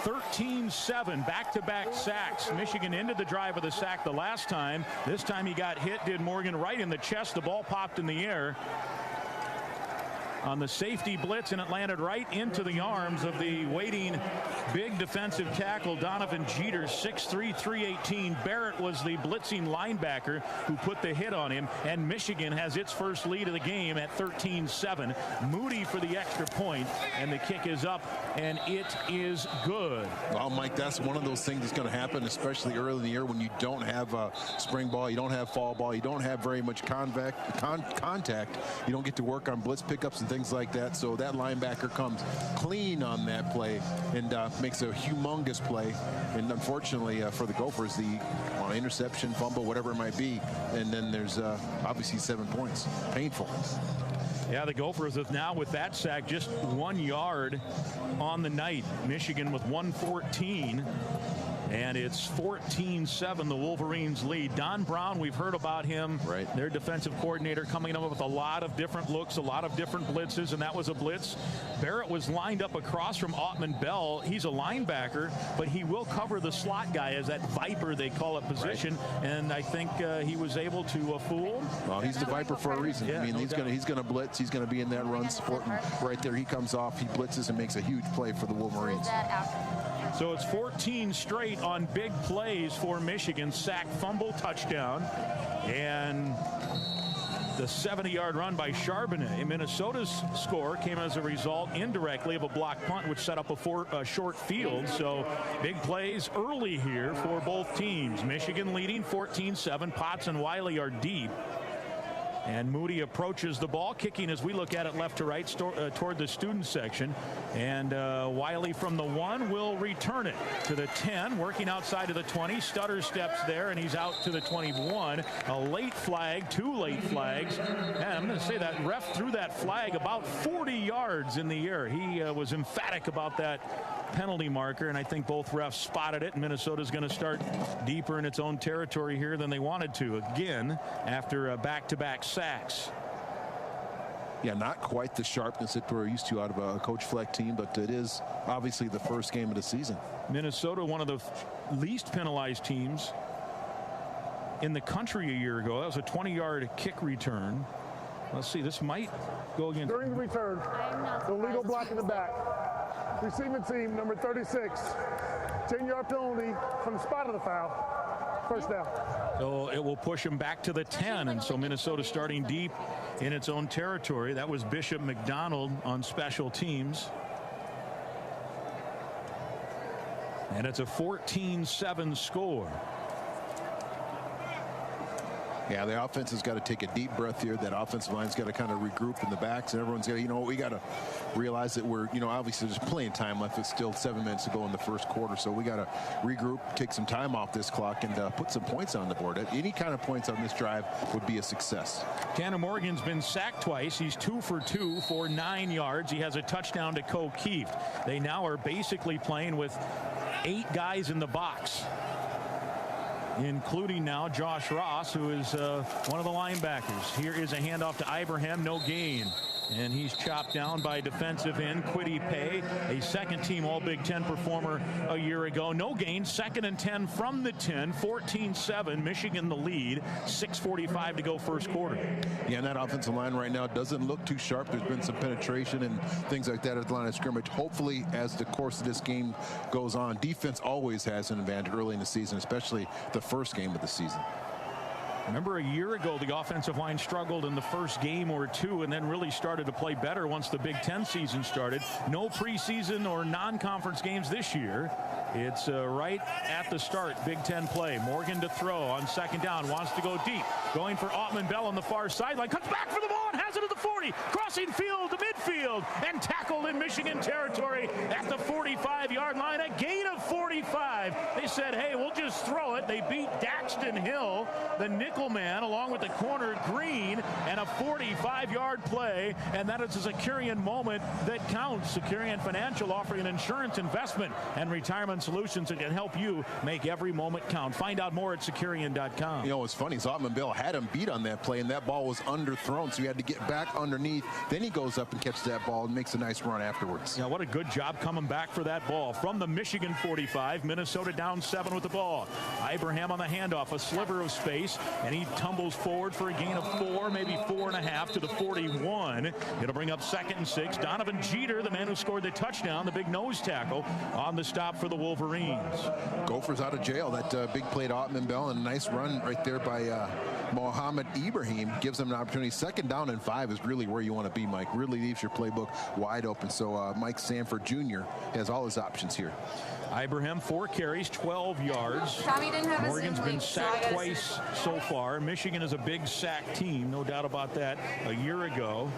13-7, back-to-back sacks. Michigan ended the drive with a sack the last time. This time he got hit, did Morgan right in the chest. The ball popped in the air on the safety blitz, and it landed right into the arms of the waiting big defensive tackle, Donovan Jeter, 6'3", 318. Barrett was the blitzing linebacker who put the hit on him, and Michigan has its first lead of the game at 13-7. Moody for the extra point, and the kick is up, and it is good. Well, Mike, that's one of those things that's going to happen, especially early in the year when you don't have spring ball, you don't have fall ball, you don't have very much contact. You don't get to work on blitz pickups and things like that, so that linebacker comes clean on that play and makes a humongous play, and unfortunately for the Gophers, the interception, fumble, whatever it might be, and then there's obviously 7 points. Painful. Yeah, the Gophers have now, with that sack, just 1 yard on the night. Michigan with 114. And it's 14-7, the Wolverines lead. Don Brown, we've heard about him, their defensive coordinator, coming up with a lot of different looks, a lot of different blitzes, and that was a blitz. Barrett was lined up across from Ottman Bell. He's a linebacker, but he will cover the slot guy as that Viper, they call it, position. And I think he was able to fool. Well, he's the Viper for a reason. Yeah, I mean, he's going to blitz. He's going to be in that run supporting right there. He comes off, he blitzes, and makes a huge play for the Wolverines. So it's 14 straight on big plays for Michigan. Sack, fumble, touchdown. And the 70-yard run by Charbonnet. Minnesota's score came as a result indirectly of a block punt, which set up a short field. So big plays early here for both teams. Michigan leading 14-7. Potts and Wiley are deep. And Moody approaches the ball, kicking as we look at it left to right toward the student section. And Wiley from the 1 will return it to the 10, working outside of the 20. Stutter steps there, and he's out to the 21. A late flag, 2 late flags. And I'm going to say that ref threw that flag about 40 yards in the air. He was emphatic about that penalty marker, and I think both refs spotted it. Minnesota's going to start deeper in its own territory here than they wanted to, again, after back-to-back sacks. Yeah, not quite the sharpness that we're used to out of a Coach Fleck team, but it is obviously the first game of the season. Minnesota, one of the least penalized teams in the country a year ago. That was a 20-yard kick return. Let's see, this might go against. During the return, the legal block in the back. Receiving team, number 36. 10-yard penalty from the spot of the foul. First down. So it will push him back to the 10, and so Minnesota starting deep in its own territory. That was Bishop McDonald on special teams. And it's a 14-7 score. Yeah, the offense has got to take a deep breath here. That offensive line's got to kind of regroup in the backs, and everyone's got to, we got to realize that we're, obviously there's plenty of time left. It's still 7 minutes to go in the first quarter, so we got to regroup, take some time off this clock, and put some points on the board. Any kind of points on this drive would be a success. Tanner Morgan's been sacked twice. He's 2 for 2 for 9 yards. He has a touchdown to Co Kieft. They now are basically playing with 8 guys in the box, including now Josh Ross, who is one of the linebackers. Here is a handoff to Ibraham, no gain. And he's chopped down by defensive end Kwity Paye, a second-team All-Big Ten performer a year ago. No gain, 2nd and 10 from the 10, 14-7. Michigan the lead, 6:45 to go first quarter. Yeah, and that offensive line right now doesn't look too sharp. There's been some penetration and things like that at the line of scrimmage. Hopefully, as the course of this game goes on, defense always has an advantage early in the season, especially the first game of the season. Remember, a year ago, the offensive line struggled in the first game or two and then really started to play better once the Big Ten season started. No preseason or non-conference games this year. It's right at the start, Big Ten play. Morgan to throw on 2nd down, wants to go deep. Going for Ottman Bell on the far sideline. Comes back for the ball and has it at the 40. Crossing field to midfield and tackled in Michigan territory at the 45-yard line. A gain of 45. They said, hey, we'll just throw it. They beat Daxton Hill, the nickel man, along with the corner Green, and a 45-yard play. And that is a Securian moment that counts. Securian Financial offering an insurance, investment, and retirement solutions that can help you make every moment count. Find out more at Securian.com. What's funny is Ottman Bell had him beat on that play, and that ball was underthrown, so he had to get back underneath. Then he goes up and catches that ball and makes a nice run afterwards. Yeah, what a good job coming back for that ball. From the Michigan 45, Minnesota down 7 with the ball. Ibraham on the handoff, a sliver of space, and he tumbles forward for a gain of 4, maybe 4.5 to the 41. It'll bring up 2nd and 6. Donovan Jeter, the man who scored the touchdown, the big nose tackle, on the stop for the Wolverines. Gophers out of jail. That big play to Ottman Bell, and a nice run right there by Mo Ibraham gives them an opportunity. 2nd down and 5 is really where you want to be, Mike. Really leaves your playbook wide open. So Mike Sanford Jr. has all his options here. Ibraham, 4 carries, 12 yards. Morgan's been sacked twice so far. Michigan is a big sack team, no doubt about that. A year ago,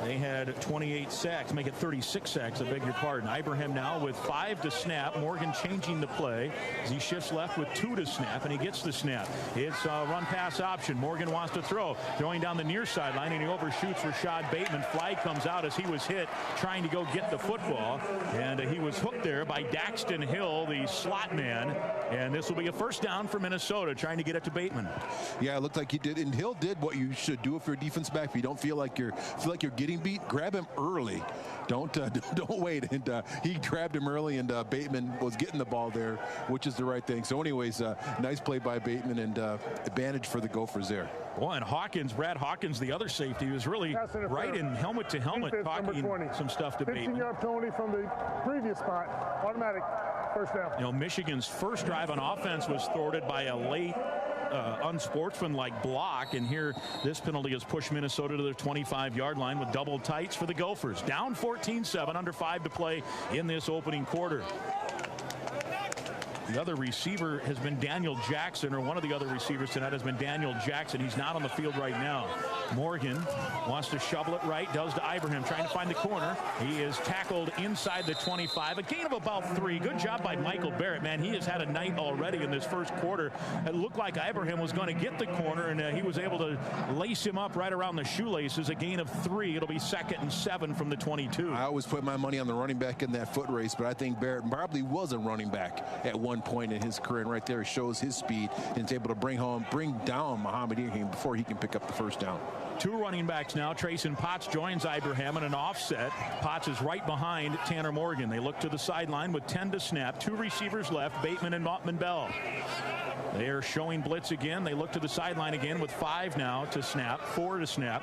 They had 28 sacks, make it 36 sacks, I beg your pardon. Ibraham now with 5 to snap. Morgan changing the play as he shifts left with 2 to snap, and he gets the snap. It's a run-pass option. Morgan wants to throw. Throwing down the near sideline, and he overshoots Rashad Bateman. Flag comes out as he was hit trying to go get the football, and he was hooked there by Daxton Hill, the slot man, and this will be a first down for Minnesota, trying to get it to Bateman. Yeah, it looked like he did, and Hill did what you should do if you're a defense back. If you don't feel like you're getting beat, grab him early. Don't wait. And he grabbed him early, and Bateman was getting the ball there, which is the right thing. So anyways, nice play by Bateman, and advantage for the Gophers there. Boy, and Hawkins, Brad Hawkins, the other safety, was really right in helmet to helmet talking some stuff to Bateman. 15-yard penalty from the previous spot, automatic first down. You know, Michigan's first drive on offense was thwarted by a late unsportsmanlike block, and here this penalty has pushed Minnesota to their 25-yard line with double tights for the Gophers. Down 14-7, under 5 to play in this opening quarter. The other receiver has been Daniel Jackson, or one of the other receivers tonight has been Daniel Jackson. He's not on the field right now. Morgan wants to shovel it right, does to Ibraham, trying to find the corner. He is tackled inside the 25, a gain of about 3. Good job by Michael Barrett, man. He has had a night already in this first quarter. It looked like Ibraham was going to get the corner, and he was able to lace him up right around the shoelaces. A gain of 3. It'll be 2nd and 7 from the 22. I always put my money on the running back in that foot race, but I think Barrett probably was a running back at one point in his career, and right there shows his speed and is able to bring down Muhammad Ibraham before he can pick up the first down. 2 running backs now. Trayson Potts joins Ibraham in an offset. Potts is right behind Tanner Morgan. They look to the sideline with 10 to snap. 2 receivers left, Bateman and Mottman Bell. They are showing blitz again. They look to the sideline again with 5 now to snap, 4 to snap.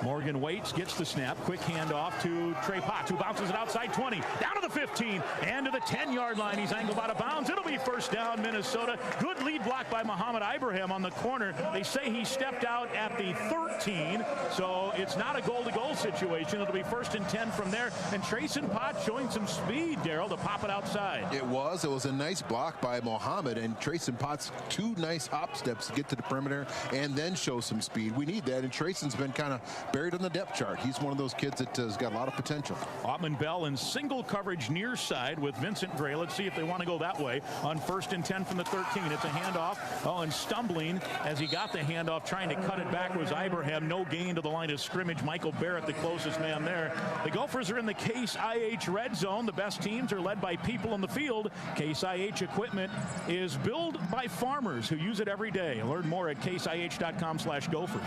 Morgan waits, gets the snap. Quick handoff to Trey Potts, who bounces it outside 20, down to the 15, and to the 10-yard line. He's angled out of bounds. It'll be first down, Minnesota. Good lead block by Muhammad Ibraham on the corner. They say he stepped out at the 13, so it's not a goal-to-goal situation. It'll be 1st and 10 from there. And Trayson Potts showing some speed, Darryl, to pop it outside. It was a nice block by Muhammad, and Trayson Potts 2 nice hop steps to get to the perimeter and then show some speed. We need that, and Trayson's been kind of buried on the depth chart. He's one of those kids that has got a lot of potential. Ottman Bell in single coverage near side with Vincent Gray. Let's see if they want to go that way on 1st and 10 from the 13. It's a handoff. Oh, and stumbling as he got the handoff, trying to cut it back was Ibraham. No gain to the line of scrimmage. Michael Barrett, the closest man there. The Gophers are in the Case IH red zone. The best teams are led by people in the field. Case IH equipment is built by farmers who use it every day. Learn more at caseih.com/Gophers.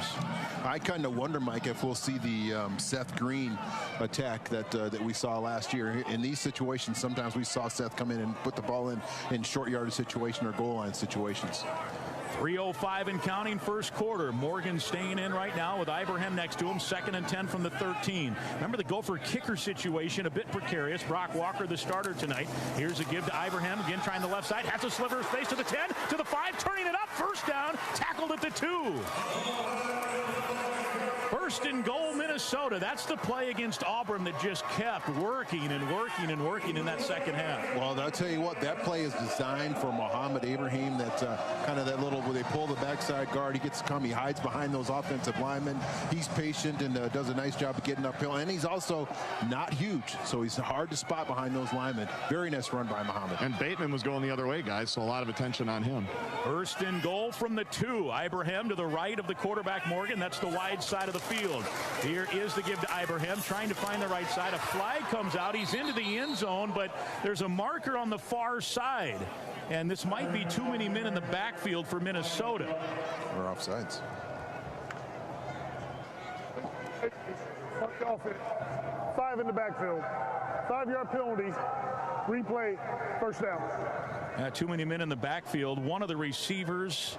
I kind of wonder, Mike, if we'll see the Seth Green attack that we saw last year. In these situations, sometimes we saw Seth come in and put the ball in short yardage situation or goal line situations. 3:05 and counting, first quarter. Morgan staying in right now with Ibraham next to him. 2nd and 10 from the 13. Remember the Gopher kicker situation, a bit precarious. Brock Walker, the starter tonight. Here's a give to Ibraham, again trying the left side. Has a sliver of space to the 10, to the 5, turning it up. First down, tackled at the 2. 1st and goal, Minnesota. That's the play against Auburn that just kept working and working and working in that second half. Well, I'll tell you what, that play is designed for Muhammad Ibrahim. That's kind of that little where they pull the backside guard. He gets to come. He hides behind those offensive linemen. He's patient and does a nice job of getting uphill. And he's also not huge, so he's hard to spot behind those linemen. Very nice run by Muhammad. And Bateman was going the other way, guys, so a lot of attention on him. 1st and goal from the 2. Ibraham to the right of the quarterback, Morgan. That's the wide side of the field. Here is the give to Ibraham, trying to find the right side. A flag comes out. He's into the end zone, but there's a marker on the far side. And this might be too many men in the backfield for Minnesota. We're offsides. Offense. 5 in the backfield. 5-yard penalty. Replay. First down. Too many men in the backfield. One of the receivers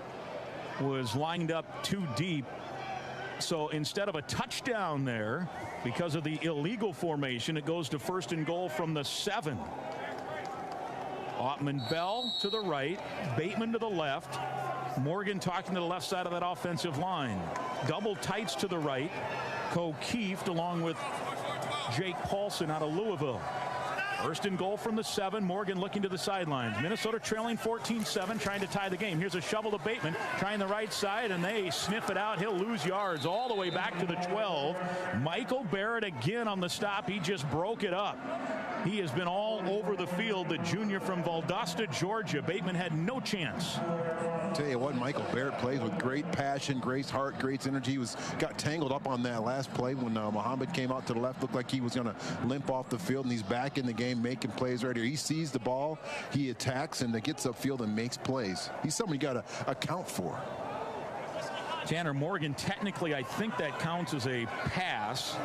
was lined up too deep. So instead of a touchdown there, because of the illegal formation, it goes to 1st and goal from the 7. Ottman Bell to the right, Bateman to the left, Morgan talking to the left side of that offensive line. Double tights to the right, O'Keefe along with Jake Paulson out of Louisville. First and goal from the 7. Morgan looking to the sidelines. Minnesota trailing 14-7, trying to tie the game. Here's a shovel to Bateman, trying the right side, and they sniff it out. He'll lose yards all the way back to the 12. Michael Barrett again on the stop. He just broke it up. He has been all over the field, the junior from Valdosta, Georgia. Bateman had no chance. Tell you what, Michael Barrett plays with great passion, great heart, great energy. He got tangled up on that last play when Muhammad came out to the left. Looked like he was going to limp off the field, and he's back in the game making plays right here. He sees the ball, he attacks, and gets upfield and makes plays. He's somebody you got to account for. Tanner Morgan, technically, I think that counts as a pass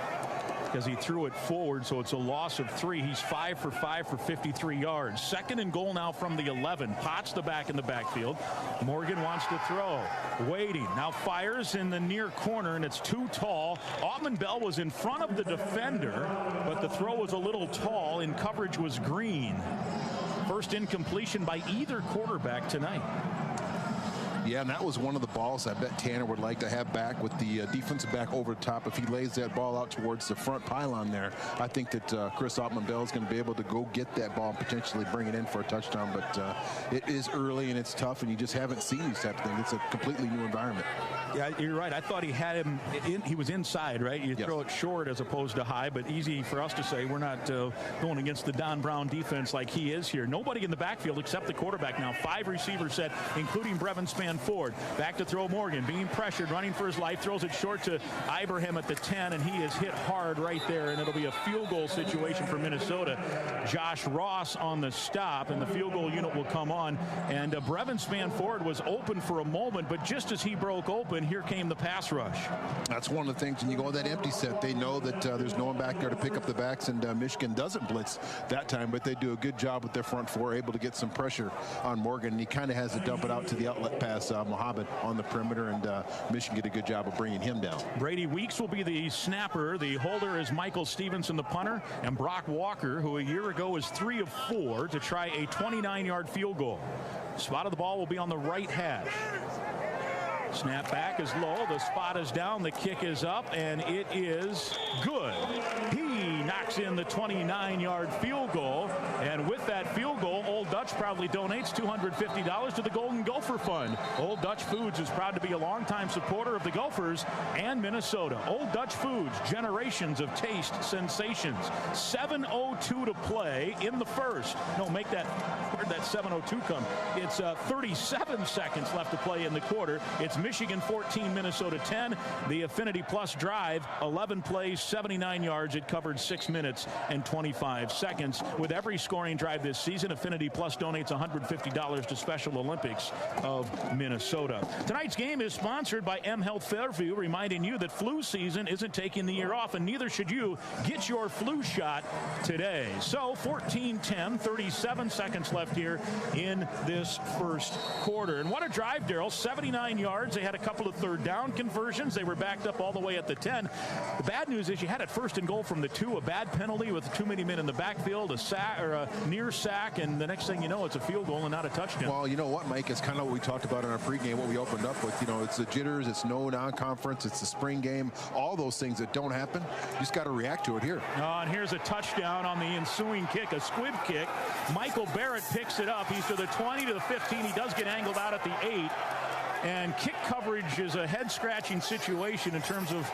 because he threw it forward, so it's a loss of 3. He's 5 for 5 for 53 yards. Second and goal now from the 11. Potts the back in the backfield. Morgan wants to throw. Waiting. Now fires in the near corner, and it's too tall. Autman Bell was in front of the defender, but the throw was a little tall, and coverage was green. First incompletion by either quarterback tonight. Yeah, and that was one of the balls I bet Tanner would like to have back with the defensive back over the top. If he lays that ball out towards the front pylon there, I think that Chris Autman-Bell is going to be able to go get that ball and potentially bring it in for a touchdown. But it is early and it's tough, and you just haven't seen these type of things. It's a completely new environment. Yeah, you're right. I thought he had him he was inside, right? You throw it short as opposed to high, but easy for us to say we're not going against the Don Brown defense like he is here. Nobody in the backfield except the quarterback now. 5 receivers set, including Brevin Spanford. Back to throw Morgan, being pressured, running for his life, throws it short to Ibraham at the 10, and he is hit hard right there, and it'll be a field goal situation for Minnesota. Josh Ross on the stop, and the field goal unit will come on. And Brevin Spanford was open for a moment, but just as he broke open, here came the pass rush. That's one of the things when you go that empty set, they know that there's no one back there to pick up the backs, and Michigan doesn't blitz that time, but they do a good job with their front four, able to get some pressure on Morgan, and he kind of has to dump it out to the outlet pass, Muhammad on the perimeter, and Michigan did a good job of bringing him down. Brady Weeks will be the snapper. The holder is Michael Stevenson, the punter, and Brock Walker, who a year ago was 3 of 4 to try a 29-yard field goal. Spot of the ball will be on the right hash. Snap back is low. The spot is down. The kick is up, and it is good. He knocks in the 29-yard field goal, and with that field goal, Old Dutch proudly donates $250 to the Golden Gopher Fund. Old Dutch Foods is proud to be a longtime supporter of the Gophers and Minnesota. Old Dutch Foods, generations of taste sensations. 7:02 to play in the first. No, make that, where'd that 7:02 come? It's 37 seconds left to play in the quarter. It's Michigan 14, Minnesota 10. The Affinity Plus drive, 11 plays, 79 yards. It covered 6 minutes and 25 seconds. With every scoring drive this season, Affinity Plus donates $150 to Special Olympics of Minnesota. Tonight's game is sponsored by M Health Fairview, reminding you that flu season isn't taking the year off, and neither should you. Get your flu shot today. So 14-10, 37 seconds left here in this first quarter. And what a drive, Darryl. 79 yards. They had a couple of third down conversions. They were backed up all the way at the 10. The bad news is you had it first and goal from the 2, a bad penalty with too many men in the backfield, a sack or a near sack, and the next thing you know, it's a field goal and not a touchdown. Well, you know what, Mike? It's kind of what we talked about in our pregame, what we opened up with. You know, it's the jitters, it's no non-conference, it's the spring game, all those things that don't happen. You just got to react to it here. And here's a touchdown on the ensuing kick, a squib kick. Michael Barrett picks it up. He's to the 20, to the 15. He does get angled out at the 8. And kick coverage is a head-scratching situation in terms of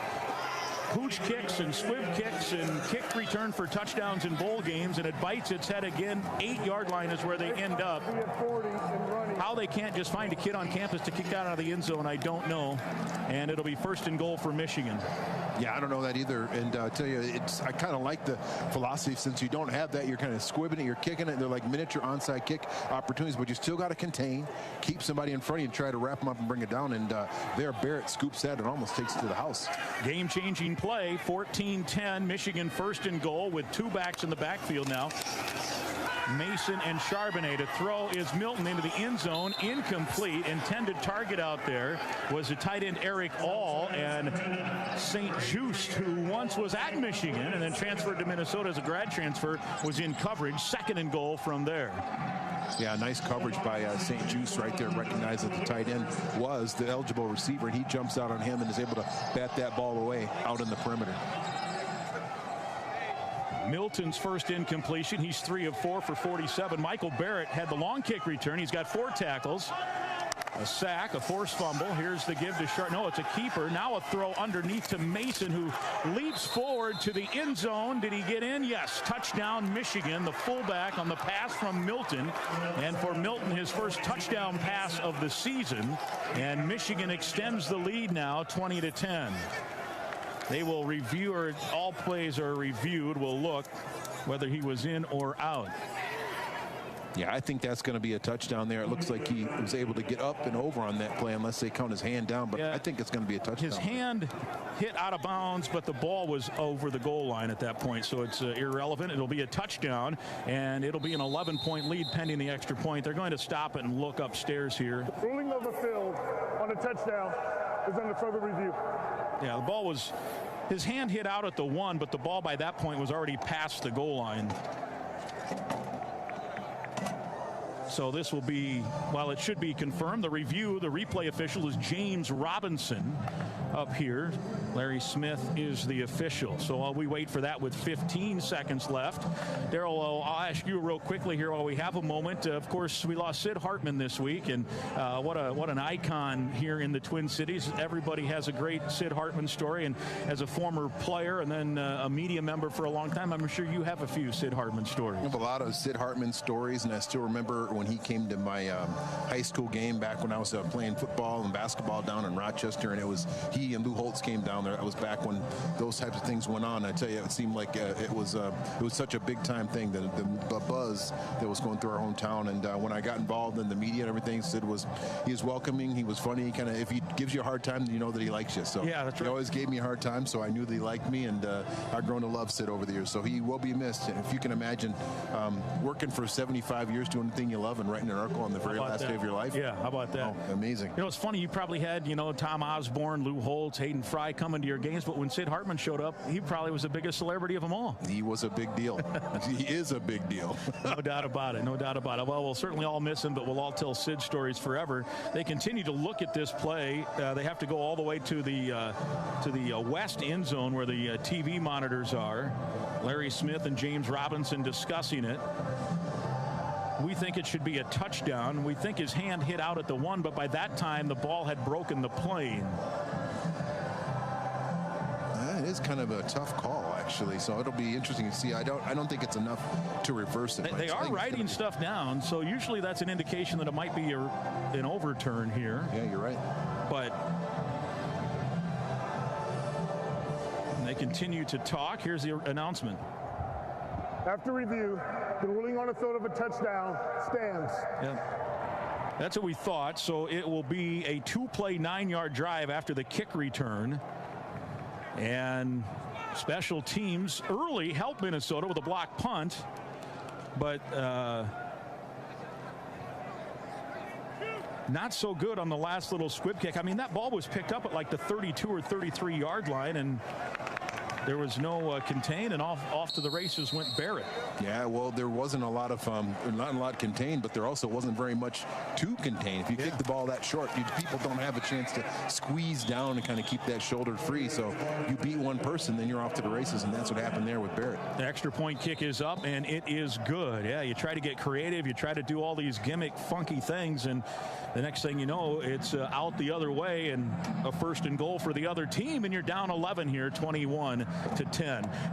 pooch kicks and squib kicks and kick return for touchdowns in bowl games, and it bites its head again. 8-yard line is where they end up. How they can't just find a kid on campus to kick out of the end zone, I don't know. And it'll be first and goal for Michigan. Yeah, I don't know that either. And I tell you, I kind of like the philosophy. Since you don't have that, you're kind of squibbing it, you're kicking it. They're like miniature onside kick opportunities, but you still got to contain, keep somebody in front of you and try to wrap them up and bring it down. And there, Barrett scoops that and almost takes it to the house. Game-changing play, 14-10, Michigan first and goal with 2 backs in the backfield now. Mason and Charbonnet. To throw is Milton into the end zone, incomplete. Intended target out there was the tight end Eric All, and St. Just, who once was at Michigan and then transferred to Minnesota as a grad transfer, was in coverage. Second and goal from there. Yeah, nice coverage by St. Just right there. Recognized that the tight end was the eligible receiver, and he jumps out on him and is able to bat that ball away out in the perimeter. Milton's first incompletion. He's 3 of 4 for 47. Michael Barrett had the long kick return. He's got 4 tackles, a sack, a forced fumble. Here's the give to Sharp. No, it's a keeper. Now a throw underneath to Mason, who leaps forward to the end zone. Did he get in? Yes. Touchdown, Michigan. The fullback on the pass from Milton. And for Milton, his first touchdown pass of the season. And Michigan extends the lead now, 20-10. They will review, or all plays are reviewed. We'll look whether he was in or out. Yeah, I think that's going to be a touchdown there. It looks like he was able to get up and over on that play, unless they count his hand down. But yeah, I think it's going to be a touchdown. His hand hit out of bounds, but the ball was over the goal line at that point, so it's irrelevant. It'll be a touchdown, and it'll be an 11-point lead pending the extra point. They're going to stop it and look upstairs here. The ruling of the field on a touchdown is under further review. Yeah, the ball was, his hand hit out at the 1, but the ball by that point was already past the goal line. So this will be, while it should be confirmed, the replay official is James Robinson up here. Larry Smith is the official. So while we wait for that with 15 seconds left, Daryl, I'll ask you real quickly here while we have a moment. Of course, we lost Sid Hartman this week, and what an icon here in the Twin Cities. Everybody has a great Sid Hartman story, and as a former player and then a media member for a long time, I'm sure you have a few Sid Hartman stories. I have a lot of Sid Hartman stories, and I still remember when he came to my high school game back when I was playing football and basketball down in Rochester, and it was he and Lou Holtz came down there. That was back when those types of things went on. I tell you, it seemed like it was such a big time thing, the buzz that was going through our hometown. And when I got involved in the media and everything, Sid was welcoming, he was funny. Kind of, if he gives you a hard time, you know that he likes you. So yeah, that's right. He always gave me a hard time, so I knew that he liked me, and I've grown to love Sid over the years. So he will be missed. And if you can imagine working for 75 years doing the thing you love and writing an article on the very last day of your life. Yeah, how about that? Oh, amazing. You know, it's funny, you probably had, Tom Osborne, Lou Holtz, Hayden Fry coming to your games, but when Sid Hartman showed up, he probably was the biggest celebrity of them all. He was a big deal. He is a big deal. No doubt about it. No doubt about it. Well, we'll certainly all miss him, but we'll all tell Sid stories forever. They continue to look at this play. They have to go all the way to the west end zone where the TV monitors are. Larry Smith and James Robinson discussing it. We think it should be a touchdown. We think his hand hit out at the 1, but by that time the ball had broken the plane. It is kind of a tough call, actually, so it'll be interesting to see. I don't think it's enough to reverse it. They are writing stuff down, so usually that's an indication that it might be an overturn here. Yeah, you're right. But they continue to talk. Here's the announcement. After review, the ruling on the field of a touchdown stands. Yeah. That's what we thought. So it will be a 2-play 9-yard drive after the kick return. And special teams early helped Minnesota with a block punt. But not so good on the last little squib kick. I mean, that ball was picked up at like the 32 or 33 yard line, and there was no contain, and off to the races went Barrett. Yeah, well, there wasn't a lot of not a lot contained, but there also wasn't very much to contain. If you kick the ball that short, people don't have a chance to squeeze down and kind of keep that shoulder free. So you beat one person, then you're off to the races, and that's what happened there with Barrett. The extra point kick is up, and it is good. Yeah, you try to get creative, you try to do all these gimmick, funky things, and the next thing you know, it's out the other way and a 1st and goal for the other team, and you're down 11 here, 21-10.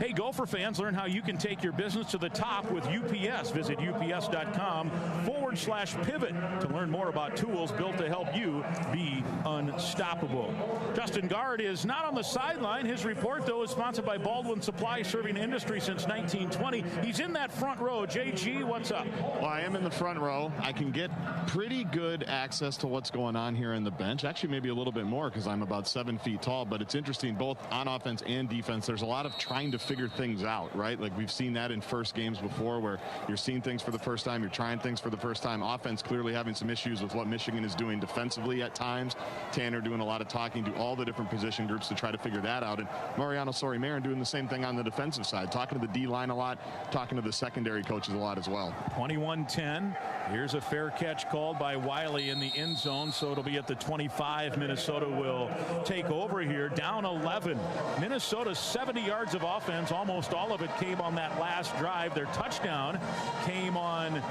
Hey, Gopher fans, learn how you can take your business to the top with UPS. Visit ups.com/pivot to learn more about tools built to help you be unstoppable. Justin Guard is not on the sideline. His report, though, is sponsored by Baldwin Supply, serving the industry since 1920. He's in that front row. JG, what's up? Well, I am in the front row. I can get pretty good access to what's going on here in the bench. Actually, maybe a little bit more because I'm about 7 feet tall, but it's interesting both on offense and defense. There's a lot of trying to figure things out, right? Like we've seen that in first games before where you're seeing things for the first time, you're trying things for the first time. Offense clearly having some issues with what Michigan is doing defensively at times. Tanner doing a lot of talking to all the different position groups to try to figure that out. And Mariano Sori-Marin doing the same thing on the defensive side, talking to the D-line a lot, talking to the secondary coaches a lot as well. 21-10. Here's a fair catch called by Wiley in the end zone, so it'll be at the 25. Minnesota will take over here, down 11. Minnesota's 70 yards of offense. Almost all of it came on that last drive. Their touchdown came on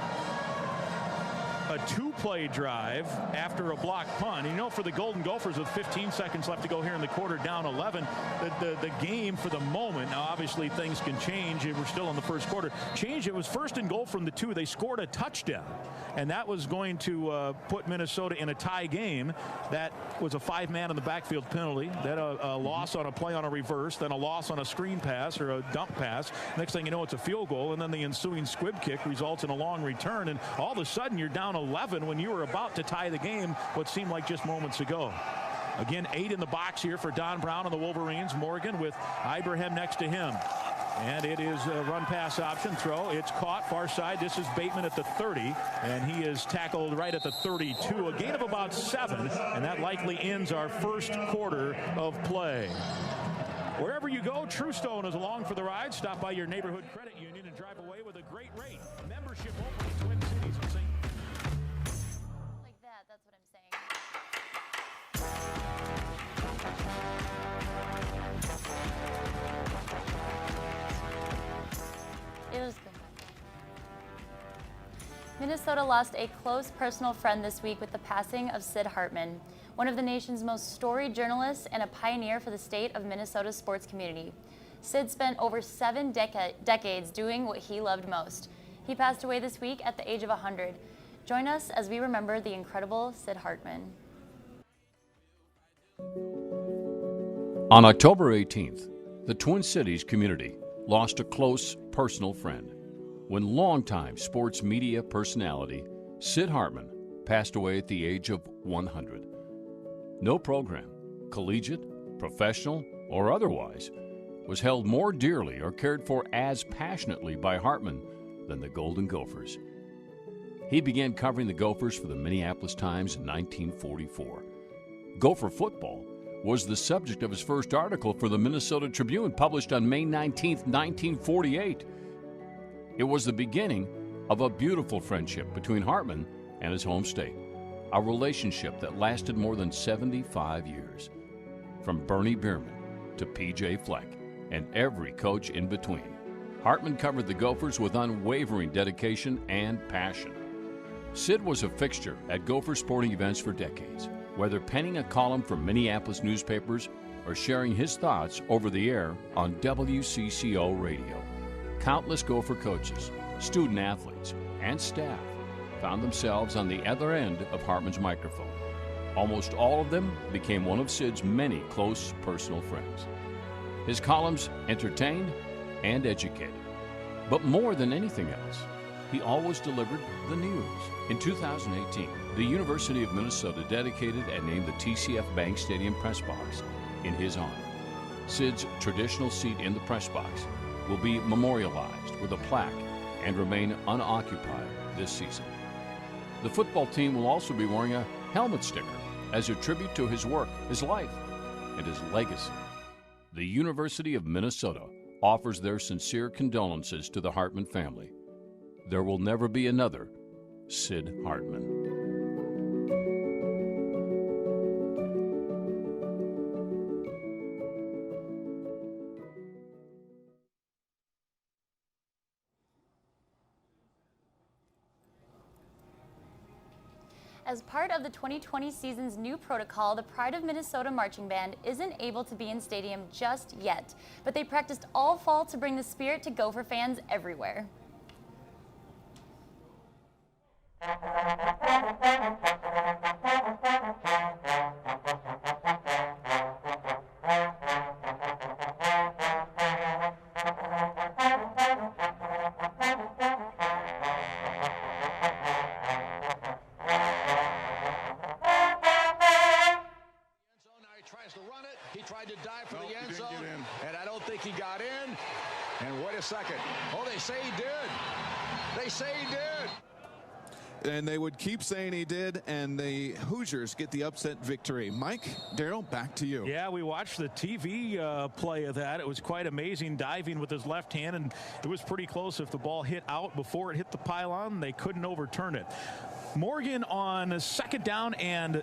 a two-play drive after a block punt. You know, for the Golden Gophers with 15 seconds left to go here in the quarter, down 11, the game for the moment, now obviously things can change. We're still in the first quarter. It was first and goal from the 2. They scored a touchdown, and that was going to put Minnesota in a tie game. That was a 5-man in the backfield penalty. Then a loss on a play on a reverse, then a loss on a screen pass or a dump pass. Next thing you know, it's a field goal, and then the ensuing squib kick results in a long return, and all of a sudden you're down 11 when you were about to tie the game what seemed like just moments ago. Again, 8 in the box here for Don Brown and the Wolverines. Morgan with Ibraham next to him. And it is a run pass option throw. It's caught far side. This is Bateman at the 30, and he is tackled right at the 32. A gain of about 7, and that likely ends our first quarter of play. Wherever you go, Truestone is along for the ride. Stop by your neighborhood credit union and drive away with a great rate. Membership over the Twin Cities and St. Like that, that's what I'm saying. It was good. Minnesota lost a close personal friend this week with the passing of Sid Hartman, one of the nation's most storied journalists and a pioneer for the state of Minnesota's sports community. Sid spent over 7 decades doing what he loved most. He passed away this week at the age of 100. Join us as we remember the incredible Sid Hartman. On October 18th, the Twin Cities community lost a close personal friend when longtime sports media personality Sid Hartman passed away at the age of 100. No program, collegiate, professional, or otherwise, was held more dearly or cared for as passionately by Hartman than the Golden Gophers. He began covering the Gophers for the Minneapolis Times in 1944. Gopher Football was the subject of his first article for the Minnesota Tribune, published on May 19, 1948. It was the beginning of a beautiful friendship between Hartman and his home state, a relationship that lasted more than 75 years. From Bernie Bierman to P.J. Fleck and every coach in between, Hartman covered the Gophers with unwavering dedication and passion. Sid was a fixture at Gopher sporting events for decades, whether penning a column for Minneapolis newspapers or sharing his thoughts over the air on WCCO radio. Countless Gopher coaches, student athletes, and staff found themselves on the other end of Hartman's microphone. Almost all of them became one of Sid's many close personal friends. His columns entertained and educated. But more than anything else, he always delivered the news. In 2018, the University of Minnesota dedicated and named the TCF Bank Stadium press box in his honor. Sid's traditional seat in the press box will be memorialized with a plaque and remain unoccupied this season. The football team will also be wearing a helmet sticker as a tribute to his work, his life, and his legacy. The University of Minnesota offers their sincere condolences to the Hartman family. There will never be another Sid Hartman. As part of the 2020 season's new protocol, the Pride of Minnesota Marching Band isn't able to be in stadium just yet, but they practiced all fall to bring the spirit to Gopher fans everywhere. And they would keep saying he did, and the Hoosiers get the upset victory. Mike, Daryl, back to you. Yeah, we watched the TV play of that. It was quite amazing, diving with his left hand, and it was pretty close. If the ball hit out before it hit the pylon, they couldn't overturn it. Morgan on second down and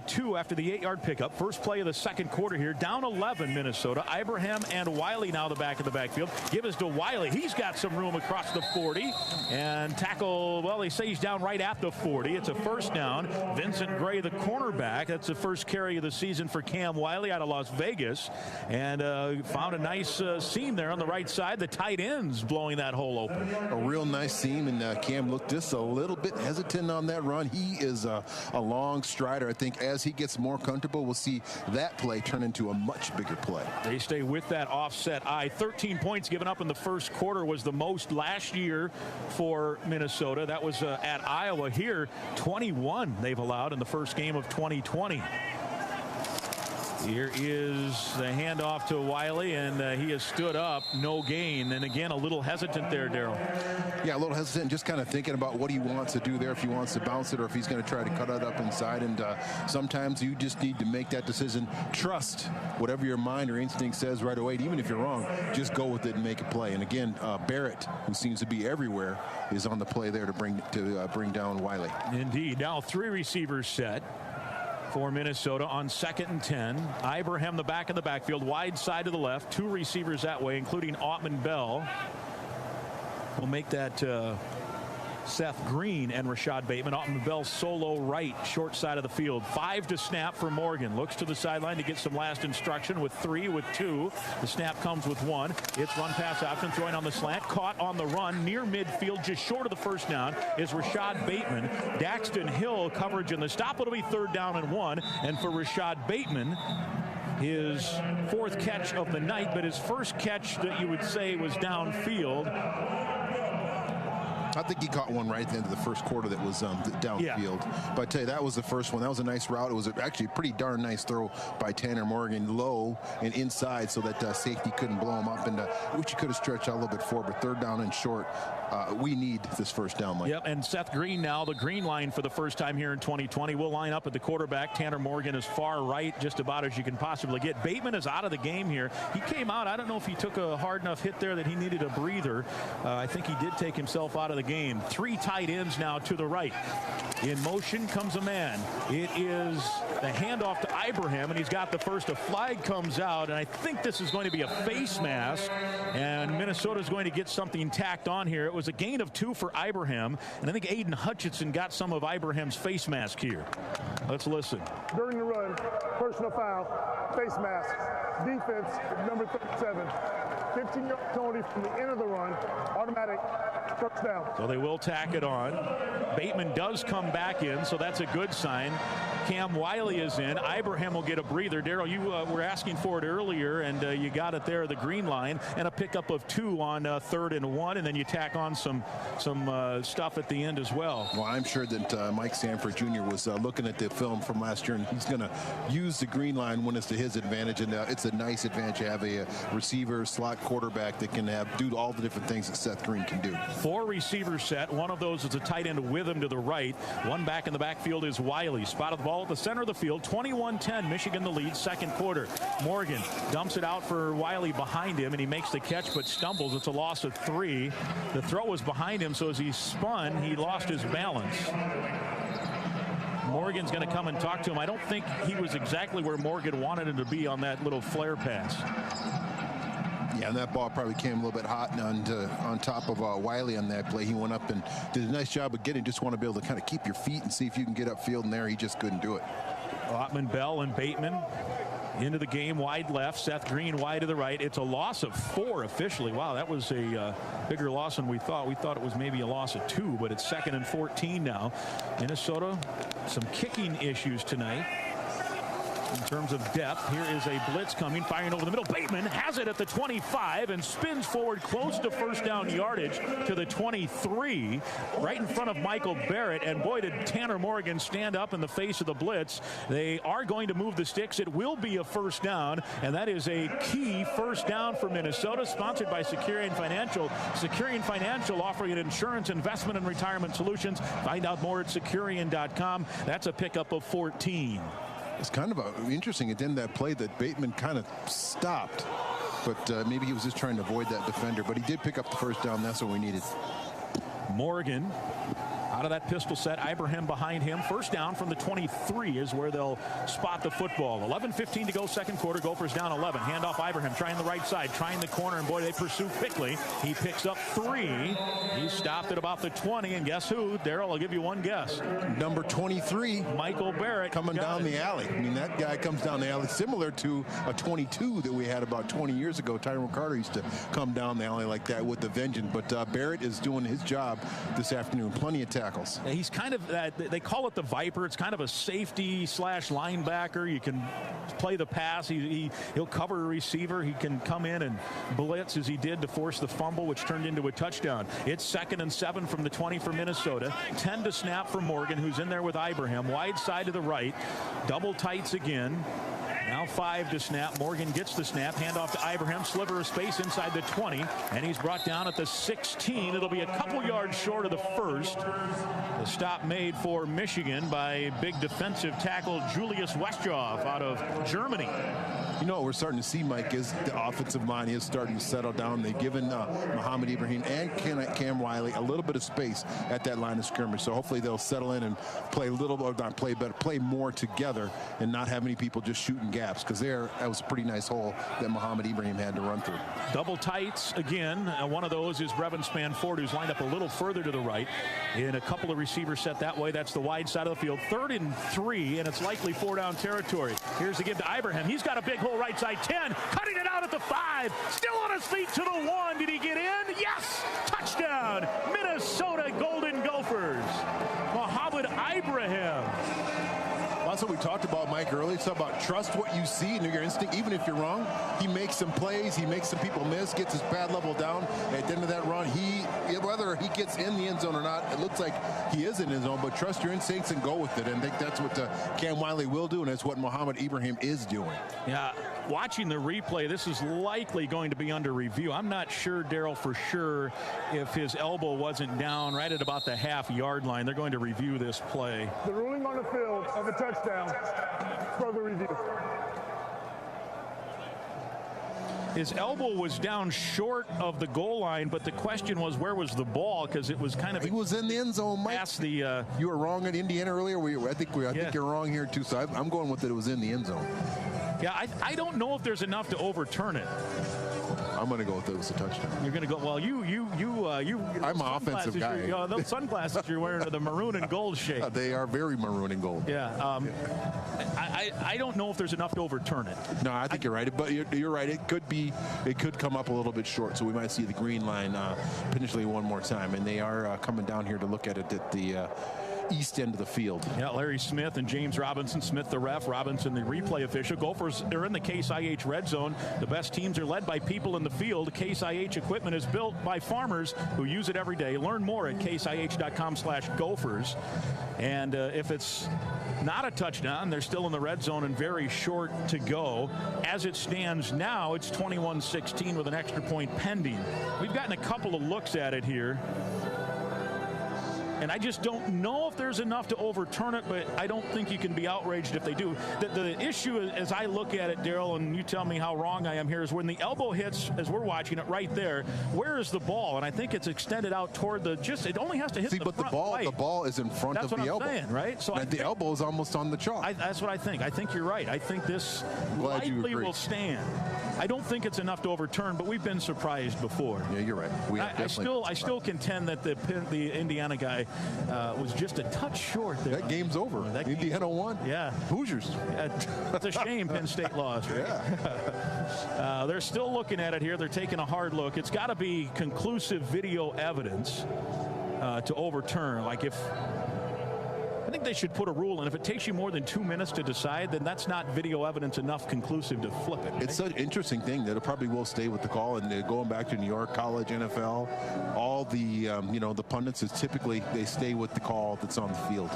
2 after the 8-yard pickup. First play of the second quarter here. Down 11, Minnesota. Ibraham and Wiley now the back of the backfield. Give us to Wiley. He's got some room across the 40. And tackle, well, they say he's down right at the 40. It's a first down. Vincent Gray, the cornerback. That's the first carry of the season for Cam Wiley out of Las Vegas. And found a nice seam there on the right side. The tight end's blowing that hole open. A real nice seam, and Cam looked just a little bit hesitant on that run. He is a long strider. I think as he gets more comfortable, we'll see that play turn into a much bigger play. They stay with that offset eye. 13 points given up in the first quarter was the most last year for Minnesota. That was at Iowa. Here, 21 they've allowed in the first game of 2020. Here is the handoff to Wiley, and he has stood up, no gain. And again, a little hesitant there, Daryl. Yeah, a little hesitant, just kind of thinking about what he wants to do there, if he wants to bounce it or if he's going to try to cut it up inside. And sometimes you just need to make that decision. Trust whatever your mind or instinct says right away. Even if you're wrong, just go with it and make a play. And again, Barrett, who seems to be everywhere, is on the play there to bring down Wiley. Indeed. Now 3 receivers set for Minnesota on 2nd and 10. Ibraham the back of the backfield, wide side to the left. 2 receivers that way, including Ottman Bell. We'll make that Seth Green and Rashad Bateman. Ottman Bell solo right, short side of the field. 5 to snap for Morgan. Looks to the sideline to get some last instruction with 3, with 2. The snap comes with 1. It's run pass option, throwing on the slant. Caught on the run near midfield, just short of the first down, is Rashad Bateman. Daxton Hill coverage in the stop. It'll be 3rd down and 1. And for Rashad Bateman, his 4th catch of the night, but his first catch that you would say was downfield. I think he caught one right at the end of the first quarter that was downfield. Yeah. But I tell you, that was the first one. That was a nice route. It was actually a pretty darn nice throw by Tanner Morgan, low and inside, so that safety couldn't blow him up. And which he could have stretched out a little bit forward, but 3rd down and short. We need this first down, Mike. Yep, and Seth Green now, the green line for the first time here in 2020. Will line up at the quarterback. Tanner Morgan is far right, just about as you can possibly get. Bateman is out of the game here. He came out. I don't know if he took a hard enough hit there that he needed a breather. I think he did take himself out of the game. 3 tight ends now to the right. In motion comes a man. It is the handoff to Ibraham, and he's got the first. A flag comes out, and I think this is going to be a face mask, and Minnesota's going to get something tacked on here. It was a gain of 2 for Ibraham, and I think Aiden Hutchinson got some of Ibraham's face mask here. Let's listen. During the run, personal foul, face mask, defense, number 37. 15-yard penalty from the end of the run, automatic first down. So they will tack it on. Bateman does come back in, so that's a good sign. Cam Wiley is in. Ibraham will get a breather. Daryl, you were asking for it earlier, and you got it there, the green line, and a pickup of 2 on 3rd and 1, and then you tack on some stuff at the end as well. Well, I'm sure that Mike Sanford Jr. was looking at the film from last year, and he's going to use the green line when it's to his advantage, and it's a nice advantage to have a receiver, slot quarterback that can do all the different things that Seth Green can do. 4 receivers set. One of those is a tight end with him to the right. One back in the backfield is Wiley. Spotted the ball at the center of the field. 21-10, Michigan the lead, second quarter. Morgan dumps it out for Wiley behind him, and he makes the catch but stumbles. It's a loss of 3. The throw was behind him, so as he spun, he lost his balance. Morgan's going to come and talk to him. I don't think he was exactly where Morgan wanted him to be on that little flare pass. Yeah, and that ball probably came a little bit hot on top of Wiley on that play. He went up and did a nice job of getting. Just want to be able to kind of keep your feet and see if you can get upfield, and there he just couldn't do it. Ottman Bell and Bateman into the game, wide left. Seth Green wide to the right. It's a loss of 4 officially. Wow, that was a bigger loss than we thought. We thought it was maybe a loss of 2, but it's 2nd and 14 now. Minnesota, some kicking issues tonight. In terms of depth, here is a blitz coming, firing over the middle. Bateman has it at the 25 and spins forward close to first down yardage to the 23, right in front of Michael Barrett. And boy, did Tanner Morgan stand up in the face of the blitz. They are going to move the sticks. It will be a first down, and that is a key first down for Minnesota, sponsored by Securian Financial. Securian Financial offering insurance, investment, and retirement solutions. Find out more at Securian.com. That's a pickup of 14. It's kind of interesting at the end of that play that Bateman kind of stopped, but maybe he was just trying to avoid that defender, but he did pick up the first down. That's what we needed. Morgan Out of that pistol set, Ibraham behind him. First down from the 23 is where they'll spot the football. 11:15 to go, second quarter. Gophers down 11. Handoff Ibraham, trying the right side, trying the corner, and boy, they pursue quickly. He picks up 3. He stopped at about the 20, and guess who? Daryl, I'll give you one guess. Number 23. Michael Barrett. Coming down the alley. I mean, that guy comes down the alley similar to a 22 that we had about 20 years ago. Tyrone Carter used to come down the alley like that with a vengeance. But Barrett is doing his job this afternoon. Plenty of tackles. He's kind of, they call it the Viper. It's kind of a safety / linebacker. You can play the pass. He'll cover a receiver. He can come in and blitz as he did to force the fumble, which turned into a touchdown. It's 2nd and 7 from the 20 for Minnesota. 10 to snap for Morgan, who's in there with Ibraham. Wide side to the right. Double tights again. Now 5 to snap. Morgan gets the snap. Handoff to Ibrahim. Sliver of space inside the 20. And he's brought down at the 16. It'll be a couple yards short of the first. The stop made for Michigan by big defensive tackle Julius Westhoff out of Germany. You know what we're starting to see, Mike, is the offensive line is starting to settle down. They've given Muhammad Ibrahim and Cam Wiley a little bit of space at that line of scrimmage. So hopefully they'll settle in and play a little, or not play better, play more together and not have any people just shooting gaps, because that was a pretty nice hole that Muhammad Ibrahim had to run through. Double tights again. One of those is Brevin Spanford, who's lined up a little further to the right. In a couple of receivers set that way. That's the wide side of the field. 3rd and 3, and it's likely 4-down territory. Here's the give to Ibrahim. He's got a big hole right side. 10, cutting it out at the 5. Still on his feet to the 1. Did he get in? Yes! Touchdown! Minnesota Golden Gophers. Muhammad Ibrahim. That's what we talked about, Mike, earlier. It's about trust what you see and your instinct. Even if you're wrong, he makes some plays. He makes some people miss, gets his pad level down. At the end of that run, whether he gets in the end zone or not, it looks like he is in his zone, but trust your instincts and go with it. And I think that's what Cam Wiley will do, and that's what Muhammad Ibrahim is doing. Yeah, watching the replay, this is likely going to be under review. I'm not sure, Daryl, for sure if his elbow wasn't down right at about the half-yard line. They're going to review this play. The ruling on the field of a touchdown. Further review. His elbow was down short of the goal line, but the question was, where was the ball? Because it was kind of... He was in the end zone, Mike. Past the, you were wrong at Indiana earlier. I think you're wrong here, too. So I'm going with it. It was in the end zone. Yeah, I don't know if there's enough to overturn it. I'm going to go with it was a touchdown. You're going to go, well, you. I'm an offensive guy. Those sunglasses you're wearing are the maroon and gold shade. They are very maroon and gold. Yeah. I don't know if there's enough to overturn it. No, I think you're right. But you're right. It could come up a little bit short. So we might see the green line potentially one more time. And they are coming down here to look at it at the east end of the field. Yeah, Larry Smith and James Robinson. Smith the ref, Robinson the replay official. Gophers are in the Case IH red zone. The best teams are led by people in the field. Case IH equipment is built by farmers who use it every day. Learn more at caseih.com/Gophers. And if it's not a touchdown, they're still in the red zone and very short to go. As it stands now, it's 21-16 with an extra point pending. We've gotten a couple of looks at it here. And I just don't know if there's enough to overturn it, but I don't think you can be outraged if they do. The issue, as I look at it, Daryl, and you tell me how wrong I am here, is when the elbow hits, as we're watching it right there, where is the ball? And I think it's extended out toward it only has to hit the front the ball is in front of the elbow. That's what I'm saying, right? So the elbow is almost on the chalk. That's what I think. I think you're right. I think this likely will stand. I don't think it's enough to overturn, but we've been surprised before. Yeah, you're right. I still contend that the Indiana guy was just a touch short there. That game's over. Indiana won. Yeah. Hoosiers. It's a shame Penn State lost. Right? Yeah. They're still looking at it here. They're taking a hard look. It's got to be conclusive video evidence to overturn. Like I think they should put a rule in. If it takes you more than 2 minutes to decide, then that's not video evidence enough conclusive to flip it. Right? It's such an interesting thing that it probably will stay with the call. And going back to New York, college, NFL, all the the pundits is typically they stay with the call that's on the field.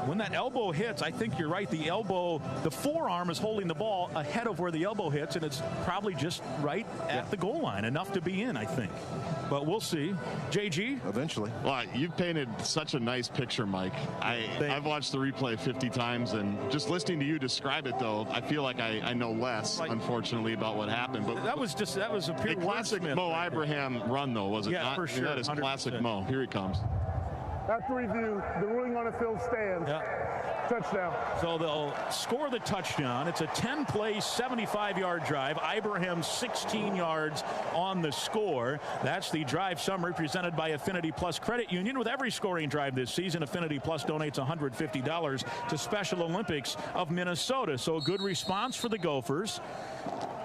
When that elbow hits, I think you're right. The elbow, the forearm is holding the ball ahead of where the elbow hits, and it's probably just right at the goal line, enough to be in, I think. But we'll see. JG? Eventually. Well, you've painted such a nice picture, Mike. I've watched the replay 50 times, and just listening to you describe it, though, I feel like I know less, unfortunately, about what happened. But that was a pure classic Mo Ibraham run, though, was it not? For sure. That is 100%. Classic Mo. Here he comes. After review, the ruling on the field stands. Touchdown. So they'll score the touchdown. It's a 10-play, 75-yard drive. Ibraham 16 yards on the score. That's the drive summary presented by Affinity Plus Credit Union. With every scoring drive this season, Affinity Plus donates $150 to Special Olympics of Minnesota. So a good response for the Gophers.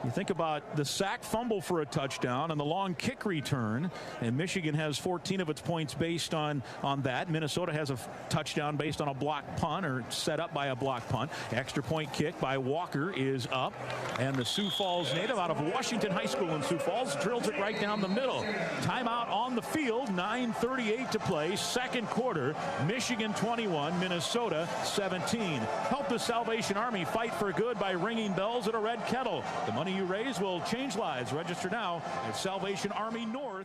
You think about the sack fumble for a touchdown and the long kick return, and Michigan has 14 of its points based on that. Minnesota has a touchdown based on a block punt or set up by a block punt. Extra point kick by Walker is up, and the Sioux Falls native out of Washington High School in Sioux Falls drills it right down the middle. Timeout on the field, 9:38 to play, second quarter. Michigan 21, Minnesota 17. Help the Salvation Army fight for good by ringing bells at a red kettle. The money you raise will change lives. Register now at salvationarmynorth.org.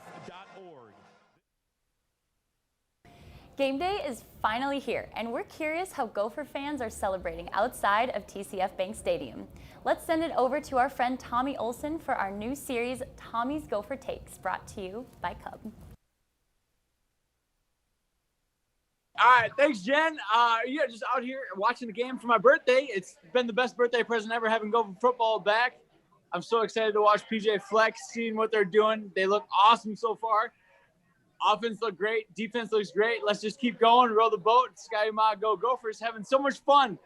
Game day is finally here, and we're curious how Gopher fans are celebrating outside of TCF Bank Stadium. Let's send it over to our friend Tommy Olson for our new series, Tommy's Gopher Takes, brought to you by Cub. All right, thanks, Jen. Yeah, just out here watching the game for my birthday. It's been the best birthday present ever, having Gopher football back. I'm so excited to watch PJ Flex, seeing what they're doing. They look awesome so far. Offense look great. Defense looks great. Let's just keep going, row the boat. Sky Ma, go Gophers, having so much fun.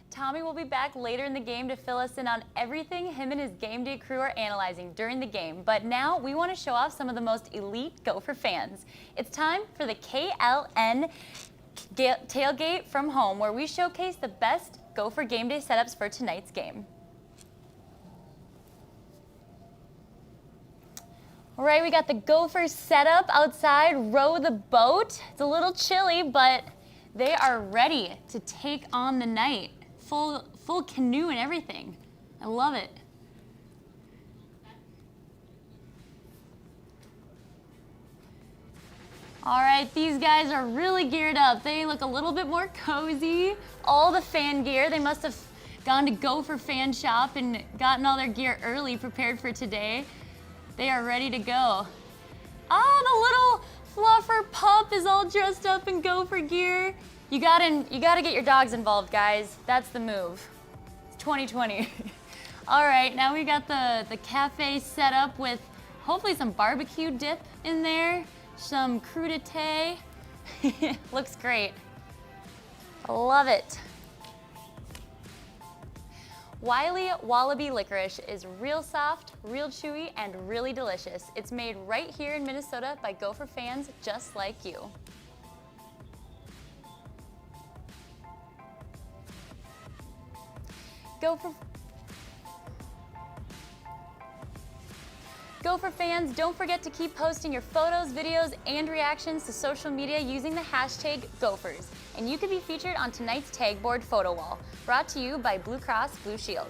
Tommy will be back later in the game to fill us in on everything him and his game day crew are analyzing during the game. But now we want to show off some of the most elite Gopher fans. It's time for the KLN Tailgate from Home, where we showcase the best Gopher Game Day setups for tonight's game. All right, we got the Gophers set up outside, row the boat. It's a little chilly, but they are ready to take on the night. Full canoe and everything. I love it. All right, these guys are really geared up. They look a little bit more cozy. All the fan gear. They must have gone to Gopher Fan Shop and gotten all their gear early, prepared for today. They are ready to go. Oh, the little fluffer pup is all dressed up in Gopher gear. You gotta get your dogs involved, guys. That's the move. It's 2020. All right, now we got the cafe set up with hopefully some barbecue dip in there, some crudité. Looks great. I love it. Wiley Wallaby licorice is real soft, real chewy, and really delicious. It's made right here in Minnesota by Gopher fans just like you. Gopher fans, don't forget to keep posting your photos, videos, and reactions to social media using the hashtag Gophers. And you could be featured on tonight's tag board photo wall, brought to you by Blue Cross Blue Shield.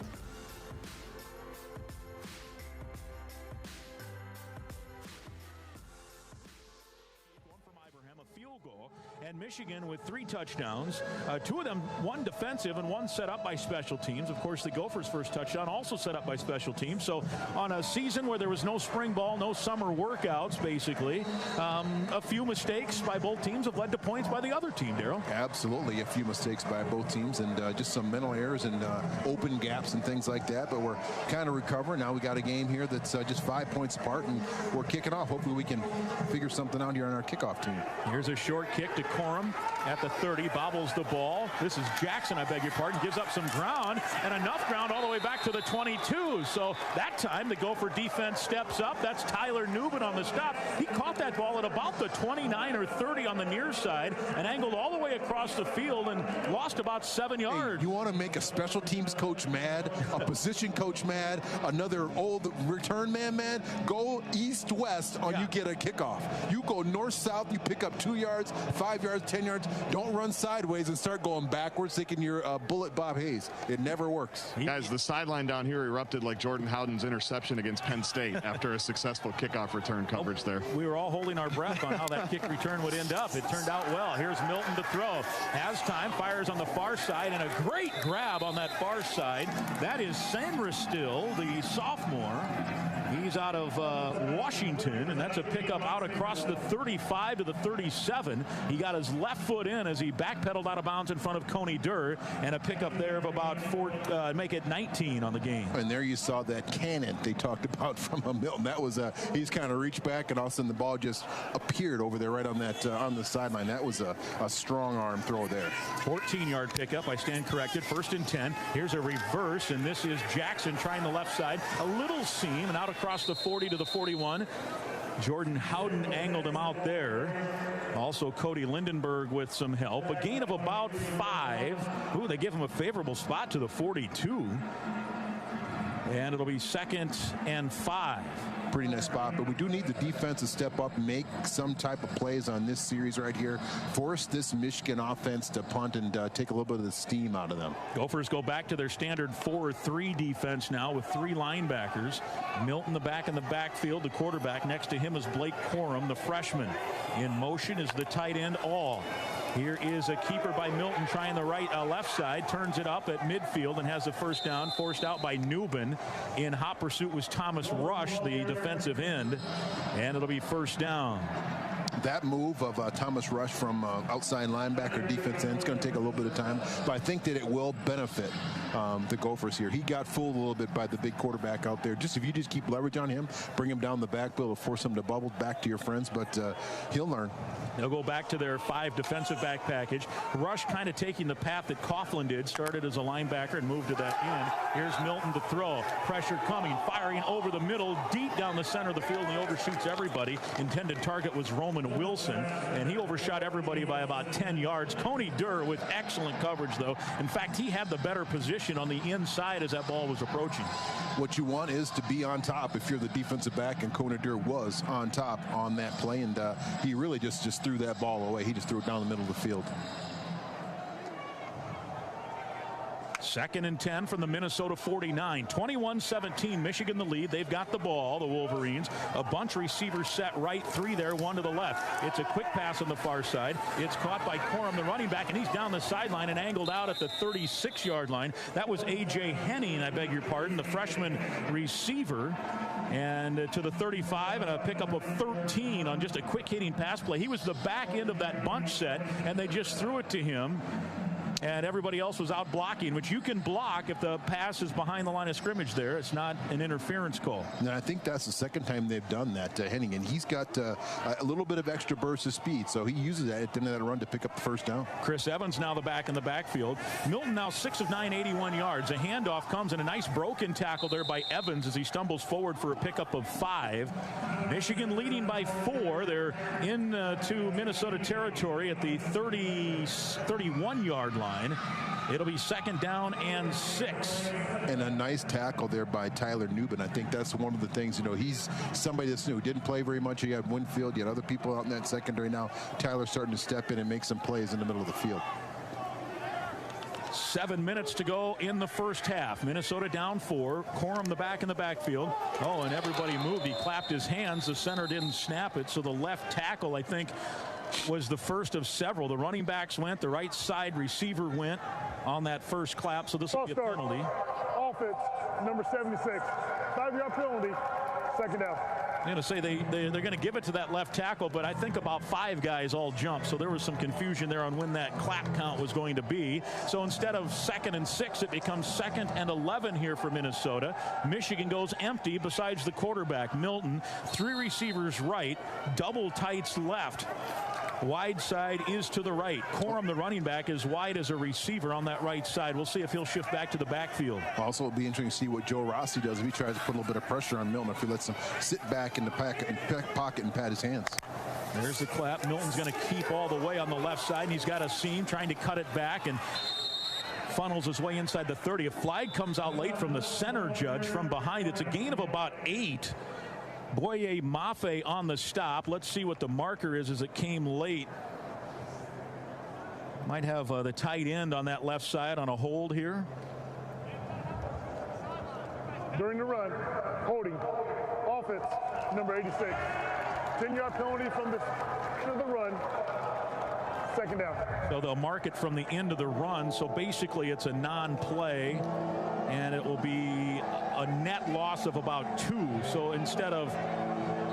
And Michigan with 3 touchdowns, 2 of them, one defensive and one set up by special teams. Of course, the Gophers' first touchdown also set up by special teams. So on a season where there was no spring ball, no summer workouts, basically, a few mistakes by both teams have led to points by the other team, Daryl. Absolutely, a few mistakes by both teams and just some mental errors and open gaps and things like that. But we're kind of recovering. Now we got a game here that's just 5 points apart, and we're kicking off. Hopefully we can figure something out here on our kickoff team. Here's a short kick to Corum at the 30, bobbles the ball. This is Jackson, I beg your pardon, gives up some ground, and enough ground all the way back to the 22. So that time the Gopher defense steps up. That's Tyler Newman on the stop. He caught that ball at about the 29 or 30 on the near side and angled all the way across the field and lost about 7 yards. Hey, you want to make a special teams coach mad, a position coach mad, another old return man mad? Go east-west on you get a kickoff. You go north-south, you pick up 2 yards, 5 yards. yards, 10 yards. Don't run sideways and start going backwards thinking you're bullet Bob Hayes. It never works. Guys, the sideline down here erupted like Jordan Howden's interception against Penn State after a successful kickoff return coverage there. We were all holding our breath on how that kick return would end up. It turned out well. Here's Milton to throw. Has time, fires on the far side, and a great grab on that far side. That is Sandra Still, the sophomore. He's out of Washington, and that's a pickup out across the 35 to the 37. He got his left foot in as he backpedaled out of bounds in front of Coney Durr, and a pickup there of about make it 19 on the game. And there you saw that cannon they talked about from Milton. That was he's kind of reached back, and all of a sudden the ball just appeared over there right on that on the sideline. That was a strong arm throw there. 14-yard pickup. I stand corrected. 1st and 10. Here's a reverse, and this is Jackson trying the left side. A little seam, and out across the 40 to the 41. Jordan Howden angled him out there. Also Cody Lindenberg with some help. A gain of about 5. Ooh, they give him a favorable spot to the 42. And it'll be 2nd and 5. Pretty nice spot, but we do need the defense to step up, make some type of plays on this series right here. Force this Michigan offense to punt and take a little bit of the steam out of them. Gophers go back to their standard 4-3 defense now with 3 linebackers. Milton the back in the backfield, the quarterback. Next to him is Blake Corum, the freshman. In motion is the tight end All. Here is a keeper by Milton trying the left side, turns it up at midfield and has a first down, forced out by Newbin. In hot pursuit was Thomas Rush, the defensive end, and it'll be first down. That move of Thomas Rush from outside linebacker defense end is going to take a little bit of time, but I think that it will benefit the Gophers here. He got fooled a little bit by the big quarterback out there. If you just keep leverage on him, bring him down the backfield, it'll force him to bubble back to your friends, but he'll learn. They'll go back to their 5 defensive back package. Rush kind of taking the path that Coughlin did, started as a linebacker and moved to that end. Here's Milton to throw. Pressure coming, firing over the middle, deep down the center of the field, and he overshoots everybody. Intended target was Roman Wilson, and he overshot everybody by about 10 yards. Coney Durr with excellent coverage, though. In fact, he had the better position on the inside as that ball was approaching. What you want is to be on top if you're the defensive back, and Coney Durr was on top on that play, and he really just threw that ball away. He just threw it down the middle of the field. 2nd and 10 from the Minnesota 49. 21-17, Michigan the lead. They've got the ball, the Wolverines. A bunch of receivers set right, 3 there, 1 to the left. It's a quick pass on the far side. It's caught by Corum, the running back, and he's down the sideline and angled out at the 36-yard line. That was A.J. Henning, I beg your pardon, the freshman receiver. And to the 35, and a pickup of 13 on just a quick hitting pass play. He was the back end of that bunch set, and they just threw it to him. And everybody else was out blocking, which you can block if the pass is behind the line of scrimmage there. It's not an interference call. And I think that's the 2nd time they've done that to Henning, and he's got a little bit of extra burst of speed, so he uses that at the end of that run to pick up the first down. Chris Evans now the back in the backfield. Milton now 6 of 9, 81 yards. A handoff comes and a nice broken tackle there by Evans as he stumbles forward for a pickup of 5. Michigan leading by 4. They're into Minnesota territory at the 31-yard line. It'll be 2nd down and 6. And a nice tackle there by Tyler Newbin. I think that's one of the things, he's somebody that's new. Didn't play very much. He had Winfield. You had other people out in that secondary now. Tyler's starting to step in and make some plays in the middle of the field. 7 minutes to go in the first half. Minnesota down 4. Corum the back in the backfield. Oh, and everybody moved. He clapped his hands. The center didn't snap it. So the left tackle, I think, was the first of several. The running backs went. The right side receiver went on that first clap. So this will be a penalty. Offense, number 76. 5-yard penalty. 2nd down. I'm going to say they're going to give it to that left tackle, but I think about 5 guys all jumped, so there was some confusion there on when that clap count was going to be. So instead of 2nd and 6, it becomes 2nd and 11 here for Minnesota. Michigan goes empty besides the quarterback, Milton. 3 receivers right, double tights left. Wide side is to the right. Corum, the running back, is wide as a receiver on that right side. We'll see if he'll shift back to the backfield. Also, it'll be interesting to see what Joe Rossi does if he tries to put a little bit of pressure on Milton, if he lets him sit back in the pocket and pat his hands. There's the clap. Milton's going to keep all the way on the left side, and he's got a seam trying to cut it back and funnels his way inside the 30. A flag comes out late from the center judge from behind. It's a gain of about 8. Boye Mafe on the stop. Let's see what the marker is as it came late. Might have the tight end on that left side on a hold here. During the run, holding, offense, number 86. 10-yard penalty from the end of the run, second down. So they'll mark it from the end of the run. So basically it's a non-play, and it will be a net loss of about 2. So instead of,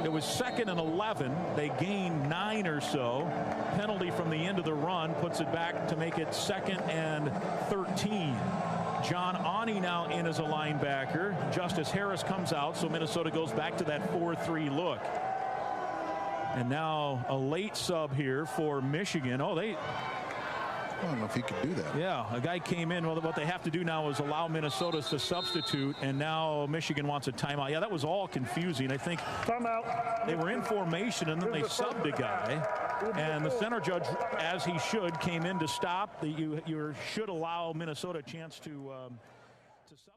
it was 2nd and 11, they gained 9 or so. Penalty from the end of the run puts it back to make it 2nd and 13. John Awney now in as a linebacker. Justice Harris comes out, so Minnesota goes back to that 4-3 look. And now a late sub here for Michigan. Oh, I don't know if he could do that. Yeah, a guy came in. Well, what they have to do now is allow Minnesota to substitute, and now Michigan wants a timeout. Yeah, that was all confusing. I think timeout. They were in formation, and then they subbed a guy. And the center judge, as he should, came in to stop. You should allow Minnesota a chance to substitute.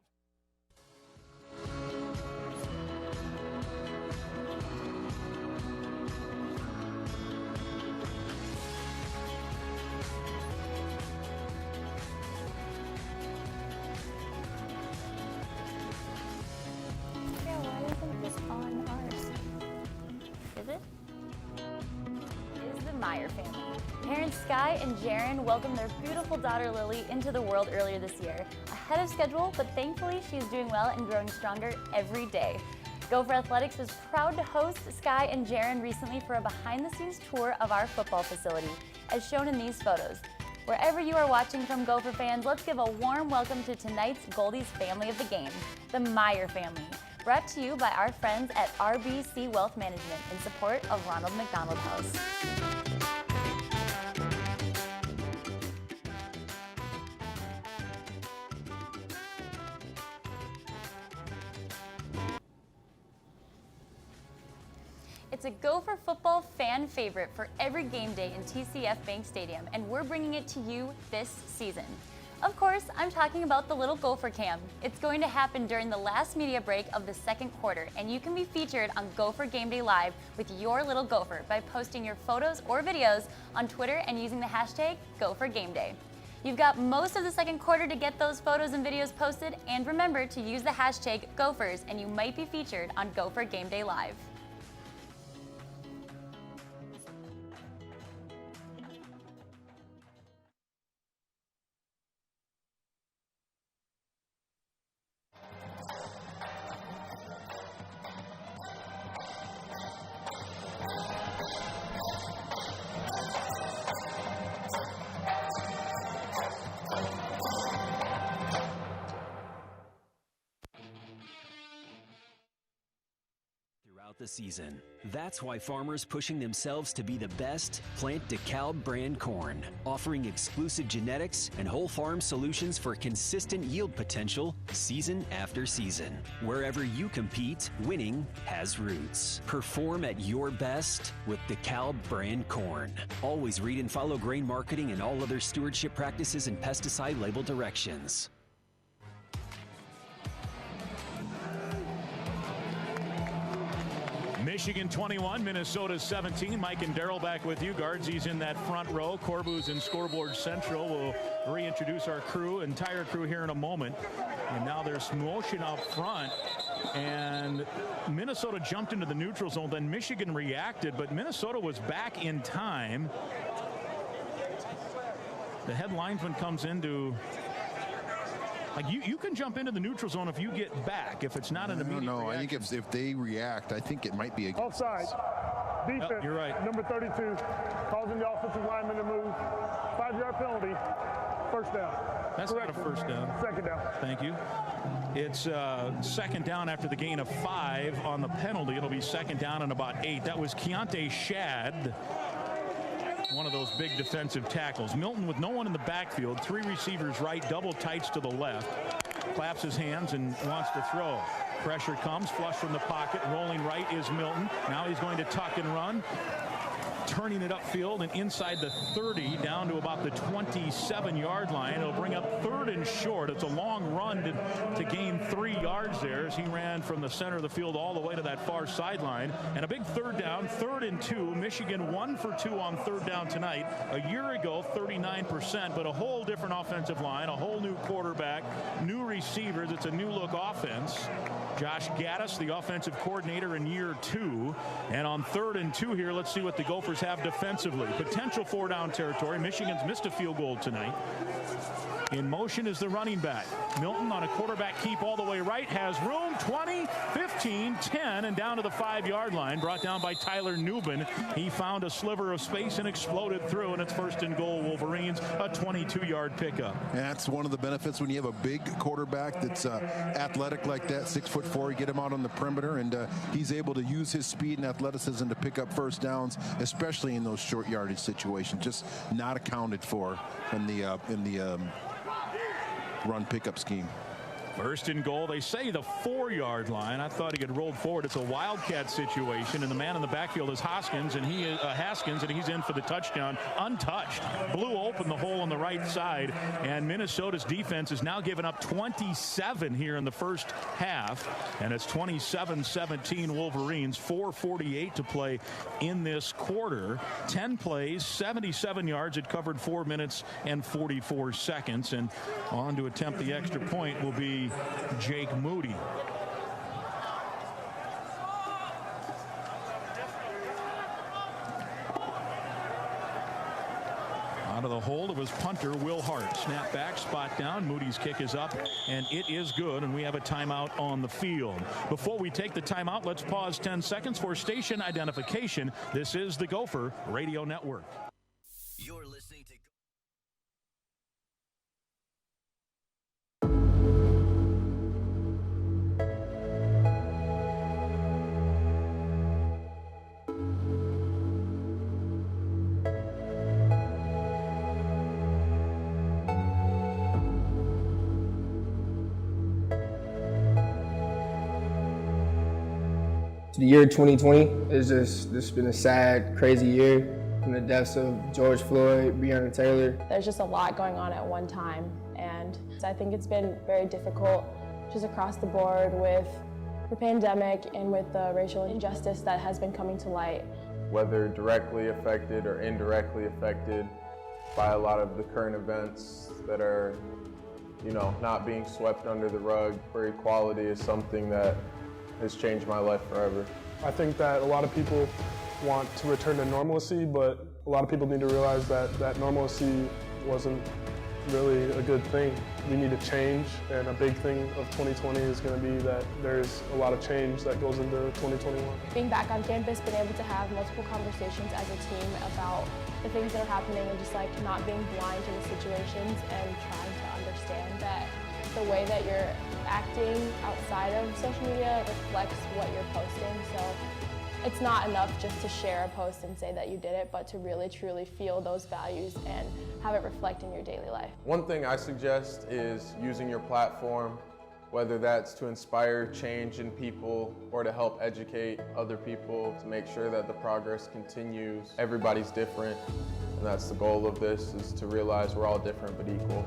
Family. Parents Sky and Jaron welcomed their beautiful daughter Lily into the world earlier this year. Ahead of schedule, but thankfully she's doing well and growing stronger every day. Gopher Athletics was proud to host Sky and Jaron recently for a behind-the-scenes tour of our football facility, as shown in these photos. Wherever you are watching from Gopher fans, let's give a warm welcome to tonight's Goldie's family of the game, the Meyer family. Brought to you by our friends at RBC Wealth Management in support of Ronald McDonald House. It's a Gopher football fan favorite for every game day in TCF Bank Stadium, and we're bringing it to you this season. Of course, I'm talking about the Little Gopher Cam. It's going to happen during the last media break of the second quarter, and you can be featured on Gopher Gameday Live with your little Gopher by posting your photos or videos on Twitter and using the hashtag Gopher Gameday. You've got most of the second quarter to get those photos and videos posted, and remember to use the hashtag Gophers, and you might be featured on Gopher Gameday Live. The season. That's why farmers pushing themselves to be the best plant DeKalb brand corn, offering exclusive genetics and whole farm solutions for consistent yield potential season after season. Wherever you compete, winning has roots. Perform at your best with DeKalb brand corn. Always read and follow grain marketing and all other stewardship practices and pesticide label directions. Michigan 21, Minnesota 17. Mike and Daryl back with you. Guardsy's in that front row. Corbu's in Scoreboard Central. We'll reintroduce our entire crew here in a moment. And now there's motion up front. And Minnesota jumped into the neutral zone. Then Michigan reacted, but Minnesota was back in time. The head linesman comes into... Like you can jump into the neutral zone if you get back. If it's not an immediate reaction. I think if they react, I think it might be a offside. Defense. Oh, you're right. Number 32, causing the offensive lineman to move. 5-yard penalty. First down. That's not a first down. Second down. Thank you. It's second down after the gain of 5 on the penalty. It'll be second down and about 8. That was Keontae Shad. One of those big defensive tackles. Milton with no one in the backfield. 3 receivers right, double tights to the left. Claps his hands and wants to throw. Pressure comes, flush from the pocket. Rolling right is Milton. Now he's going to tuck and run. turning it upfield and inside the 30 down to about the 27-yard line. It'll bring up 3rd and short. It's a long run to gain 3 yards there as he ran from the center of the field all the way to that far sideline. And a big 3rd down, 3rd and 2. Michigan 1 for 2 on 3rd down tonight. A year ago, 39%, but a whole different offensive line, a whole new quarterback, new receivers. It's a new look offense. Josh Gaddis, the offensive coordinator in year 2. And on 3rd and 2 here, let's see what the Gophers have defensively. Potential 4-down territory. Michigan's missed a field goal tonight. In motion is the running back. Milton on a quarterback keep all the way right. Has room. 20, 15, 10, and down to the 5-yard line. Brought down by Tyler Newbin. He found a sliver of space and exploded through, and it's 1st and goal, Wolverines. A 22-yard pickup. And that's one of the benefits when you have a big quarterback that's athletic like that, 6'4". You get him out on the perimeter, and he's able to use his speed and athleticism to pick up 1st downs, especially in those short yardage situations. Just not accounted for in the run pickup scheme. 1st and goal, they say the 4-yard line. I thought he had rolled forward. It's a wildcat situation, and the man in the backfield is Haskins, and he's in for the touchdown untouched. Blew open the hole on the right side, and Minnesota's defense has now given up 27 here in the first half, and it's 27-17 Wolverines. 4:48 to play in this quarter. 10 plays, 77 yards. It covered 4 minutes and 44 seconds, and on to attempt the extra point will be Jake Moody. Out of the hold, it was punter Will Hart. Snap back, spot down. Moody's kick is up, and it is good, and we have a timeout on the field. Before we take the timeout, let's pause 10 seconds for station identification. This is the Gopher Radio Network. You're listening to The year 2020 is just been a sad, crazy year. From the deaths of George Floyd, Breonna Taylor. There's just a lot going on at one time, and I think it's been very difficult just across the board with the pandemic and with the racial injustice that has been coming to light. Whether directly affected or indirectly affected by a lot of the current events that are, not being swept under the rug. For equality is something that has changed my life forever. I think that a lot of people want to return to normalcy, but a lot of people need to realize that normalcy wasn't really a good thing. We need to change, and a big thing of 2020 is going to be that there's a lot of change that goes into 2021. Being back on campus, been able to have multiple conversations as a team about the things that are happening and just not being blind to the situations and trying to understand that the way that you're acting outside of social media reflects what you're posting. So it's not enough just to share a post and say that you did it, but to really truly feel those values and have it reflect in your daily life. One thing I suggest is using your platform, whether that's to inspire change in people or to help educate other people to make sure that the progress continues. Everybody's different, and that's the goal of this, is to realize we're all different but equal.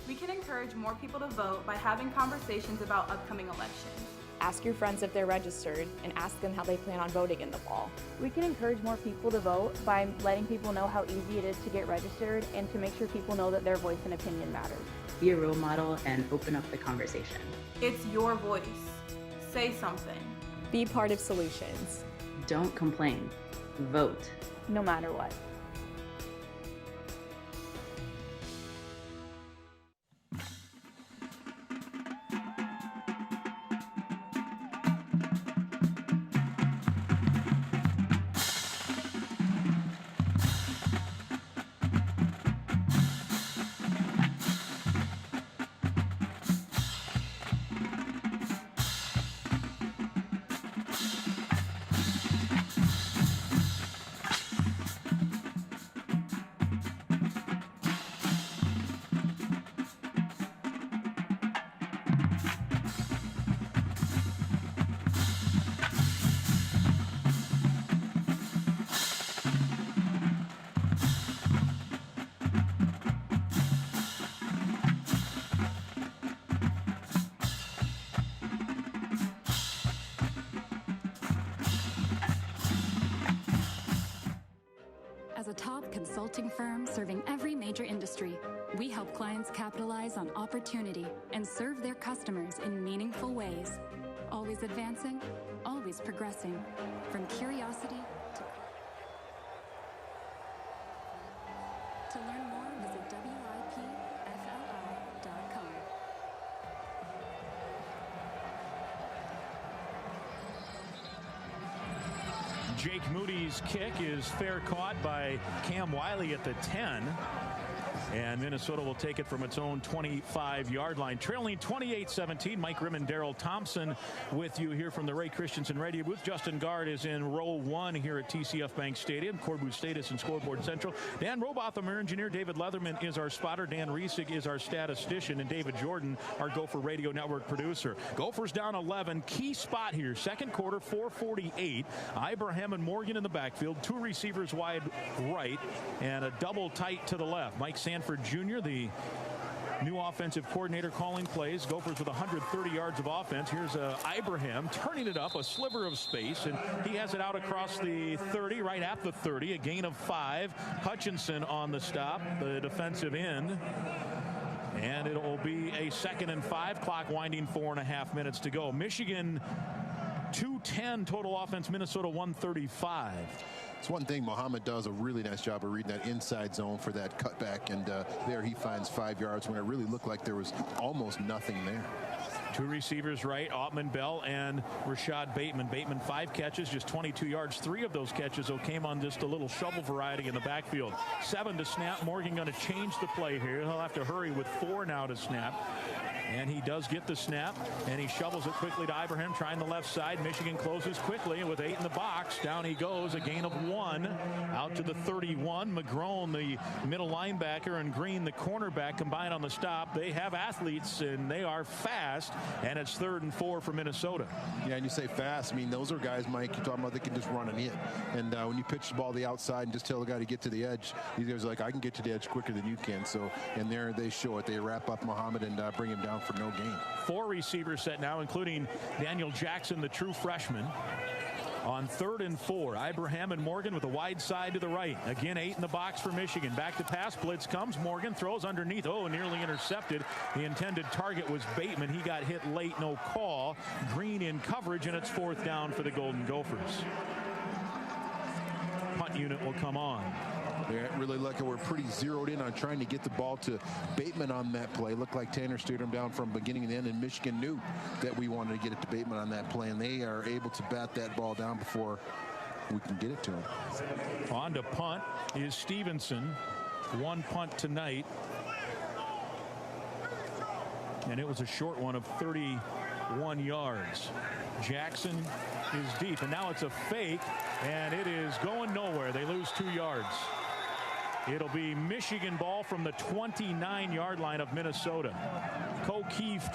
We can encourage more people to vote by having conversations about upcoming elections. Ask your friends if they're registered and ask them how they plan on voting in the fall. We can encourage more people to vote by letting people know how easy it is to get registered and to make sure people know that their voice and opinion matters. Be a role model and open up the conversation. It's your voice. Say something. Be part of solutions. Don't complain. Vote. No matter what. consulting firm serving every major industry. We help clients capitalize on opportunity and serve their customers in meaningful ways. Always advancing, always progressing. From curiosity to learn more, visit WIPFLI.com. Jake Moody's kick is fair caught by Cam Wiley at the 10. And Minnesota will take it from its own 25-yard line. Trailing 28-17, Mike Grimm and Daryl Thompson with you here from the Ray Christensen radio booth. Justin Guard is in row 1 here at TCF Bank Stadium. Corbu Status and Scoreboard Central. Dan Robotham, our engineer. David Leatherman is our spotter. Dan Riesig is our statistician. And David Jordan, our Gopher Radio Network producer. Gophers down 11. Key spot here. Second quarter, 4:48. Ibraham and Morgan in the backfield. 2 receivers wide right. And a double tight to the left. Mike Sanford Jr., the new offensive coordinator, calling plays. Gophers with 130 yards of offense. Here's Ibrahim turning it up, a sliver of space, and he has it out across the 30, right at the 30, a gain of 5. Hutchinson on the stop, the defensive end. And it will be a 2nd and 5, clock winding, 4.5 minutes to go. Michigan 210 total offense, Minnesota 135. It's one thing Muhammad does a really nice job of reading that inside zone for that cutback, and there he finds 5 yards when it really looked like there was almost nothing there. 2 receivers right, Ottman Bell and Rashad Bateman. Bateman 5 catches, just 22 yards. 3 of those catches, though, came on just a little shovel variety in the backfield. 7 to snap. Morgan going to change the play here. He'll have to hurry with 4 now to snap. And he does get the snap, and he shovels it quickly to Ibrahim, trying the left side. Michigan closes quickly with 8 in the box. Down he goes, a gain of 1 out to the 31. McGrone, the middle linebacker, and Green, the cornerback, combined on the stop. They have athletes, and they are fast, and it's 3rd and 4 for Minnesota. Yeah, and you say fast. I mean, those are guys, Mike, you're talking about they can just run and hit. And when you pitch the ball to the outside and just tell the guy to get to the edge, these guys are like, I can get to the edge quicker than you can. So, and there they show it. They wrap up Muhammad and bring him down for no gain. 4 receivers set now, including Daniel Jackson, the true freshman. On 3rd and 4, Ibrahim and Morgan with a wide side to the right. Again, 8 in the box for Michigan. Back to pass, blitz comes. Morgan throws underneath. Oh, nearly intercepted. The intended target was Bateman. He got hit late, no call. Green in coverage, and it's 4th down for the Golden Gophers. Punt unit will come on. They really look, we're pretty zeroed in on trying to get the ball to Bateman on that play. Looked like Tanner steered him down from beginning to end, and Michigan knew that we wanted to get it to Bateman on that play, and they are able to bat that ball down before we can get it to him. On to punt is Stevenson. 1 punt tonight. And it was a short one of 31 yards. Jackson is deep, and now it's a fake, and it is going nowhere. They lose 2 yards. It'll be Michigan ball from the 29-yard line of Minnesota. O'Keefe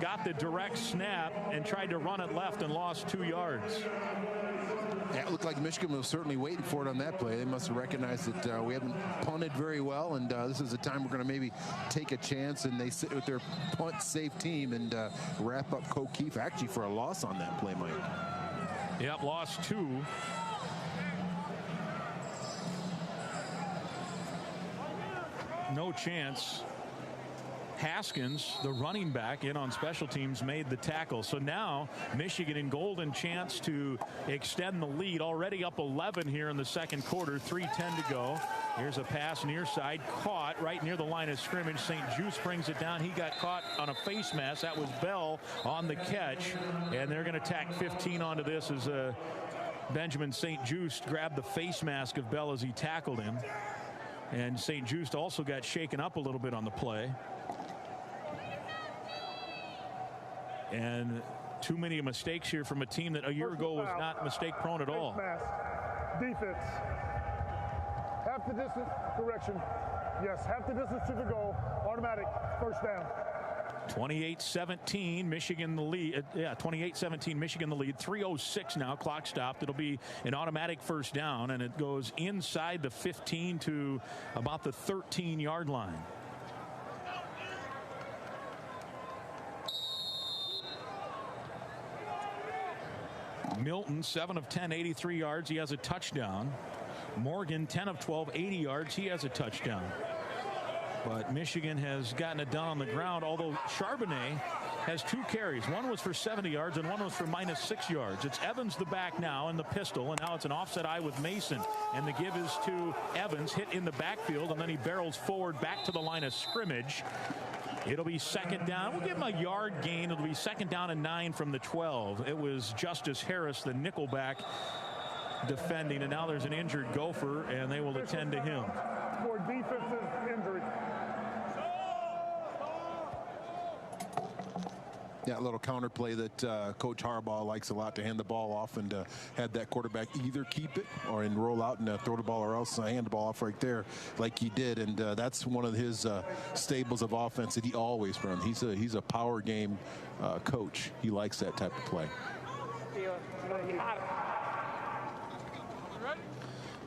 got the direct snap and tried to run it left and lost 2 yards. Yeah, it looked like Michigan was certainly waiting for it on that play. They must have recognized that we haven't punted very well, and this is the time we're going to maybe take a chance, and they sit with their punt-safe team and wrap up O'Keefe actually for a loss on that play, Mike. Yep, lost 2. No chance. Haskins, the running back, in on special teams, made the tackle. So now Michigan in golden chance to extend the lead. Already up 11 here in the second quarter. 3:10 to go. Here's a pass near side, caught right near the line of scrimmage. St. Just brings it down. He got caught on a face mask. That was Bell on the catch, and they're going to tack 15 onto this as Benjamin St. Just grabbed the face mask of Bell as he tackled him. And St. Just also got shaken up a little bit on the play. And too many mistakes here from a team that a year ago was not mistake prone at all. Defense. Half the distance, correction. Yes, half the distance to the goal. Automatic, first down. 28-17, Michigan the lead. 28-17, Michigan the lead. 3:06 now, clock stopped. It'll be an automatic first down, and it goes inside the 15 to about the 13-yard line. Milton, 7 of 10, 83 yards. He has a touchdown. Morgan, 10 of 12, 80 yards. He has a touchdown. But Michigan has gotten it done on the ground, although Charbonnet has 2 carries. One was for 70 yards and one was for -6 yards. It's Evans the back now in the pistol, and now it's an offset eye with Mason. And the give is to Evans, hit in the backfield, and then he barrels forward back to the line of scrimmage. It'll be second down. We'll give him a yard gain. It'll be second down and 9 from the 12. It was Justice Harris, the nickelback, defending, and now there's an injured Gopher, and they will attend to him. For defensive injury. Yeah, a little counter play that Coach Harbaugh likes a lot, to hand the ball off and have that quarterback either keep it or roll out and throw the ball, or else hand the ball off right there like he did. And that's one of his stables of offense that he always runs. He's a power game coach. He likes that type of play.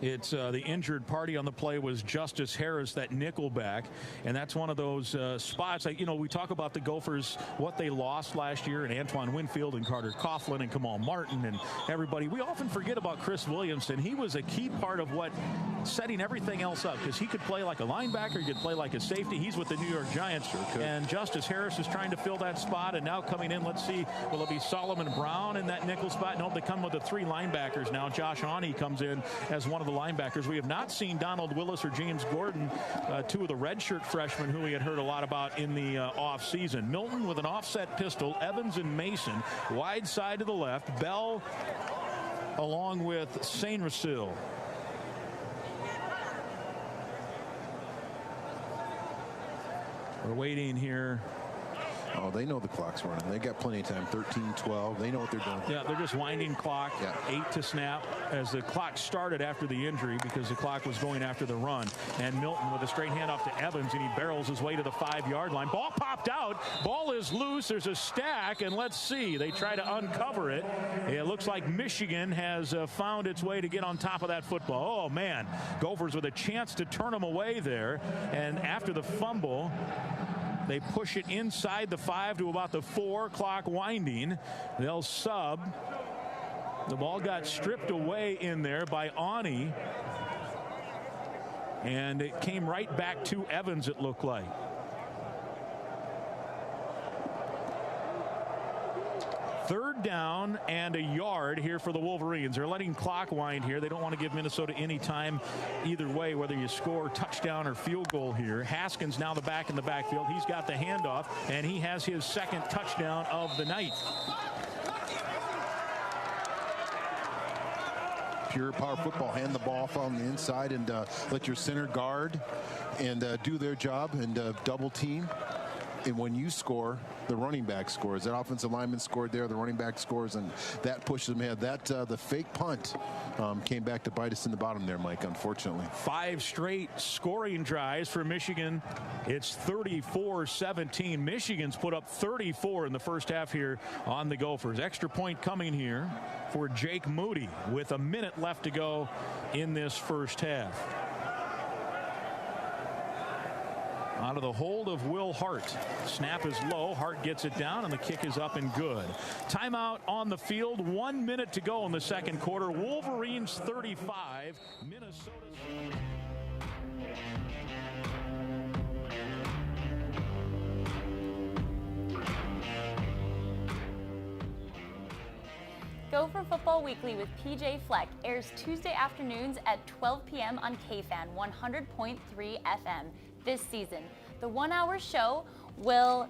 It's the injured party on the play was Justice Harris, that nickelback, and that's one of those spots. Like, you know, we talk about the Gophers, what they lost last year, and Antoine Winfield and Carter Coughlin and Kamal Martin and everybody. We often forget about Chris Williamson. He was a key part of what setting everything else up, because he could play like a linebacker, he could play like a safety. He's with the New York Giants, and Justice Harris is trying to fill that spot. And now coming in, let's see, will it be Solomon Brown in that nickel spot? No, they come with the 3 linebackers now. Josh Ani comes in as one of the linebackers. We have not seen Donald Willis or James Gordon, 2 of the redshirt freshmen who we had heard a lot about in the offseason. Milton with an offset pistol, Evans and Mason, wide side to the left, Bell along with Saint Rasil. We're waiting here. Oh, they know the clock's running. They got plenty of time. 13-12. They know what they're doing. Yeah, they're just winding clock. 8 to snap as the clock started after the injury, because the clock was going after the run. And Milton with a straight handoff to Evans, and he barrels his way to the 5-yard line. Ball popped out. Ball is loose. There's a stack, and let's see. They try to uncover it. It looks like Michigan has found its way to get on top of that football. Oh, man. Gophers with a chance to turn them away there. And after the fumble, they push it inside the 5 to about the 4, clock winding. They'll sub. The ball got stripped away in there by Ani, and it came right back to Evans, it looked like. Third down and a yard here for the Wolverines. They're letting clock wind here. They don't want to give Minnesota any time either way, whether you score touchdown or field goal here. Haskins now the back in the backfield. He's got the handoff, and he has his 2nd touchdown of the night. Pure power football. Hand the ball off on the inside and let your center guard and do their job and double team. And when you score, the running back scores. That offensive lineman scored there, the running back scores, and that pushes them ahead. That the fake punt came back to bite us in the bottom there, Mike, unfortunately. 5 straight scoring drives for Michigan. It's 34-17. Michigan's put up 34 in the first half here on the Gophers. Extra point coming here for Jake Moody with a minute left to go in this first half. Out of the hold of Will Hart. Snap is low. Hart gets it down, and the kick is up and good. Timeout on the field. 1 minute to go in the second quarter. Wolverines 35. Minnesota. Gopher Football Weekly with PJ Fleck airs Tuesday afternoons at 12 p.m. on KFAN 100.3 FM. This season, the 1 hour show will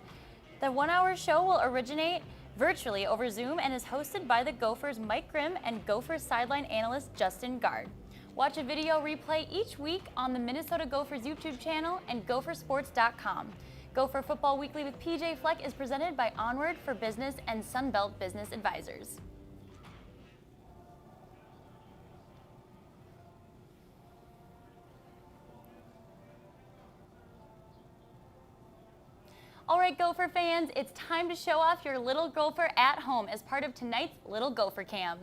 originate virtually over Zoom and is hosted by the Gophers Mike Grimm and Gophers sideline analyst Justin Gard. Watch a video replay each week on the Minnesota Gophers YouTube channel and gophersports.com. Gopher Football Weekly with PJ Fleck is presented by Onward for Business and Sunbelt Business Advisors. All right, Gopher fans, it's time to show off your little Gopher at home as part of tonight's Little Gopher Cam.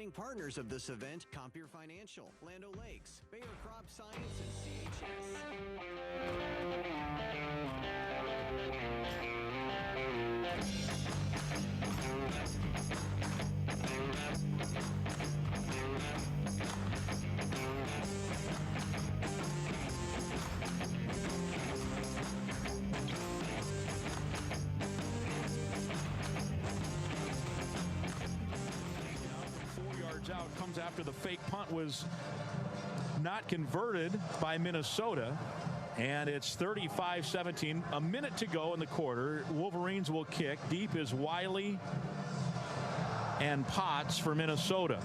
presenting partners of this event: Compeer Financial, Land O'Lakes, Bayer Crop Science, and CHS. Out comes after the fake punt was not converted by Minnesota, and it's 35-17. A minute to go in the quarter. Wolverines will kick. Deep is Wiley and Potts for Minnesota.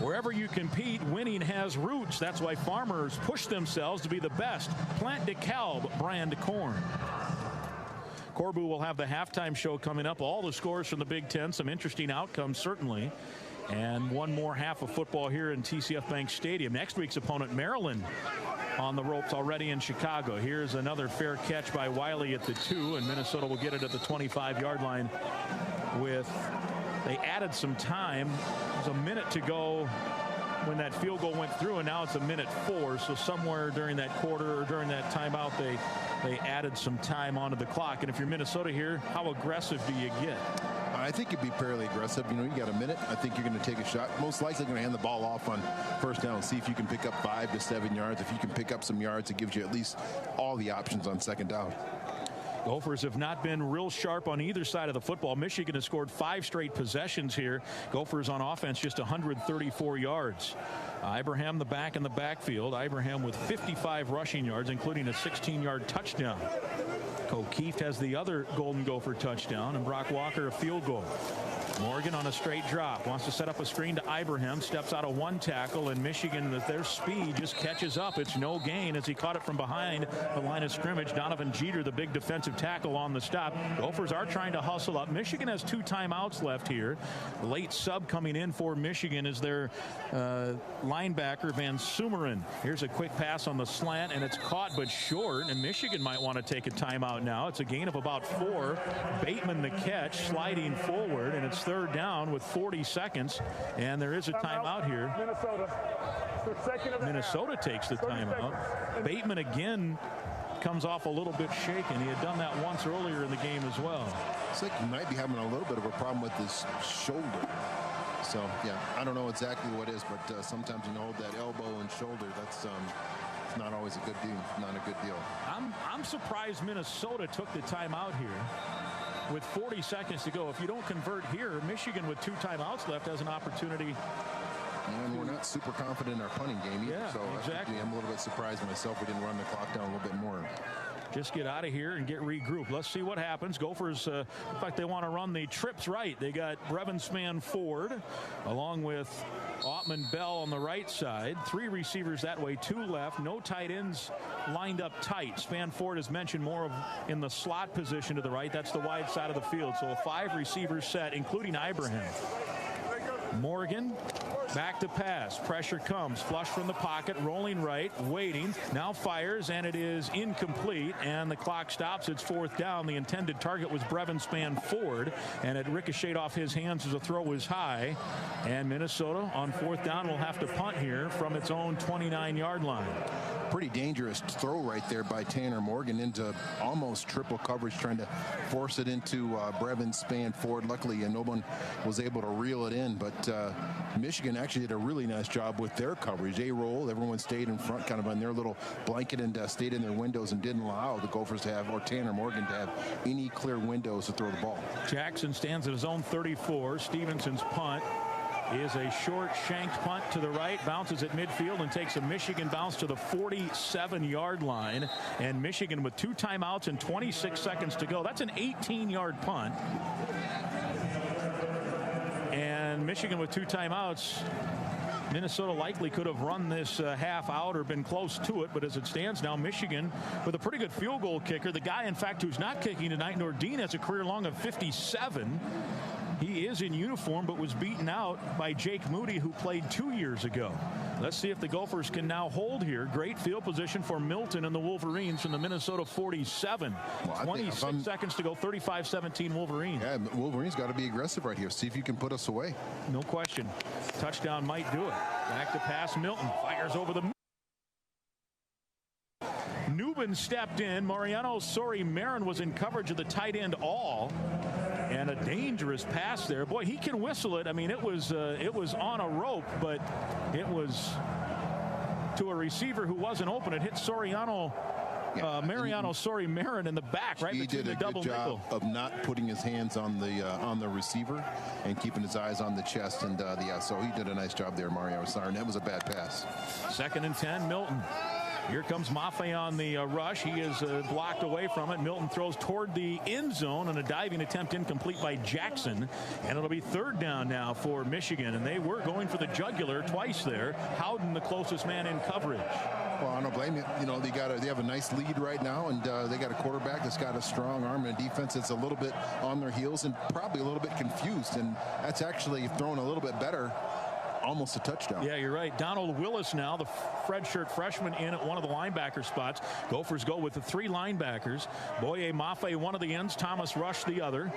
Wherever you compete, winning has roots. That's why farmers push themselves to be the best. Plant DeKalb brand corn. Corbu will have the halftime show coming up. All the scores from the Big Ten. Some interesting outcomes, certainly. And one more half of football here in TCF Bank Stadium. Next week's opponent, Maryland, on the ropes already in Chicago. Here's another fair catch by Wiley at the 2, and Minnesota will get it at the 25-yard line they added some time. There's a minute to go when that field goal went through, and now it's a minute 4. So somewhere during that quarter or during that timeout, they added some time onto the clock. And if you're Minnesota here, how aggressive do you get? I think you'd be fairly aggressive. You got a minute. I think you're going to take a shot. Most likely going to hand the ball off on first down. See if you can pick up 5 to 7 yards. If you can pick up some yards, it gives you at least all the options on second down. Gophers have not been real sharp on either side of the football. Michigan has scored 5 straight possessions here. Gophers on offense just 134 yards. Ibraham the back in the backfield. Ibraham with 55 rushing yards, including a 16-yard touchdown. O'Keefe has the other Golden Gopher touchdown, and Brock Walker a field goal. Morgan on a straight drop, wants to set up a screen to Ibraham, steps out of one tackle, and Michigan with their speed just catches up. It's no gain as he caught it from behind the line of scrimmage. Donovan Jeter, the big defensive tackle, on the stop. Gophers are trying to hustle up. Michigan has 2 timeouts left here. Late sub coming in for Michigan is their linebacker Van Sumeren. Here's a quick pass on the slant, and it's caught but short, and Michigan might want to take a timeout now. It's a gain of about 4. Bateman the catch, sliding forward, and it's 3rd down with 40 seconds, and there is a timeout here. Minnesota takes the timeout. Bateman again comes off a little bit shaken. He had done that once earlier in the game as well. It's like he might be having a little bit of a problem with his shoulder. So, yeah, I don't know exactly what it is, but sometimes that elbow and shoulder, that's not always a good deal. Not a good deal. I'm surprised Minnesota took the timeout here with 40 seconds to go. If you don't convert here, Michigan with 2 timeouts left has an opportunity. And we're not super confident in our punting game either. Yeah, so exactly. I'm a little bit surprised myself we didn't run the clock down a little bit more. Just get out of here and get regrouped. Let's see what happens. Gophers, in fact, they want to run the trips right. They got Brevin Span-Ford along with Ottman Bell on the right side. 3 receivers that way, 2 left. No tight ends lined up tight. Span-Ford is mentioned more of in the slot position to the right. That's the wide side of the field. So 5 receivers set, including Ibraham. Morgan back to pass. Pressure comes. Flush from the pocket. Rolling right. Waiting. Now fires, and it is incomplete. And the clock stops. It's 4th down. The intended target was Brevin Span-Ford, and it ricocheted off his hands as the throw was high. And Minnesota on 4th down will have to punt here from its own 29-yard line. Pretty dangerous throw right there by Tanner Morgan into almost triple coverage, trying to force it into Brevin Span-Ford. Luckily, no one was able to reel it in, but Michigan actually did a really nice job with their coverage. They rolled. Everyone stayed in front, kind of on their little blanket, and stayed in their windows and didn't allow the Gophers to have, or Tanner Morgan to have, any clear windows to throw the ball. Jackson stands at his own 34. Stevenson's punt is a short shanked punt to the right, bounces at midfield and takes a Michigan bounce to the 47-yard line. And Michigan with 2 timeouts and 26 seconds to go. That's an 18-yard punt. And Michigan with 2 timeouts. Minnesota likely could have run this half out or been close to it, but as it stands now, Michigan with a pretty good field goal kicker. The guy, in fact, who's not kicking tonight, Nordin, has a career long of 57. He is in uniform, but was beaten out by Jake Moody, who played 2 years ago. Let's see if the Gophers can now hold here. Great field position for Milton and the Wolverines from the Minnesota 47. 26 seconds to go, 35-17 Wolverines. Yeah, Wolverines got to be aggressive right here. See if you can put us away. No question. Touchdown might do it. Back to pass. Milton fires over the. Newman stepped in. Mariano Sori-Marin was in coverage of the tight end all. And a dangerous pass there. Boy, he can whistle it. I mean, it was on a rope, but it was to a receiver who wasn't open. It hit Mariano Sori-Marin in the back, right between the double nickel. He did a good job of not putting his hands on the receiver and keeping his eyes on the chest. And so he did a nice job there, Mariano Sori. That was a bad pass. 2nd and 10, Milton. Here comes Mafe on the rush. He is blocked away from it. Milton throws toward the end zone, and a diving attempt incomplete by Jackson. And it'll be 3rd down now for Michigan. And they were going for the jugular twice there. Howden, the closest man in coverage. Well, I don't blame you. You know, they have a nice lead right now, and they got a quarterback that's got a strong arm and a defense that's a little bit on their heels and probably a little bit confused. And that's actually thrown a little bit better. Almost a touchdown. Yeah, you're right. Donald Willis now, the redshirt freshman, in at one of the linebacker spots. Gophers go with the 3 linebackers. Boye Mafe, one of the ends. Thomas Rush, the other.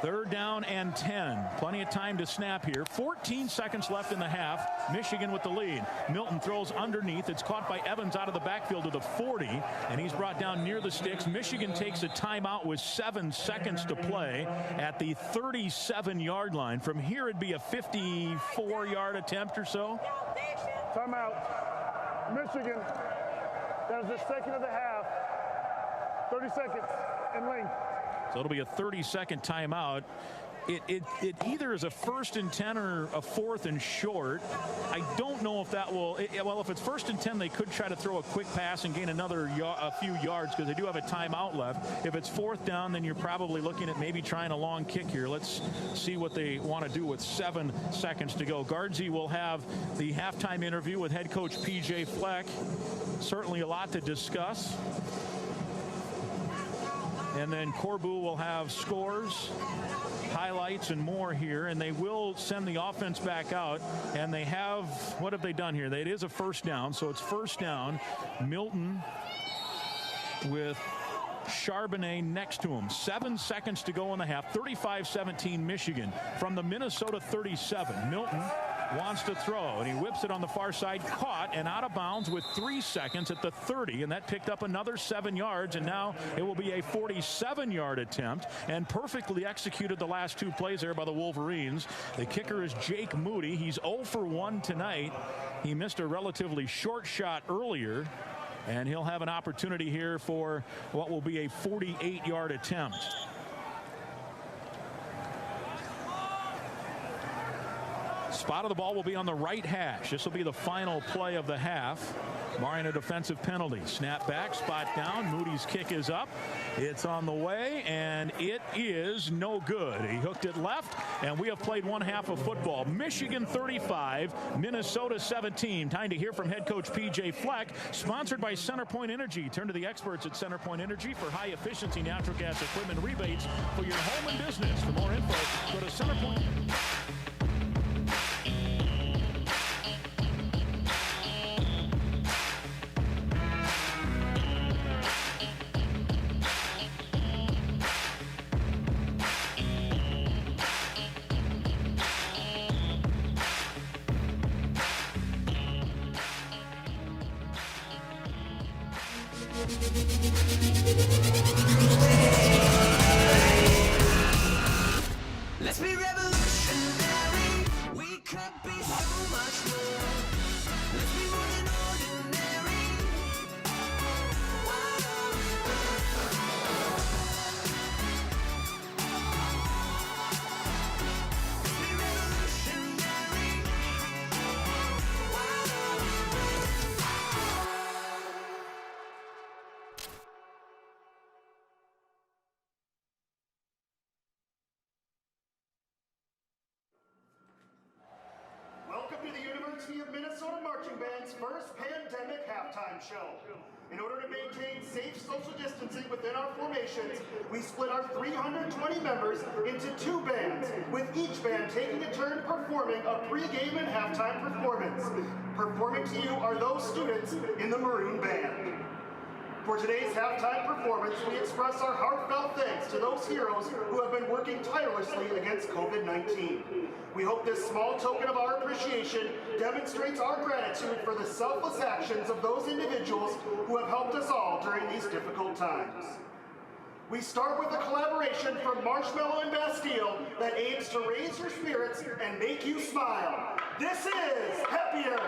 3rd down and 10. Plenty of time to snap here. 14 seconds left in the half. Michigan with the lead. Milton throws underneath. It's caught by Evans out of the backfield to the 40, and he's brought down near the sticks. Michigan takes a timeout with 7 seconds to play at the 37-yard line. From here, it'd be a 54-yard attempt or so. Timeout. Michigan. That is the second of the half. 30 seconds in length. So it'll be a 30-second timeout. It either is a 1st and 10 or a 4th and short. I don't know if that will. Well, if it's 1st and 10, they could try to throw a quick pass and gain a few yards because they do have a timeout left. If it's 4th down, then you're probably looking at maybe trying a long kick here. Let's see what they want to do with 7 seconds to go. Guardsy will have the halftime interview with head coach P.J. Fleck. Certainly a lot to discuss. And then Corbu will have scores, highlights, and more here. And they will send the offense back out. And they have, what have they done here? It is a 1st down, so it's 1st down. Milton with Charbonnet next to him. 7 seconds to go in the half. 35-17 Michigan from the Minnesota 37. Milton wants to throw, and he whips it on the far side, caught and out of bounds with 3 seconds at the 30, and that picked up another 7 yards, and now it will be a 47-yard attempt, and perfectly executed the last 2 plays there by the Wolverines. The kicker is Jake Moody. He's 0 for 1 tonight. He missed a relatively short shot earlier, and he'll have an opportunity here for what will be a 48-yard attempt. Spot of the ball will be on the right hash. This will be the final play of the half. Barring a defensive penalty. Snap back, spot down. Moody's kick is up. It's on the way, and it is no good. He hooked it left, and we have played 1 half of football. Michigan 35, Minnesota 17. Time to hear from head coach P.J. Fleck, sponsored by CenterPoint Energy. Turn to the experts at CenterPoint Energy for high-efficiency natural gas equipment rebates for your home and business. For more info, go to CenterPoint. Let's be revolutionary. We could be so much more. Let's be more than ordinary. Let's be revolutionary. Welcome to the University of Minnesota Marching Band's first pandemic halftime show. In order to maintain safe social distancing within our formations, we split our 3 320 members into 2 bands, with each band taking a turn performing a pregame and halftime performance. Performing to you are those students in the Maroon Band. For today's halftime performance, we express our heartfelt thanks to those heroes who have been working tirelessly against COVID-19. We hope this small token of our appreciation demonstrates our gratitude for the selfless actions of those individuals who have helped us all during these difficult times. We start with a collaboration from Marshmallow and Bastille that aims to raise your spirits and make you smile. This is Happier!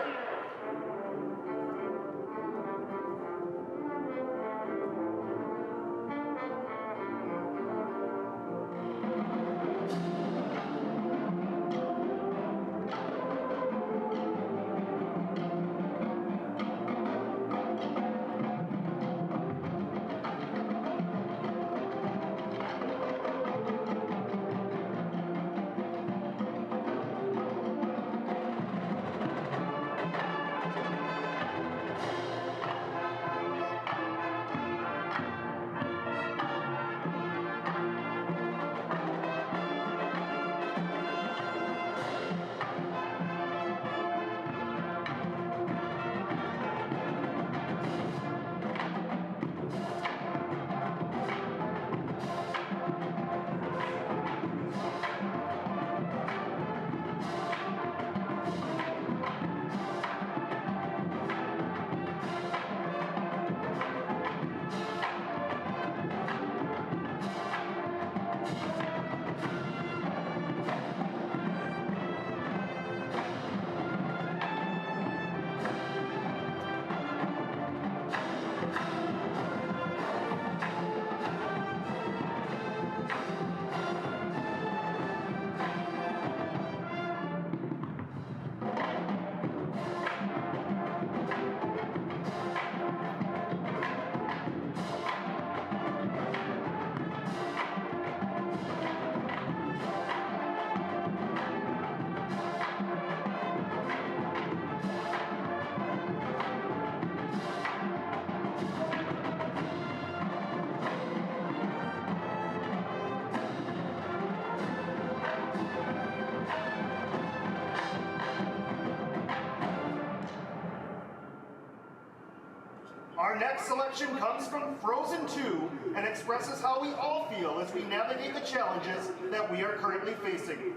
Our next selection comes from Frozen 2 and expresses how we all feel as we navigate the challenges that we are currently facing.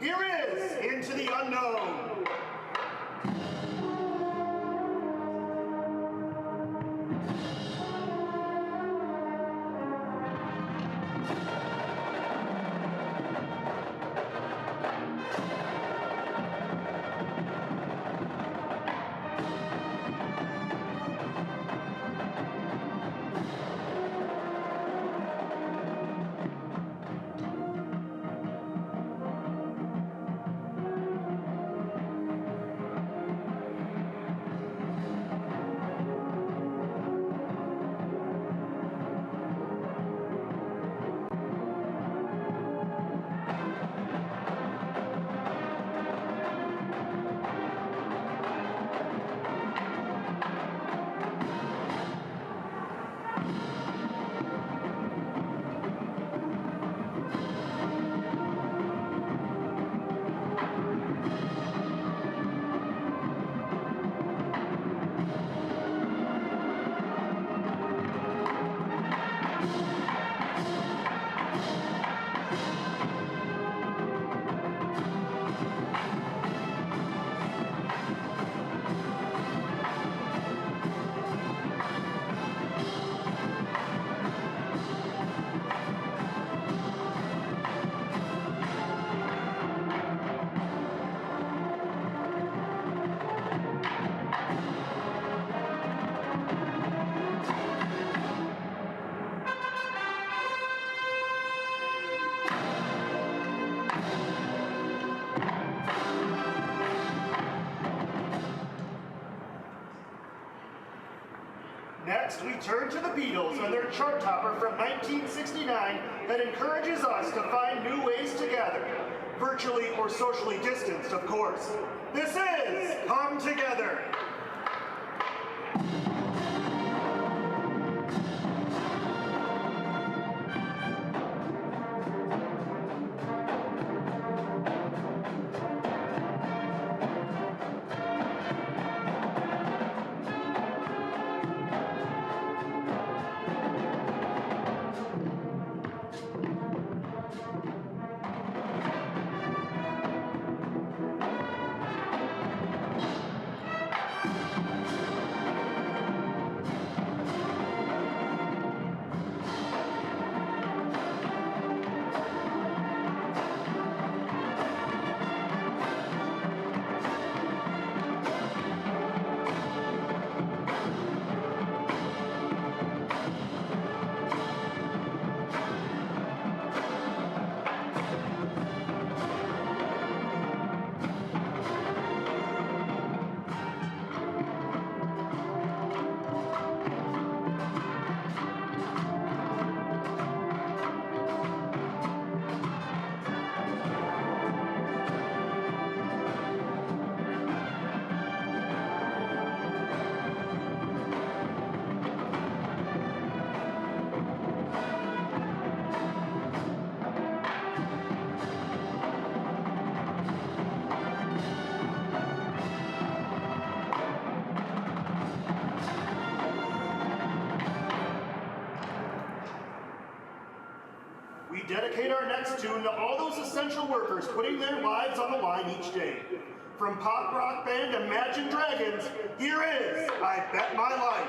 Here is Into the Unknown. Next, we turn to the Beatles and their chart topper from 1969 that encourages us to find new ways to gather, virtually or socially distanced, of course. This is Come Together. We dedicate our next tune to all those essential workers putting their lives on the line each day. From pop rock band Imagine Dragons, here is I Bet My Life.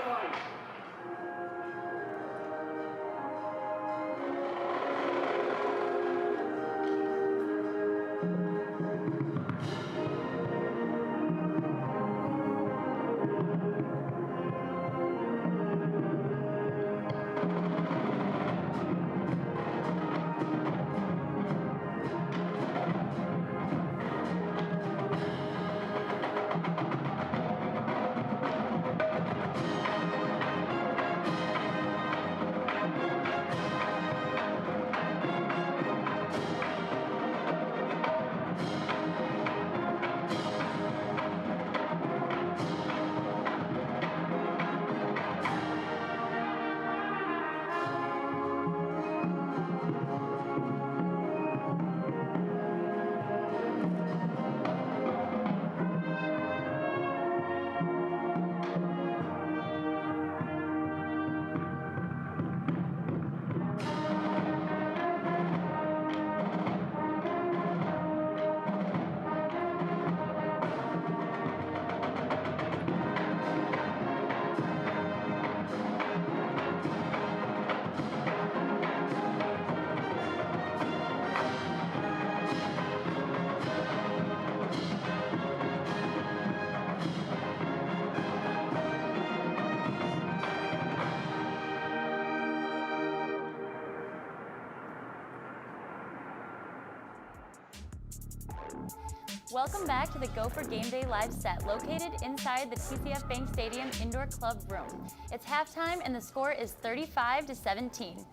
Welcome back to the Gopher Gameday live set, located inside the TCF Bank Stadium Indoor Club room. It's halftime and the score is 35-17.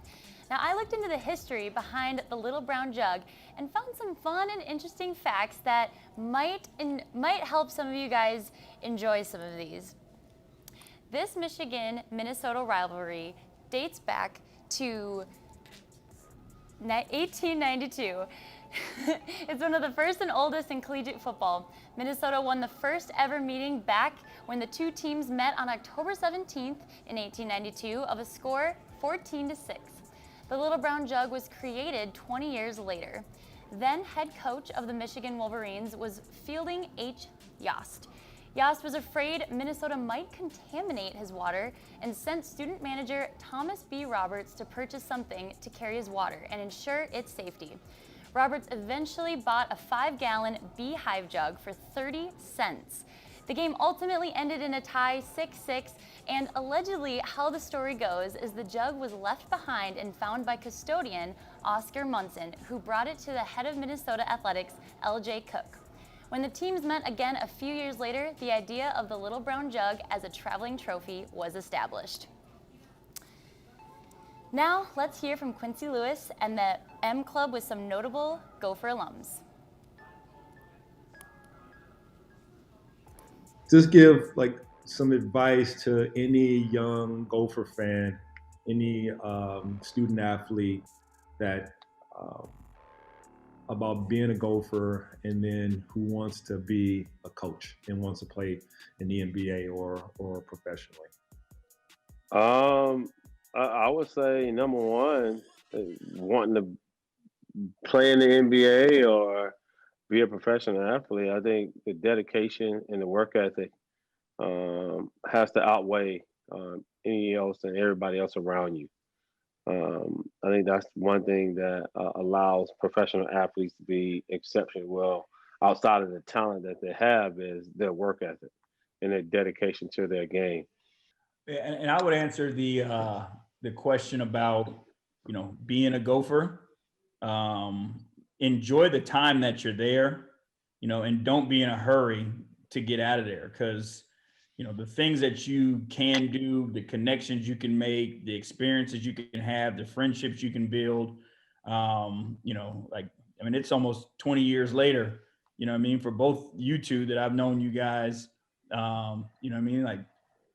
Now, I looked into the history behind the Little Brown Jug and found some fun and interesting facts that might help some of you guys enjoy some of these. This Michigan-Minnesota rivalry dates back to 1892. It's one of the first and oldest in collegiate football. Minnesota won the first ever meeting back when the two teams met on October 17th in 1892 of a score 14-6. The Little Brown Jug was created 20 years later. Then head coach of the Michigan Wolverines was Fielding H. Yost. Yost was afraid Minnesota might contaminate his water and sent student manager Thomas B. Roberts to purchase something to carry his water and ensure its safety. Roberts eventually bought a 5-gallon beehive jug for 30 cents. The game ultimately ended in a tie 6-6, and allegedly how the story goes is the jug was left behind and found by custodian Oscar Munson, who brought it to the head of Minnesota Athletics, L.J. Cook. When the teams met again a few years later, the idea of the Little Brown Jug as a traveling trophy was established. Now, let's hear from Quincy Lewis and the M Club with some notable Gopher alums. Just give some advice to any young Gopher fan, any student athlete that about being a Gopher and then who wants to be a coach and wants to play in the NBA or professionally. I would say number one, wanting to play in the NBA or be a professional athlete. I think the dedication and the work ethic has to outweigh any else and everybody else around you. I think that's one thing that allows professional athletes to be exceptionally well outside of the talent that they have is their work ethic and their dedication to their game. And I would answer the question about, being a Gopher. Enjoy the time that you're there, and don't be in a hurry to get out of there, because, the things that you can do, the connections you can make, the experiences you can have, the friendships you can build, it's almost 20 years later, for both you two that I've known you guys,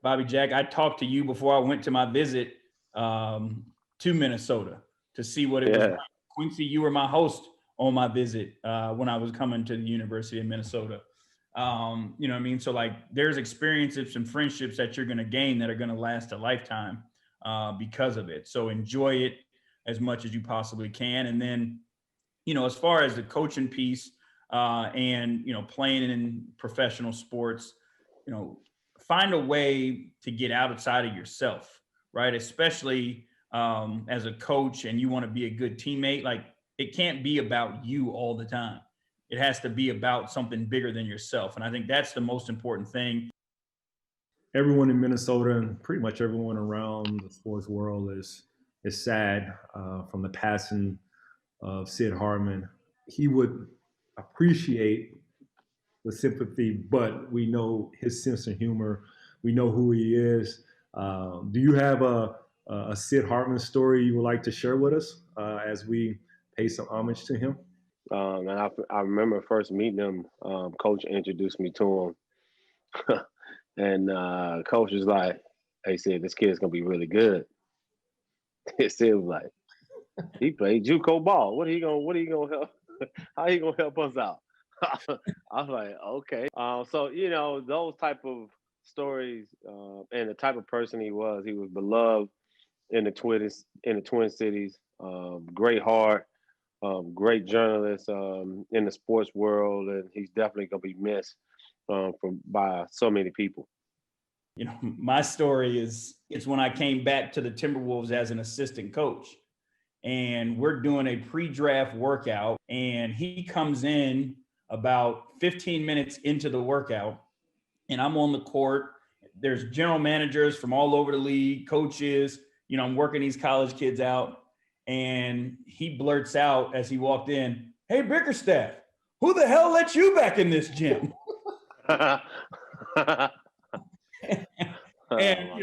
Bobby Jack, I talked to you before I went to my visit to Minnesota to see what it was like. Quincy, you were my host on my visit when I was coming to the University of Minnesota. So there's experiences and friendships that you're going to gain that are going to last a lifetime because of it. So enjoy it. as much as you possibly can. And then, as far as the coaching piece and, playing in professional sports, find a way to get outside of yourself, right? Especially as a coach and you want to be a good teammate, like it can't be about you all the time. It has to be about something bigger than yourself. And I think that's the most important thing. Everyone in Minnesota and pretty much everyone around the sports world is sad from the passing of Sid Hartman. He would appreciate the sympathy, but we know his sense of humor. We know who he is. Do you have a Sid Hartman story you would like to share with us as we pay some homage to him? And I remember first meeting him. Coach introduced me to him, and Coach was like, "Hey, Sid, this kid's gonna be really good." Sid was like, "He played JUCO ball. What are you gonna help? How he gonna help us out?" I was like, "Okay." So those type of stories and the type of person he was beloved in the Twin Cities. Great heart. Great journalist in the sports world, and he's definitely gonna be missed by so many people. My story it's when I came back to the Timberwolves as an assistant coach, and we're doing a pre-draft workout, and he comes in about 15 minutes into the workout, and I'm on the court. There's general managers from all over the league, coaches. I'm working these college kids out. And he blurts out as he walked in, "Hey, Bickerstaff, who the hell let you back in this gym?" And,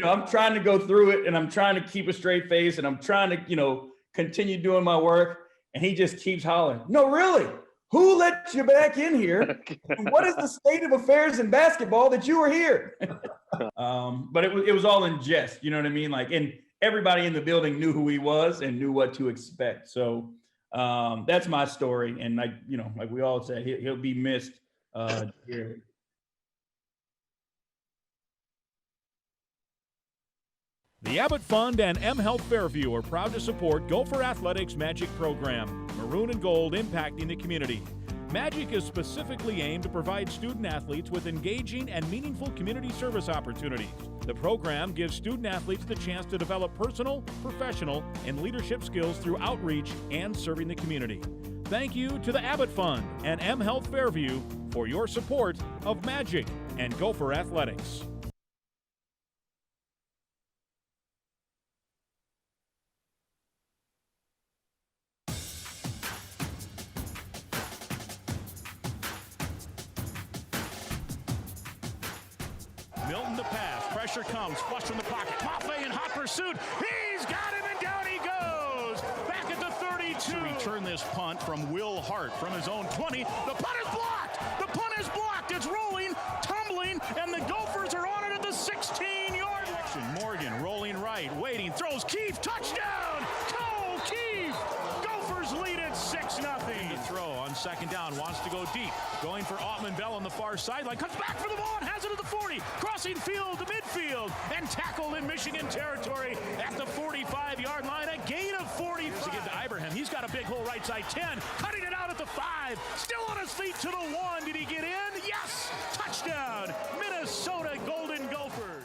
I'm trying to go through it and I'm trying to keep a straight face and I'm trying to, continue doing my work. And he just keeps hollering, "No, really? Who let you back in here? What is the state of affairs in basketball that you were here?" But it was all in jest. You know what I mean? And everybody in the building knew who he was and knew what to expect. So that's my story. And like we all said, he'll be missed here. The Abbott Fund and M Health Fairview are proud to support Gopher Athletics Magic program, Maroon and Gold impacting the community. Magic is specifically aimed to provide student athletes with engaging and meaningful community service opportunities. The program gives student athletes the chance to develop personal, professional, and leadership skills through outreach and serving the community. Thank you to the Abbott Fund and M Health Fairview for your support of Magic and Gopher Athletics. Milton the pass. Pressure comes. Flush from the pocket. Mafe in hot pursuit. He's got him and down he goes. Back at the 32. To return this punt from Will Hart from his own 20. The punt is blocked. The punt is blocked. It's rolling, tumbling, and the Gophers are on it at the 16-yard line. Morgan rolling right, waiting, throws. Keefe, touchdown. Cole Keefe. Gophers lead at 6-0. The throw on second down, wants to go deep. Going for Ottman Bell on the far sideline. Comes back for the ball and has it at the 40. Crossing field to midfield and tackled in Michigan territory at the 45-yard line. A gain of 45. To give to Ibraham. He's got a big hole right side 10. Cutting it out at the 5. Still on his feet to the 1. Did he get in? Yes! Touchdown! Minnesota Golden Gophers.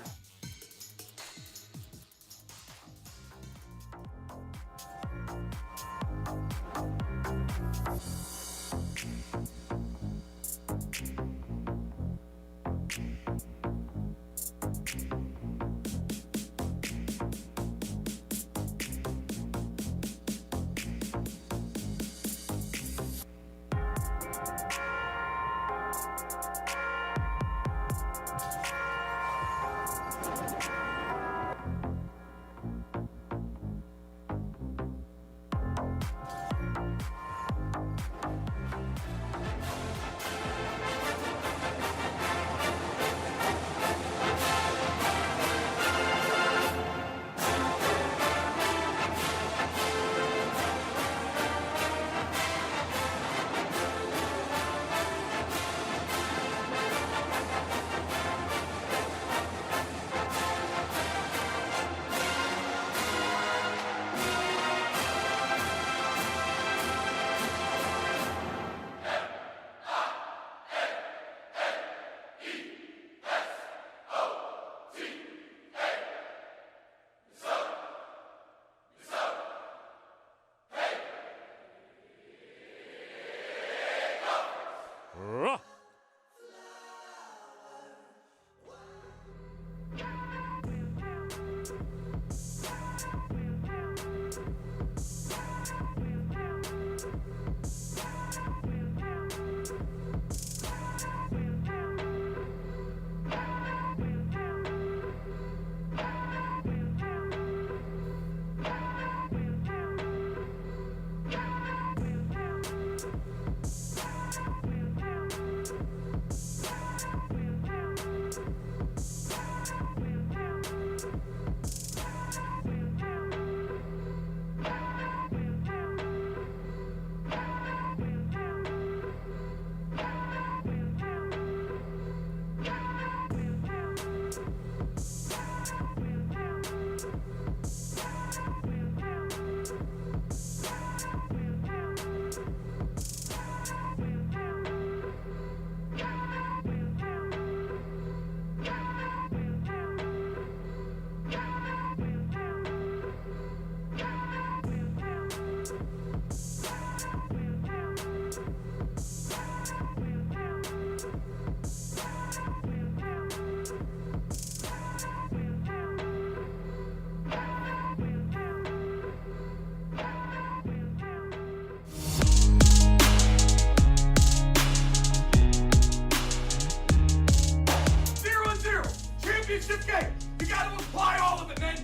Championship game. You got to apply all of it, man.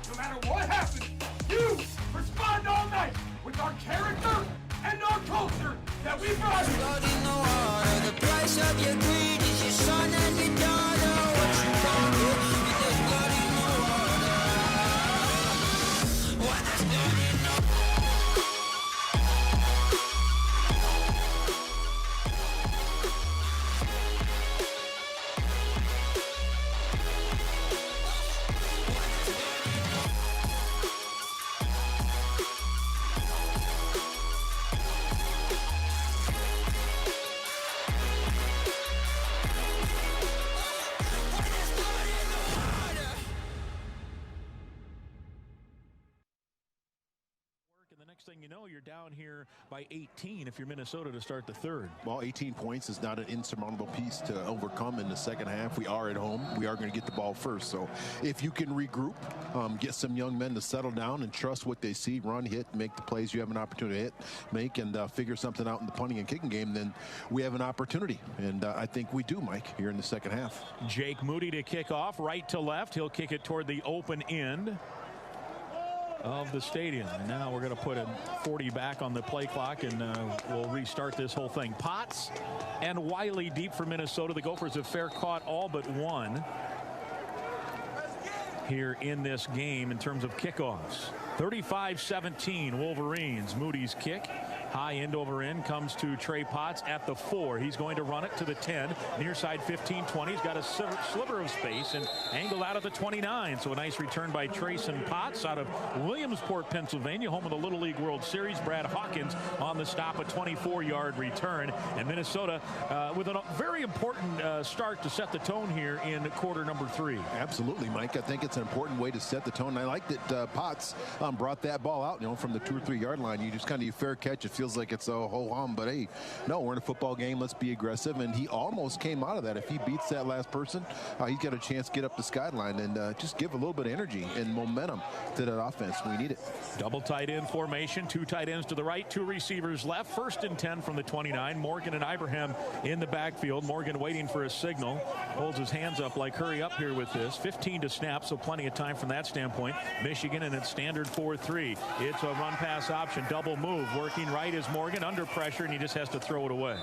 No matter what happens, you respond all night with our character and our culture that we brought you. The price of your greed is your son and your daughter. What you gonna do with this blood in the water? What is blood in the water? Thing you know, you're down here by 18 if you're Minnesota to start the third. Well, 18 points is not an insurmountable piece to overcome in the second half. We are at home. We are going to get the ball first. So if you can regroup, get some young men to settle down and trust what they see, run, hit, make the plays you have an opportunity to hit, make, and figure something out in the punting and kicking game, then we have an opportunity. And I think we do, Mike, here in the second half. Jake Moody to kick off, right to left. He'll kick it toward the open end of the stadium. And now we're going to put a 40 back on the play clock, and we'll restart this whole thing. Potts and Wiley deep for Minnesota. The Gophers have fair caught all but one here in this game in terms of kickoffs. 35-17 Wolverines. Moody's kick. High end over end comes to Trey Potts at the 4. He's going to run it to the 10. Near side 15-20. He's got a sliver of space and angled out of the 29. So a nice return by Trayson Potts out of Williamsport, Pennsylvania, home of the Little League World Series. Brad Hawkins on the stop, a 24-yard return. And Minnesota with a very important start to set the tone here in quarter number 3. Absolutely, Mike. I think it's an important way to set the tone. And I like that Potts brought that ball out, from the 2 or 3 yard line. You just kind of fair catch. It feels like it's a ho-hum, but hey, no, we're in a football game. Let's be aggressive. And he almost came out of that. If he beats that last person, he's got a chance to get up the skyline and just give a little bit of energy and momentum to that offense. We need it. Double tight end formation, 2 tight ends to the right, 2 receivers left. 1st and 10 from the 29. Morgan and Ibraham in the backfield. Morgan waiting for a signal. Holds his hands up like hurry up here with this. 15 to snap, so plenty of time from that standpoint. Michigan in its standard 4-3. It's a run pass option, double move. Working right is Morgan, under pressure, and he just has to throw it away.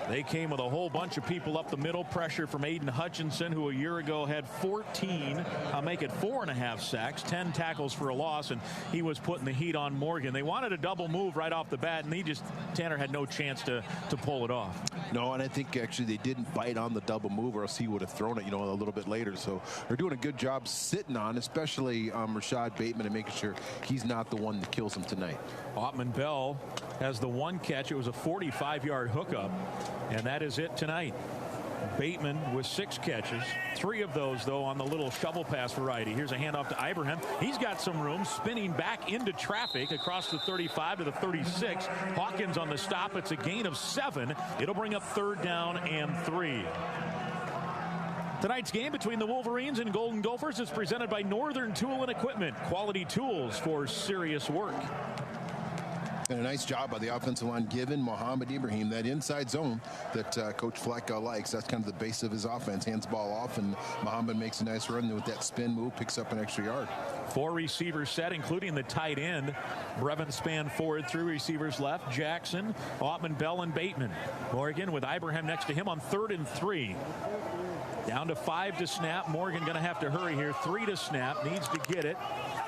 They came with a whole bunch of people up the middle. Pressure from Aiden Hutchinson, who a year ago had 14, make it 4.5 sacks, 10 tackles for a loss, and he was putting the heat on Morgan. They wanted a double move right off the bat, and Tanner had no chance to pull it off. No, and I think actually they didn't bite on the double move, or else he would have thrown it, a little bit later. So they're doing a good job sitting on, especially Rashad Bateman, and making sure he's not the one that kills him tonight. Ottman Bell has the one catch. It was a 45-yard hookup, and that is it tonight. Bateman with 6 catches. 3 of those, though, on the little shovel pass variety. Here's a handoff to Ibraham. He's got some room, spinning back into traffic across the 35 to the 36. Hawkins on the stop. It's a gain of 7. It'll bring up 3rd down and 3. Tonight's game between the Wolverines and Golden Gophers is presented by Northern Tool and Equipment. Quality tools for serious work. And a nice job by the offensive line giving Mo Ibraham that inside zone that Coach Fleck likes. That's kind of the base of his offense. Hands the ball off, and Muhammad makes a nice run with that spin move, picks up an extra yard. 4 receivers set, including the tight end. Brevin span forward, 3 receivers left. Jackson, Ottman, Bell, and Bateman. Morgan with Ibraham next to him on 3rd and 3. Down to 5 to snap. Morgan going to have to hurry here. 3 to snap. Needs to get it.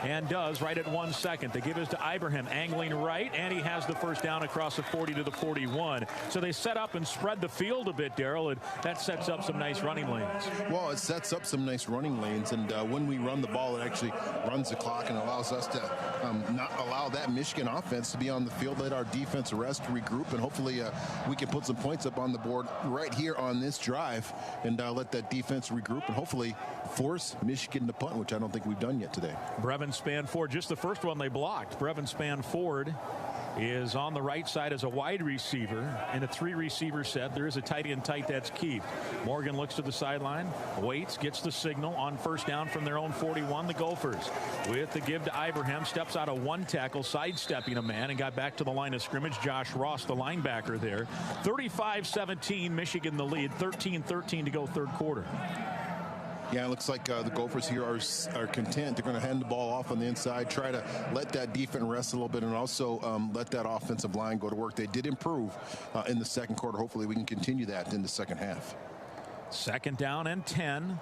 And does right at 1 second. They give it to Ibraham, angling right, and he has the first down across the 40 to the 41. So they set up and spread the field a bit, Darrell, and that sets up some nice running lanes. Well, it sets up some nice running lanes, and when we run the ball, it actually runs the clock and allows us to not allow that Michigan offense to be on the field, let our defense rest, regroup, and hopefully we can put some points up on the board right here on this drive and let that defense regroup and hopefully force Michigan to punt, which I don't think we've done yet today. Brevin Spanford, just the first one they blocked. Brevin Spanford is on the right side as a wide receiver in a 3 receiver set. There is a tight end tight, that's Keith. Morgan looks to the sideline, waits, gets the signal on first down from their own 41. The Gophers with the give to Ibraham, steps out of 1 tackle, sidestepping a man, and got back to the line of scrimmage. Josh Ross, the linebacker there. 35-17, Michigan the lead. 13-13 to go 3rd quarter. Yeah, it looks like the Gophers here are content. They're going to hand the ball off on the inside, try to let that defense rest a little bit, and also let that offensive line go to work. They did improve in the 2nd quarter. Hopefully we can continue that in the 2nd half. 2nd down and 10.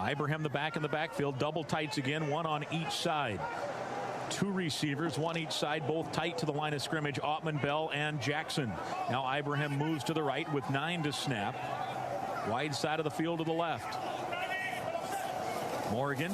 Ibraham the back in the backfield. Double tights again, 1 on each side. 2 receivers, 1 each side, both tight to the line of scrimmage. Ottman, Bell, and Jackson. Now Ibraham moves to the right with 9 to snap. Wide side of the field to the left. Morgan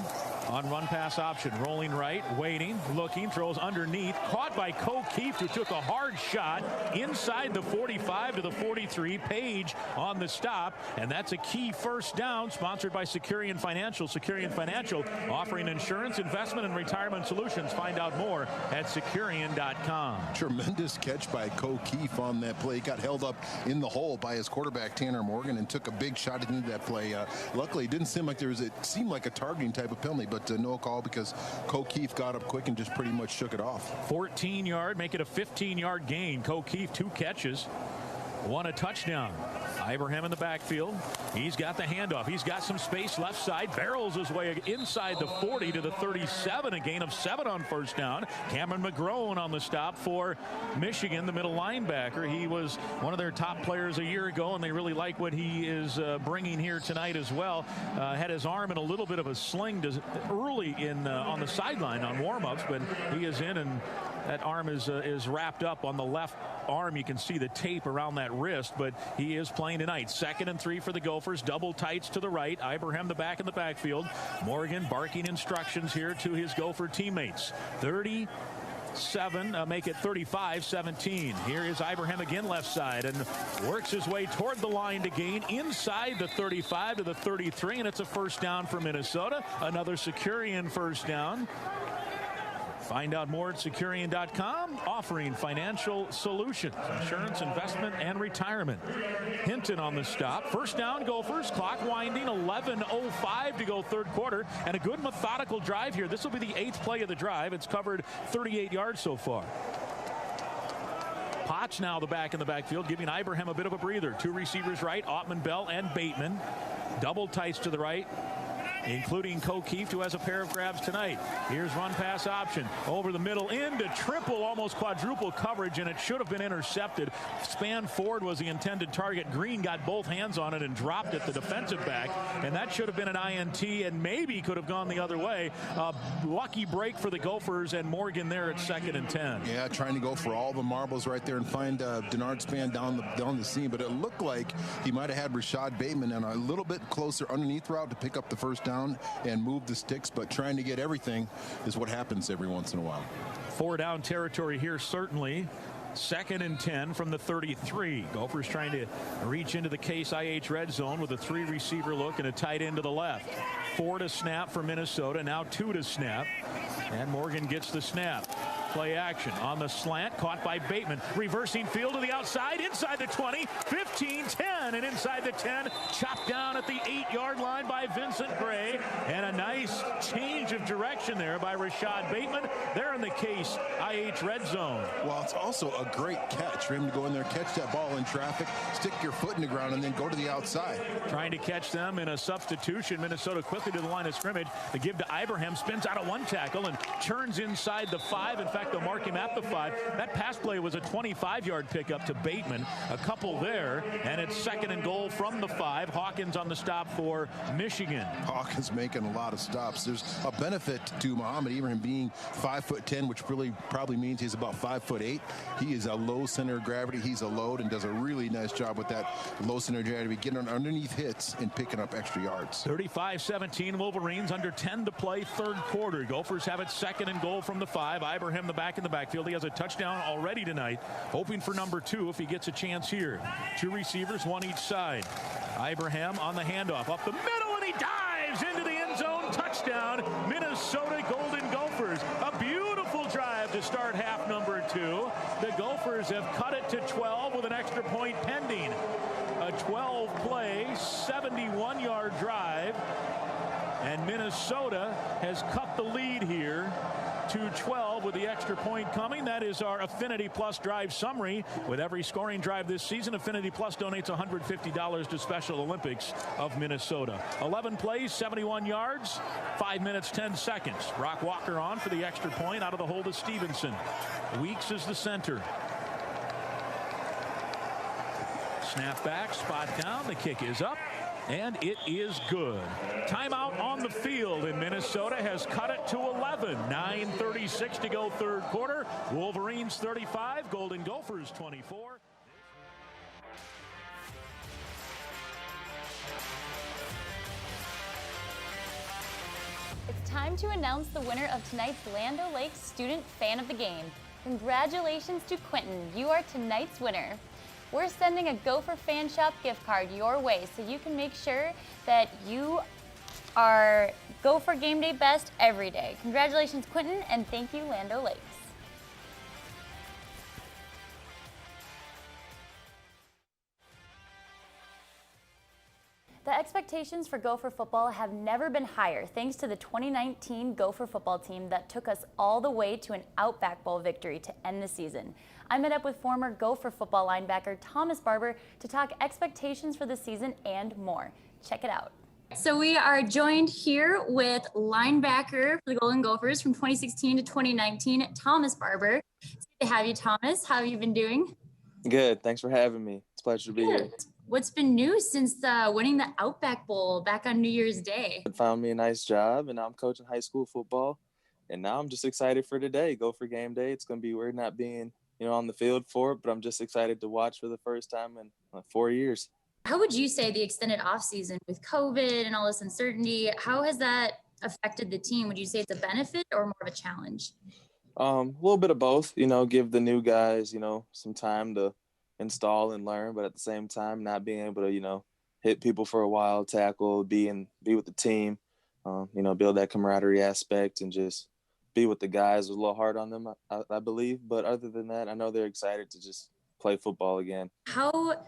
on run pass option, rolling right, waiting, looking, throws underneath, caught by Keith, who took a hard shot inside the 45 to the 43. Page on the stop, and that's a key first down, sponsored by Securian Financial. Securian Financial offering insurance, investment, and retirement solutions. Find out more at Securian.com. Tremendous catch by Keith on that play. He got held up in the hole by his quarterback Tanner Morgan and took a big shot into that play. Luckily, it didn't seem like it seemed like a targeting type of penalty, but no call because Keith got up quick and just pretty much shook it off. 14-yard, make it a 15-yard gain. Keith, 2 catches, 1 a touchdown. Ibraham in the backfield. He's got the handoff. He's got some space left side. Barrels his way inside the 40 to the 37. A gain of 7 on first down. Cameron McGrone on the stop for Michigan, the middle linebacker. He was one of their top players a year ago, and they really like what he is bringing here tonight as well. Had his arm in a little bit of a sling early in on the sideline on warm-ups, but he is in, and that arm is wrapped up on the left arm. You can see the tape around that wrist, but he is playing tonight. 2nd and 3 for the Gophers. Double tights to the right. Ibraham the back in the backfield. Morgan barking instructions here to his Gopher teammates. 37, make it 35-17. Here is Ibraham again left side and works his way toward the line to gain inside the 35 to the 33, and it's a first down for Minnesota. Another Securian first down. Find out more at Securian.com, offering financial solutions, insurance, investment, and retirement. Hinton on the stop. First down, Gophers. Clock winding, 11:05 to go 3rd quarter, and a good methodical drive here. This will be the 8th play of the drive. It's covered 38 yards so far. Potts now the back in the backfield, giving Ibraham a bit of a breather. 2 receivers right, Ottman, Bell, and Bateman. Double tights to the right, including Keith, who has a pair of grabs tonight. Here's run pass option over the middle into triple, almost quadruple coverage, and it should have been intercepted. Spanford was the intended target. Green got both hands on it and dropped it, the defensive back, and that should have been an INT and maybe could have gone the other way. Lucky break for the Gophers, and Morgan there at 2nd and 10. Yeah, trying to go for all the marbles right there and find Denard Span down the seam, but it looked like he might have had Rashad Bateman on a little bit closer underneath route to pick up the first down and move the sticks, but trying to get everything is what happens every once in a while. 4 down territory here, certainly. 2nd and 10 from the 33. Gophers trying to reach into the Case IH red zone with a 3-receiver look and a tight end to the left. 4 to snap for Minnesota, now 2 to snap. And Morgan gets the snap. Play action on the slant, caught by Bateman. Reversing field to the outside, inside the 20, 15, 10, and inside the 10. Chopped down at the 8-yard line by Vincent Gray. And a nice change of direction there by Rashad Bateman. They're in the Case IH red zone. Well, it's also a great catch for him to go in there, catch that ball in traffic, stick your foot in the ground, and then go to the outside. Trying to catch them in a substitution. Minnesota quickly to the line of scrimmage. The give to Ibraham, spins out of one tackle and turns inside the 5. In fact, they'll mark him at the 5. That pass play was a 25-yard pickup to Bateman. A couple there, and it's 2nd and goal from the 5. Hawkins on the stop for Michigan. Hawkins making a lot of stops. There's a benefit to Mo Ibraham being 5'10", which really probably means he's about 5'8". He is a low center of gravity. He's a load and does a really nice job with that low center of gravity, getting underneath hits and picking up extra yards. 35-17 Wolverines, under 10 to play, 3rd quarter. Gophers have it 2nd and goal from the 5. Ibraham the back in the backfield. He has a touchdown already tonight, hoping for number 2 if he gets a chance here. 2 receivers, 1 each side. Ibraham on the handoff up the middle, and he dives into the end zone. Touchdown, Minnesota Golden Gophers. A beautiful drive to start half number 2. The Gophers have cut it to 12 with an extra point pending. A 12-play, 71-yard drive, and Minnesota has cut the lead here to 12 with the extra point coming. That is our Affinity Plus drive summary. With every scoring drive this season, Affinity Plus donates $150 to Special Olympics of Minnesota. 11 plays, 71 yards, 5 minutes, 10 seconds. Brock Walker on for the extra point out of the hold of Stevenson. Weeks is the center. Snap back, spot down, the kick is up, and it is good. Timeout on the field, and Minnesota has cut it to 11. 9:36 to go, 3rd quarter. Wolverines 35, Golden Gophers 24. It's time to announce the winner of tonight's Land O'Lakes Student Fan of the Game. Congratulations to Quentin. You are tonight's winner. We're sending a Gopher Fan Shop gift card your way so you can make sure that you are Gopher Game Day best every day. Congratulations, Quentin, and thank you, Land O'Lakes. The expectations for Gopher football have never been higher thanks to the 2019 Gopher football team that took us all the way to an Outback Bowl victory to end the season. I met up with former Gopher football linebacker Thomas Barber to talk expectations for the season and more. Check it out. So we are joined here with linebacker for the Golden Gophers from 2016 to 2019, Thomas Barber. It's good to have you, Thomas. How have you been doing? Good. Thanks for having me. It's a pleasure to be here. What's been new since winning the Outback Bowl back on New Year's Day? I found me a nice job, and now I'm coaching high school football. And now I'm just excited for today, Gopher Game Day. It's going to be weird not being, on the field for it, but I'm just excited to watch for the first time in 4 years. How would you say the extended offseason with COVID and all this uncertainty, how has that affected the team? Would you say it's a benefit or more of a challenge? A little bit of both, give the new guys, some time to install and learn, but at the same time, not being able to, hit people for a while, tackle, be with the team, build that camaraderie aspect and just be with the guys. It was a little hard on them, I believe. But other than that, I know they're excited to just play football again. How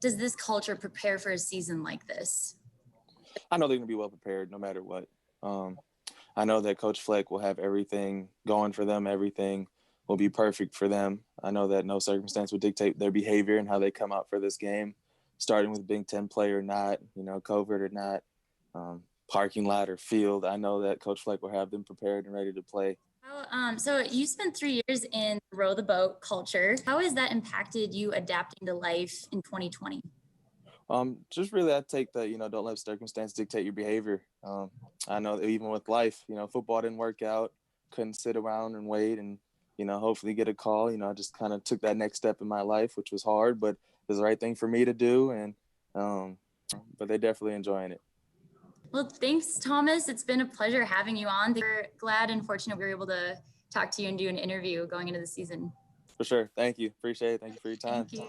does this culture prepare for a season like this? I know they're going to be well prepared no matter what. I know that Coach Fleck will have everything going for them. Everything will be perfect for them. I know that no circumstance will dictate their behavior and how they come out for this game, starting with Big Ten play or not, COVID or not, parking lot or field. I know that Coach Fleck will have them prepared and ready to play. So you spent 3 years in row the boat culture. How has that impacted you adapting to life in 2020? Just really, I take that, don't let circumstance dictate your behavior. I know that even with life, football didn't work out, couldn't sit around and wait and, hopefully get a call. I just kind of took that next step in my life, which was hard, but it was the right thing for me to do. And, but they're definitely enjoying it. Well, thanks, Thomas. It's been a pleasure having you on. We're glad and fortunate we were able to talk to you and do an interview going into the season. For sure. Thank you. Appreciate it. Thank you for your time. Thank you.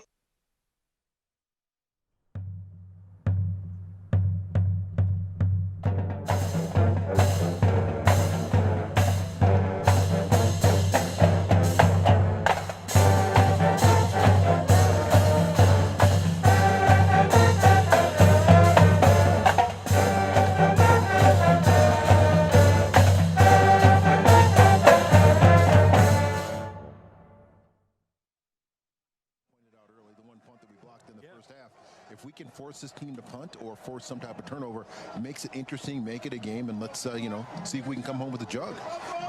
If we can force this team to punt or force some type of turnover, it makes it interesting, make it a game, and let's, see if we can come home with a jug.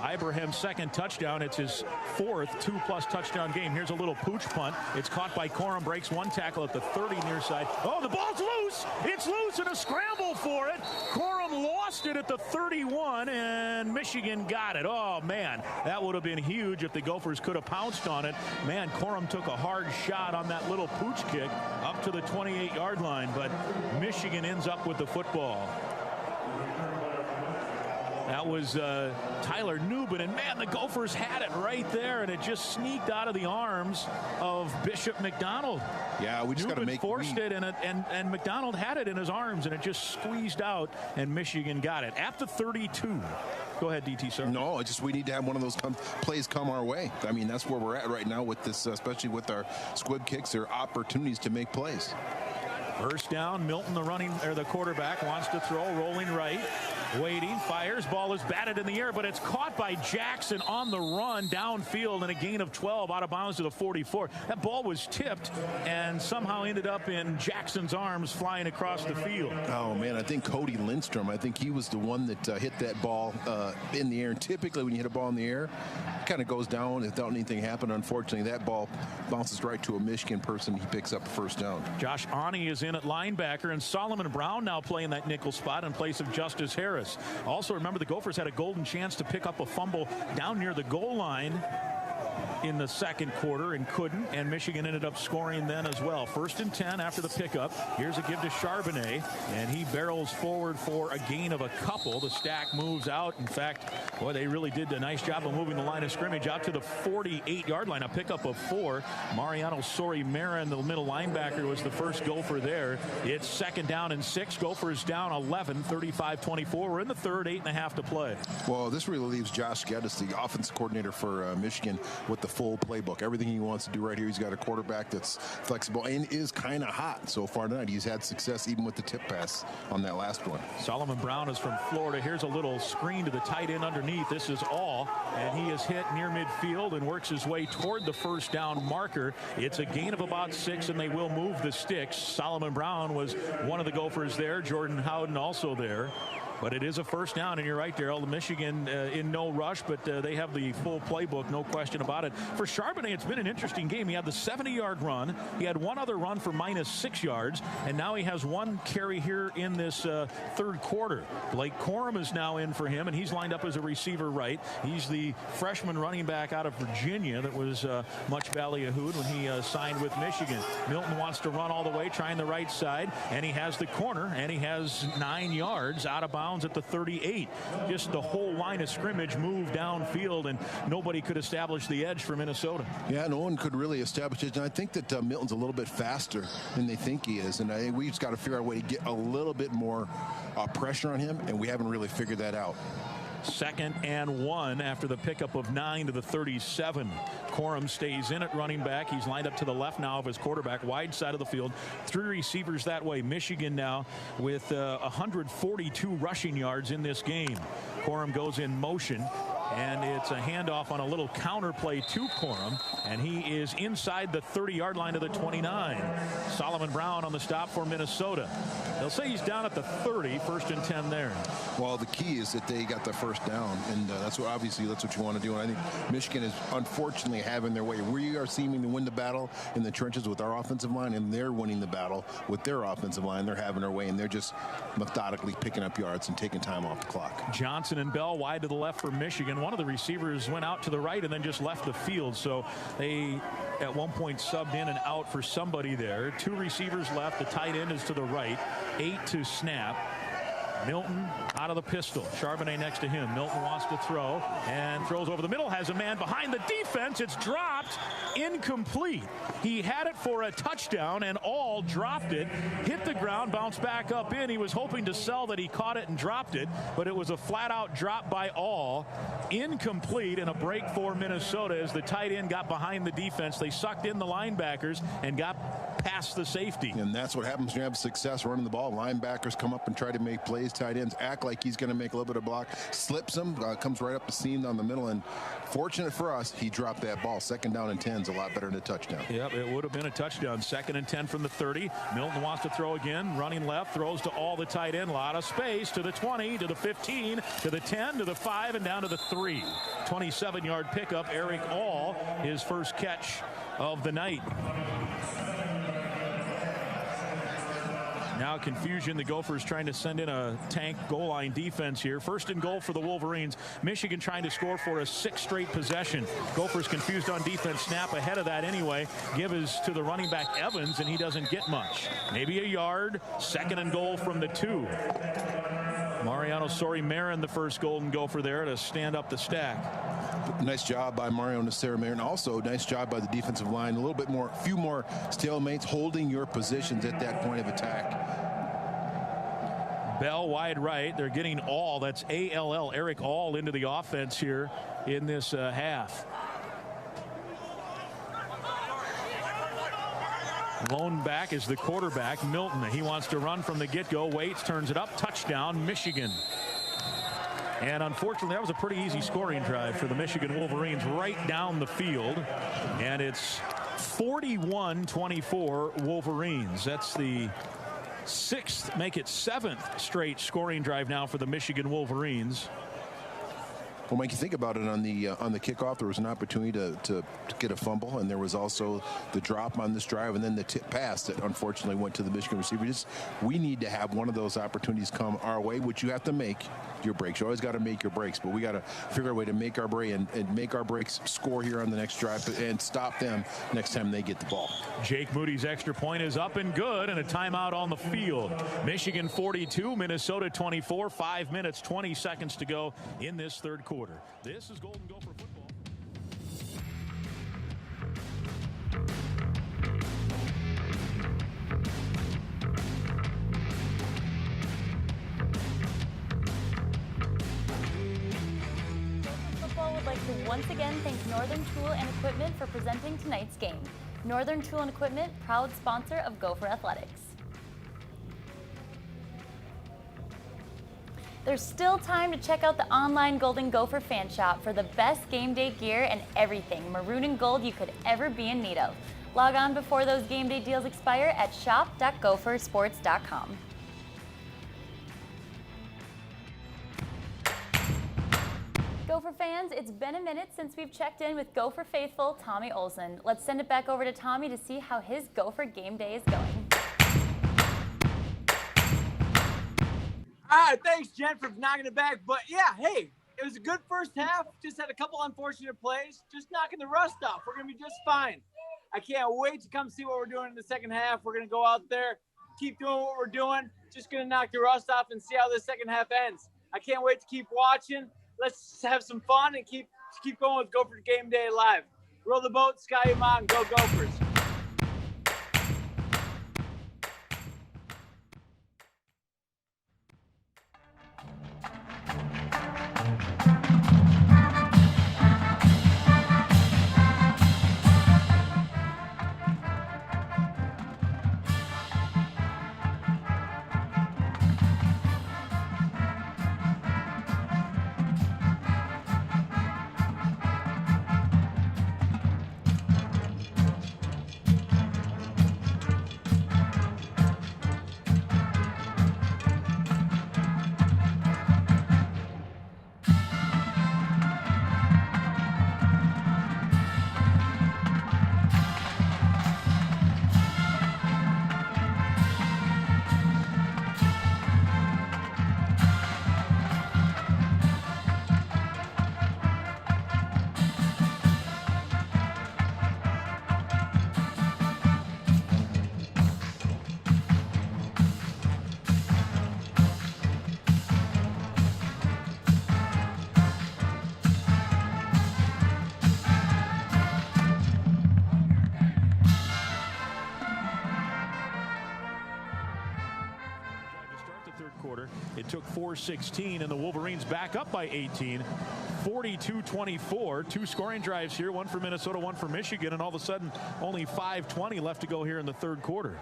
Ibraham's second touchdown. It's his fourth 2+ touchdown game. Here's a little pooch punt. It's caught by Corum, breaks one tackle at the 30 near side. Oh, the ball's loose. It's loose and a scramble for it. Corum lost it at the 31, and Michigan got it. Oh, man, that would have been huge if the Gophers could have pounced on it. Man, Corum took a hard shot on that little pooch kick up to the 28-yard line, but Michigan ends up with the football. That was Tyler Newbin, and man, the Gophers had it right there, and it just sneaked out of the arms of Bishop McDonald. Yeah, we just got to make forced it, and McDonald had it in his arms, and it just squeezed out, and Michigan got it at the 32. Go ahead, DT, sir. No, we need to have one of those plays come our way. I mean, that's where we're at right now with this, especially with our squib kicks. There are opportunities to make plays. First down, Milton, the quarterback, wants to throw, rolling right, waiting, fires, ball is batted in the air, but it's caught by Jackson on the run downfield, and a gain of 12 out of bounds to the 44. That ball was tipped and somehow ended up in Jackson's arms, flying across the field. Oh, man, I think Cody Lindstrom, he was the one that hit that ball in the air. And typically when you hit a ball in the air, it kind of goes down without anything happening. Unfortunately, that ball bounces right to a Michigan person. He picks up the first down. Josh Ani is in at linebacker, and Solomon Brown now playing that nickel spot in place of Justice Harris. Also, remember, the Gophers had a golden chance to pick up a fumble down near the goal line in the second quarter and couldn't, and Michigan ended up scoring then as well. 1st and 10 after the pickup. Here's a give to Charbonnet, and he barrels forward for a gain of a couple. The stack moves out. In fact, boy, they really did a nice job of moving the line of scrimmage out to the 48-yard line. A pickup of 4. Mariano Sori-Marin, the middle linebacker, was the first Gopher there. It's 2nd down and 6. Gophers down 11, 35-24. We're in the third, 8.5 to play. Well, this really leaves Josh Geddes, the offensive coordinator for Michigan, with the full playbook. Everything he wants to do right here. He's got a quarterback that's flexible and is kind of hot so far tonight. He's had success even with the tip pass on that last one. Solomon Brown is from Florida. Here's a little screen to the tight end underneath. This is all, and he is hit near midfield and works his way toward the first down marker. It's a gain of about 6, and they will move the sticks. Solomon Brown was one of the Gophers there. Jordan Howden also there. But it is a first down, and you're right, Darrell. The Michigan in no rush, but they have the full playbook, no question about it. For Charbonnet, it's been an interesting game. He had the 70-yard run. He had one other run for -6 yards, and now he has one carry here in this third quarter. Blake Corum is now in for him, and he's lined up as a receiver right. He's the freshman running back out of Virginia that was much ballyhooed when he signed with Michigan. Milton wants to run all the way, trying the right side, and he has the corner, and he has 9 yards out of bounds at the 38. Just the whole line of scrimmage moved downfield, and nobody could establish the edge for Minnesota. Yeah, no one could really establish it. And I think that Milton's a little bit faster than they think he is. And I think we just got to figure out a way to get a little bit more pressure on him, and we haven't really figured that out. 2nd and 1 after the pickup of 9 to the 37. Corum stays in at running back. He's lined up to the left now of his quarterback, wide side of the field. 3 receivers that way. Michigan now with 142 rushing yards in this game. Corum goes in motion, and it's a handoff on a little counter play to Corum, and he is inside the 30-yard line of the 29. Solomon Brown on the stop for Minnesota. They'll say he's down at the 30, 1st and 10 there. Well, the key is that they got the first down, and that's what you want to do. And I think Michigan is unfortunately having their way. We are seeming to win the battle in the trenches with our offensive line, and they're winning the battle with their offensive line. They're having their way, and they're just methodically picking up yards and taking time off the clock. Johnson and Bell wide to the left for Michigan. One of the receivers went out to the right and then just left the field, so they at one point subbed in and out for somebody there. 2 receivers left. The tight end is to the right. 8 to snap. Milton out of the pistol. Charbonnet next to him. Milton wants to throw and throws over the middle. Has a man behind the defense. It's dropped. Incomplete. He had it for a touchdown and all dropped it. Hit the ground, bounced back up in. He was hoping to sell that he caught it and dropped it, but it was a flat-out drop by all. Incomplete, and a break for Minnesota as the tight end got behind the defense. They sucked in the linebackers and got past the safety. And that's what happens when you have success running the ball. Linebackers come up and try to make plays. Tight ends act like he's going to make a little bit of block. Slips him, comes right up the seam down the middle. And fortunate for us, he dropped that ball. 2nd down and 10 is a lot better than a touchdown. Yep, it would have been a touchdown. 2nd and 10 from the 30. Milton wants to throw again. Running left, throws to all the tight end. Lot of space to the 20, to the 15, to the 10, to the 5, and down to the 3. 27-yard pickup. Eric All, his first catch of the night. Now confusion. The Gophers trying to send in a tank goal line defense here. 1st and goal for the Wolverines. Michigan trying to score for a 6th straight possession. Gophers confused on defense. Snap ahead of that anyway. Give is to the running back Evans, and he doesn't get much. Maybe a yard. 2nd and goal from the 2. Mariano Sori-Marin, the first Golden Gopher there to stand up the stack. Nice job by Mariano Sori-Marin. Also, nice job by the defensive line. Few more stalemates, holding your positions at that point of attack. Bell wide right. They're getting All. That's A-L-L. Eric All into the offense here in this half. Lone back is the quarterback, Milton. He wants to run from the get-go. Waits, turns it up. Touchdown, Michigan. And unfortunately, that was a pretty easy scoring drive for the Michigan Wolverines right down the field. And it's 41-24 Wolverines. That's the 6th, make it 7th straight scoring drive now for the Michigan Wolverines. Well, Mike, you think about it, on the kickoff, there was an opportunity to get a fumble, and there was also the drop on this drive, and then the tip pass that unfortunately went to the Michigan receiver. We need to have one of those opportunities come our way, which you have to make your breaks. You always got to make your breaks, but we got to figure a way to make our break and make our breaks, score here on the next drive, and stop them next time they get the ball. Jake Moody's extra point is up and good, and a timeout on the field. Michigan 42, Minnesota 24. 5 minutes, 20 seconds to go in this third quarter. This is Golden Gopher Football. Football would like to once again thank Northern Tool and Equipment for presenting tonight's game. Northern Tool and Equipment, proud sponsor of Gopher Athletics. There's still time to check out the online Golden Gopher fan shop for the best game day gear and everything maroon and gold you could ever be in need of. Log on before those game day deals expire at shop.gophersports.com. Gopher fans, it's been a minute since we've checked in with Gopher faithful Tommy Olson. Let's send it back over to Tommy to see how his Gopher game day is going. All right, thanks, Jen, for knocking it back. But yeah, hey, it was a good first half. Just had a couple unfortunate plays. Just knocking the rust off. We're going to be just fine. I can't wait to come see what we're doing in the second half. We're going to go out there, keep doing what we're doing. Just going to knock the rust off and see how the second half ends. I can't wait to keep watching. Let's have some fun and keep going with Gopher Gameday Live. Roll the boat, sky your mom, go Gophers. took 4-16, and the Wolverines back up by 18. 42-24. 2 scoring drives here, one for Minnesota, one for Michigan, and all of a sudden only 5:20 left to go here in the third quarter.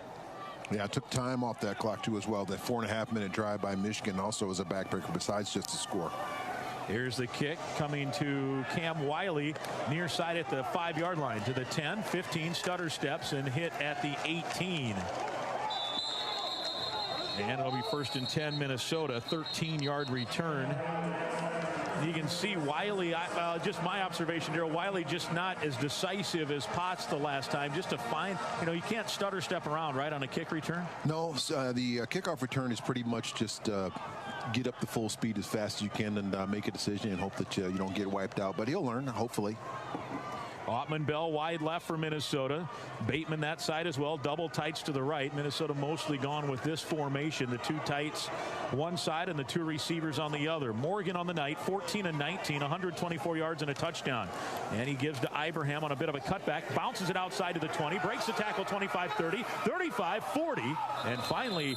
Yeah, it took time off that clock too as well. That 4.5-minute drive by Michigan also was a backbreaker besides just a score. Here's the kick coming to Cam Wiley near side at the 5-yard line to the 10, 15, stutter steps and hit at the 18. And it'll be 1st and 10 Minnesota, 13-yard return. You can see Wiley, just my observation, Daryl, Wiley just not as decisive as Potts the last time, just to find, you can't stutter step around, right, on a kick return? No, the kickoff return is pretty much just get up to full speed as fast as you can and make a decision and hope that you don't get wiped out. But he'll learn, hopefully. Ottman-Bell wide left for Minnesota. Bateman that side as well. Double tights to the right. Minnesota mostly gone with this formation. The 2 tights one side and the 2 receivers on the other. Morgan on the night, 14-19, 124 yards and a touchdown. And he gives to Ibraham on a bit of a cutback. Bounces it outside to the 20. Breaks the tackle 25-30, 35-40. And finally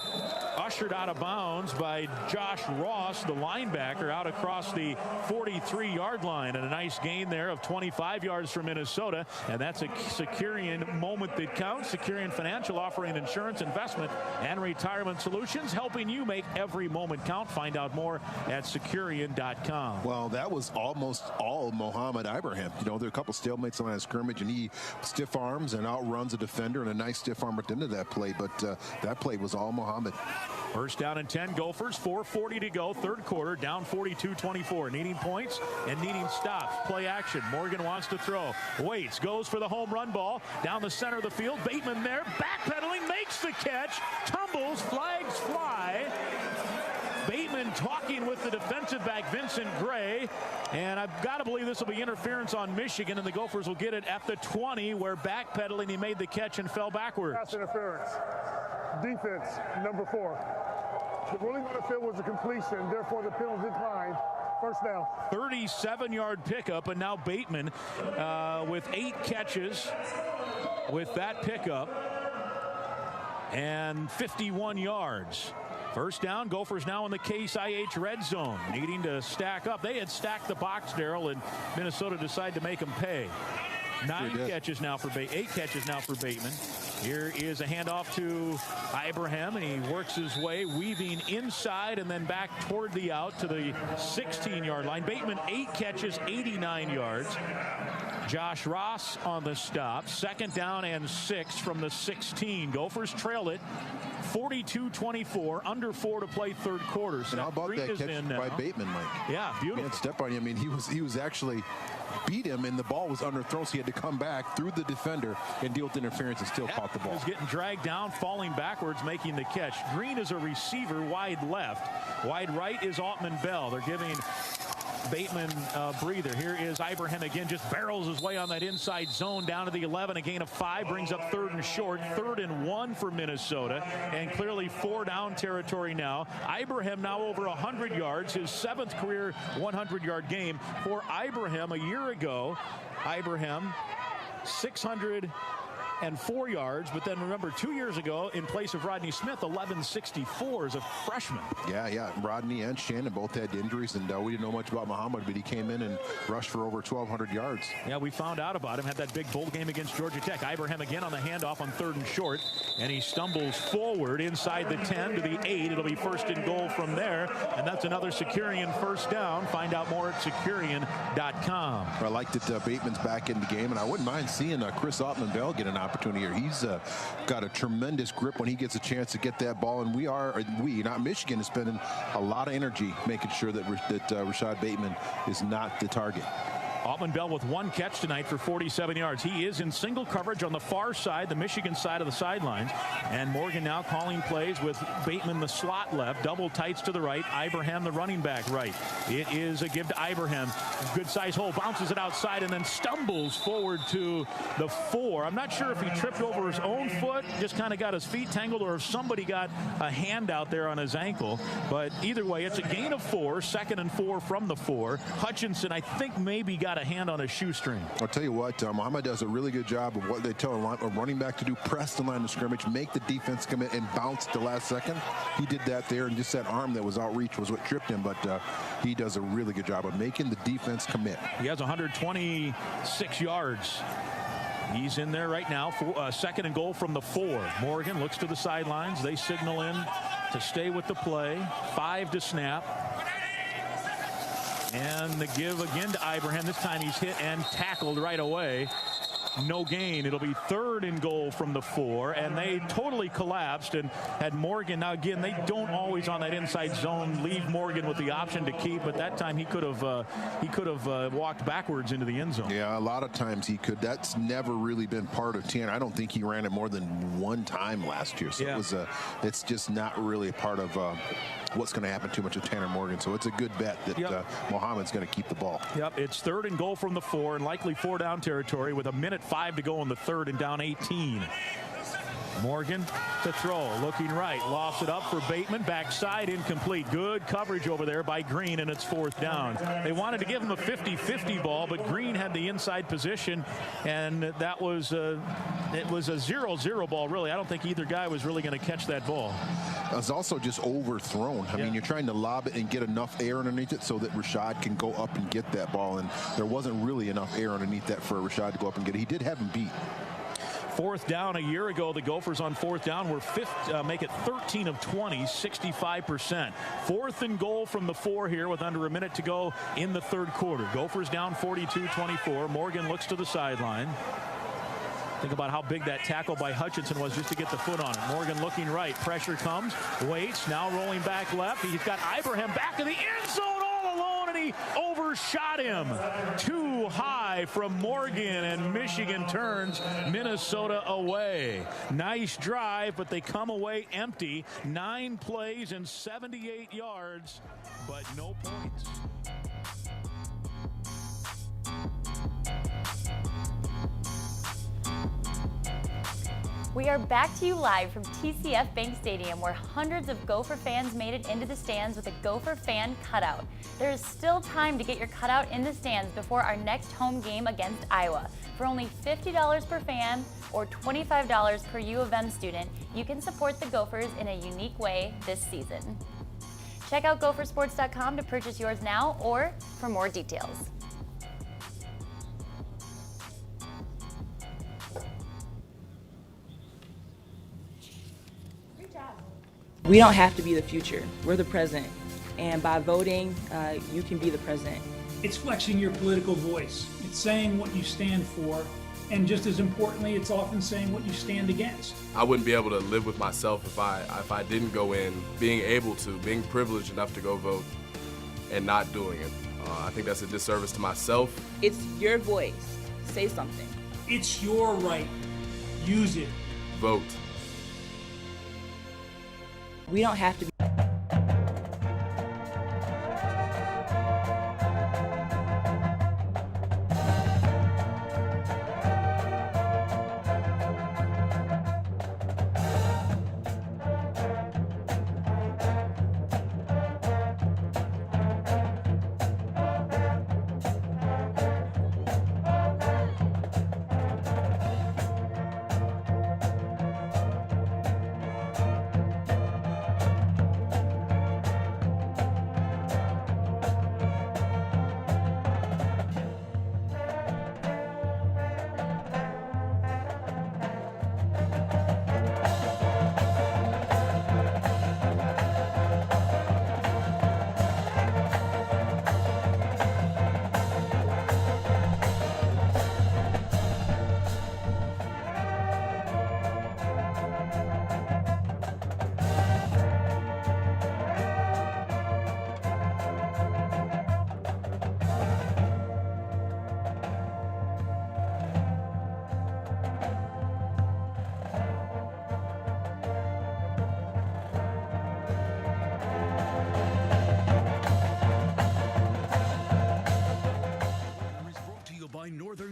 ushered out of bounds by Josh Ross, the linebacker, out across the 43-yard line. And a nice gain there of 25 yards for Minnesota. And that's a Securian moment that counts. Securian Financial offering insurance, investment, and retirement solutions, helping you make every moment count. Find out more at Securian.com. Well, that was almost all Mohamed Ibrahim. There are a couple stalemates on that scrimmage, and he stiff arms and outruns a defender, and a nice stiff arm at the end of that play. But that play was all Mohamed. 1st down and 10, Gophers, 4:40 to go, third quarter, down 42-24. Needing points and needing stops. Play action. Morgan wants to throw. Waits, goes for the home run ball. Down the center of the field. Bateman there, backpedaling, makes the catch. Tumbles, flags fly. Bateman talking with the defensive back, Vincent Gray. And I've got to believe this will be interference on Michigan, and the Gophers will get it at the 20, where backpedaling, he made the catch and fell backwards. Pass interference. Defense, number 4. The ruling on the field was a completion, therefore the penalty declined. 1st down. 37-yard pickup, and now Bateman with 8 catches with that pickup and 51 yards. 1st down, Gophers now in the Case IH red zone, needing to stack up. They had stacked the box, Daryl, and Minnesota decided to make them pay. 8 catches now for Bateman. Here is a handoff to Ibraham, and he works his way, weaving inside and then back toward the out to the 16-yard line. Bateman, 8 catches, 89 yards. Josh Ross on the stop. 2nd down and 6 from the 16. Gophers trail it 42-24, under 4 to play third quarter. So how about that catch by Bateman, Mike? Yeah, beautiful. Can't step on you. I mean, he was actually beat him, and the ball was underthrown, so he had to come back through the defender and deal with interference and still caught the ball. He was getting dragged down, falling backwards, making the catch. Green is a receiver, wide left. Wide right is Ottman-Bell. They're giving Bateman breather. Here is Ibrahim again, just barrels his way on that inside zone down to the 11. A gain of 5 brings up 3rd and short. 3rd and 1 for Minnesota, and clearly 4 down territory now. Ibrahim now over 100 yards, his 7th career 100-yard game for Ibrahim. A year ago, Ibrahim 604 yards, but then remember 2 years ago, in place of Rodney Smith, 1164 as a freshman. Yeah. Rodney and Shannon both had injuries, and we didn't know much about Muhammad, but he came in and rushed for over 1,200 yards. Yeah, we found out about him. Had that big bowl game against Georgia Tech. Ibrahim again on the handoff on 3rd and short, and he stumbles forward inside the 10 to the 8. It'll be 1st and goal from there, and that's another Securian 1st down. Find out more at Securian.com. I like that Bateman's back in the game, and I wouldn't mind seeing Chris Ottman-Bell get an opportunity here. He's got a tremendous grip when he gets a chance to get that ball, and not Michigan, is spending a lot of energy making sure that Rashad Bateman is not the target. Ottman-Bell with 1 catch tonight for 47 yards. He is in single coverage on the far side, the Michigan side of the sidelines. And Morgan now calling plays with Bateman the slot left, double tights to the right, Ibrahim the running back right. It is a give to Ibrahim. Good size hole, bounces it outside and then stumbles forward to the 4. I'm not sure if he tripped over his own foot, just kind of got his feet tangled, or if somebody got a hand out there on his ankle. But either way, it's a gain of 4, 2nd and 4 from the 4. Hutchinson, I think, maybe got got a hand on a shoestring. I'll tell you what, Muhammad does a really good job of what they tell a running back to do: press the line of scrimmage, make the defense commit, and bounce at the last second. He did that there, and just that arm that was outreach was what tripped him, but he does a really good job of making the defense commit. He has 126 yards. He's in there right now. Second and goal from the 4. Morgan looks to the sidelines. They signal in to stay with the play. 5 to snap. And the give again to Ibraham. This time he's hit and tackled right away. No gain. It'll be 3rd and goal from the 4, and they totally collapsed and had Morgan. Now again, they don't always on that inside zone leave Morgan with the option to keep, but that time he could have walked backwards into the end zone. Yeah, a lot of times he could. That's never really been part of Tanner. I don't think he ran it more than one time last year. So yeah. It's just not really a part of what's going to happen too much with Tanner Morgan. So it's a good bet that Muhammad's going to keep the ball. Yep, it's 3rd and goal from the 4 and likely 4 down territory with 1:05 to go in the 3rd and down 18. Morgan to throw, looking right, lofts it up for Bateman, backside, incomplete. Good coverage over there by Green, and it's 4th down. They wanted to give him a 50-50 ball, but Green had the inside position, and that was it was a 0-0 ball, really. I don't think either guy was really going to catch that ball. It was also just overthrown. I mean, you're trying to lob it and get enough air underneath it so that Rashad can go up and get that ball, and there wasn't really enough air underneath that for Rashad to go up and get it. He did have him beat. 4th down a year ago, the Gophers on 4th down were make it 13 of 20, 65%. 4th and goal from the 4 here with under a minute to go in the 3rd quarter. Gophers down 42-24. Morgan looks to the sideline. Think about how big that tackle by Hutchinson was just to get the foot on it. Morgan looking right. Pressure comes. Waits. Now rolling back left. He's got Ibrahim back in the end zone all alone, and he overshot him. Too high from Morgan, and Michigan turns Minnesota away. Nice drive, but they come away empty. 9 plays and 78 yards, but no points. We are back to you live from TCF Bank Stadium, where hundreds of Gopher fans made it into the stands with a Gopher fan cutout. There is still time to get your cutout in the stands before our next home game against Iowa. For only $50 per fan or $25 per U of M student, you can support the Gophers in a unique way this season. Check out gophersports.com to purchase yours now or for more details. We don't have to be the future. We're the present. And by voting, you can be the present. It's flexing your political voice. It's saying what you stand for. And just as importantly, it's often saying what you stand against. I wouldn't be able to live with myself if I didn't go in, being privileged enough to go vote and not doing it. I think that's a disservice to myself. It's your voice. Say something. It's your right. Use it. Vote. We don't have to be.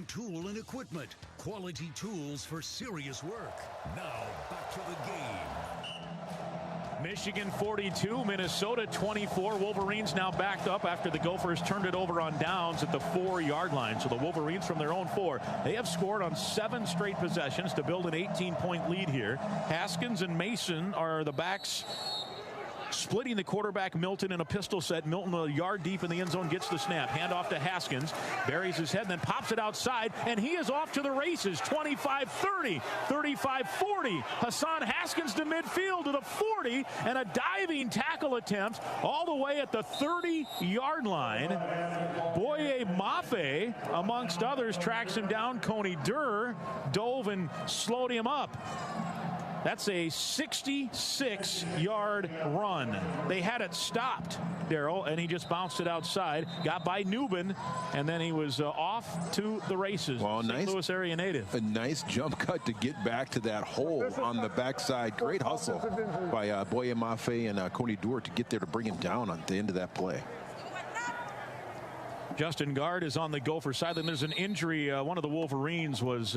Tool and equipment. Quality tools for serious work. Now back to the game. Michigan 42, Minnesota 24. Wolverines now backed up after the Gophers turned it over on downs at the 4-yard line. So the Wolverines from their own 4. They have scored on 7 straight possessions to build an 18-point lead here. Haskins and Mason are the backs splitting the quarterback Milton in a pistol set. Milton a yard deep in the end zone, gets the snap. Handoff to Haskins, buries his head, and then pops it outside, and he is off to the races. 25-30, 35-40. Hassan Haskins to midfield to the 40, and a diving tackle attempt all the way at the 30-yard line. Boye Mafe, amongst others, tracks him down. Coney Durr dove and slowed him up. That's a 66-yard run. They had it stopped, Darryl, and he just bounced it outside, got by Newman, and then he was off to the races. Well, St. Louis area native. A nice jump cut to get back to that hole on the backside. Great hustle by Boye Mafe and Coney Durr to get there to bring him down at the end of that play. Justin Guard is on the Gopher side. Then there's an injury. One of the Wolverines was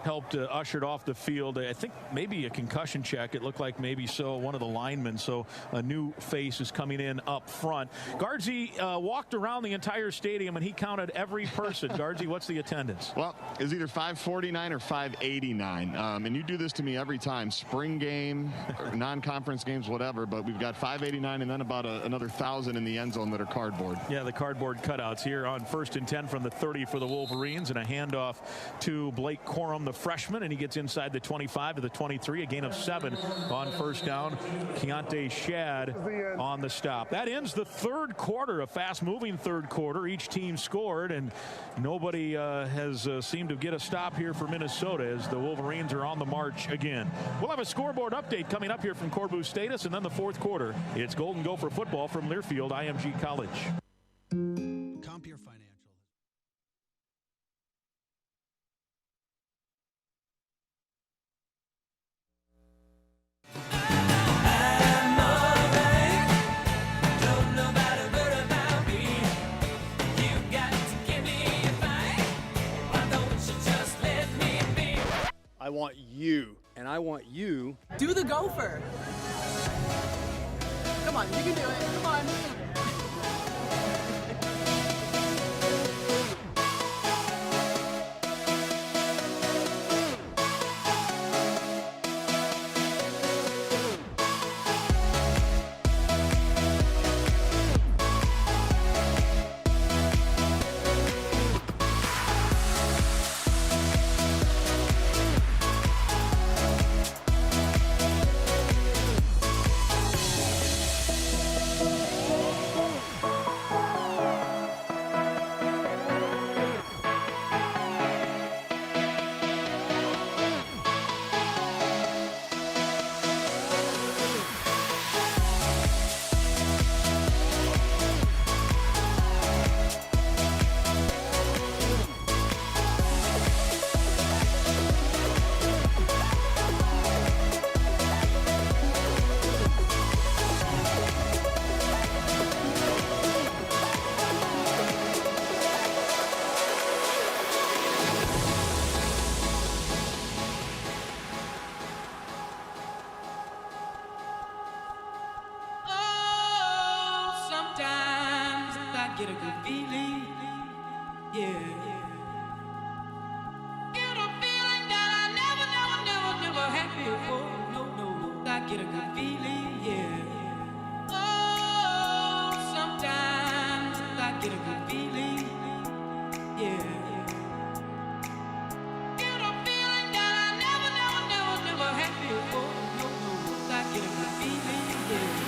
helped ushered off the field. I think maybe a concussion check. It looked like maybe so. One of the linemen. So a new face is coming in up front. Guardsy walked around the entire stadium and he counted every person. Guardsy, what's the attendance? Well, it's either 549 or 589. And you do this to me every time. Spring game, non-conference games, whatever. But we've got 589 and then about another 1,000 in the end zone that are cardboard. Yeah, the cardboard cutouts here on 1st and 10 from the 30 for the Wolverines, and a handoff to Blake Corum, the freshman, and he gets inside the 25 to the 23, a gain of 7 on 1st down. Keontae Shad on the stop. That ends the 3rd quarter, a fast-moving 3rd quarter. Each team scored, and nobody has seemed to get a stop here for Minnesota as the Wolverines are on the march again. We'll have a scoreboard update coming up here from Corbu Status, and then the 4th quarter. It's Golden Gopher football from Learfield IMG College. Compeer Financial. I want you, and I want you. Do the Gopher. Come on, you can do it. Come on. Get a good feeling, yeah. Get a feeling that I never had before. No, I get a good feeling, yeah. Oh, sometimes I get a good feeling, yeah. Get a feeling that I never had before. No, I get a good feeling, yeah.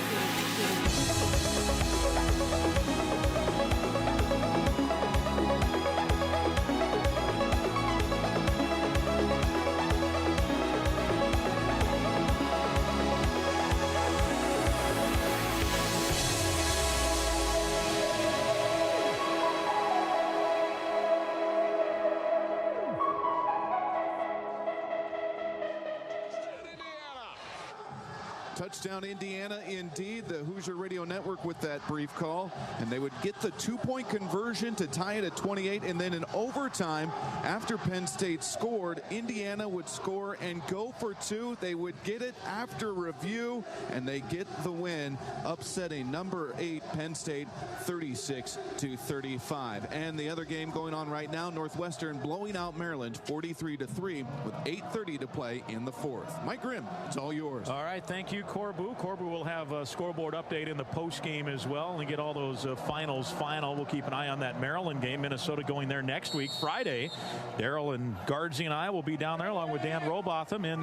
Touchdown Indiana indeed. The Hoosier Radio Network with that brief call. And they would get the 2-point conversion to tie it at 28. And then in overtime, after Penn State scored, Indiana would score and go for 2. They would get it after review, and they get the win, upsetting number 8 Penn State 36-35. And the other game going on right now, Northwestern blowing out Maryland 43-3 with 8:30 to play in the fourth. Mike Grimm, it's all yours. All right, thank you, Corbu. Corbu will have a scoreboard update in the post game as well, and get all those finals final. We'll keep an eye on that Maryland game. Minnesota going there next week, Friday. Daryl and Guardsy and I will be down there along with Dan Robotham in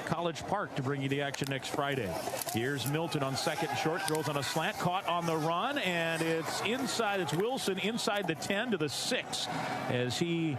College Park to bring you the action next Friday. Here's Milton on second and short, throws on a slant, caught on the run, and it's inside. It's Wilson inside the 10 to the 6 as he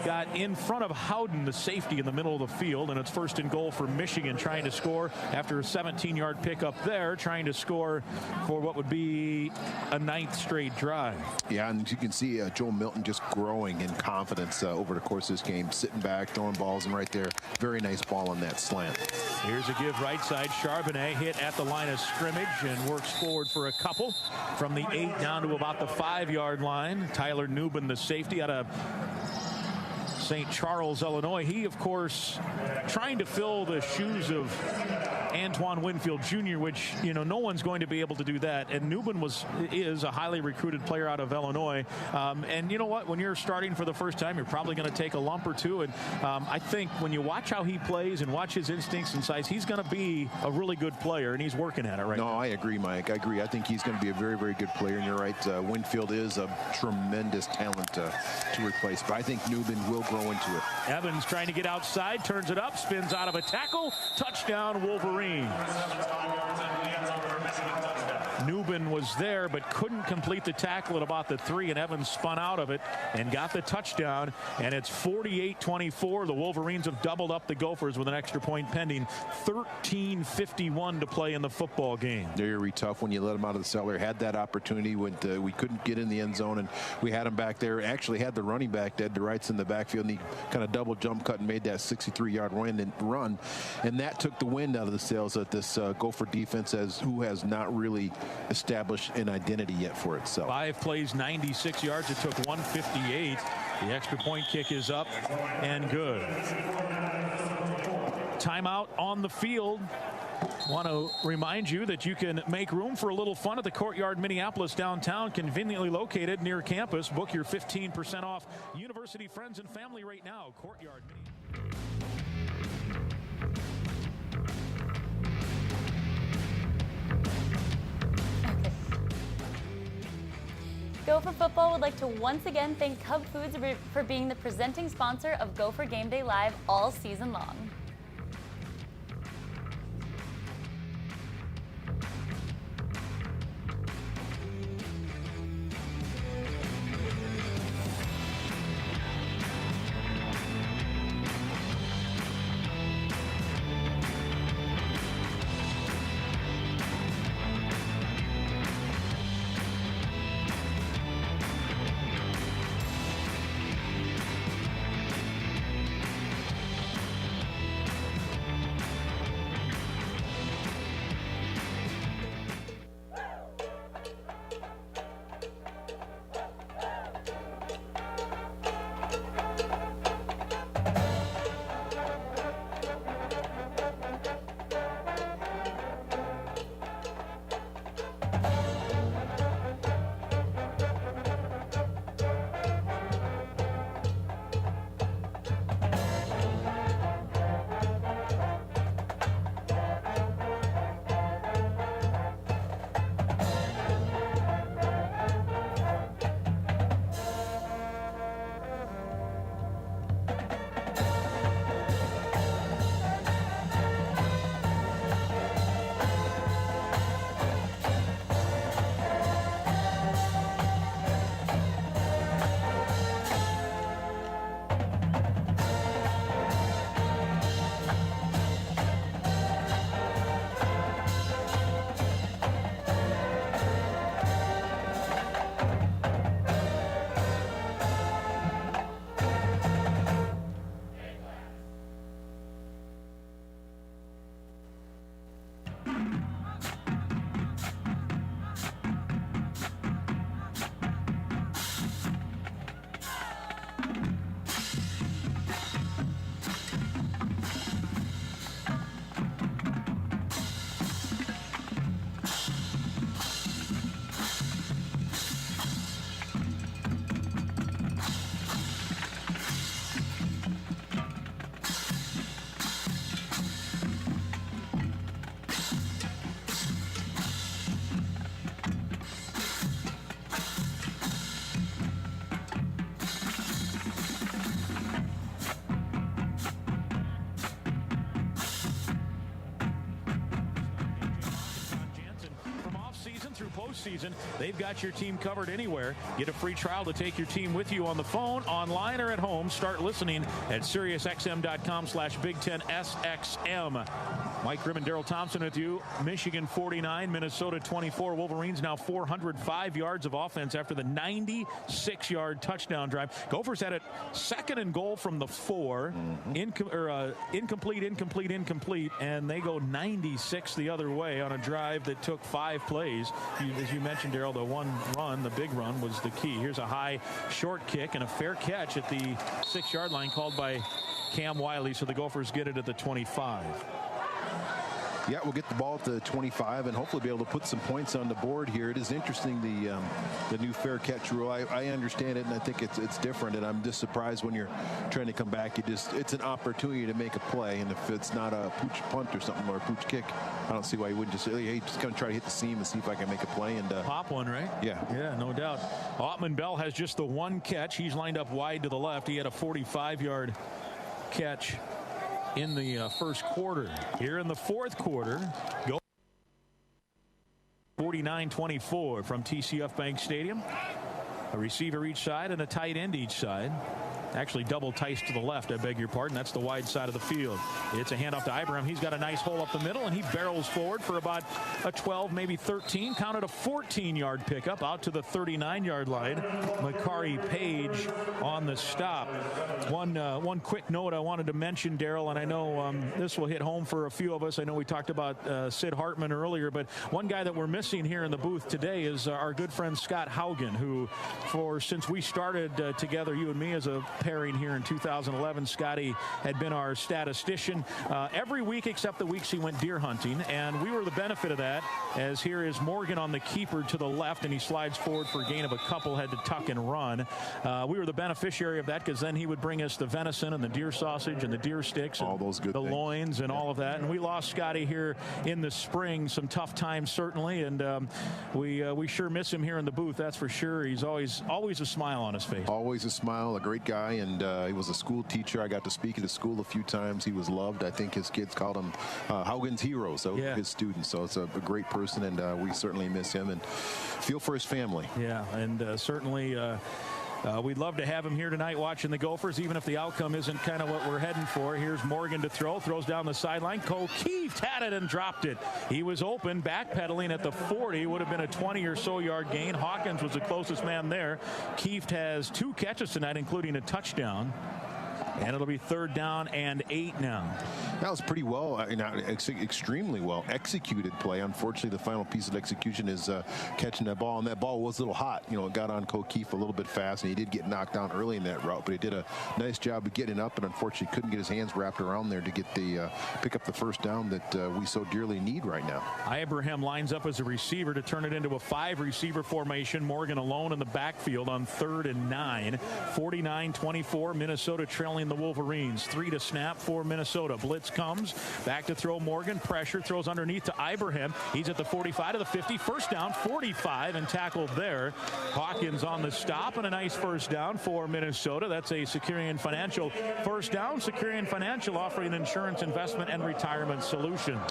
got in front of Howden, the safety, in the middle of the field, and it's first and goal for Michigan, trying to score after a 17-yard pickup there, trying to score for what would be a 9th straight drive. Yeah, and you can see Joel Milton just growing in confidence over the course of this game, sitting back, throwing balls, and right there, very nice ball on that slant. Here's a give right side. Charbonnet hit at the line of scrimmage and works forward for a couple from the 8 down to about the 5-yard line. Tyler Newbin, the safety, out of St. Charles, Illinois. He, of course, trying to fill the shoes of Antoine Winfield Jr., which, you know, no one's going to be able to do that. And Newbin is a highly recruited player out of Illinois. And you know what? When you're starting for the first time, you're probably going to take a lump or two. And I think when you watch how he plays and watch his instincts and size, he's going to be a really good player, and he's working at it right now. No, I agree, Mike. I agree. I think he's going to be a very, very good player. And you're right. Winfield is a tremendous talent to replace. But I think Newbin will grow into it. Evans trying to get outside, turns it up, spins out of a tackle. Touchdown, Wolverines. Newbin was there but couldn't complete the tackle at about the 3, and Evans spun out of it and got the touchdown, and it's 48-24. The Wolverines have doubled up the Gophers with an extra point pending. 13:51 to play in the football game. Very tough when you let him out of the cellar. Had that opportunity when we couldn't get in the end zone, and we had him back there. Actually had the running back dead to rights in the backfield, and he kind of double jump cut and made that 63-yard run, and that took the wind out of the sails at this Gopher defense, who has not really established an identity yet for itself. 5 plays, 96 yards. It took 158. The extra point kick is up and good. Timeout on the field. Want to remind you that you can make room for a little fun at the Courtyard Minneapolis downtown, conveniently located near campus. Book your 15% off University Friends and Family right now. Courtyard Minneapolis. Gopher Football would like to once again thank Cub Foods for being the presenting sponsor of Gopher Gameday Live all season long. postseason, they've got your team covered anywhere. Get a free trial to take your team with you on the phone, online, or at home. Start listening at SiriusXM.com/Big Ten SXM. Mike Grimm and Daryl Thompson with you. Michigan 49, Minnesota 24. Wolverines now 405 yards of offense after the 96-yard touchdown drive. Gophers had it 2nd and goal from the 4. Incomplete, and they go 96 the other way on a drive that took 5 plays. As you mentioned, Daryl, the one run, the big run, was the key. Here's a high short kick and a fair catch at the 6-yard line called by Cam Wiley, so the Gophers get it at the 25. Yeah, we'll get the ball at the 25 and hopefully be able to put some points on the board here. It is interesting, the new fair catch rule. I understand it, and I think it's different, and I'm just surprised when you're trying to come back. It's an opportunity to make a play, and if it's not a pooch punt or something, or a pooch kick, I don't see why you wouldn't just say, hey, just going to try to hit the seam and see if I can make a play. And pop one, right? Yeah, no doubt. Ottman-Bell has just the one catch. He's lined up wide to the left. He had a 45-yard catch in the first quarter. Here in the fourth quarter, go 49-24 from TCF Bank Stadium. A receiver each side and a tight end each side. Actually double tice to the left, I beg your pardon. That's the wide side of the field. It's a handoff to Ibraham. He's got a nice hole up the middle, and he barrels forward for about a 12, maybe 13. Counted a 14-yard pickup out to the 39-yard line. Makari Page on the stop. One quick note I wanted to mention, Daryl, and I know this will hit home for a few of us. I know we talked about Sid Hartman earlier, but one guy that we're missing here in the booth today is our good friend Scott Haugen, who, since we started together, you and me, as a pairing here in 2011, Scotty had been our statistician every week except the weeks he went deer hunting, and we were the benefit of that, as here is Morgan on the keeper to the left, and he slides forward for a gain of a couple, had to tuck and run. We were the beneficiary of that, because then he would bring us the venison and the deer sausage and the deer sticks, and all those good things, loins and all of that. And we lost Scotty here in the spring, some tough times certainly, and we sure miss him here in the booth, that's for sure. He's always a smile on his face. Always a smile, a great guy, and he was a school teacher. I got to speak at his school a few times. He was loved. I think his kids called him Haugen's hero, so his students. So it's a great person, and we certainly miss him and feel for his family. Yeah, and certainly we'd love to have him here tonight watching the Gophers, even if the outcome isn't kind of what we're heading for. Here's Morgan to throw. Throws down the sideline. Keeft had it and dropped it. He was open, backpedaling at the 40. Would have been a 20 or so yard gain. Hawkins was the closest man there. Keeft has 2 catches tonight, including a touchdown. And it'll be 3rd down and 8 now. That was pretty well, extremely well executed play. Unfortunately, the final piece of execution is catching that ball, and that ball was a little hot. You know, it got on Keeft a little bit fast, and he did get knocked down early in that route, but he did a nice job of getting up, and unfortunately couldn't get his hands wrapped around there to get the pick up the 1st down that we so dearly need right now. Ibraham lines up as a receiver to turn it into a 5-receiver formation. Morgan alone in the backfield on 3rd and 9. 49-24, Minnesota trailing the Wolverines. 3 to snap for Minnesota. Blitz comes. Back to throw Morgan. Pressure. Throws underneath to Ibraham. He's at the 45 to the 50. 1st down. 45 and tackled there. Hawkins on the stop, and a nice 1st down for Minnesota. That's a Securian Financial 1st down. Securian Financial offering insurance, investment, and retirement solutions.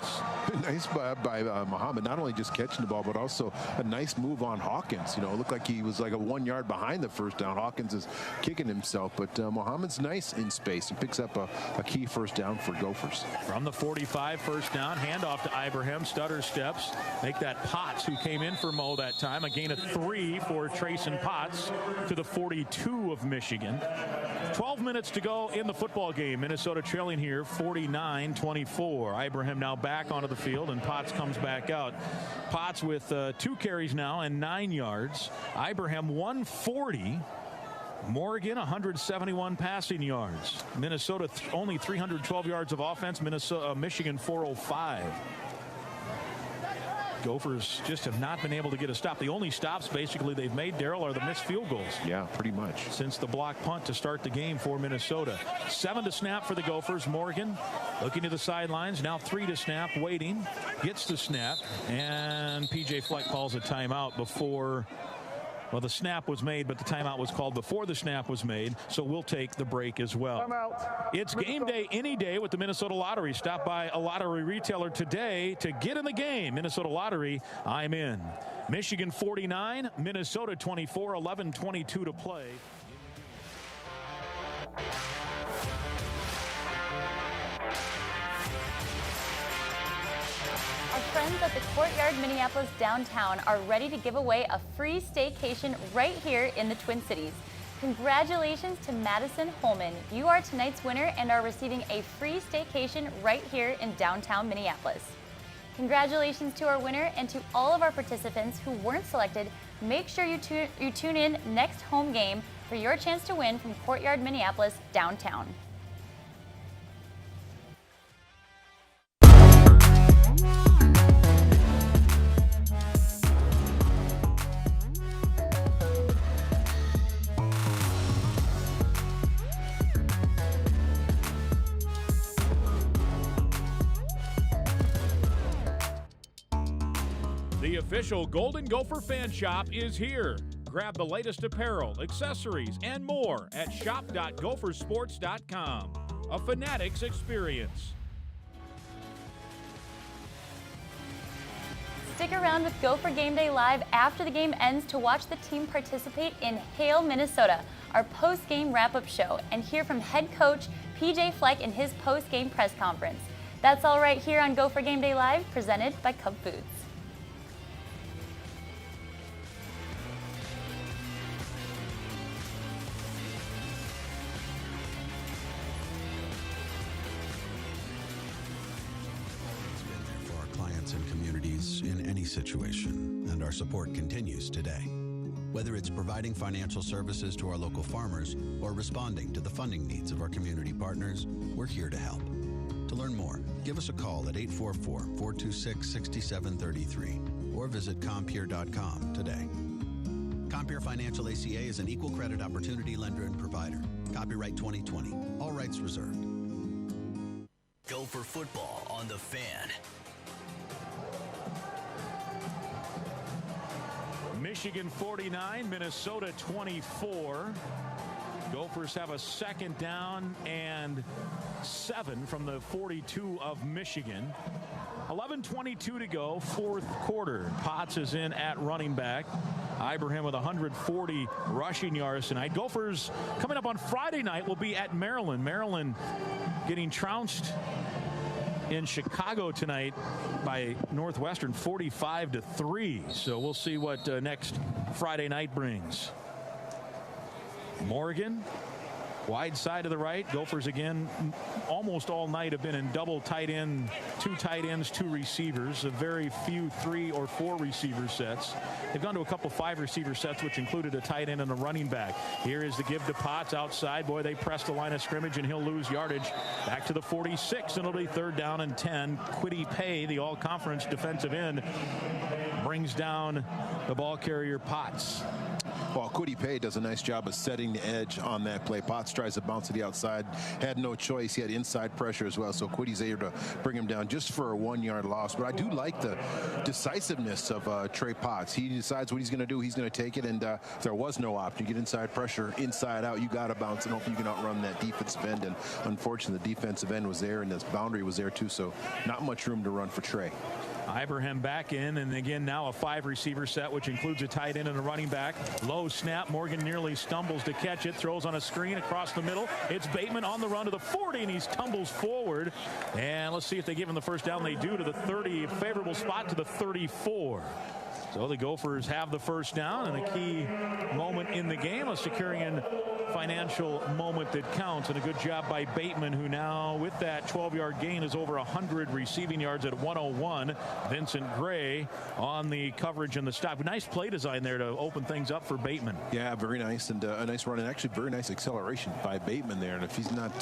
Nice by Muhammad. Not only just catching the ball, but also a nice move on Hawkins. You know, it looked like he was like a 1 yard behind the 1st down. Hawkins is kicking himself, but Muhammad's nice in space and picks up a key 1st down for Gophers. From the 45, 1st down, handoff to Ibrahim. Stutter steps. Make that Potts, who came in for Mo that time. A gain of 3 for Trayson Potts to the 42 of Michigan. 12 minutes to go in the football game. Minnesota trailing here 49-24. Ibrahim now back onto the field, and Potts comes back out. Potts with 2 carries now and 9 yards. Ibrahim 140. Morgan 171 passing yards. Minnesota only 312 yards of offense. Michigan 405. Gophers just have not been able to get a stop. The only stops basically they've made, Daryl, are the missed field goals. Yeah, pretty much. Since the block punt to start the game for Minnesota. 7 to snap for the Gophers. Morgan looking to the sidelines. Now 3 to snap, waiting. Gets the snap, and P.J. Fleck calls a timeout before Well, the snap was made, but the timeout was called before the snap was made, so we'll take the break as well. It's game day any day with the Minnesota Lottery. Stop by a lottery retailer today to get in the game. Minnesota Lottery, I'm in. Michigan 49, Minnesota 24, 11:22 to play. Our friends at the Courtyard Minneapolis downtown are ready to give away a free staycation right here in the Twin Cities. Congratulations to Madison Holman. You are tonight's winner and are receiving a free staycation right here in downtown Minneapolis. Congratulations to our winner, and to all of our participants who weren't selected, make sure you tune in next home game for your chance to win from Courtyard Minneapolis downtown. The official Golden Gopher fan shop is here. Grab the latest apparel, accessories, and more at shop.gophersports.com. A Fanatics experience. Stick around with Gopher Gameday Live after the game ends to watch the team participate in Hail Minnesota, our post-game wrap-up show, and hear from head coach PJ Fleck in his post-game press conference. That's all right here on Gopher Gameday Live, presented by Cub Foods. And communities in any situation, and our support continues today. Whether it's providing financial services to our local farmers or responding to the funding needs of our community partners, we're here to help. To learn more, give us a call at 844-426-6733 or visit Compeer.com today. Compeer Financial ACA is an equal credit opportunity lender and provider. Copyright 2020. All rights reserved. Gopher football on the Fan. Michigan 49, Minnesota 24. Gophers have a second down and 7 from the 42 of Michigan. 11:22 to go, fourth quarter. Potts is in at running back. Ibraham with 140 rushing yards tonight. Gophers coming up on Friday night will be at Maryland. Maryland getting trounced in Chicago tonight by Northwestern 45-3. So we'll see what next Friday night brings. Morgan, wide side to the right. Gophers again almost all night have been in double tight end, 2 tight ends, 2 receivers, a very few 3 or 4 receiver sets. They've gone to a couple 5 receiver sets, which included a tight end and a running back. Here is the give to Potts outside. Boy, they press the line of scrimmage and he'll lose yardage. Back to the 46, and it'll be 3rd down and 10. Kwity Paye, the all-conference defensive end, brings down the ball carrier Potts. Well, Kwity Paye does a nice job of setting the edge on that play. Potts tries to bounce to the outside. Had no choice. He had inside pressure as well. So Kwity's able to bring him down just for a 1-yard loss. But I do like the decisiveness of Trey Potts. He decides what he's going to do. He's going to take it. And if there was no option, you get inside pressure, inside out, you got to bounce and hope you can outrun that defensive end. And unfortunately, the defensive end was there and this boundary was there too. So not much room to run for Trey. Ibraham back in, and again now a 5 receiver set, which includes a tight end and a running back. Low snap. Morgan nearly stumbles to catch it. Throws on a screen across the middle. It's Bateman on the run to the 40, and he tumbles forward. And let's see if they give him the first down. They do, to the 30. Favorable spot to the 34. So the Gophers have the first down, and a key moment in the game, a securing and financial moment that counts, and a good job by Bateman, who now with that 12-yard gain is over 100 receiving yards at 101. Vincent Gray on the coverage and the stop. Nice play design there to open things up for Bateman. Yeah, very nice, and a nice run, and actually very nice acceleration by Bateman there. And if he's not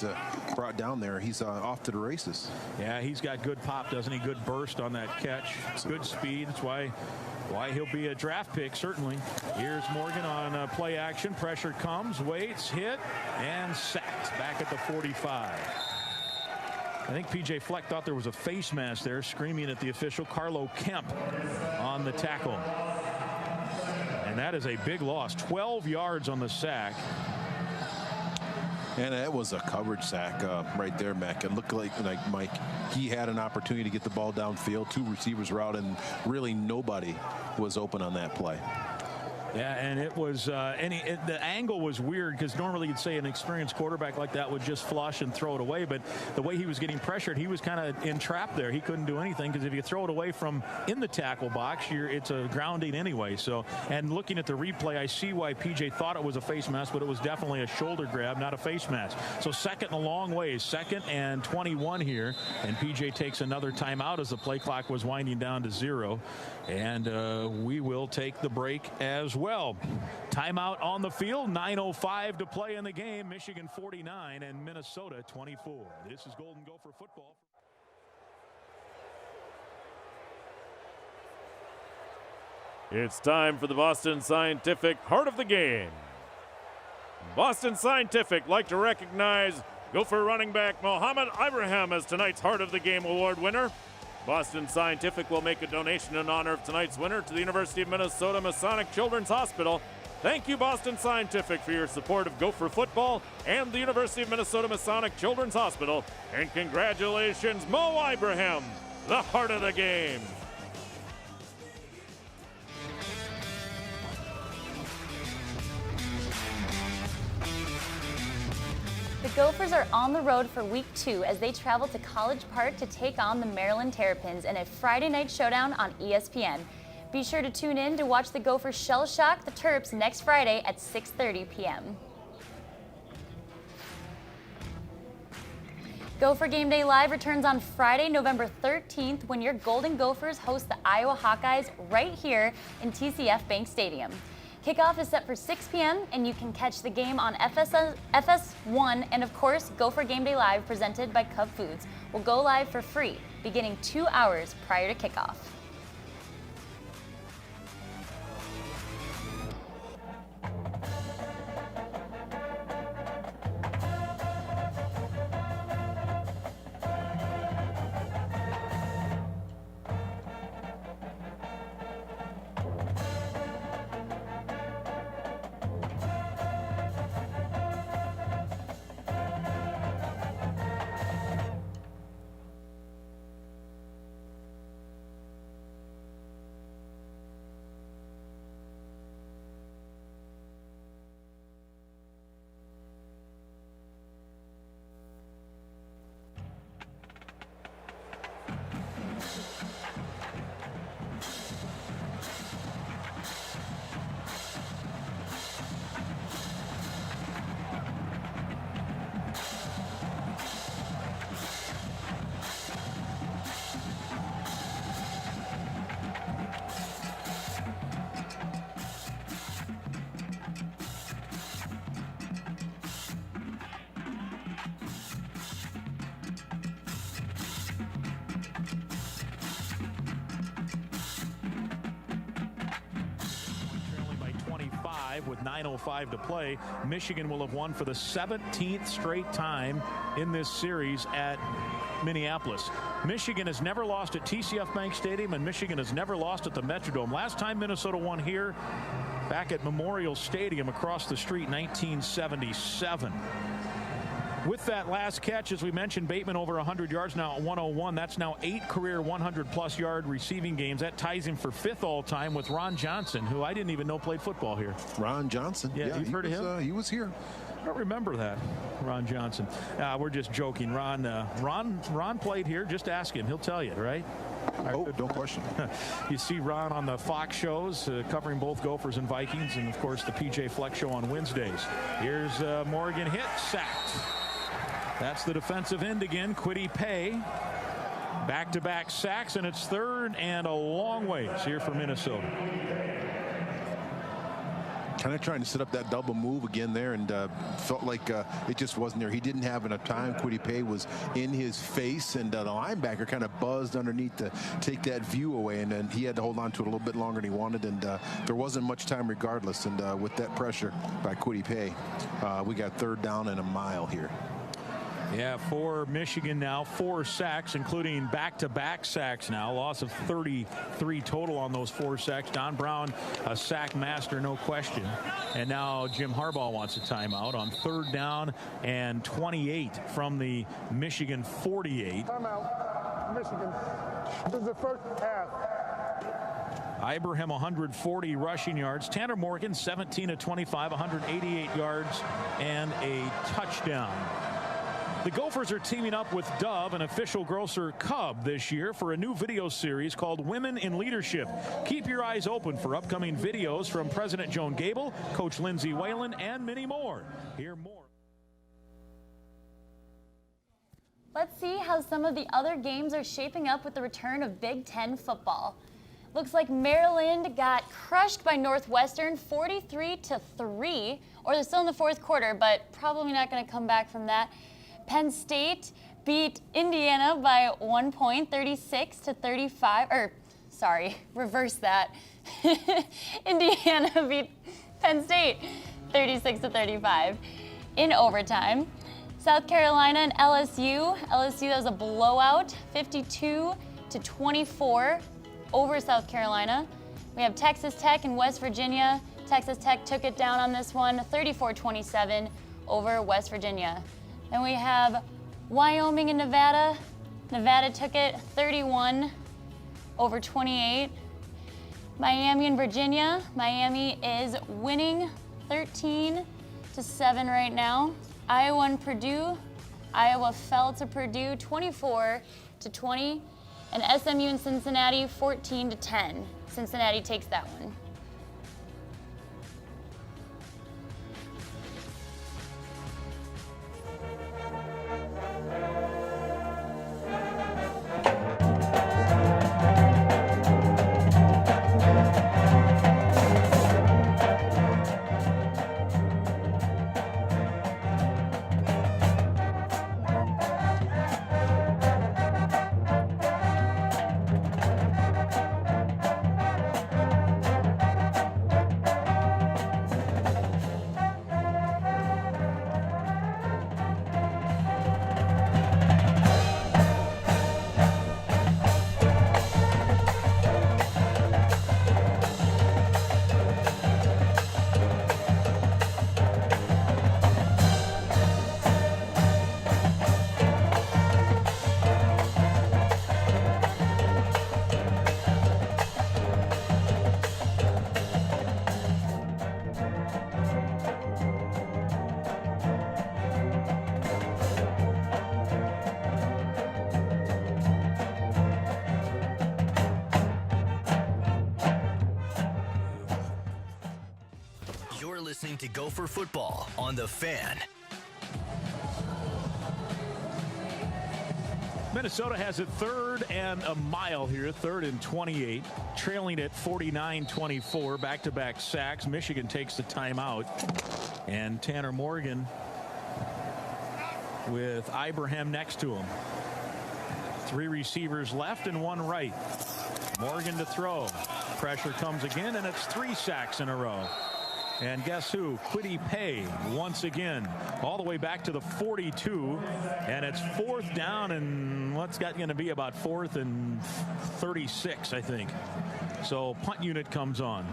brought down there, he's off to the races. Yeah, he's got good pop, doesn't he? Good burst on that catch. Good speed. That's why he'll be a draft pick, certainly. Here's Morgan on play action. Pressure comes, waits, hit, and sacked back at the 45. I think PJ Fleck thought there was a face mask there, screaming at the official. Carlo Kemp on the tackle. And that is a big loss. 12 yards on the sack. And that was a coverage sack right there, Mac. It looked like Mike, he had an opportunity to get the ball downfield. 2 receivers were out, and really nobody was open on that play. Yeah, and it was the angle was weird, because normally you'd say an experienced quarterback like that would just flush and throw it away, but the way he was getting pressured, he was kind of entrapped there. He couldn't do anything, because if you throw it away from in the tackle box, it's a grounding anyway. So, and looking at the replay, I see why PJ thought it was a face mask, but it was definitely a shoulder grab, not a face mask. So second and a long way, 2nd and 21 here, and PJ takes another timeout as the play clock was winding down to 0, and we will take the break as well. Timeout on the field, 9:05 to play in the game. Michigan 49 and Minnesota 24. This is Golden Gopher football. It's time for the Boston Scientific Heart of the Game. Boston Scientific like to recognize Gopher running back Mo Ibraham as tonight's Heart of the Game award winner. Boston Scientific will make a donation in honor of tonight's winner to the University of Minnesota Masonic Children's Hospital. Thank you, Boston Scientific, for your support of Gopher football and the University of Minnesota Masonic Children's Hospital. And congratulations, Mo Ibraham, the Heart of the Game. The Gophers are on the road for week 2 as they travel to College Park to take on the Maryland Terrapins in a Friday night showdown on ESPN. Be sure to tune in to watch the Gophers shell shock the Terps next Friday at 6:30 p.m. Gopher Game Day Live returns on Friday, November 13th, when your Golden Gophers host the Iowa Hawkeyes right here in TCF Bank Stadium. Kickoff is set for 6 p.m. and you can catch the game on FS1, and of course, Gopher Game Day Live presented by Cub Foods will go live for free beginning 2 hours prior to kickoff. With 9:05 to play, Michigan will have won for the 17th straight time in this series at Minneapolis. Michigan has never lost at TCF Bank Stadium, and Michigan has never lost at the Metrodome. Last time Minnesota won here, back at Memorial Stadium across the street, 1977. With that last catch, as we mentioned, Bateman over 100 yards now at 101. That's now 8 career 100-plus yard receiving games. That ties him for 5th all-time with Ron Johnson, who I didn't even know played football here. Ron Johnson? Yeah, you've heard of him? He was here. I don't remember that, Ron Johnson. We're just joking. Ron played here. Just ask him. He'll tell you, right? Oh, don't question. You see Ron on the Fox shows covering both Gophers and Vikings, and, of course, the PJ Fleck show on Wednesdays. Here's Morgan hit, sacked. That's the defensive end again, Kwity Paye. Back-to-back sacks, and it's 3rd and a long ways here for Minnesota. Kind of trying to set up that double move again there, and felt like it just wasn't there. He didn't have enough time. Kwity Paye was in his face, and the linebacker kind of buzzed underneath to take that view away, and then he had to hold on to it a little bit longer than he wanted, and there wasn't much time regardless. And with that pressure by Kwity Paye, we got 3rd down and a mile here. Yeah, for Michigan now, 4 sacks, including back-to-back sacks now. Loss of 33 total on those 4 sacks. Don Brown, a sack master, no question. And now Jim Harbaugh wants a timeout on 3rd down and 28 from the Michigan 48. Timeout, Michigan. This is the first half. Ibraham 140 rushing yards. Tanner Morgan 17 of 25, 188 yards and a touchdown. The Gophers are teaming up with Dove, an official grocer Cub, this year for a new video series called Women in Leadership. Keep your eyes open for upcoming videos from President Joan Gable, Coach Lindsey Whalen, and many more. Hear more. Let's see how some of the other games are shaping up with the return of Big Ten football. Looks like Maryland got crushed by Northwestern 43-3, or they're still in the 4th quarter, but probably not going to come back from that. Penn State beat Indiana by 1 point, 36-35, or sorry, reverse that. Indiana beat Penn State 36-35 in overtime. South Carolina and LSU. LSU, that was a blowout, 52-24 over South Carolina. We have Texas Tech and West Virginia. Texas Tech took it down on this one, 34-27 over West Virginia. Then we have Wyoming and Nevada. Nevada took it 31-28. Miami and Virginia. Miami is winning 13-7 right now. Iowa and Purdue. Iowa fell to Purdue 24-20. And SMU and Cincinnati 14-10. Cincinnati takes that one. Listening to Gopher Football on The Fan. Minnesota has it 3rd and a mile here, 3rd and 28, trailing at 49-24, back-to-back sacks. Michigan takes the timeout, and Tanner Morgan with Ibraham next to him. 3 receivers left and 1 right. Morgan to throw. Pressure comes again, and it's 3 sacks in a row. And guess who? Kwity Paye once again, all the way back to the 42, and it's 4th down, and what's going to be about 4th and 36, I think. So punt unit comes on.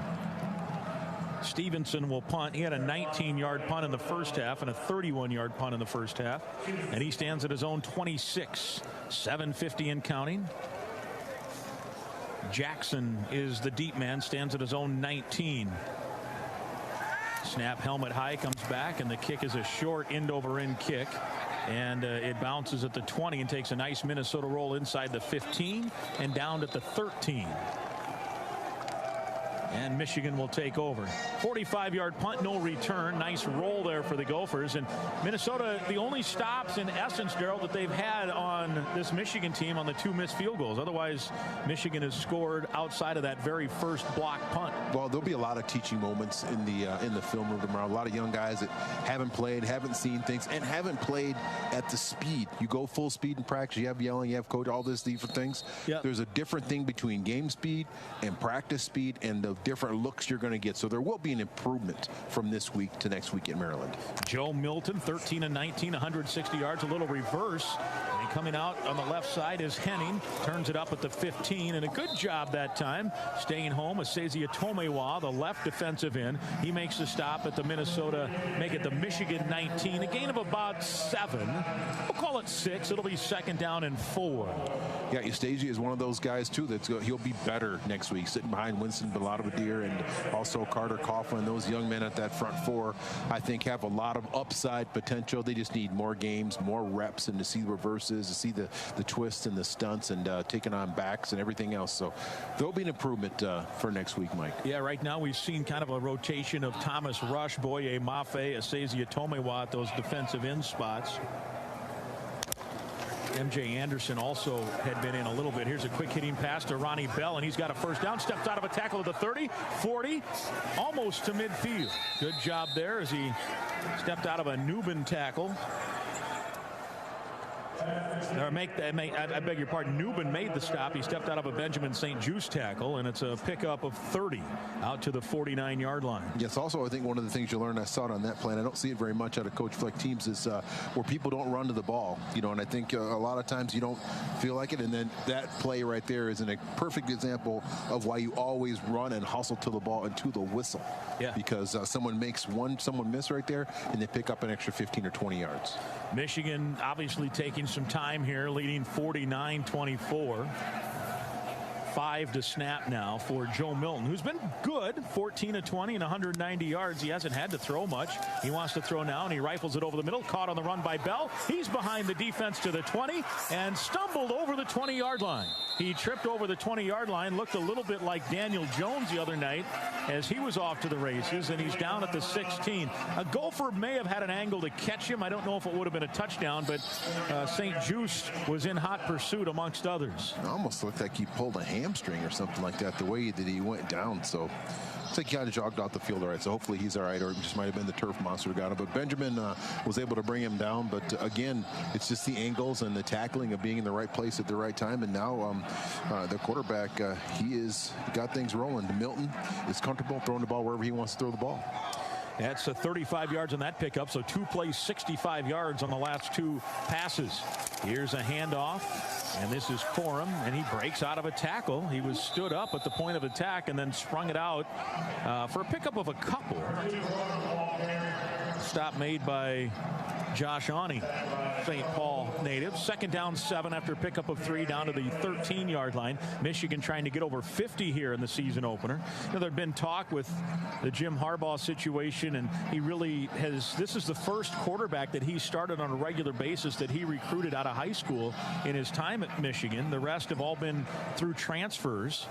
Stevenson will punt. He had a 19-yard punt in the first half and a 31-yard punt in the first half, and he stands at his own 26, 7:50 and counting. Jackson is the deep man, stands at his own 19. Snap, helmet high, comes back, and the kick is a short end-over-end kick, and it bounces at the 20 and takes a nice Minnesota roll inside the 15 and down at the 13. And Michigan will take over. 45-yard punt, no return. Nice roll there for the Gophers. And Minnesota, the only stops in essence, Darryl, that they've had on this Michigan team on the 2 missed field goals. Otherwise, Michigan has scored outside of that very first block punt. Well, there'll be a lot of teaching moments in the film room tomorrow. A lot of young guys that haven't played, haven't seen things, and haven't played at the speed. You go full speed in practice. You have yelling, you have coach, all these different things. Yep. There's a different thing between game speed and practice speed, and the different looks you're going to get. So there will be an improvement from this week to next week in Maryland. Joe Milton, 13 and 19, 160 yards, a little reverse. And coming out on the left side is Henning, turns it up at the 15, and a good job that time staying home. Asezia Tomewa, the left defensive end, he makes the stop at the Minnesota, make it the Michigan 19, a gain of about 7. We'll call it 6. It'll be 2nd down and 4. Yeah, Eustasia is one of those guys too he'll be better next week, sitting behind Winston Bellatobadir and also Carter Coughlin. Those young men at that front four, I think, have a lot of upside potential. They just need more games, more reps, and to see the reverses, to see the twists and the stunts, and taking on backs and everything else. So there'll be an improvement for next week, Mike. Yeah, right now we've seen kind of a rotation of Thomas Rush, Boye Mafe, Asezia Tomewa at those defensive end spots. MJ Anderson also had been in a little bit. Here's a quick hitting pass to Ronnie Bell, and he's got a first down. Steps out of a tackle at the 30, 40, almost to midfield. Good job there as he stepped out of a Newbin tackle. I beg your pardon. Newbin made the stop. He stepped out of a Benjamin St. Just tackle, and it's a pickup of 30 out to the 49-yard line. Yes, also I think one of the things you learn, I saw it on that plan, I don't see it very much out of Coach Fleck teams, is where people don't run to the ball. And I think a lot of times you don't feel like it, and then that play right there is a perfect example of why you always run and hustle to the ball and to the whistle. Yeah. Because someone miss right there, and they pick up an extra 15 or 20 yards. Michigan obviously taking some time here, leading 49-24. 5 to snap now for Joe Milton, who's been good, 14 of 20 and 190 yards. He hasn't had to throw much. He wants to throw now, and he rifles it over the middle. Caught on the run by Bell. He's behind the defense to the 20 and stumbled over the 20-yard line. He tripped over the 20-yard line, looked a little bit like Daniel Jones the other night as he was off to the races, and he's down at the 16. A Gopher may have had an angle to catch him. I don't know if it would have been a touchdown, but St. Just was in hot pursuit amongst others. It almost looked like he pulled a hamstring or something like that, the way that he went down. So looks like he kind of jogged off the field all right. So hopefully he's all right, or it just might have been the turf monster who got him. But Benjamin was able to bring him down. But again, it's just the angles and the tackling of being in the right place at the right time. And now the quarterback, he got things rolling. Milton is comfortable throwing the ball wherever he wants to throw the ball. That's 35 yards on that pickup, so 2 plays, 65 yards on the last 2 passes. Here's a handoff, and this is Corum, and he breaks out of a tackle. He was stood up at the point of attack and then sprung it out for a pickup of a couple. Stop made by Josh Ani, St. Paul native. 2nd down 7 after pickup of 3 down to the 13-yard line. Michigan trying to get over 50 here in the season opener. There'd been talk with the Jim Harbaugh situation, and he really has. This is the first quarterback that he started on a regular basis that he recruited out of high school in his time at Michigan. The rest have all been through transfers,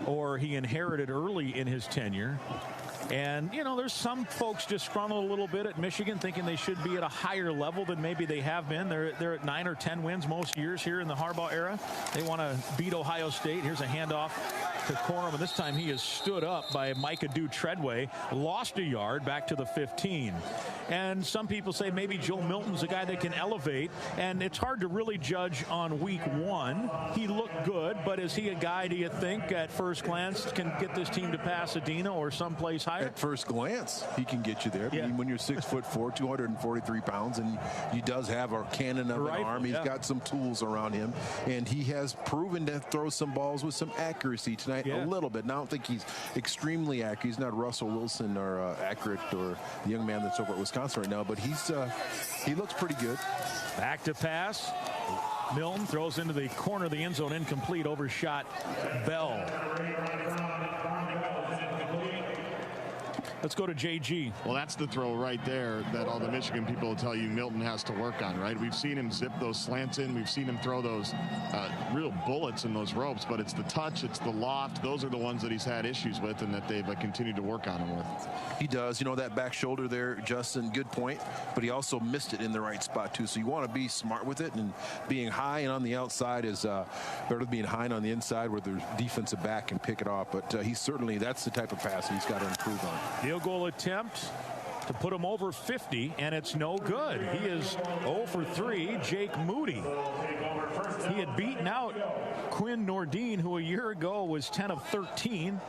or he inherited early in his tenure. And, there's some folks disgruntled a little bit at Michigan, thinking they should be at a higher level than maybe they have been. They're at 9 or 10 wins most years here in the Harbaugh era. They want to beat Ohio State. Here's a handoff to Corum, and this time he is stood up by Micah Treadway, lost a yard back to the 15. And some people say maybe Joe Milton's a guy that can elevate, and it's hard to really judge on week 1. He looked good, but is he a guy, do you think, at first glance, can get this team to Pasadena or someplace higher? At first glance, he can get you there. Yeah. I mean, when you're 6'4", 243 pounds, and he does have a cannon of an arm. He's got some tools around him, and he has proven to throw some balls with some accuracy tonight a little bit. Now, I don't think he's extremely accurate. He's not Russell Wilson or accurate or the young man that's over at Wisconsin right now, but he looks pretty good. Back to pass. Milton throws into the corner of the end zone, incomplete, overshot Bell. Let's go to JG. Well, that's the throw right there that all the Michigan people will tell you Milton has to work on, right? We've seen him zip those slants in. We've seen him throw those real bullets in those ropes, but it's the touch, it's the loft. Those are the ones that he's had issues with and that they've continued to work on him with. He does. That back shoulder there, Justin, good point, but he also missed it in the right spot, too. So you want to be smart with it, and being high and on the outside is better than being high and on the inside where the defensive back can pick it off. But that's the type of pass he's got to improve on. Field goal attempt to put him over 50, and it's no good. He is 0 for 3. Jake Moody. He had beaten out Quinn Nordine, who a year ago was 10 of 13.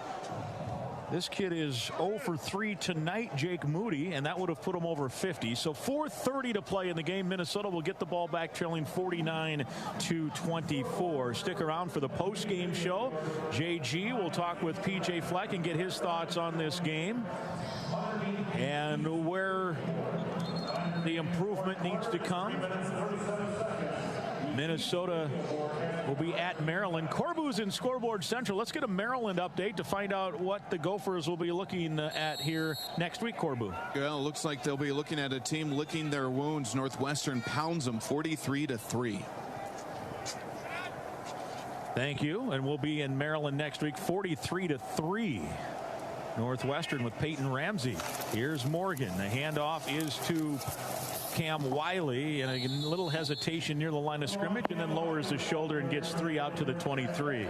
This kid is 0 for 3 tonight, Jake Moody, and that would have put him over 50. So 4:30 to play in the game. Minnesota will get the ball back, trailing 49-24. Stick around for the post-game show. JG will talk with PJ Fleck and get his thoughts on this game and where the improvement needs to come. Minnesota will be at Maryland. Corbu's in Scoreboard Central. Let's get a Maryland update to find out what the Gophers will be looking at here next week, Corbu. Well, it looks like they'll be looking at a team licking their wounds. Northwestern pounds them 43-3. Thank you. And we'll be in Maryland next week, 43-3. Northwestern with Peyton Ramsey. Here's Morgan. The handoff is to Cam Wiley, and a little hesitation near the line of scrimmage, and then lowers his shoulder and gets 3 out to the 23.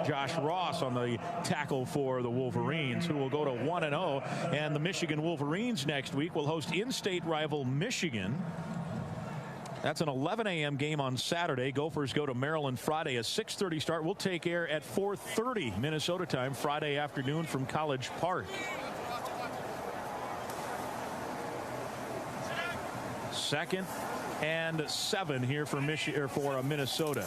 Josh Ross on the tackle for the Wolverines, who will go to 1-0. And the Michigan Wolverines next week will host in-state rival Michigan. That's an 11 a.m. game on Saturday. Gophers go to Maryland Friday, a 6:30 start. We'll take air at 4:30 Minnesota time Friday afternoon from College Park. Second and 7 here for Minnesota.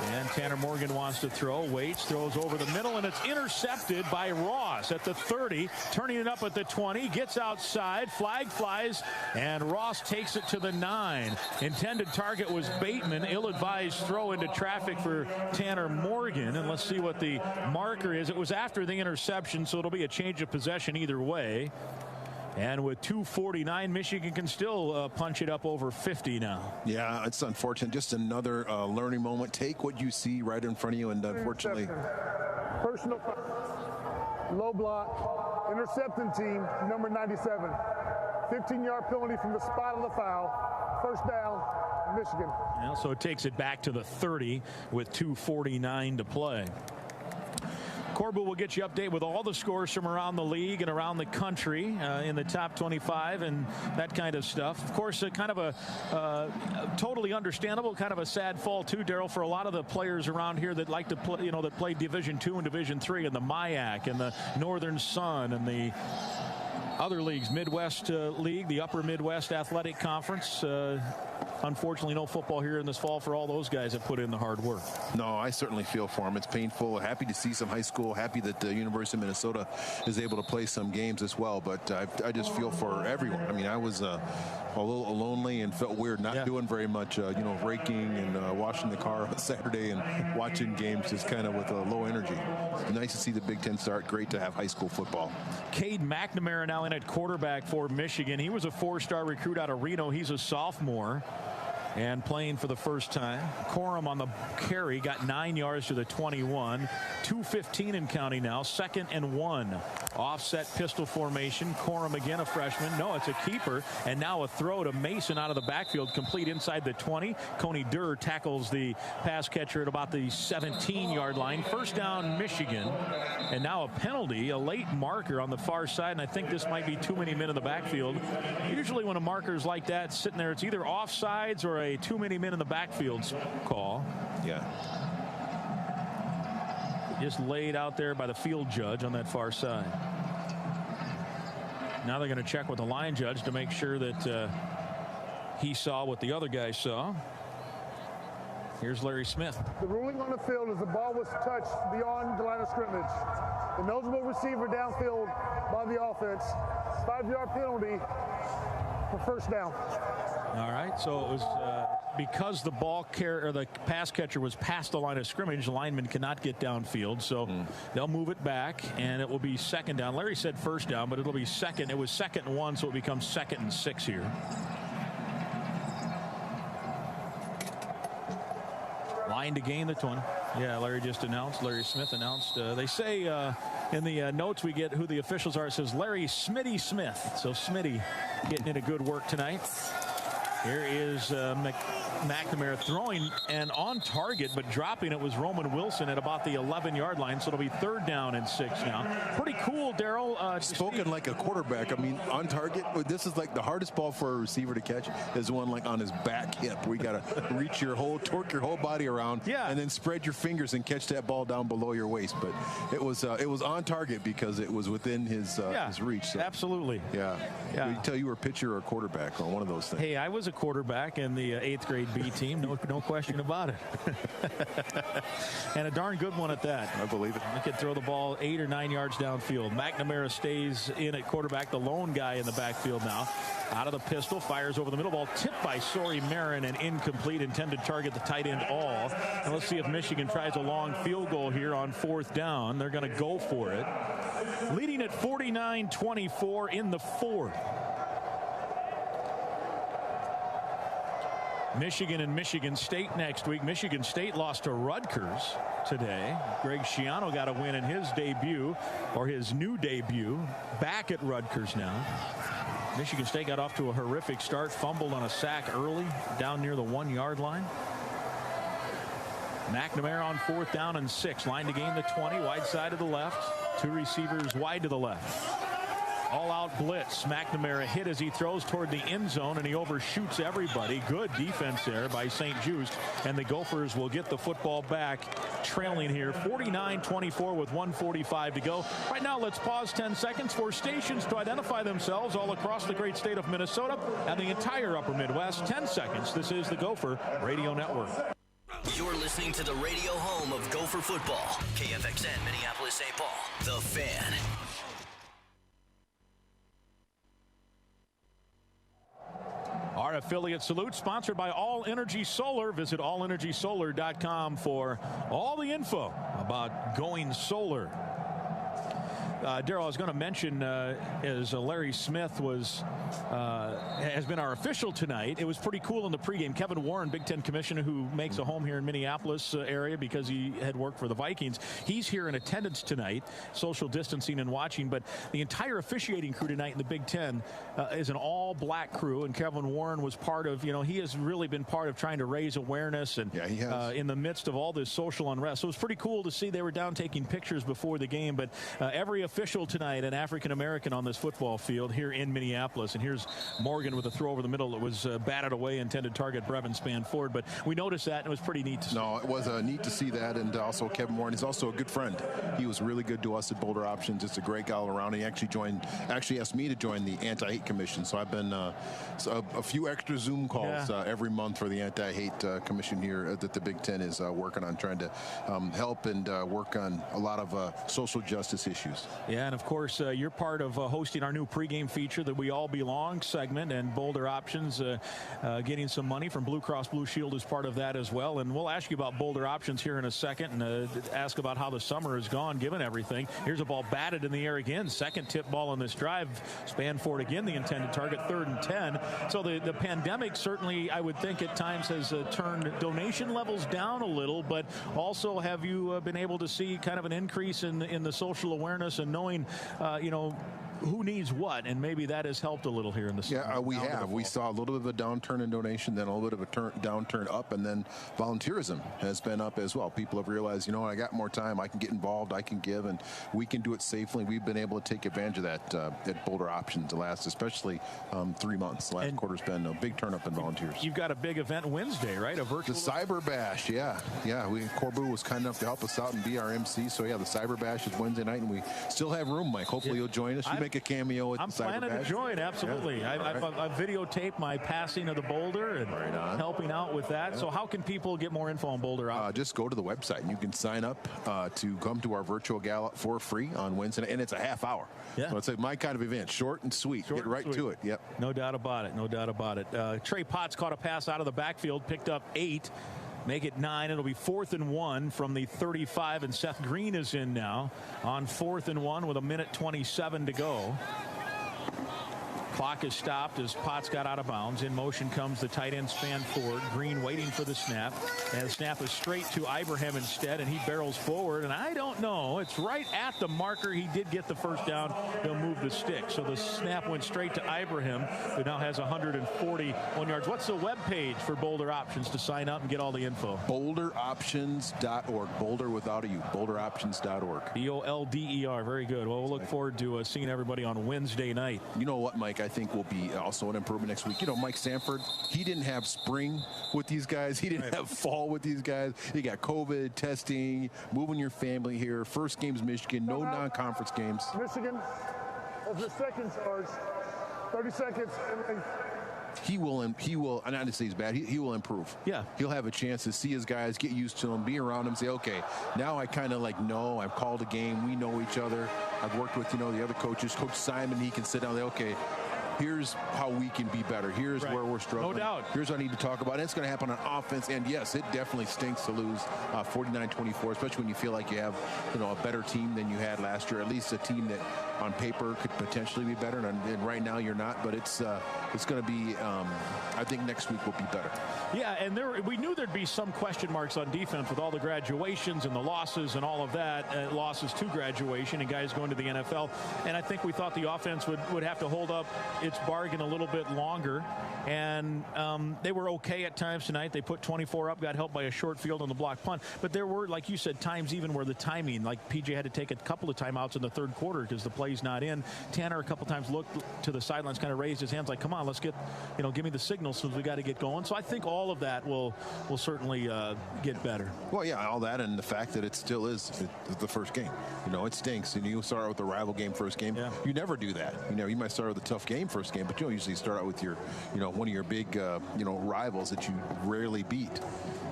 And Tanner Morgan wants to throw, waits, throws over the middle, and it's intercepted by Ross at the 30, turning it up at the 20, gets outside, flag flies, and Ross takes it to the 9. Intended target was Bateman. Ill-advised throw into traffic for Tanner Morgan, and let's see what the marker is. It was after the interception, so it'll be a change of possession either way. And with 2:49, Michigan can still punch it up over 50 now. Yeah, it's unfortunate. Just another learning moment. Take what you see right in front of you, and unfortunately. Personal low block, intercepting team, number 97. 15-yard penalty from the spot of the foul. First down, Michigan. Well, so it takes it back to the 30 with 2:49 to play. Corbu will get you update with all the scores from around the league and around the country in the top 25 and that kind of stuff. Of course, kind of a totally understandable, kind of a sad fall too, Daryl, for a lot of the players around here that like to play, that play Division II and Division III, and the MIAC and the Northern Sun and the other leagues, Midwest League, the Upper Midwest Athletic Conference. Unfortunately, no football here in this fall for all those guys that put in the hard work. No, I certainly feel for them. It's painful. Happy to see some high school. Happy that the University of Minnesota is able to play some games as well. But I just feel for everyone. I mean, I was a little lonely and felt weird not doing very much, raking and washing the car on Saturday and watching games just kind of with a low energy. It's nice to see the Big Ten start. Great to have high school football. Cade McNamara now in at quarterback for Michigan. He was a 4-star recruit out of Reno. He's a sophomore and playing for the first time. Corum on the carry, got 9 yards to the 21. 2:15 in counting now. 2nd and 1. Offset pistol formation. Corum again, a freshman. No, it's a keeper. And now a throw to Mason out of the backfield, complete inside the 20. Coney Durr tackles the pass catcher at about the 17-yard line. First down, Michigan. And now a penalty, a late marker on the far side. And I think this might be too many men in the backfield. Usually when a marker's like that sitting there, it's either offsides or a too many men in the backfield call. Yeah. Just laid out there by the field judge on that far side. Now they're going to check with the line judge to make sure that he saw what the other guy saw. Here's Larry Smith. The ruling on the field is the ball was touched beyond the line of scrimmage. The eligible receiver downfield by the offense. 5-yard penalty for first down. All right, so it was because the the pass catcher was past the line of scrimmage, the lineman cannot get downfield, so they'll move it back, and it will be 2nd down. Larry said first down, but it'll be second. It was 2nd and 1, so it becomes 2nd and 6 here. Line to gain the 20. Yeah, Larry just announced. Larry Smith announced. They say in the notes we get who the officials are. It says Larry Smitty Smith. So Smitty getting into good work tonight. Here is McNamara throwing and on target, but dropping it was Roman Wilson at about the 11-yard line. So it'll be 3rd down and 6 now. Pretty cool, Daryl. Spoken like a quarterback. I mean, on target. This is like the hardest ball for a receiver to catch is one like on his back hip. We got to reach torque your whole body around, and then spread your fingers and catch that ball down below your waist. But it was on target because it was within his reach. So, absolutely. Yeah. You can tell you were a pitcher or a quarterback or one of those things. Hey, I was a quarterback in the 8th grade B team. No question about it. And a darn good one at that. I believe it. I could throw the ball 8 or 9 yards downfield. McNamara stays in at quarterback, the lone guy in the backfield now. Out of the pistol, fires over the middle. Ball tipped by Sori Marin and incomplete. Intended target the tight end all. And let's see if Michigan tries a long field goal here on 4th down. They're going to go for it. Leading at 49-24 in the 4th. Michigan and Michigan State next week. Michigan State lost to Rutgers today. Greg Schiano got a win in his debut, or his new debut, back at Rutgers now. Michigan State got off to a horrific start, fumbled on a sack early down near the 1-yard line. McNamara on 4th down and 6. Line to gain the 20, wide side to the left. 2 receivers wide to the left. All-out blitz. McNamara hit as he throws toward the end zone, and he overshoots everybody. Good defense there by St. Just, and the Gophers will get the football back, trailing here 49-24 with 1:45 to go. Right now, let's pause 10 seconds for stations to identify themselves all across the great state of Minnesota and the entire upper Midwest. 10 seconds. This is the Gopher Radio Network. You're listening to the radio home of Gopher Football. KFXN, Minneapolis, St. Paul. The Fan. Our affiliate salute, sponsored by All Energy Solar. Visit allenergysolar.com for all the info about going solar. Daryl, I was going to mention as Larry Smith has been our official tonight. It was pretty cool in the pregame. Kevin Warren, Big Ten commissioner who makes a home here in Minneapolis area because he had worked for the Vikings. He's here in attendance tonight, social distancing and watching. But the entire officiating crew tonight in the Big Ten is an all-black crew, and Kevin Warren was part of. He has really been part of trying to raise awareness and he has. In the midst of all this social unrest. So it was pretty cool to see they were down taking pictures before the game. But every official tonight, an African-American on this football field here in Minneapolis. And here's Morgan with a throw over the middle that was batted away, intended target Brevin Spanford. But we noticed that, and it was pretty neat to see. No, it was neat to see that. And also Kevin Warren, he's also a good friend. He was really good to us at Boulder Options. Just a great guy all around. He actually asked me to join the Anti-Hate Commission. So I've been a few extra Zoom calls every month for the Anti-Hate Commission here that the Big Ten is working on, trying to help and work on a lot of social justice issues. Yeah, and of course, you're part of hosting our new pregame feature, the We All Belong segment, and Boulder Options getting some money from Blue Cross Blue Shield as part of that as well. And we'll ask you about Boulder Options here in a second and ask about how the summer has gone, given everything. Here's a ball batted in the air again. Second tip ball on this drive. Spanford again, the intended target, 3rd and 10. So the pandemic certainly, I would think, at times has turned donation levels down a little, but also have you been able to see kind of an increase in the social awareness and knowing who needs what, and maybe that has helped a little here in the summer. Yeah, we have. We saw a little bit of a downturn in donation, then a little bit of a downturn up, and then volunteerism has been up as well. People have realized, I got more time, I can get involved, I can give, and we can do it safely. We've been able to take advantage of that at Boulder Options the last, especially 3 months. The last quarter's been a big turn up in volunteers. You've got a big event Wednesday, right? A virtual. The Cyber Bash, yeah. Corbu was kind enough to help us out and be our MC. So the Cyber Bash is Wednesday night, and we still have room, Mike. Hopefully you'll join us. You make a cameo at the Cyber Bash. I'm planning to join, absolutely. Yeah. I've videotaped my passing of the boulder and helping out with that. Yeah. So how can people get more info on Boulder Options? Just go to the website, and you can sign up to come to our virtual gala for free on Wednesday, and it's a half hour. Yeah. So it's my kind of event, short and sweet. Get right to it. Yep. No doubt about it. Trey Potts caught a pass out of the backfield, picked up 8. Make it 9. It'll be 4th and 1 from the 35, and Seth Green is in now on 4th and 1 with 1:27 to go. Clock is stopped as Potts got out of bounds. In motion comes the tight end Span Ford. Green waiting for the snap. And the snap is straight to Ibraham instead, and he barrels forward. And I don't know. It's right at the marker. He did get the first down. He'll move the stick. So the snap went straight to Ibrahim, who now has 141 yards. What's the web page for Boulder Options to sign up and get all the info? BoulderOptions.org. Boulder without a U. BoulderOptions.org. BOLDER. Very good. Well, we'll look forward to seeing everybody on Wednesday night. You know what, Mike? I think will be also an improvement next week. You know, Mike Sanford, he didn't have spring with these guys. He didn't have fall with these guys. You got COVID, testing, moving your family here. First game's Michigan, no non-conference games. Michigan has the second charge. 30 seconds. He will, I'm not to say he's bad, he will improve. Yeah. He'll have a chance to see his guys, get used to them, be around them, say, okay, now I kind of know, I've called a game, we know each other. I've worked with, the other coaches. Coach Simon, he can sit down and say, okay, here's how we can be better. Here's where we're struggling. No doubt. Here's what I need to talk about. And it's going to happen on offense. And yes, it definitely stinks to lose 49-24, especially when you feel like you have, a better team than you had last year. At least a team that on paper could potentially be better. And right now you're not. But it's going to be. I think next week will be better. Yeah, and we knew there'd be some question marks on defense with all the graduations and the losses and all of that. Losses to graduation and guys going to the NFL. And I think we thought the offense would have to hold up its bargain a little bit longer. And they were okay at times tonight. They put 24 up, got helped by a short field on the block punt. But there were, like you said, times even where the timing, like PJ had to take a couple of timeouts in the third quarter because the play's not in. Tanner a couple times looked to the sidelines, kind of raised his hands like, come on, let's get, give me the signal since we got to get going. So I think all of that will certainly get better. Well, yeah, all that and the fact that it still is the first game. It stinks. And you start with the rival game first game. Yeah. You never do that. You might start with a tough game first game, but you don't usually start out with your, one of your big, rivals that you rarely beat.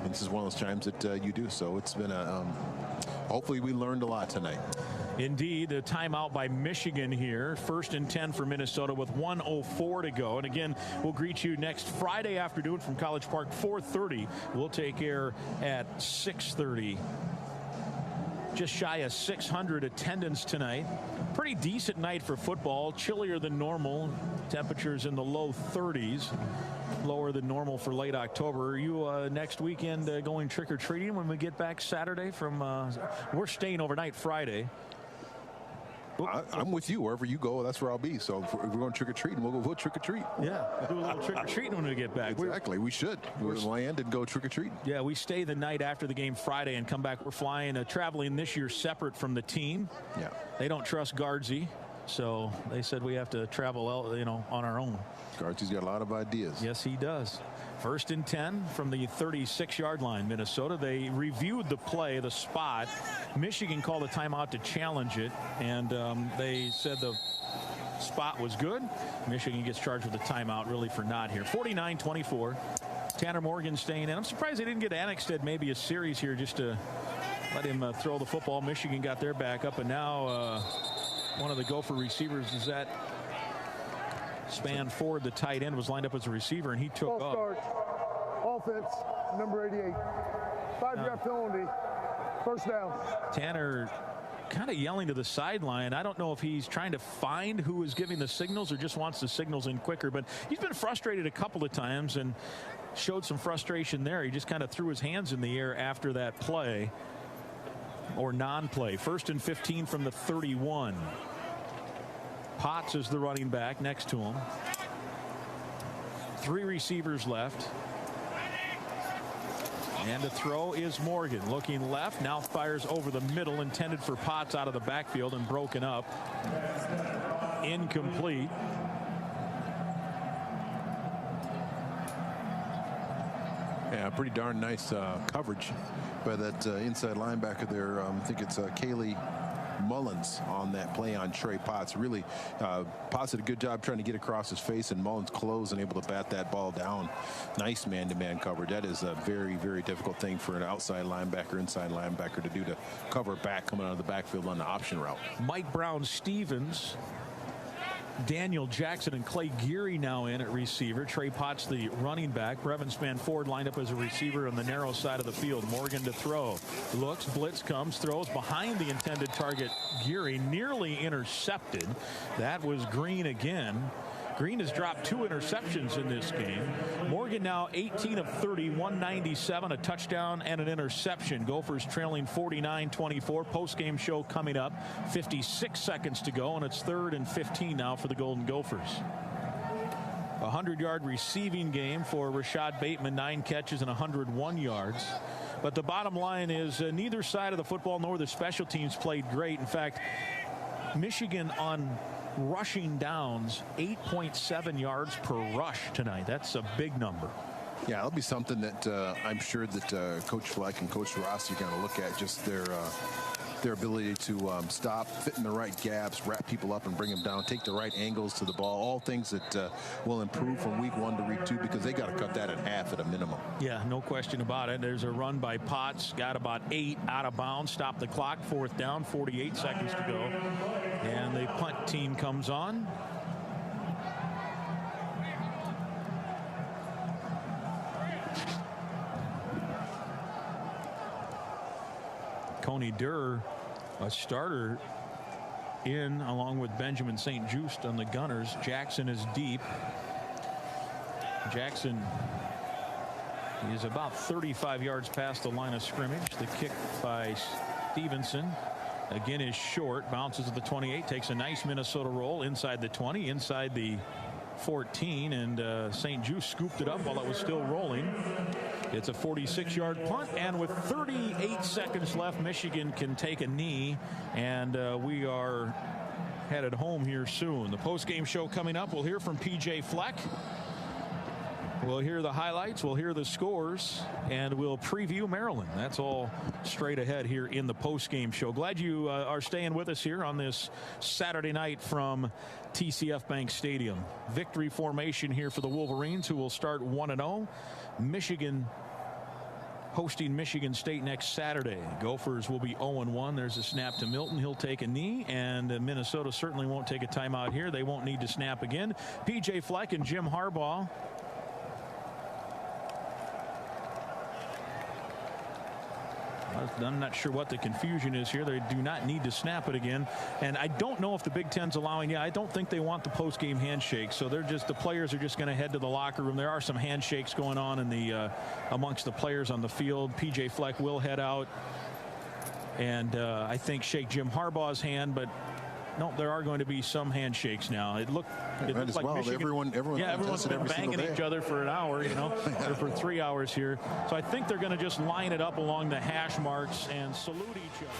And this is one of those times that you do. So it's been hopefully we learned a lot tonight. Indeed, a timeout by Michigan here. 1st and 10 for Minnesota with 1:04 to go. And again, we'll greet you next Friday afternoon from College Park, 4:30. We'll take air at 6:30. Just shy of 600 attendance tonight. Pretty decent night for football. Chillier than normal. Temperatures in the low 30s. Lower than normal for late October. Are you next weekend going trick-or-treating when we get back Saturday from we're staying overnight Friday. I'm with you. Wherever you go, that's where I'll be. So if we're going trick-or-treating, we'll trick-or-treat. Yeah, do a little trick-or-treating when we get back. Exactly. We should. We'll land and go trick-or-treating. Yeah, we stay the night after the game Friday and come back. We're flying, traveling this year separate from the team. Yeah. They don't trust Guardsy, so they said we have to travel, on our own. Guardsy's got a lot of ideas. Yes, he does. 1st and 10 from the 36-yard line, Minnesota. They reviewed the play, the spot. Michigan called a timeout to challenge it, and they said the spot was good. Michigan gets charged with a timeout, really, for not here. 49-24. Tanner Morgan staying in. I'm surprised they didn't get Annexted maybe a series here just to let him throw the football. Michigan got their back up, and now one of the Gopher receivers is that Span Ford, the tight end, was lined up as a receiver, and he took off. Offense, number 88. 5-yard penalty. First down. Tanner kind of yelling to the sideline. I don't know if he's trying to find who is giving the signals or just wants the signals in quicker, but he's been frustrated a couple of times and showed some frustration there. He just kind of threw his hands in the air after that play or non-play. 1st and 15 from the 31. Potts is the running back next to him. 3 receivers left. And the throw is Morgan looking left, now fires over the middle, intended for Potts out of the backfield and broken up. Incomplete. Yeah, pretty darn nice coverage by that inside linebacker there. I think it's Kaylee Mullins on that play on Trey Potts. Really, Potts did a good job trying to get across his face, and Mullins closed and able to bat that ball down. Nice man-to-man coverage. That is a very, very difficult thing for an outside linebacker, inside linebacker to do, to cover back coming out of the backfield on the option route. Mike Brown-Stevens, Daniel Jackson, and Clay Geary now in at receiver. Trey Potts, the running back. Brevin Spanford lined up as a receiver on the narrow side of the field. Morgan to throw. Looks, blitz comes, throws behind the intended target. Geary nearly intercepted. That was Green again. Green has dropped 2 interceptions in this game. Morgan now 18 of 30, 197, a touchdown and an interception. Gophers trailing 49-24. Post-game show coming up. 56 seconds to go, and it's 3rd and 15 now for the Golden Gophers. A 100-yard receiving game for Rashad Bateman, 9 catches and 101 yards. But the bottom line is neither side of the football nor the special teams played great. In fact, Michigan on rushing downs, 8.7 yards per rush tonight. That's a big number. Yeah, it'll be something that I'm sure that Coach Fleck and Coach Rossi are going to look at, just their ability to stop, fit in the right gaps, wrap people up and bring them down, take the right angles to the ball, all things that will improve from week 1 to week 2, because they got to cut that in half at a minimum. Yeah, no question about it. There's a run by Potts, got about 8 out of bounds, stopped the clock, 4th down, 48 seconds to go. And the punt team comes on. Coney Durr, a starter, in along with Benjamin St. Just on the Gunners. Jackson is deep. Jackson is about 35 yards past the line of scrimmage. The kick by Stevenson again is short, bounces at the 28, takes a nice Minnesota roll inside the 20, inside the 14, and St. Just scooped it up while it was still rolling. It's a 46-yard punt, and with 38 seconds left, Michigan can take a knee, and we are headed home here soon. The post-game show coming up. We'll hear from P.J. Fleck. We'll hear the highlights, we'll hear the scores, and we'll preview Maryland. That's all straight ahead here in the post-game show. Glad you are staying with us here on this Saturday night from TCF Bank Stadium. Victory formation here for the Wolverines, who will start 1-0. Michigan hosting Michigan State next Saturday. Gophers will be 0-1. There's a snap to Milton. He'll take a knee, and Minnesota certainly won't take a timeout here. They won't need to snap again. P.J. Fleck and Jim Harbaugh. I'm not sure what the confusion is here. They do not need to snap it again. And I don't know if the Big Ten's allowing. Yeah, I don't think they want the post-game handshake. So they're just, the players are just going to head to the locker room. There are some handshakes going on in the amongst the players on the field. P.J. Fleck will head out and I think shake Jim Harbaugh's hand, but no, there are going to be some handshakes now. It looked like well. Michigan. Everyone's been banging each other for an hour, you know, or for 3 hours here. So I think they're going to just line it up along the hash marks and salute each other.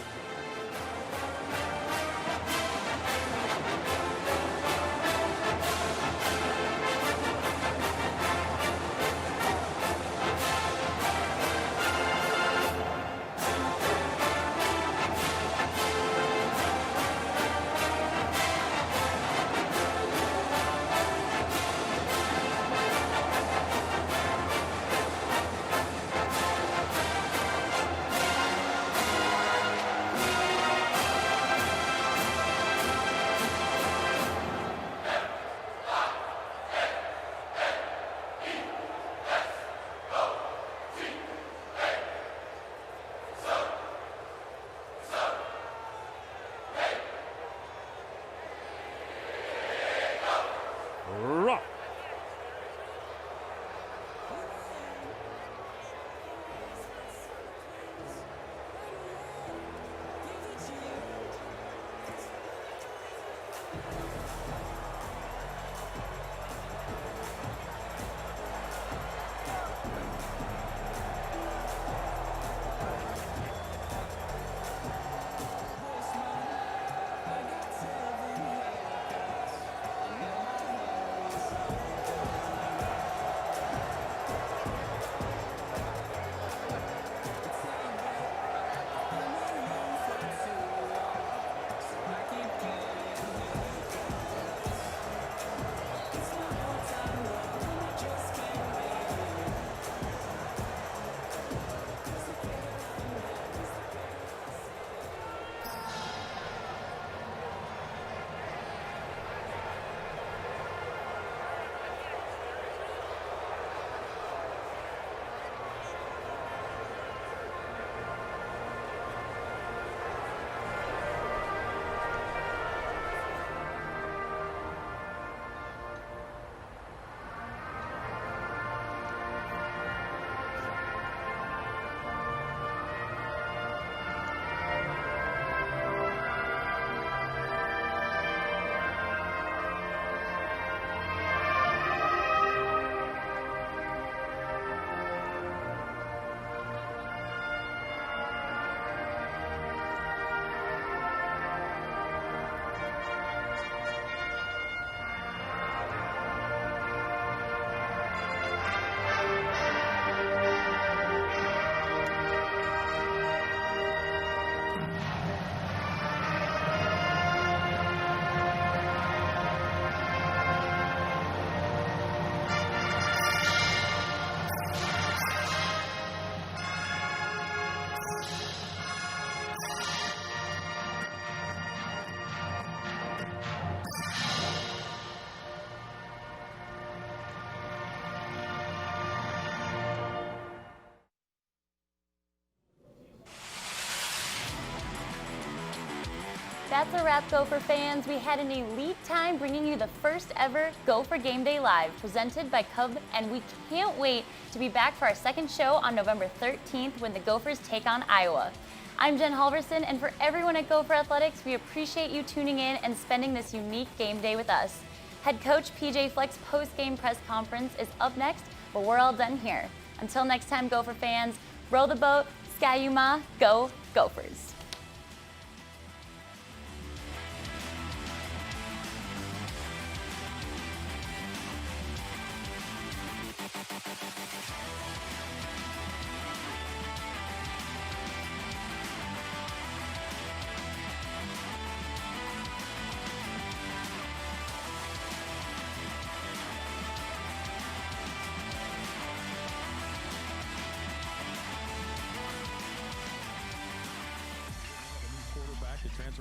That's a wrap, Gopher fans. We had an elite time bringing you the first ever Gopher Gameday Live, presented by Cub, and we can't wait to be back for our second show on November 13th when the Gophers take on Iowa. I'm Jen Halverson, and for everyone at Gopher Athletics, we appreciate you tuning in and spending this unique game day with us. Head coach PJ Fleck's post-game press conference is up next, but we're all done here. Until next time, Gopher fans, row the boat, Skyuma, go Gophers.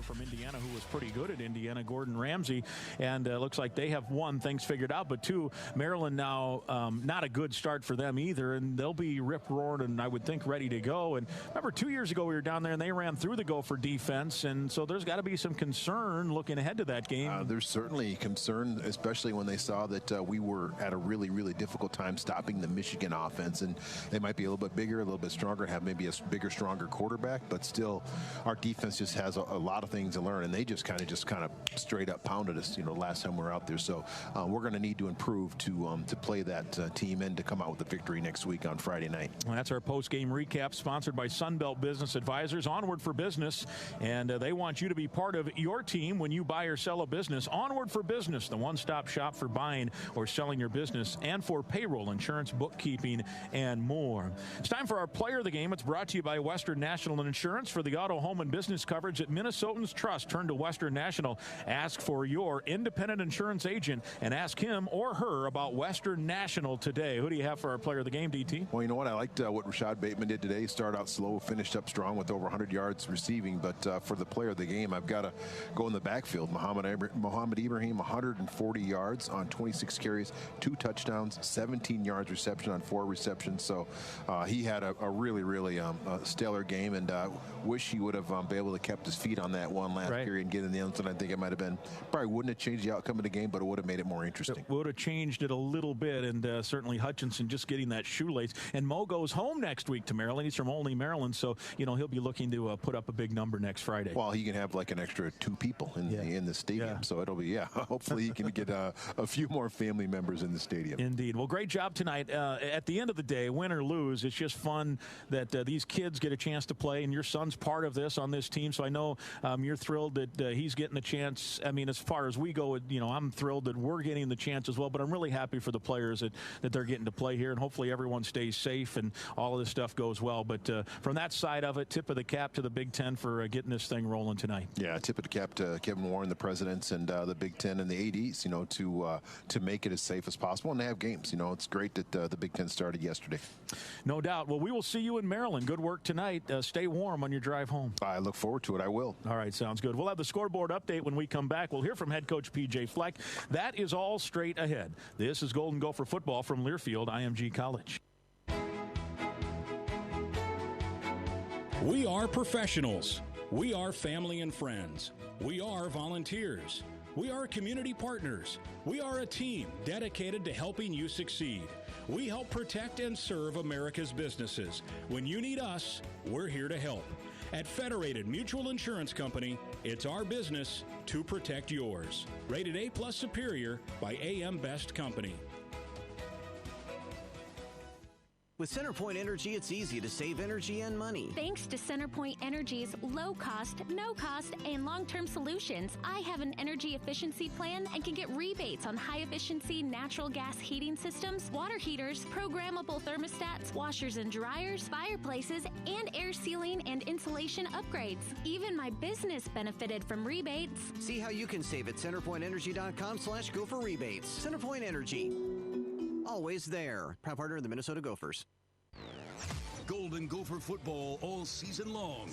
From Indiana, who was pretty good at Indiana, Gordon Ramsay, and looks like they have one, things figured out, but two, Maryland now not a good start for them either, and they'll be rip-roared and I would think ready to go. And remember, 2 years ago we were down there and they ran through the Gopher defense, and so there's got to be some concern looking ahead to that game. There's certainly concern, especially when they saw that we were at a really, really difficult time stopping the Michigan offense, and they might be a little bit bigger, a little bit stronger, have maybe a bigger, stronger quarterback, but still our defense just has a lot of things to learn, and they just kind of straight up pounded us, last time we were out there. So we're going to need to improve to play that team and to come out with a victory next week on Friday night. Well, that's our post-game recap, sponsored by Sunbelt Business Advisors. Onward for Business, and they want you to be part of your team when you buy or sell a business. Onward for Business, the one-stop shop for buying or selling your business and for payroll, insurance, bookkeeping, and more. It's time for our Player of the Game. It's brought to you by Western National Insurance. For the auto, home, and business coverage that Minnesotans trust, turn to Western National. Ask for your independent insurance agent and ask him or her about Western National today. Who do you have for our Player of the Game, DT? Well, you know what? I liked what Rashad Bateman did today. Started out slow, finished up strong with over 100 yards receiving. But for the Player of the Game, I've got to go in the backfield. Mo Ibraham, 140 yards on 26 carries, 2 touchdowns, 17 yards reception on 4 receptions. So he had a really, really stellar game, and wish he would have been able to kept his feet on that one last period and get in the end zone. I think it might have been, probably wouldn't have changed the outcome of the game, but it would have made it more interesting. It would have changed it a little bit, and certainly Hutchinson just getting that shoelace. And Mo goes home next week to Maryland. He's from Olney, Maryland, so he'll be looking to put up a big number next Friday. Well, he can have like an extra 2 people in the stadium, so it'll be hopefully he can get a few more family members in the stadium. Indeed. Well, great job tonight. At the end of the day, win or lose, it's just fun that these kids get a chance to play, and your son's part of this on this team. So I know you're thrilled that he's getting the chance. I mean, as far as we go, I'm thrilled that we're getting the chance as well, but I'm really happy for the players that they're getting to play here, and hopefully everyone stays safe and all of this stuff goes well. But from that side of it, tip of the cap to the Big Ten for getting this thing rolling tonight. Yeah, tip of the cap to Kevin Warren, the presidents, and the Big Ten and the ADs, to make it as safe as possible and they have games. It's great that the Big Ten started yesterday. No doubt. Well, we will see you in Maryland. Good work tonight. Stay warm on your drive home. I look forward to it. I will. All right, sounds good. We'll have the scoreboard update when we come back. We'll hear from head coach PJ Fleck. That is all straight ahead. This is Golden Gopher football from Learfield IMG College. We are professionals. We are family and friends. We are volunteers. We are community partners. We are a team dedicated to helping you succeed. We help protect and serve America's businesses. When you need us, we're here to help. At Federated Mutual Insurance Company, it's our business to protect yours. Rated A+ Superior by AM Best Company. With CenterPoint Energy, it's easy to save energy and money. Thanks to CenterPoint Energy's low-cost, no-cost, and long-term solutions, I have an energy efficiency plan and can get rebates on high-efficiency natural gas heating systems, water heaters, programmable thermostats, washers and dryers, fireplaces, and air sealing and insulation upgrades. Even my business benefited from rebates. See how you can save at centerpointenergy.com/Gopher rebates. CenterPoint Energy. Always there. Proud partner of the Minnesota Gophers. Golden Gopher football all season long.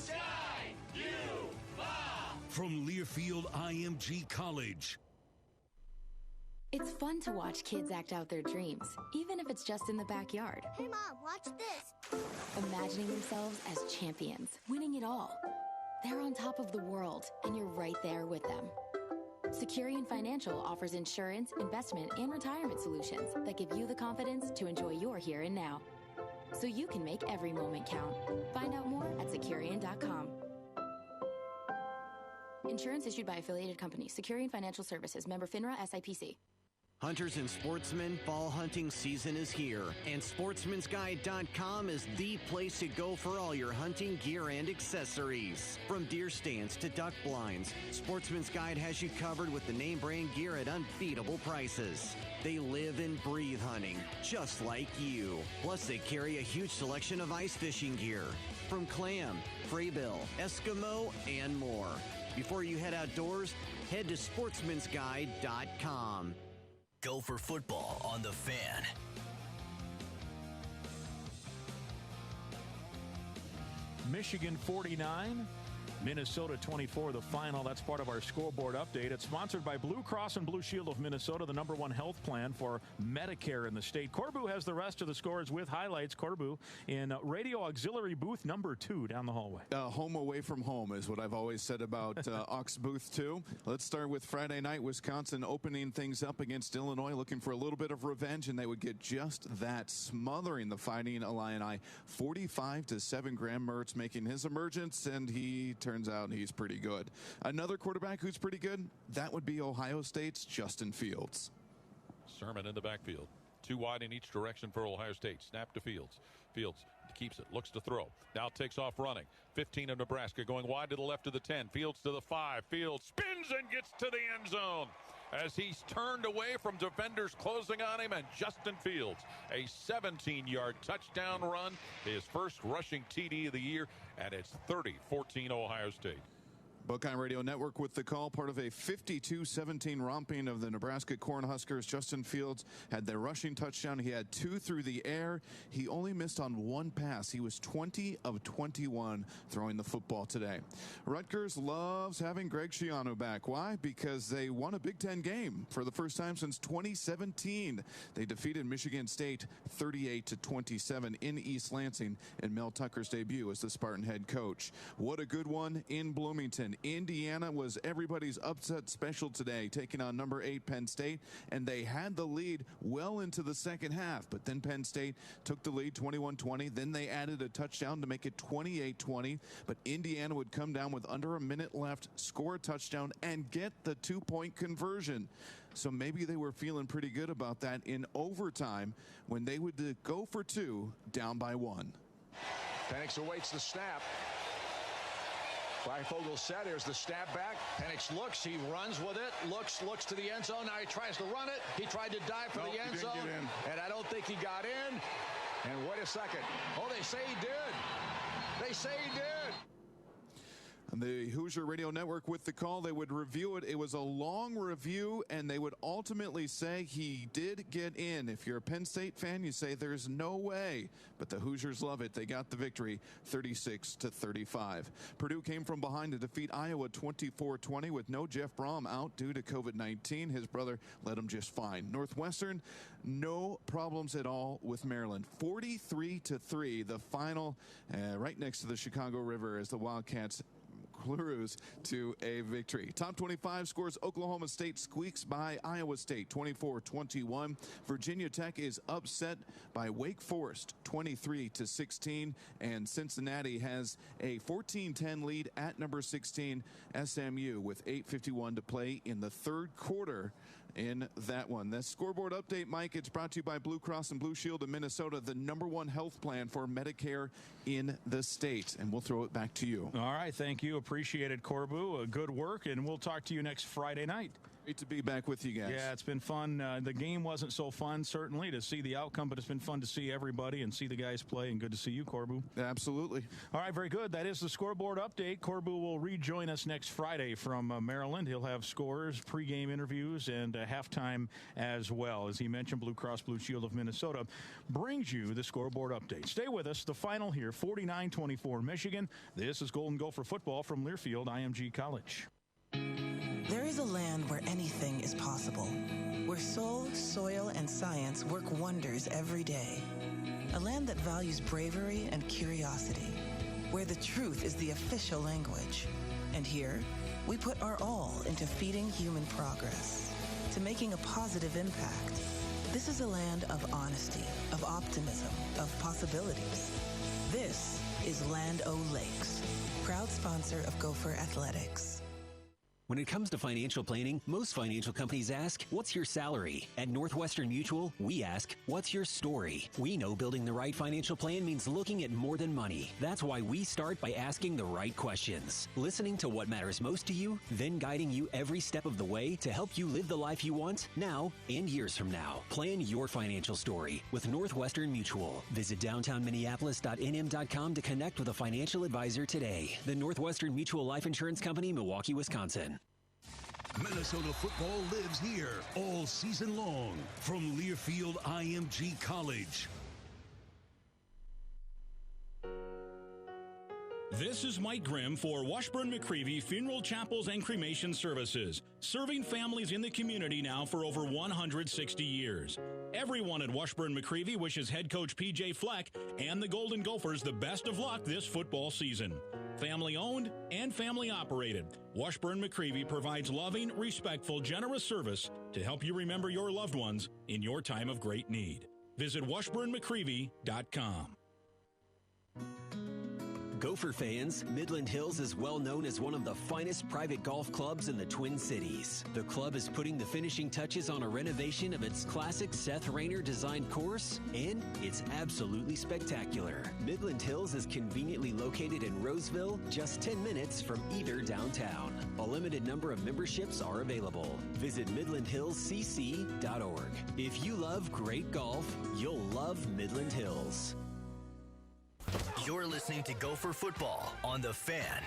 From Learfield IMG College. It's fun to watch kids act out their dreams, even if it's just in the backyard. Hey, Mom, watch this. Imagining themselves as champions, winning it all. They're on top of the world, and you're right there with them. Securian Financial offers insurance, investment, and retirement solutions that give you the confidence to enjoy your here and now, so you can make every moment count. Find out more at Securian.com. Insurance issued by affiliated companies. Securian Financial Services. Member FINRA SIPC. Hunters and sportsmen, fall hunting season is here, and sportsmansguide.com is the place to go for all your hunting gear and accessories. From deer stands to duck blinds, Sportsman's Guide has you covered with the name brand gear at unbeatable prices. They live and breathe hunting, just like you. Plus, they carry a huge selection of ice fishing gear, from clam, fraybill, Eskimo, and more. Before you head outdoors, head to sportsmansguide.com. Gopher Football on the Fan. Michigan 49, Minnesota 24, the final. That's part of our scoreboard update. It's sponsored by Blue Cross and Blue Shield of Minnesota, the #1 health plan for Medicare in the state. Corbu has the rest of the scores with highlights. Corbu in radio auxiliary booth number 2 down the hallway. Home away from home is what I've always said about aux booth 2. Let's start with Friday night. Wisconsin opening things up against Illinois, looking for a little bit of revenge, and they would get just that, smothering the Fighting Illini 45-7. Graham Mertz making his emergence, and he turns out he's pretty good. Another quarterback who's pretty good, that would be Ohio State's Justin Fields. Sermon in the backfield. 2 wide in each direction for Ohio State. Snap to Fields. Fields keeps it, looks to throw. Now takes off running. 15 of Nebraska going wide to the left of the 10. Fields to the 5. Fields spins and gets to the end zone as he's turned away from defenders closing on him, and Justin Fields, a 17-yard touchdown run, his first rushing TD of the year, and it's 30-14 Ohio State. Buckeye Radio Network with the call, part of a 52-17 romping of the Nebraska Cornhuskers. Justin Fields had the rushing touchdown. He had 2 through the air. He only missed on 1 pass. He was 20 of 21 throwing the football today. Rutgers loves having Greg Schiano back. Why? Because they won a Big Ten game for the first time since 2017. They defeated Michigan State 38-27 in East Lansing in Mel Tucker's debut as the Spartan head coach. What a good one in Bloomington. Indiana was everybody's upset special today, taking on number 8 Penn State, and they had the lead well into the second half, but then Penn State took the lead 21-20. Then they added a touchdown to make it 28-20, but Indiana would come down with under a minute left, score a touchdown, and get the 2-point conversion. So maybe they were feeling pretty good about that in overtime when they would go for 2 down by 1. Penix awaits the snap. Freifogel set. Here's the stab back. Penix looks. He runs with it. Looks to the end zone. Now he tries to run it. He tried to dive for the end zone. And I don't think he got in. And wait a second. Oh, they say he did. They say he did. The Hoosier Radio Network with the call. They would review it. It was a long review, and they would ultimately say he did get in. If you're a Penn State fan, you say there's no way. But the Hoosiers love it. They got the victory 36-35. Purdue came from behind to defeat Iowa 24-20 with no Jeff Brom out due to COVID-19. His brother led him just fine. Northwestern, no problems at all with Maryland. 43-3, the final, right next to the Chicago River as the Wildcats cruise to a victory. Top 25 scores. Oklahoma State squeaks by Iowa State 24-21. Virginia Tech is upset by Wake Forest 23-16, and Cincinnati has a 14-10 lead at number 16 SMU with 8:51 to play in the third quarter in that one. The scoreboard update, Mike, it's brought to you by Blue Cross and Blue Shield of Minnesota, the #1 health plan for Medicare in the state. And we'll throw it back to you. All right, thank you. Appreciate it, Corbu. Good work, and we'll talk to you next Friday night. Great to be back with you guys. Yeah, it's been fun. The game wasn't so fun, certainly, to see the outcome, but it's been fun to see everybody and see the guys play, and good to see you, Corbu. Absolutely. All right, very good. That is the scoreboard update. Corbu will rejoin us next Friday from Maryland. He'll have scores, pregame interviews, and halftime as well. As he mentioned, Blue Cross Blue Shield of Minnesota brings you the scoreboard update. Stay with us. The final here, 49-24 Michigan. This is Golden Gopher football from Learfield IMG College. There is a land where anything is possible, where soul, soil, and science work wonders every day. A land that values bravery and curiosity. where the truth is the official language. And here, we put our all into feeding human progress, to making a positive impact. This is a land of honesty, of optimism, of possibilities. This is Land O'Lakes, proud sponsor of Gopher Athletics. When it comes to financial planning, most financial companies ask, what's your salary? At Northwestern Mutual, we ask, what's your story? We know building the right financial plan means looking at more than money. That's why we start by asking the right questions, listening to what matters most to you, then guiding you every step of the way to help you live the life you want now and years from now. Plan your financial story with Northwestern Mutual. Visit downtownminneapolis.nm.com to connect with a financial advisor today. The Northwestern Mutual Life Insurance Company, Milwaukee, Wisconsin. Minnesota football lives here all season long from Learfield IMG College. This is Mike Grimm for Washburn-McCreevy Funeral Chapels and Cremation Services, serving families in the community now for over 160 years. Everyone at Washburn-McCreevy wishes head coach P.J. Fleck and the Golden Gophers the best of luck this football season. Family owned and family operated, Washburn-McCreevy provides loving, respectful, generous service to help you remember your loved ones in your time of great need. Visit washburnmccreevy.com. Gopher fans, Midland Hills is well known as one of the finest private golf clubs in the Twin Cities. The club is putting the finishing touches on a renovation of its classic Seth Rayner designed course, and it's absolutely spectacular. Midland Hills is conveniently located in Roseville, just 10 minutes from either downtown. A limited number of memberships are available. Visit midlandhillscc.org. If you love great golf, you'll love Midland Hills. You're listening to Gopher Football on The Fan.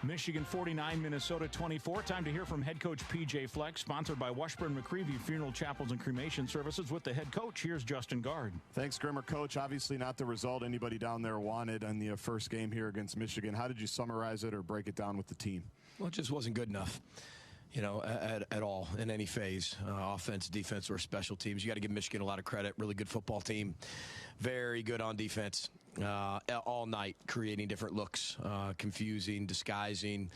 Michigan 49, Minnesota 24. Time to hear from head coach P.J. Fleck, sponsored by Washburn-McCreevy Funeral Chapels and Cremation Services. With the head coach, here's Justin Guard. Thanks, Grimmer. Coach, obviously not the result anybody down there wanted on the first game here against Michigan. How did you summarize it or break it down with the team? Well, it just wasn't good enough. At all in any phase, offense, defense, or special teams. You got to give Michigan a lot of credit. Really good football team. Very good on defense all night, creating different looks, confusing, disguising.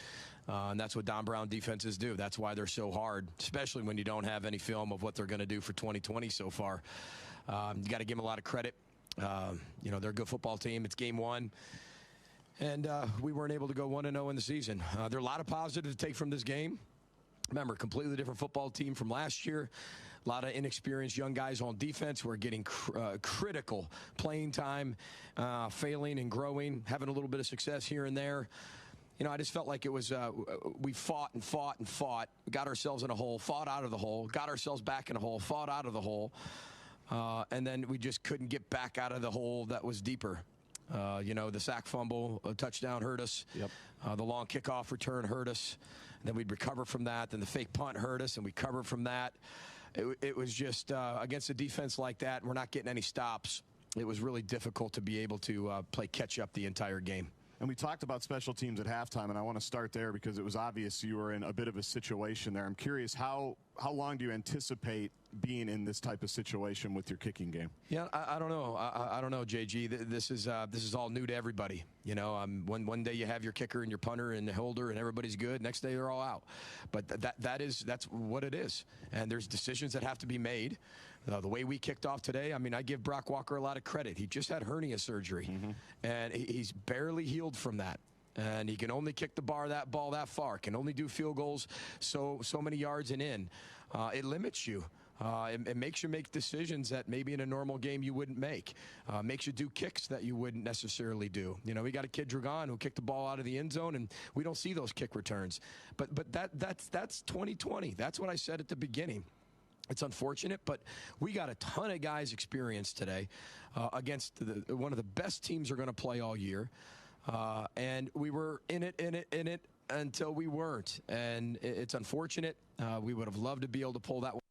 And that's what Don Brown defenses do. That's why they're so hard, especially when you don't have any film of what they're going to do for 2020 so far. You got to give them a lot of credit. They're a good football team. It's game one. And we weren't able to go 1-0 in the season. There are a lot of positives to take from this game. Remember, completely different football team from last year. A lot of inexperienced young guys on defense who are getting critical playing time, failing and growing, having a little bit of success here and there. I just felt like it was we fought and fought and fought, got ourselves in a hole, fought out of the hole, got ourselves back in a hole, fought out of the hole, and then we just couldn't get back out of the hole that was deeper. The sack fumble, a touchdown hurt us. Yep. The long kickoff return hurt us. Then we'd recover from that. Then the fake punt hurt us, and we covered from that. It was just against a defense like that, we're not getting any stops. It was really difficult to be able to play catch-up the entire game. And we talked about special teams at halftime, and I want to start there because it was obvious you were in a bit of a situation there. I'm curious, how long do you anticipate being in this type of situation with your kicking game? Yeah, I don't know. I don't know, JG. This is all new to everybody. One day you have your kicker and your punter and the holder and everybody's good. Next day they're all out. But that's what it is. And there's decisions that have to be made. The way we kicked off today, I give Brock Walker a lot of credit. He just had hernia surgery, and he's barely healed from that. And he can only kick the ball that far, can only do field goals so many yards and in. It limits you. It makes you make decisions that maybe in a normal game you wouldn't make. Makes you do kicks that you wouldn't necessarily do. We got a kid, Dragon, who kicked the ball out of the end zone, and we don't see those kick returns. But that's 2020. That's what I said at the beginning. It's unfortunate, but we got a ton of guys experienced today against one of the best teams are going to play all year. And we were in it until we weren't. And it's unfortunate. We would have loved to be able to pull that one.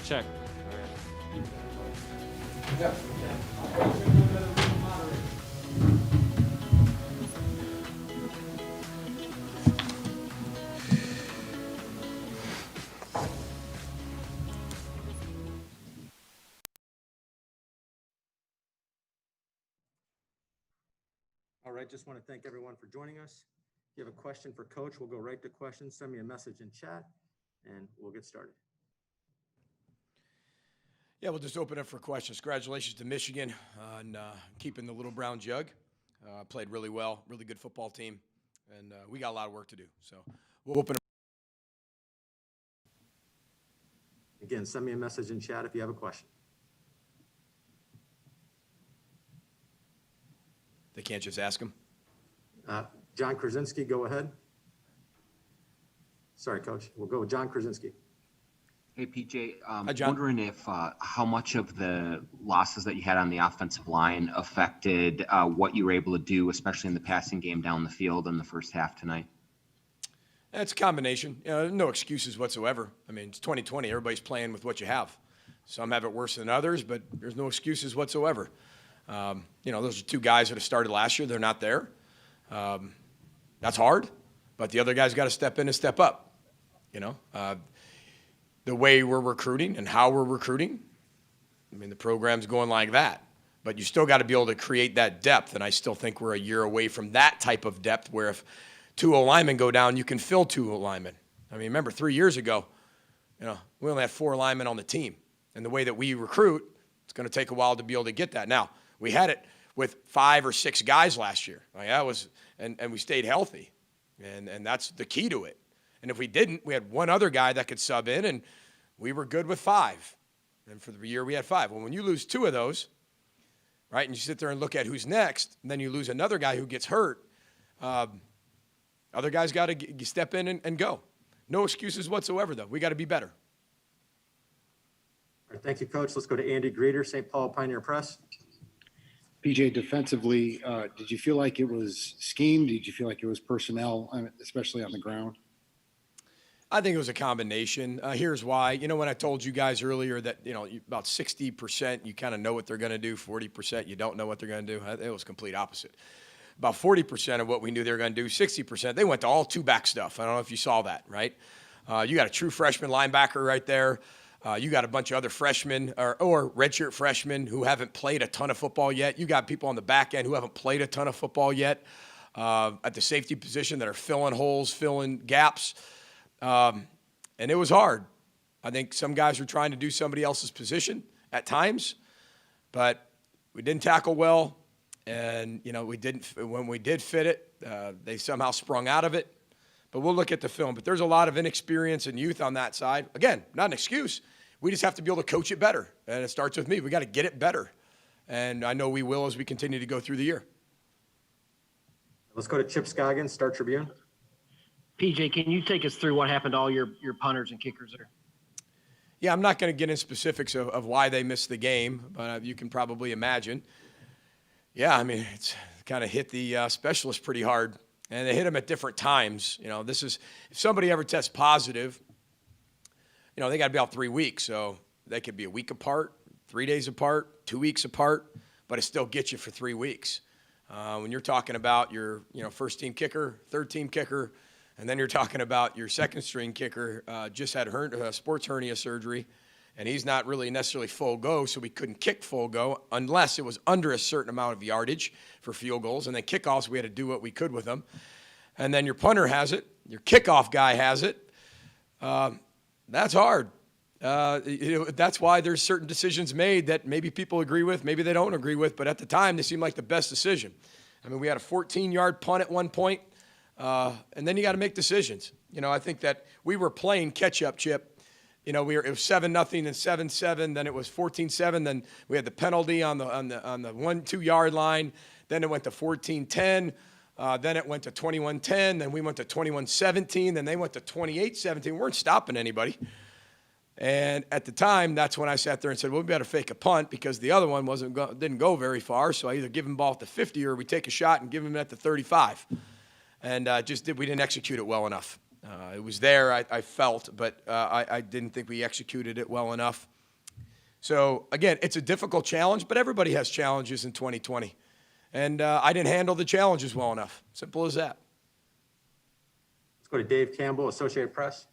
Check. right, just want to thank everyone for joining us. If you have a question for Coach, we'll go right to questions. Send me a message in chat, and we'll get started. Yeah, we'll just open up for questions. Congratulations to Michigan on keeping the Little Brown Jug. Played really well, really good football team, and we got a lot of work to do. So we'll open up. Again, send me a message in chat if you have a question. They can't just ask them. John Krasinski, go ahead. Sorry, Coach. We'll go with John Krasinski. Hey, PJ, Hi, John. Wondering if how much of the losses that you had on the offensive line affected what you were able to do, especially in the passing game down the field in the first half tonight? It's a combination. No excuses whatsoever. I mean, it's 2020. Everybody's playing with what you have. Some have it worse than others, but there's no excuses whatsoever. Those are two guys that have started last year. They're not there. That's hard, but the other guys got to step in and step up. The way we're recruiting and how we're recruiting, I mean, the program's going like that. But you still got to be able to create that depth, and I still think we're a year away from that type of depth where if 2 linemen go down, you can fill 2 linemen. I mean, remember 3 years ago, we only had 4 linemen on the team. And the way that we recruit, it's going to take a while to be able to get that. Now, we had it with 5 or 6 guys last year. Like that was, and we stayed healthy. And that's the key to it. And if we didn't, we had 1 other guy that could sub in, and we were good with 5. And for the year, we had 5. Well, when you lose 2 of those, right, and you sit there and look at who's next, and then you lose another guy who gets hurt, other guys got to step in and go. No excuses whatsoever, though. We got to be better. All right, thank you, Coach. Let's go to Andy Greeter, St. Paul Pioneer Press. PJ, defensively, did you feel like it was schemed? Did you feel like it was personnel, especially on the ground? I think it was a combination. Here's why. When I told you guys earlier that, about 60% you kind of know what they're going to do, 40% you don't know what they're going to do. It was complete opposite. About 40% of what we knew they were going to do, 60%, they went to all 2-back stuff. I don't know if you saw that, right? You got a true freshman linebacker right there. You got a bunch of other freshmen or redshirt freshmen who haven't played a ton of football yet. You got people on the back end who haven't played a ton of football yet at the safety position that are filling holes, filling gaps. And it was hard. I think some guys were trying to do somebody else's position at times, but we didn't tackle well. And, we didn't, when we did fit it, they somehow sprung out of it. But we'll look at the film. But there's a lot of inexperience and youth on that side. Again, not an excuse. We just have to be able to coach it better. And it starts with me. We got to get it better. And I know we will as we continue to go through the year. Let's go to Chip Scoggins, Star Tribune. PJ, can you take us through what happened to all your punters and kickers there? Yeah, I'm not going to get in specifics of why they missed the game, but you can probably imagine. Yeah, I mean, it's kind of hit the specialists pretty hard, and they hit them at different times. This is, if somebody ever tests positive, they got to be out 3 weeks. So they could be a week apart, 3 days apart, 2 weeks apart, but it still gets you for 3 weeks. When you're talking about your, first-team kicker, third-team kicker, and then you're talking about your second-string kicker just had sports hernia surgery, and he's not really necessarily full go, so we couldn't kick full go unless it was under a certain amount of yardage for field goals. And then kickoffs, we had to do what we could with them. And then your punter has it. Your kickoff guy has it. That's hard. That's why there's certain decisions made that maybe people agree with, maybe they don't agree with, but at the time, they seemed like the best decision. I mean, we had a 14-yard punt at one point, and then you got to make decisions. I think that we were playing catch-up, Chip. It was 7-0 and 7-7. Then it was 14-7. Then we had the penalty on the 1-2 yard line. Then it went to 14-10. Then it went to 21-10. Then we went to 21-17. Then they went to 28-17. We weren't stopping anybody. And at the time, that's when I sat there and said, well, we better fake a punt because the other one didn't go very far. So I either give him the ball at the 50 or we take a shot and give him at the 35. And we didn't execute it well enough. It was there, I felt, but I didn't think we executed it well enough. So, again, it's a difficult challenge, but everybody has challenges in 2020. And I didn't handle the challenges well enough. Simple as that. Let's go to Dave Campbell, Associated Press.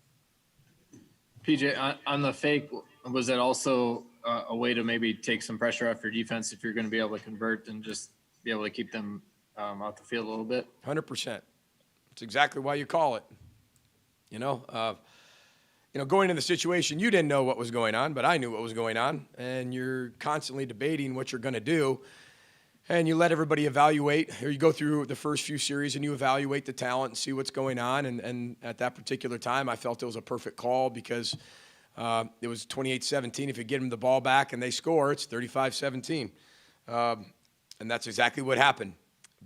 PJ, on the fake, was it also a way to maybe take some pressure off your defense if you're going to be able to convert and just be able to keep them out the field a little bit. 100%. It's exactly why you call it. Going into the situation, you didn't know what was going on, but I knew what was going on, and you're constantly debating what you're going to do, and you let everybody evaluate, or you go through the first few series and you evaluate the talent and see what's going on, and at that particular time, I felt it was a perfect call because it was 28-17. If you get them the ball back and they score, it's 35-17, and that's exactly what happened.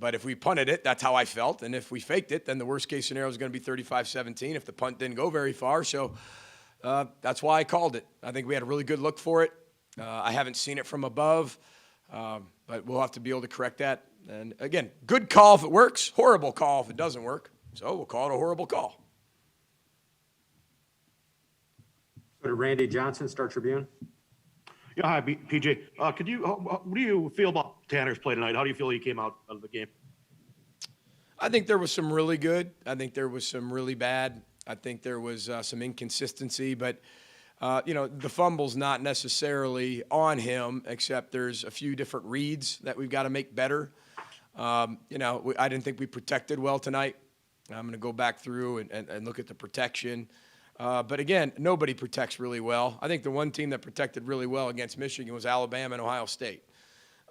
But if we punted it, that's how I felt. And if we faked it, then the worst-case scenario is going to be 35-17 if the punt didn't go very far. So that's why I called it. I think we had a really good look for it. I haven't seen it from above, but we'll have to be able to correct that. And, again, good call if it works, horrible call if it doesn't work. So we'll call it a horrible call. Go to Randy Johnson, Star Tribune. Yeah, hi, PJ. What do you feel about Tanner's play tonight? How do you feel he came out of the game? I think there was some really good. I think there was some really bad. I think there was some inconsistency. But, the fumble's not necessarily on him, except there's a few different reads that we've got to make better. I didn't think we protected well tonight. I'm going to go back through and look at the protection. But again, nobody protects really well. I think the one team that protected really well against Michigan was Alabama and Ohio State.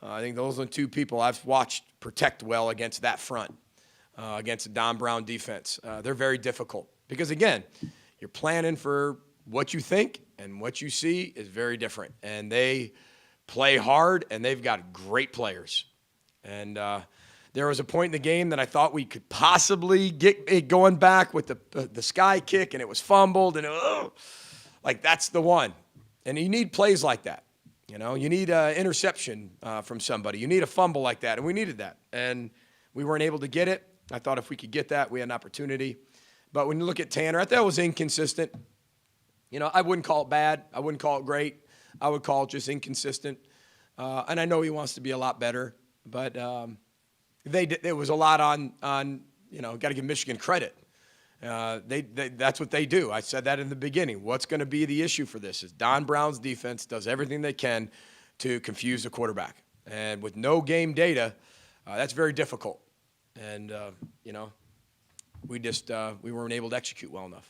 I think those are the two people I've watched protect well against that front, against the Don Brown defense. They're very difficult because, again, you're planning for what you think and what you see is very different. And they play hard, and they've got great players. And there was a point in the game that I thought we could possibly get it going back with the sky kick, and it was fumbled, and that's the one. And you need plays like that. You need an interception from somebody. You need a fumble like that, and we needed that. And we weren't able to get it. I thought if we could get that, we had an opportunity. But when you look at Tanner, I thought it was inconsistent. I wouldn't call it bad. I wouldn't call it great. I would call it just inconsistent. And I know he wants to be a lot better, but there was a lot on got to give Michigan credit. That's what they do. I said that in the beginning. What's going to be the issue for this is Don Brown's defense does everything they can to confuse the quarterback. And with no game data, that's very difficult. And, we weren't able to execute well enough.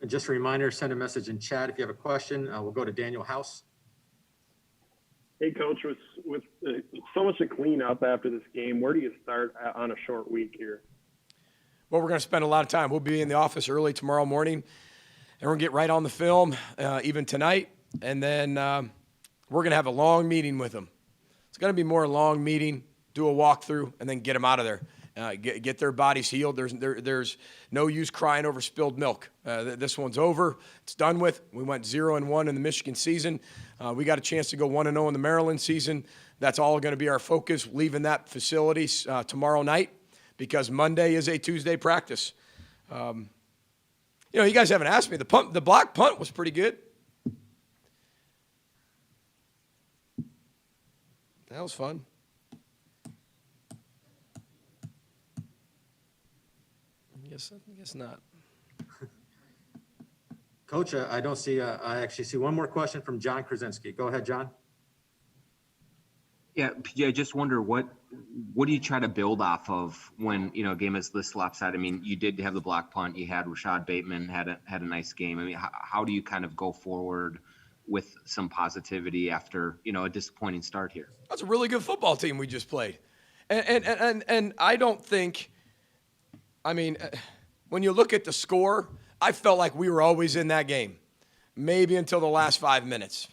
And just a reminder, send a message in chat if you have a question. We'll go to Daniel House. Hey, Coach, with so much to clean up after this game, where do you start on a short week here? Well, we're going to spend a lot of time. We'll be in the office early tomorrow morning, and we're going to get right on the film, even tonight. And then we're going to have a long meeting with them. It's going to be more a long meeting, do a walkthrough, and then get them out of there. Get their bodies healed. There's no use crying over spilled milk. This one's over. It's done with. We went 0-1 in the Michigan season. We got a chance to go 1-0 in the Maryland season. That's all going to be our focus, leaving that facility tomorrow night because Monday is a Tuesday practice. You guys haven't asked me. The block punt was pretty good. That was fun. I guess not. Coach, I don't see, I actually see one more question from John Krasinski. Go ahead, John. Yeah, PJ, I just wonder what do you try to build off of when, a game is this lopsided? I mean, you did have the block punt. You had Rashad Bateman had a nice game. I mean, how do you kind of go forward with some positivity after, a disappointing start here? That's a really good football team we just played. And I don't think, when you look at the score, I felt like we were always in that game, maybe until the last 5 minutes.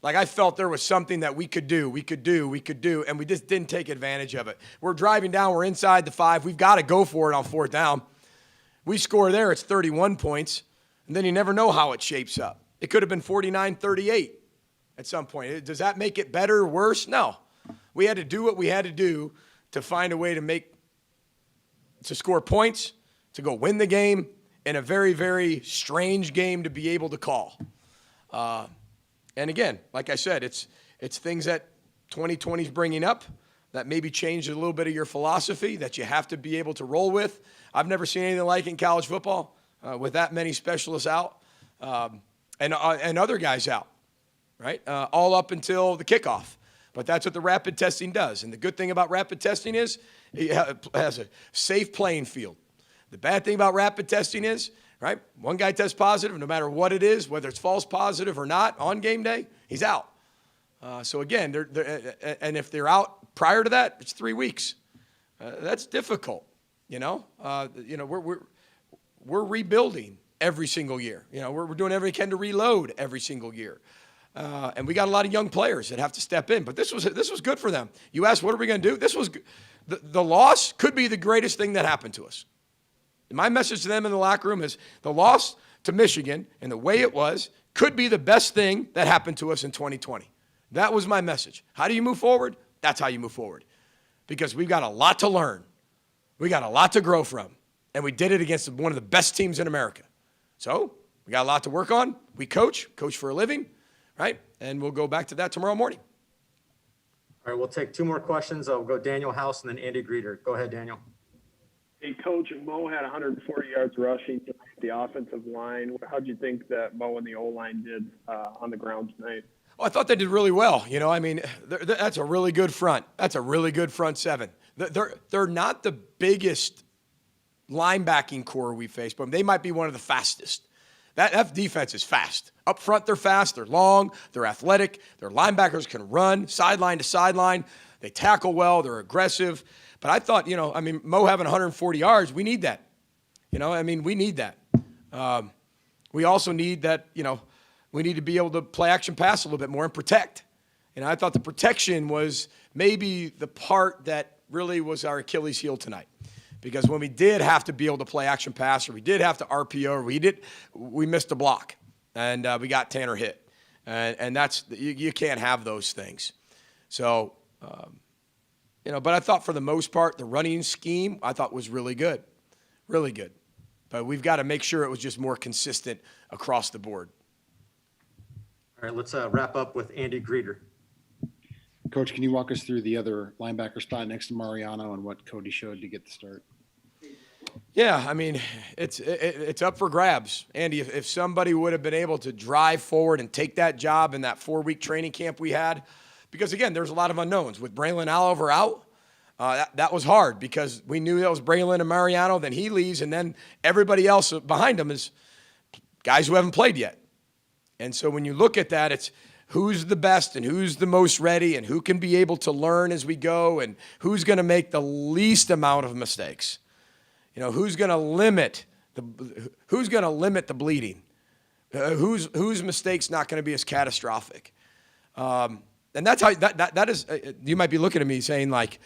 Like I felt there was something that we could do, and we just didn't take advantage of it. We're driving down, we're inside the 5. We've got to go for it on 4th down. We score there, it's 31 points, and then you never know how it shapes up. It could have been 49-38 at some point. Does that make it better or worse? No. We had to do what we had to do to find a way to score points, to go win the game, in a very, very strange game to be able to call. And again, like I said, it's things that 2020 is bringing up that maybe changed a little bit of your philosophy that you have to be able to roll with. I've never seen anything like it in college football with that many specialists out and other guys out, right? All up until the kickoff. But that's what the rapid testing does. And the good thing about rapid testing is it has a safe playing field. The bad thing about rapid testing is, right, one guy tests positive, no matter what it is, whether it's false positive or not, on game day, he's out. So again, and if they're out prior to that, it's 3 weeks. That's difficult, we're rebuilding every single year. We're doing everything we can to reload every single year. And we got a lot of young players that have to step in. But this was good for them. You asked, what are we going to do? This was good. The loss could be the greatest thing that happened to us. And my message to them in the locker room is the loss to Michigan and the way it was could be the best thing that happened to us in 2020. That was my message. How do you move forward? That's how you move forward. Because we've got a lot to learn. We got a lot to grow from. And we did it against one of the best teams in America. So we got a lot to work on. We coach for a living, right? And we'll go back to that tomorrow morning. All right, we'll take 2 more questions. I'll go Daniel House and then Andy Greeter. Go ahead, Daniel. Hey, Coach, Mo had 140 yards rushing tonight, the offensive line. How'd you think that Mo and the O-line did on the ground tonight? Well, I thought they did really well. That's a really good front. That's a really good front seven. They're not the biggest linebacking core we face, but they might be one of the fastest. That defense is fast. Up front, they're fast. They're long. They're athletic. Their linebackers can run sideline to sideline. They tackle well. They're aggressive. But I thought, Mo having 140 yards, we need that. We need that. We also need that, we need to be able to play action pass a little bit more and protect. And I thought the protection was maybe the part that really was our Achilles heel tonight. Because when we did have to be able to play action pass, or we did have to RPO, or we missed a block, and we got Tanner hit. And that's, you can't have those things. So, but I thought for the most part, the running scheme, I thought was really good. Really good. But we've got to make sure it was just more consistent across the board. All right, let's wrap up with Andy Greeter. Coach, can you walk us through the other linebacker spot next to Mariano and what Cody showed to get the start? Yeah, it's up for grabs. Andy, if somebody would have been able to drive forward and take that job in that 4-week training camp we had, because, again, there's a lot of unknowns. With Braylon Oliver out, that was hard because we knew that was Braylon and Mariano. Then he leaves, and then everybody else behind him is guys who haven't played yet. And so when you look at that, it's who's the best and who's the most ready and who can be able to learn as we go and who's going to make the least amount of mistakes. Who's going to limit the bleeding? Whose mistake's not going to be as catastrophic? And that's how that is. You might be looking at me saying like,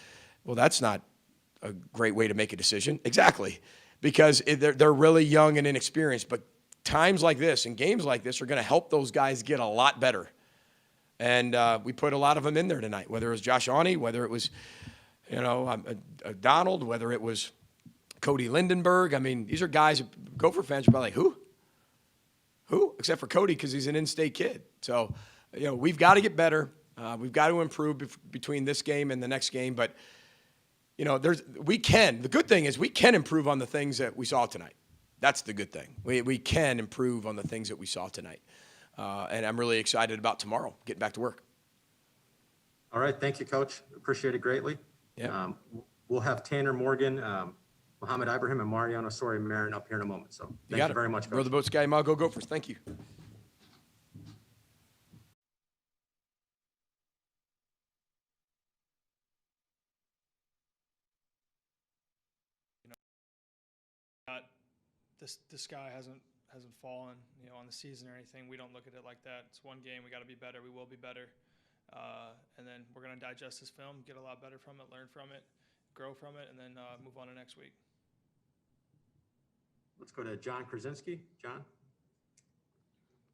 well, that's not a great way to make a decision. Exactly, because they're really young and inexperienced. But times like this and games like this are going to help those guys get a lot better. And we put a lot of them in there tonight, whether it was Josh Awney, whether it was, Donald, whether it was Cody Lindenberg. These are guys, Gopher fans are probably like, who? Except for Cody because he's an in-state kid. So, we've got to get better. We've got to improve between this game and the next game. But, we can. The good thing is we can improve on the things that we saw tonight. That's the good thing. We can improve on the things that we saw tonight. And I'm really excited about tomorrow, getting back to work. All right. Thank you, Coach. Appreciate it greatly. Yeah. We'll have Tanner Morgan, Mohamed Ibrahim, and Mariano Marin up here in a moment. So thank you very much, Coach. Row the boat, Sky Mile, go Gophers. Thank you. This guy hasn't fallen, on the season or anything. We don't look at it like that. It's one game. We got to be better. We will be better. And then we're going to digest this film, get a lot better from it, learn from it, grow from it, and then move on to next week. Let's go to John Krasinski. John?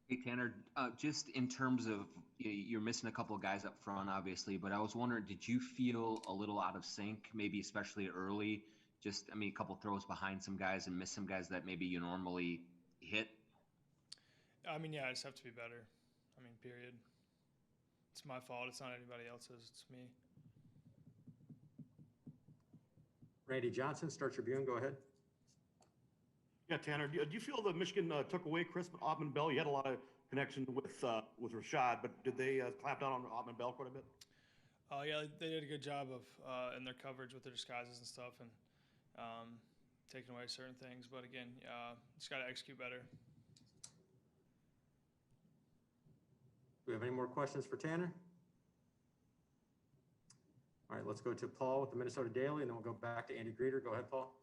Hey, Tanner, just in terms of, you're missing a couple of guys up front, obviously, but I was wondering, did you feel a little out of sync, maybe especially early? Just, a couple throws behind some guys and miss some guys that maybe you normally hit? I just have to be better. Period. It's my fault. It's not anybody else's. It's me. Randy Johnson, Star Tribune, go ahead. Yeah, Tanner, do you feel that Michigan took away Chris Ottman-Bell? You had a lot of connection with Rashad, but did they clamp down on Ottman-Bell quite a bit? Yeah, they did a good job of in their coverage with their disguises and stuff, and taking away certain things. But again, just got to execute better. Do we have any more questions for Tanner? All right, let's go to Paul with the Minnesota Daily, and then we'll go back to Andy Greeter. Go ahead, Paul.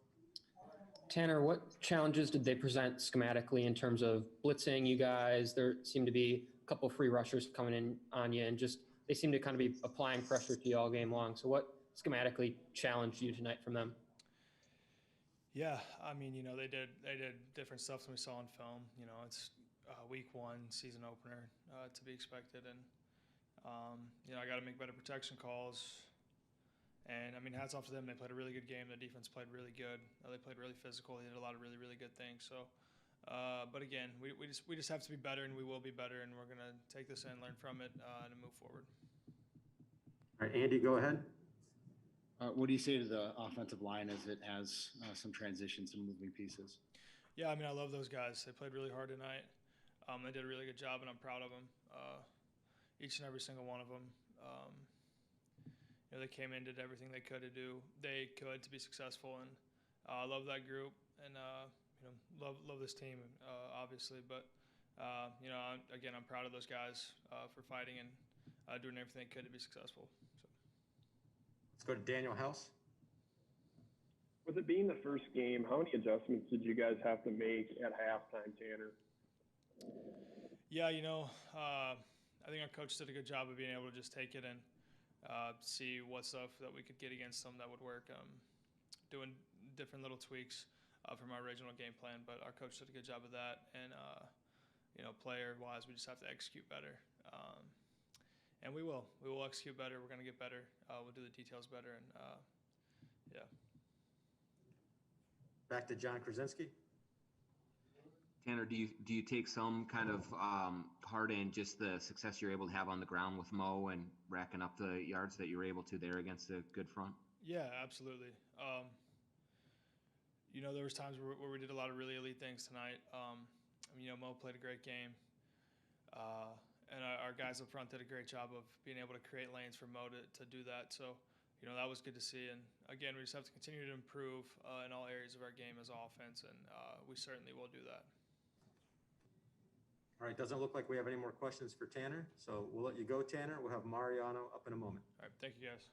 Tanner, what challenges did they present schematically in terms of blitzing you guys? There seemed to be a couple free rushers coming in on you, and just they seem to kind of be applying pressure to you all game long. So what schematically challenged you tonight from them? Yeah, I mean, they did different stuff than we saw on film. It's week 1 season opener to be expected, and I got to make better protection calls. And I mean, hats off to them. They played a really good game. The defense played really good. They played really physical. They did a lot of really, really good things. So, but again, we just have to be better, and we will be better, and we're gonna take this in, learn from it, and move forward. All right, Andy, go ahead. What do you say to the offensive line as it has some transition, some moving pieces? Yeah, I mean, I love those guys. They played really hard tonight. They did a really good job, and I'm proud of them. Each and every single one of them. They came in, did everything they could to be successful, and I love that group, and love this team, obviously. But again, I'm proud of those guys for fighting and doing everything they could to be successful. So. Let's go to Daniel House. With it being the first game, how many adjustments did you guys have to make at halftime, Tanner? Yeah, I think our coach did a good job of being able to just take it and see what stuff that we could get against them that would work. Doing different little tweaks from our original game plan, but our coach did a good job of that. And player-wise, we just have to execute better. And we will execute better. We're going to get better. We'll do the details better, and yeah. Back to John Krasinski. Tanner, do you take some kind of heart in just the success you're able to have on the ground with Mo and racking up the yards that you were able to there against a good front? Yeah, absolutely. There was times where we did a lot of really elite things tonight. Mo played a great game, and our guys up front did a great job of being able to create lanes for Mo to do that. So, that was good to see. And again, we just have to continue to improve in all areas of our game as offense, and we certainly will do that. All right, doesn't look like we have any more questions for Tanner, so we'll let you go, Tanner. We'll have Mariano up in a moment. All right, thank you, guys.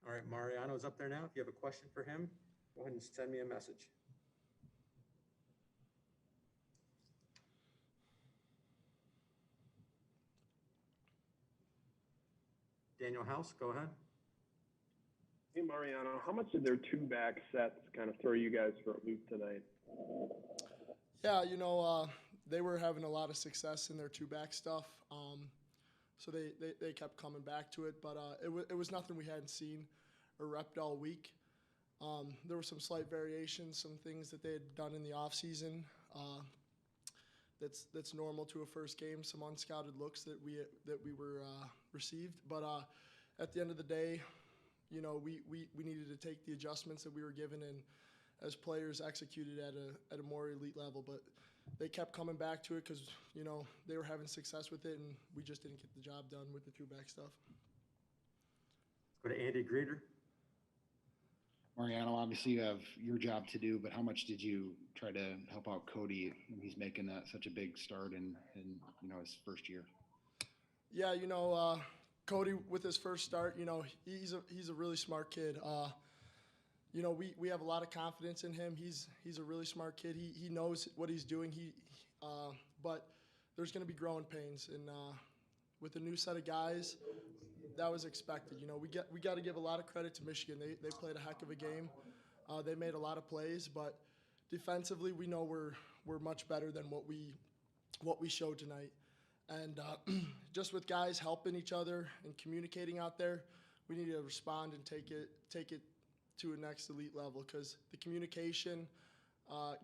All right, Mariano's up there now. If you have a question for him, go ahead and send me a message. Daniel House, go ahead. Hey, Mariano, how much did their two-back sets kind of throw you guys for a loop tonight? Yeah, they were having a lot of success in their two-back stuff. So they kept coming back to it, but it was nothing we hadn't seen or repped all week. There were some slight variations, some things that they had done in the offseason that's normal to a first game, some unscouted looks that we were received. But at the end of the day, we needed to take the adjustments that we were given and as players executed at a more elite level. But they kept coming back to it because, they were having success with it, and we just didn't get the job done with the two-back stuff. Let's go to Andy Greeter. Mariano, obviously you have your job to do, but how much did you try to help out Cody when he's making that such a big start in his first year? Yeah, Cody with his first start, he's a really smart kid. We have a lot of confidence in him. He's a really smart kid. He knows what he's doing. But there's going to be growing pains, and with a new set of guys, that was expected. We got to give a lot of credit to Michigan. They played a heck of a game. They made a lot of plays, but defensively, we know we're much better than what we showed tonight. And just with guys helping each other and communicating out there, we need to respond and take it to a next elite level, because the communication,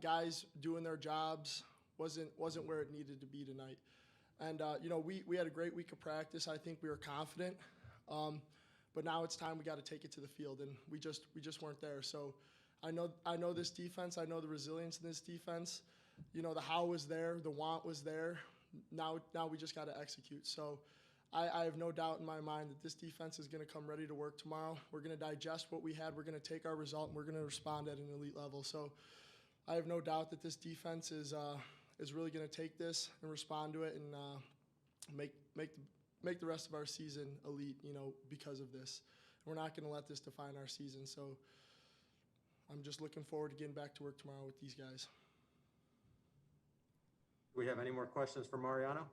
guys doing their jobs wasn't where it needed to be tonight. And we had a great week of practice. I think we were confident, but now it's time we got to take it to the field, and we just weren't there. So I know this defense. I know the resilience in this defense. The how was there, the want was there. Now we just got to execute. So I have no doubt in my mind that this defense is going to come ready to work tomorrow. We're going to digest what we had. We're going to take our result, and we're going to respond at an elite level. So I have no doubt that this defense is really going to take this and respond to it, and make the rest of our season elite, because of this. We're not going to let this define our season. So I'm just looking forward to getting back to work tomorrow with these guys. Do we have any more questions for Mariano?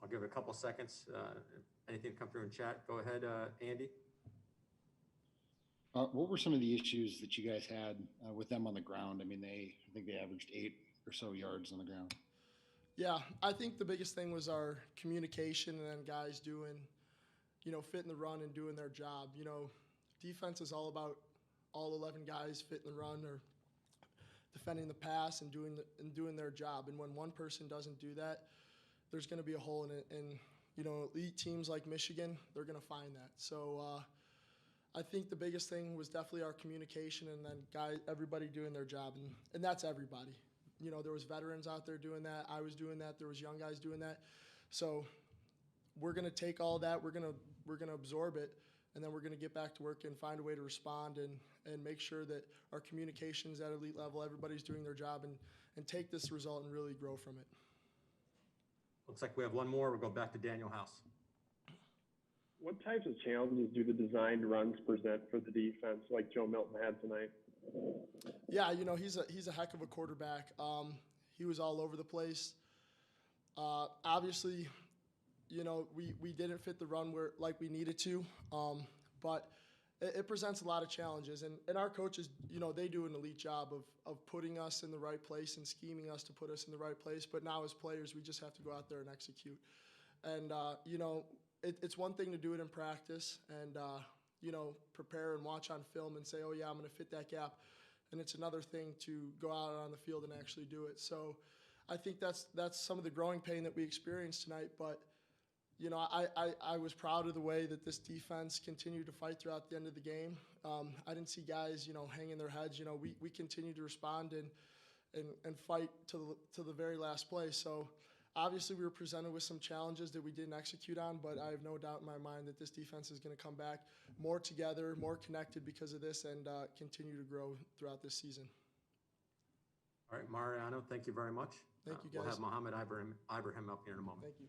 I'll give it a couple seconds. If anything come through in chat, go ahead, Andy. What were some of the issues that you guys had with them on the ground? I mean, I think they averaged 8 or so yards on the ground. Yeah, I think the biggest thing was our communication, and then guys doing, fitting the run and doing their job. Defense is all about all 11 guys fitting the run or defending the pass and doing their job. And when one person doesn't do that, there's going to be a hole in it. And elite teams like Michigan, they're going to find that. So I think the biggest thing was definitely our communication, and then everybody doing their job, and that's everybody. There was veterans out there doing that. I was doing that. There was young guys doing that. So we're going to take all that. We're going to absorb it, and then we're going to get back to work and find a way to respond and make sure that our communication's at elite level. Everybody's doing their job, and take this result and really grow from it. Looks like we have one more. We'll go back to Daniel House. What types of challenges do the designed runs present for the defense, like Joe Milton had tonight? Yeah, he's a heck of a quarterback. He was all over the place. Obviously, we didn't fit the run like we needed to, but it presents a lot of challenges. And our coaches, they do an elite job of putting us in the right place and scheming us to put us in the right place. But now as players, we just have to go out there and execute. And, it's one thing to do it in practice and, prepare and watch on film and say, oh, yeah, I'm going to fit that gap. And it's another thing to go out on the field and actually do it. So I think that's some of the growing pain that we experienced tonight. But, I was proud of the way that this defense continued to fight throughout the end of the game. I didn't see guys, hanging their heads. We continued to respond and fight to the very last play. So obviously we were presented with some challenges that we didn't execute on, but I have no doubt in my mind that this defense is going to come back more together, more connected because of this, and continue to grow throughout this season. All right, Mariano, thank you very much. Thank you, guys. We'll have Mohamed Ibrahim up here in a moment. Thank you.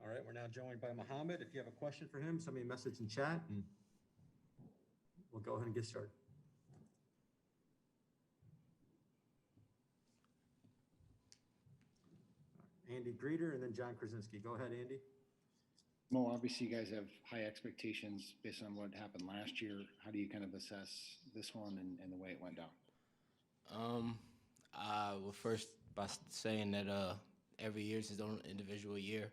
All right, we're now joined by Mohamed. If you have a question for him, send me a message in chat, and we'll go ahead and get started. Andy Greeter and then John Krasinski. Go ahead, Andy. Mo, obviously you guys have high expectations based on what happened last year. How do you kind of assess this one and the way it went down? Well, first, by saying that every year is his own individual year.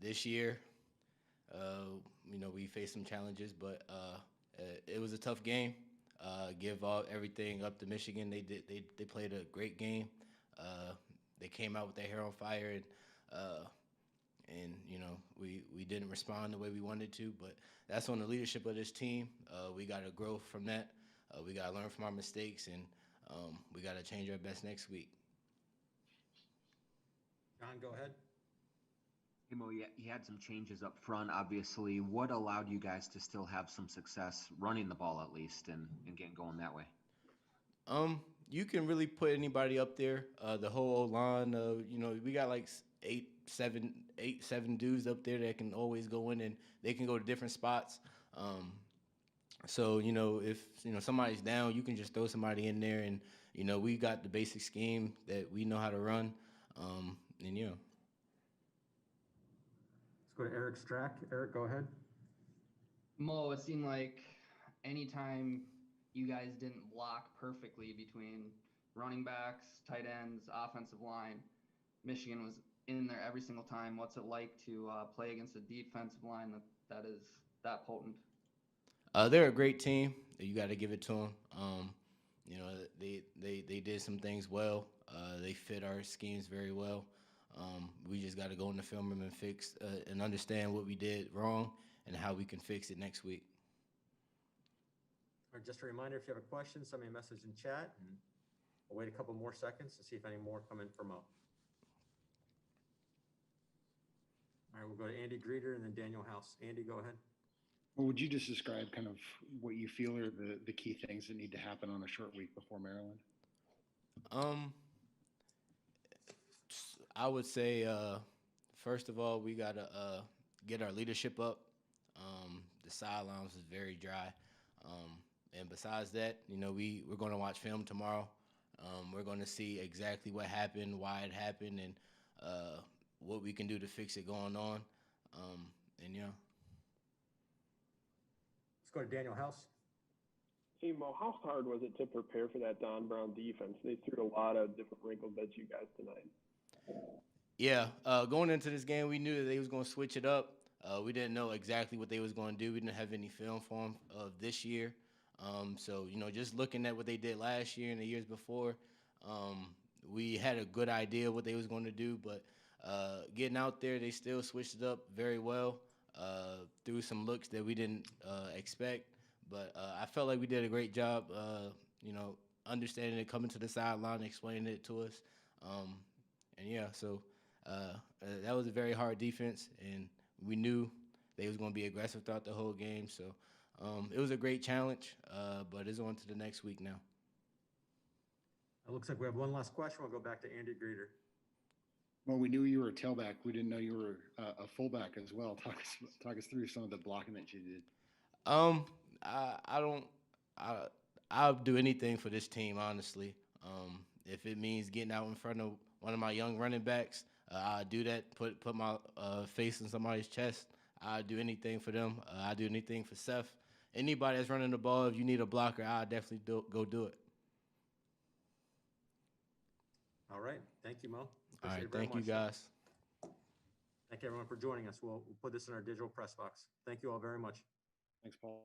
This year, we faced some challenges, but it was a tough game. Give everything up to Michigan. They played a great game. They came out with their hair on fire, and we didn't respond the way we wanted to. But that's on the leadership of this team. We got to grow from that. We got to learn from our mistakes, and we got to change our best next week. John, go ahead. Hey, Mo, you had some changes up front, obviously. What allowed you guys to still have some success running the ball at least and getting going that way? You can really put anybody up there. The whole O-line, we got like eight, seven dudes up there that can always go in, and they can go to different spots. So, if, somebody's down, you can just throw somebody in there, and, we got the basic scheme that we know how to run. Let's go to Eric Strack. Eric, go ahead. Mo, it seemed like anytime you guys didn't block perfectly between running backs, tight ends, offensive line, Michigan was in there every single time. What's it like to play against a defensive line that is that potent? They're a great team. You got to give it to them. They did some things well. They fit our schemes very well. We just got to go in the film room and fix and understand what we did wrong and how we can fix it next week. All right, just a reminder, if you have a question, send me a message in chat, and we'll wait a couple more seconds to see if any more come in for Mo. All right, we'll go to Andy Greeter and then Daniel House. Andy, go ahead. Well, would you just describe kind of what you feel are the key things that need to happen on a short week before Maryland? I would say, first of all, we got to get our leadership up. The sidelines is very dry. And besides that, we're going to watch film tomorrow. We're going to see exactly what happened, why it happened, and what we can do to fix it going on. Let's go to Daniel House. Hey, Mo, how hard was it to prepare for that Don Brown defense? They threw a lot of different wrinkles at you guys tonight. Yeah, going into this game, we knew that they was going to switch it up. We didn't know exactly what they was going to do. We didn't have any film for them of this year. So, just looking at what they did last year and the years before, we had a good idea what they was going to do. But getting out there, they still switched it up very well, threw some looks that we didn't expect. But I felt like we did a great job, understanding it, coming to the sideline, explaining it to us. So that was a very hard defense, and we knew they was going to be aggressive throughout the whole game. So it was a great challenge, but it's on to the next week now. It looks like we have one last question. We'll go back to Andy Greeter. Well, we knew you were a tailback. We didn't know you were a fullback as well. Talk us through some of the blocking that you did. I'll do anything for this team, honestly. If it means getting out in front of one of my young running backs, I'll do that. Put my face in somebody's chest. I'll do anything for them. I'll do anything for Seth. Anybody that's running the ball, if you need a blocker, I'll definitely go do it. All right. Thank you, Mo. All Appreciate right. it very Thank you, much. guys. Thank you, everyone, for joining us. We'll put this in our digital press box. Thank you all very much. Thanks, Paul.